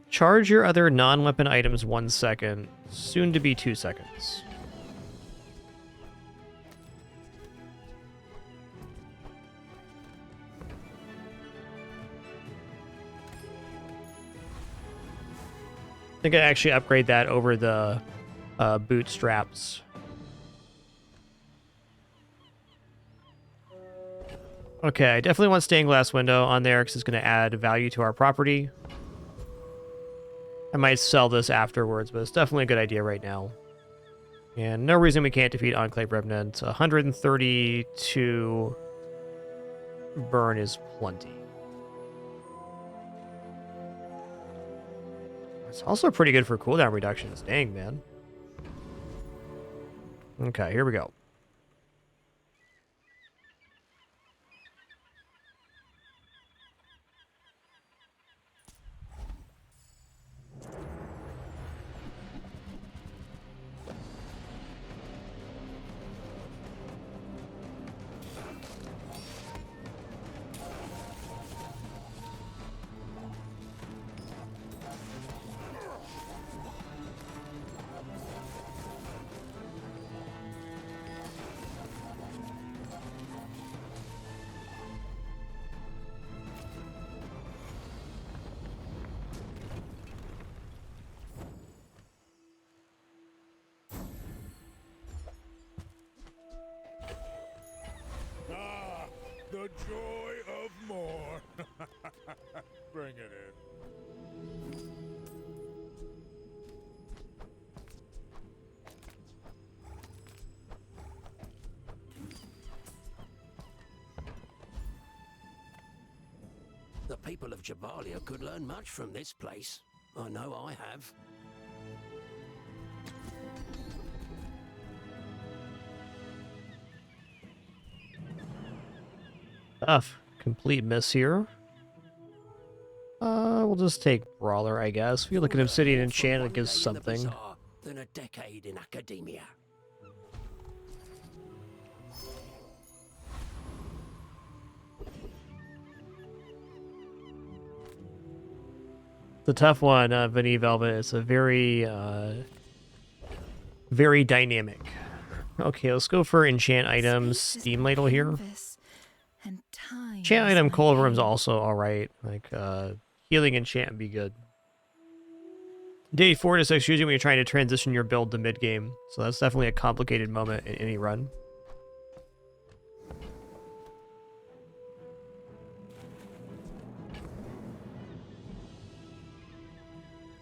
Charge your other non-weapon items 1 second, soon to be 2 seconds. I think I actually upgrade that over the bootstraps. Okay, I definitely want stained glass window on there because it's going to add value to our property. I might sell this afterwards, but it's definitely a good idea right now. And no reason we can't defeat Enclave Revenant. 132 burn is plenty. It's also pretty good for cooldown reductions. Dang, man. Okay, here we go. The joy of more. Bring it in. The people of Jabalia could learn much from this place. I know I have. Tough. Complete miss here. We'll just take Brawler, I guess. If you look at Obsidian Enchant, it gives something. Than a decade in academia. The tough one, Vinny Velvet, is a very, very dynamic. Okay, let's go for enchant items. Steam Ladle here. Enchant item Cold Room's also alright. Like, healing enchant would be good. Day 4 to 6 usually when you're trying to transition your build to mid-game. So that's definitely a complicated moment in any run.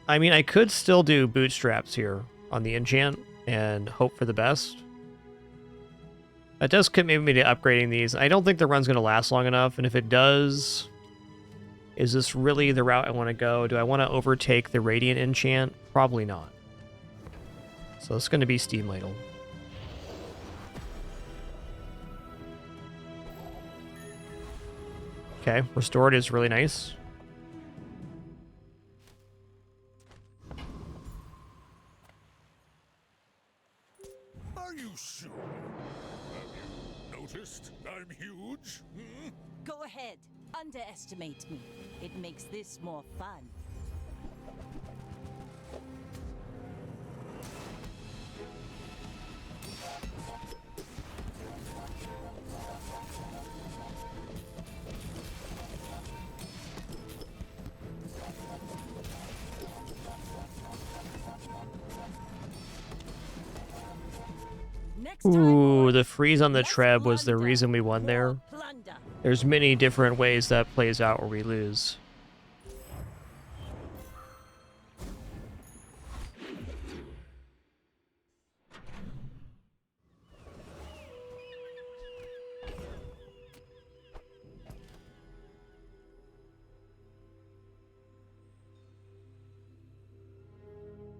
I mean, I could still do bootstraps here on the enchant and hope for the best. That does commit me to upgrading these. I don't think the run's going to last long enough, and if it does, is this really the route I want to go? Do I want to overtake the Radiant enchant? Probably not. So it's going to be Steam Ladle. Okay, Restored is really nice. Are you sure? Have you noticed I'm huge? Hmm? Go ahead. Underestimate me. It makes this more fun. Ooh, the freeze on the Treb was the reason we won there. There's many different ways that plays out where we lose.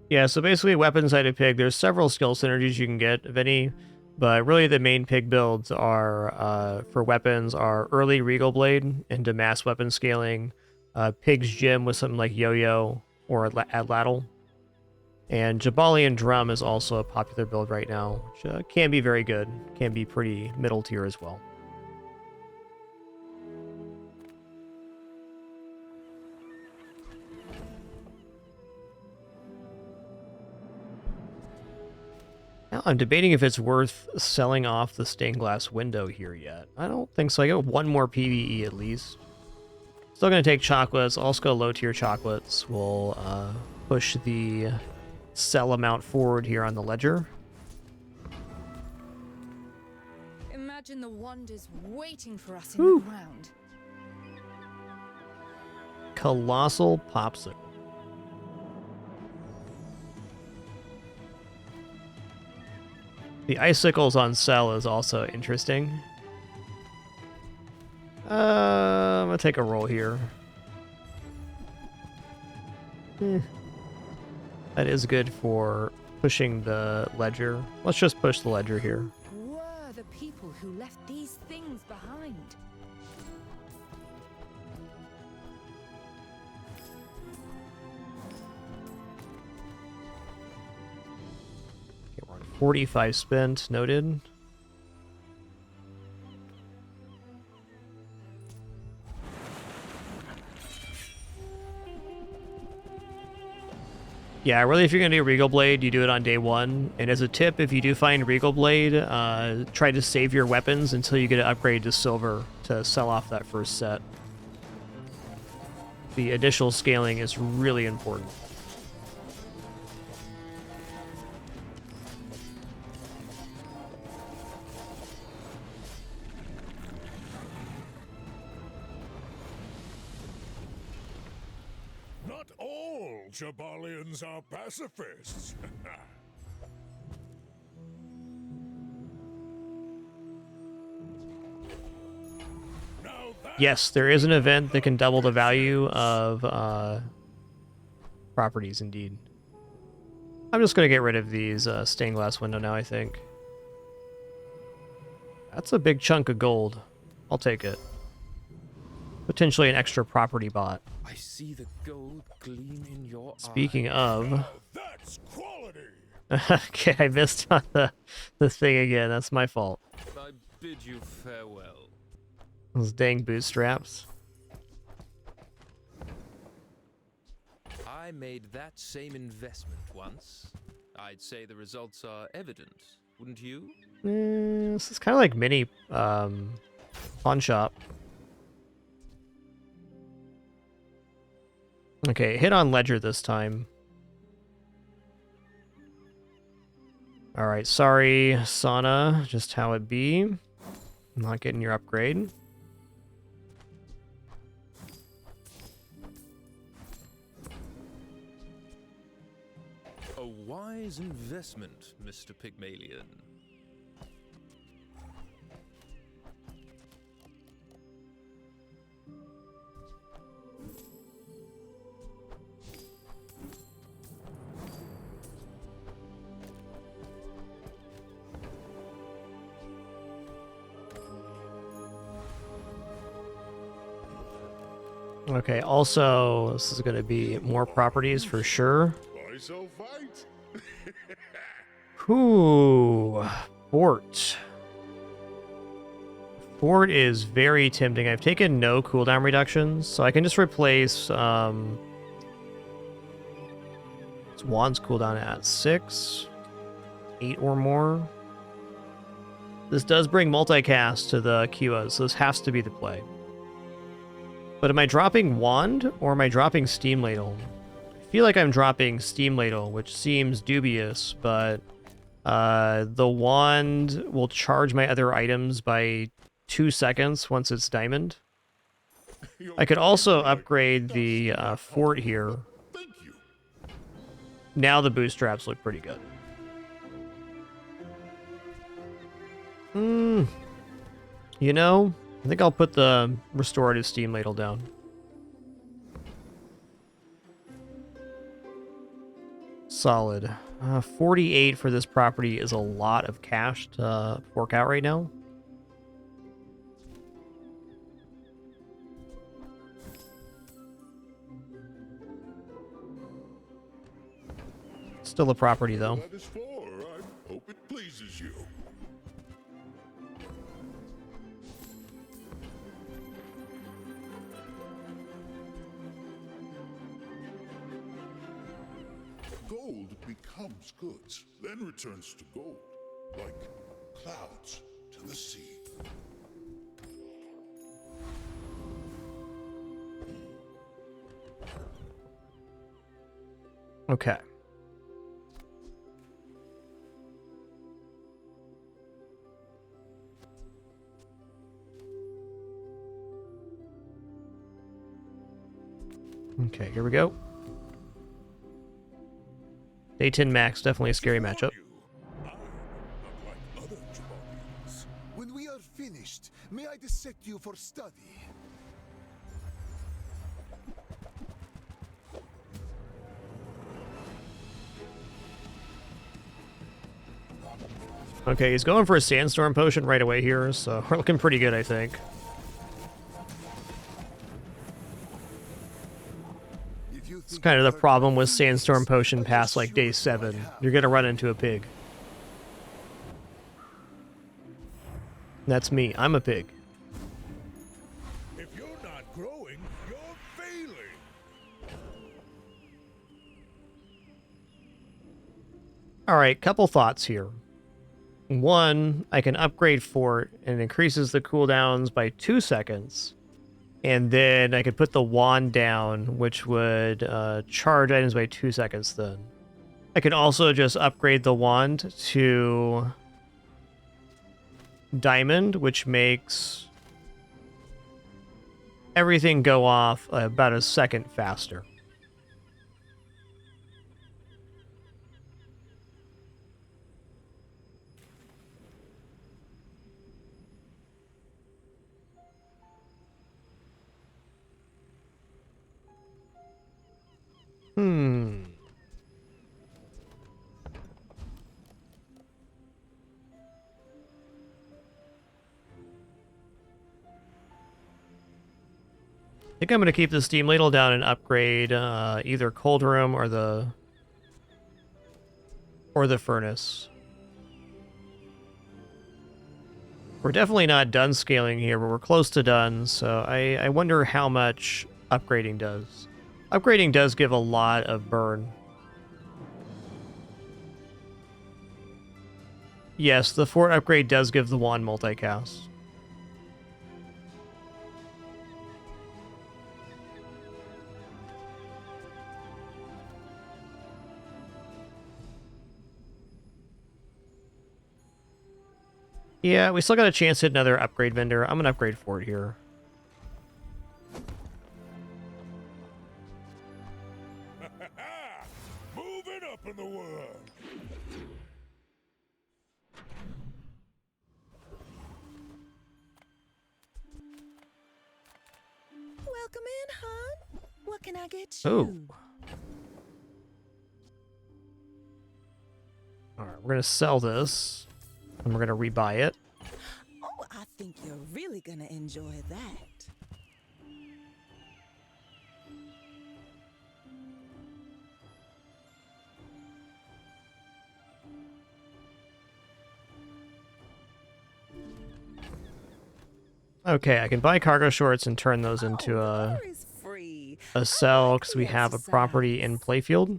Yeah, so basically weapons I had to pick. There's several skill synergies you can get of any, but really the main pig builds are, for weapons, are early Regal Blade into mass weapon scaling, Pig's Gym with something like Yo-Yo or Atlatl, and Jabalian Drum is also a popular build right now, which can be very good, can be pretty middle tier as well. Now I'm debating if it's worth selling off the stained glass window here yet. I don't think so. I got one more PvE at least. Still going to take chocolates. I'll also go low tier chocolates. We'll push the sell amount forward here on the ledger. Imagine the wonders waiting for us in the ground. Colossal Popsicle. The icicles on sell is also interesting. I'm gonna take a roll here. That is good for pushing the ledger. Let's just push the ledger here. Were the people who left these things behind? Okay, we're on 45 spent, noted. Yeah, really, if you're going to do Regal Blade, you do it on day 1. And as a tip, if you do find Regal Blade, try to save your weapons until you get an upgrade to Silver to sell off that first set. The additional scaling is really important. Not all Jabalians are pacifists. Yes, there is an event that can double the value of properties, indeed. I'm just going to get rid of these stained glass window now, I think. That's a big chunk of gold. I'll take it. Potentially an extra property bot. I see the gold gleam in your Speaking eye. of... That's quality. Okay, I missed on the thing again. That's my fault. I bid you farewell. Those dang bootstraps. I made that same investment once. I'd say the results are evident, wouldn't you? This is kind of like mini pawn shop. Okay, hit on ledger this time. Alright, sorry, Sana. Just how it be. I'm not getting your upgrade. A wise investment, Mr. Pygmalion. Okay, also, this is going to be more properties for sure. Why so fight? Ooh, Fort. Fort is very tempting. I've taken no cooldown reductions, so I can just replace it's Wand's cooldown at 6, 8 or more. This does bring multicast to the Kiwas, so this has to be the play. But am I dropping Wand or am I dropping Steam Ladle? I feel like I'm dropping Steam Ladle, which seems dubious, but the Wand will charge my other items by 2 seconds once it's diamond. I could also upgrade the fort here. Now the bootstraps look pretty good. You know, I think I'll put the restorative steam ladle down. Solid. 48 for this property is a lot of cash to fork out right now. Still a property, though. That is for. I hope it pleases you. Gold becomes goods, then returns to gold, like clouds to the sea. Okay. Okay, here we go. Day 10 max, definitely a scary matchup. When we are finished, may I dissect you for study? Okay, he's going for a sandstorm potion right away here, so we're looking pretty good, I think. It's kind of the problem with sandstorm potion past like day 7. You're gonna run into a pig. That's me. I'm a pig. If you're not growing, you're failing. Alright, couple thoughts here. One, I can upgrade Fort and it increases the cooldowns by 2 seconds. And then I could put the wand down, which would charge items by 2 seconds then. I could also just upgrade the wand to diamond, which makes everything go off about a second faster. Hmm. I think I'm going to keep the steam ladle down and upgrade either cold room or the furnace. We're definitely not done scaling here, but we're close to done, so I wonder how much upgrading does. Upgrading does give a lot of burn. Yes, the fort upgrade does give the wand multicast. Yeah, we still got a chance to hit another upgrade vendor. I'm gonna upgrade fort here. Moving up in the world. Welcome in, hon. What can I get you? Oh. Alright, we're gonna sell this. And we're gonna rebuy it. Oh, I think you're really gonna enjoy that. Okay, I can buy cargo shorts and turn those into a sell because we have a property in playfield.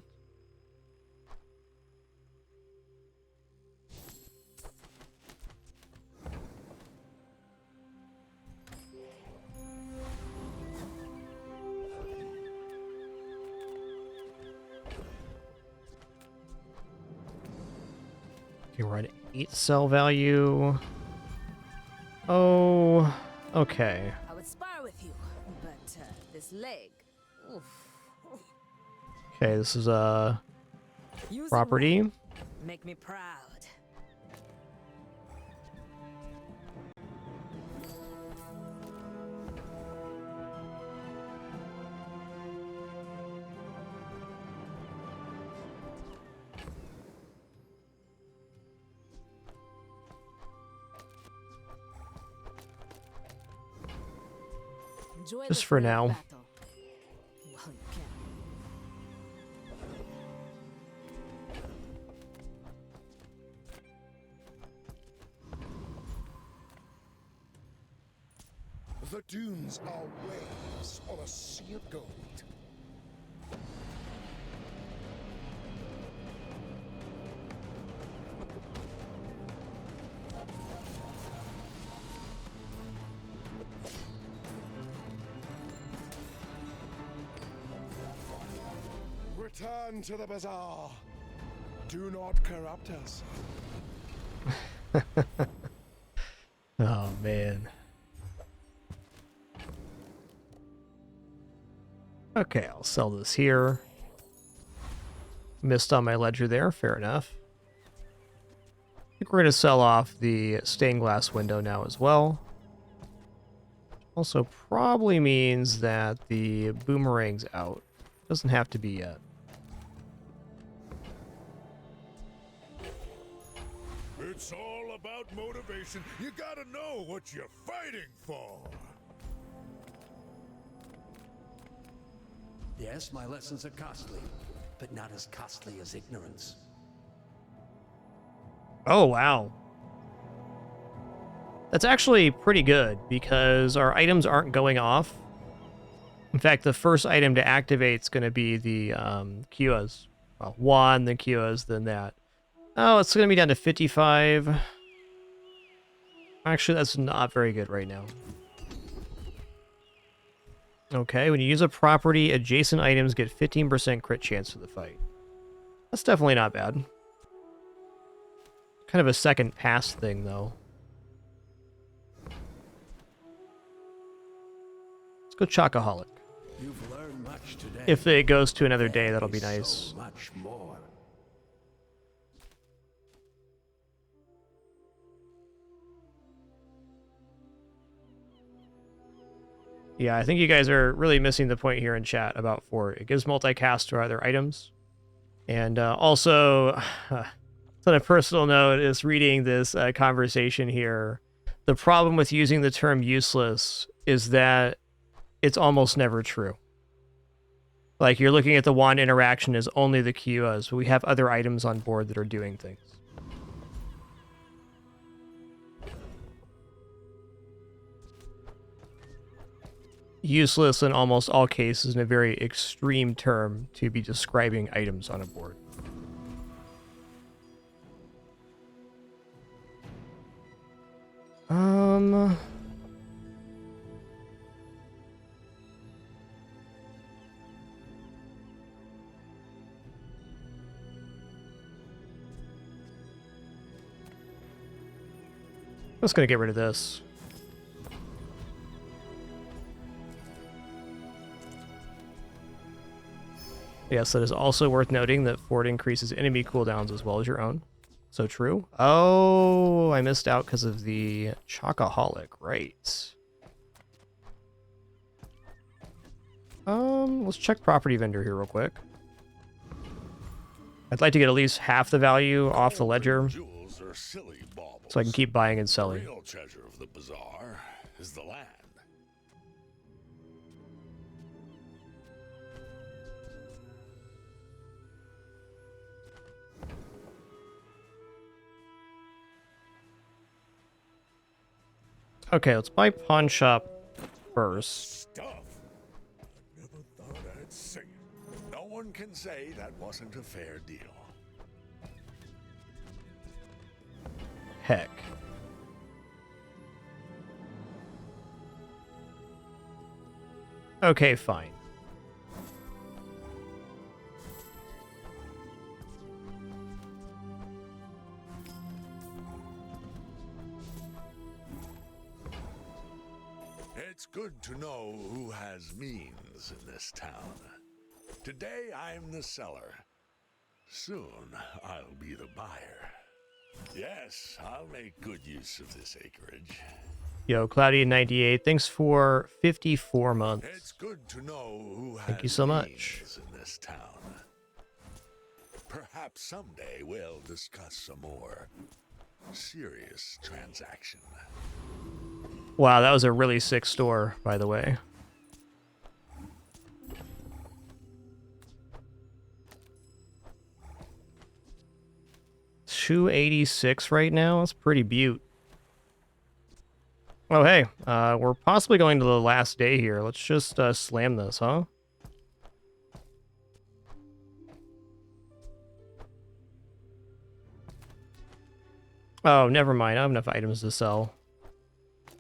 Okay, we're at 8 sell value. Oh, okay. I would spar with you, but this leg. Oof. Okay, this is a property. Make me proud. Enjoy Just for now. battle. Well, you can. The dunes are waves on a sea of gold. Return to the bazaar. Do not corrupt us. Oh, man. Okay, I'll sell this here. Missed on my ledger there, fair enough. I think we're going to sell off the stained glass window now as well. Also probably means that the boomerang's out. Doesn't have to be yet. It's all about motivation. You gotta know what you're fighting for. Yes, my lessons are costly, but not as costly as ignorance. Oh, wow. That's actually pretty good because our items aren't going off. In fact, the first item to activate is going to be the QOs. Well, one, then QOs, then that. Oh, it's going to be down to 55. Actually, that's not very good right now. Okay, when you use a property, adjacent items get 15% crit chance to the fight. That's definitely not bad. Kind of a second pass thing, though. Let's go Chocoholic. You've learned much today. If it goes to another day, that'll be nice. So much more. Yeah, I think you guys are really missing the point here in chat about Fort. It gives multicast to other items. And also, on a personal note, is reading this conversation here. The problem with using the term useless is that it's almost never true. Like, you're looking at the wand interaction as only the QOs, but we have other items on board that are doing things. Useless in almost all cases in a very extreme term to be describing items on a board. I'm just gonna get rid of this. Yes, it is also worth noting that Fort increases enemy cooldowns as well as your own. So true. Oh, I missed out because of the Chocoholic, right. Let's check property vendor here real quick. I'd like to get at least half the value off the ledger so I can keep buying and selling. The real treasure of the bazaar is the land. Okay, let's buy pawn shop first. Stuff. I never thought I'd say it. No one can say that wasn't a fair deal. Heck. Okay, fine. It's good to know who has means in this town. Today I'm the seller. Soon I'll be the buyer. Yes, I'll make good use of this acreage. Yo, Cloudy98, thanks for 54 months. It's good to know who has Thank you so much. means in this town. Perhaps someday we'll discuss some more serious transaction. Wow, that was a really sick store, by the way. $286 right now? That's pretty beaut. Oh, hey, we're possibly going to the last day here. Let's just slam this, huh? Oh, never mind. I have enough items to sell.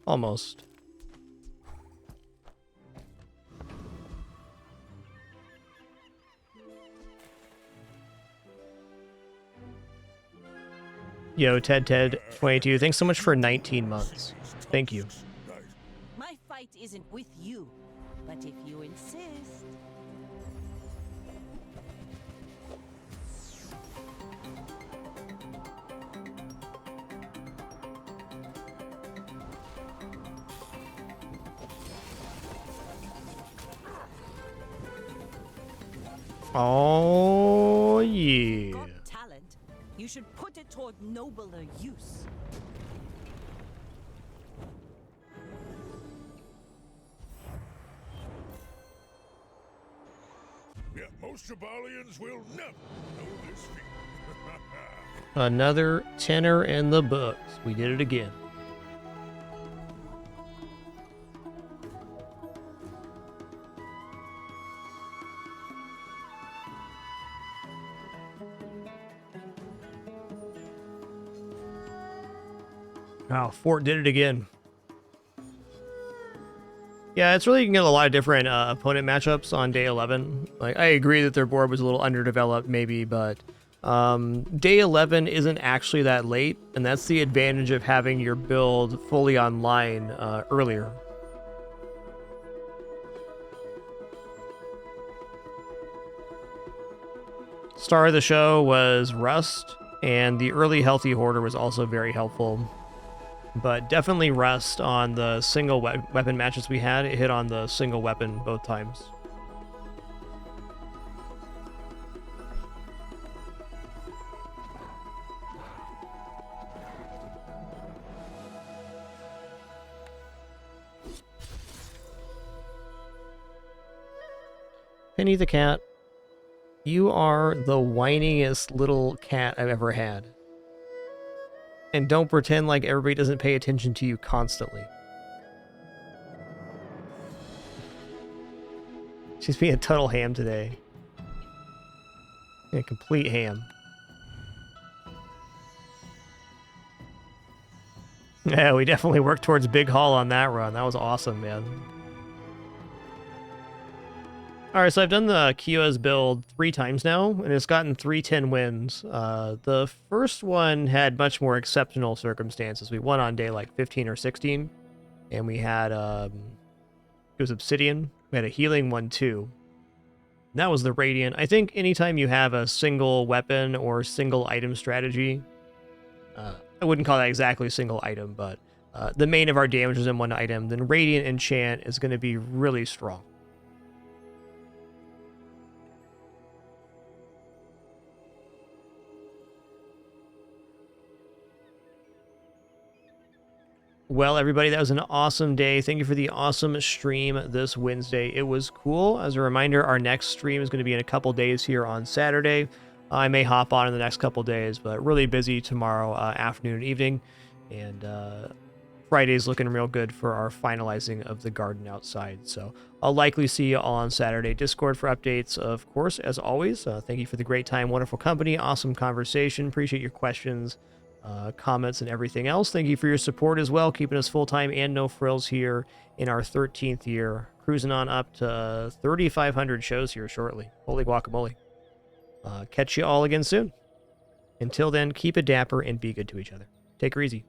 Almost. Yo, Ted22, thanks so much for 19 months. Thank you. My fight isn't with you, but if you insist. Oh, yeah. Got talent. You should put it toward nobler use. Yet most Jabalians will never know this feat. Another tenner in the books. We did it again. Wow, Fort did it again. Yeah, it's really, you can get a lot of different opponent matchups on day 11. Like, I agree that their board was a little underdeveloped, maybe, but day 11 isn't actually that late, and that's the advantage of having your build fully online earlier. Star of the show was Rust, and the early Healthy Hoarder was also very helpful. But definitely rest on the single weapon matches we had. It hit on the single weapon both times. Penny the cat, you are the whiniest little cat I've ever had. And don't pretend like everybody doesn't pay attention to you constantly. She's being a total ham today. A complete ham. Yeah, we definitely worked towards Big Haul on that run. That was awesome, man. Alright, so I've done the Kyo's build 3 times now, and it's gotten 310 wins. The first one had much more exceptional circumstances. We won on day like 15 or 16, and we had, it was Obsidian. We had a healing one too. And that was the Radiant. I think anytime you have a single weapon or single item strategy, I wouldn't call that exactly a single item, but the main of our damage is in one item, then Radiant Enchant is going to be really strong. Well, everybody, that was an awesome day. Thank you for the awesome stream this Wednesday. It was cool. As a reminder, our next stream is going to be in a couple days here on Saturday. I may hop on in the next couple days, but really busy tomorrow afternoon and evening. And Friday's looking real good for our finalizing of the garden outside. So I'll likely see you all on Saturday. Discord for updates, of course, as always. Thank you for the great time, wonderful company, awesome conversation. Appreciate your questions. Comments and everything else. Thank you for your support as well, keeping us full-time and no frills here in our 13th year, cruising on up to 3,500 shows here shortly. Holy guacamole. Catch you all again soon. Until then, keep it dapper and be good to each other. Take her easy.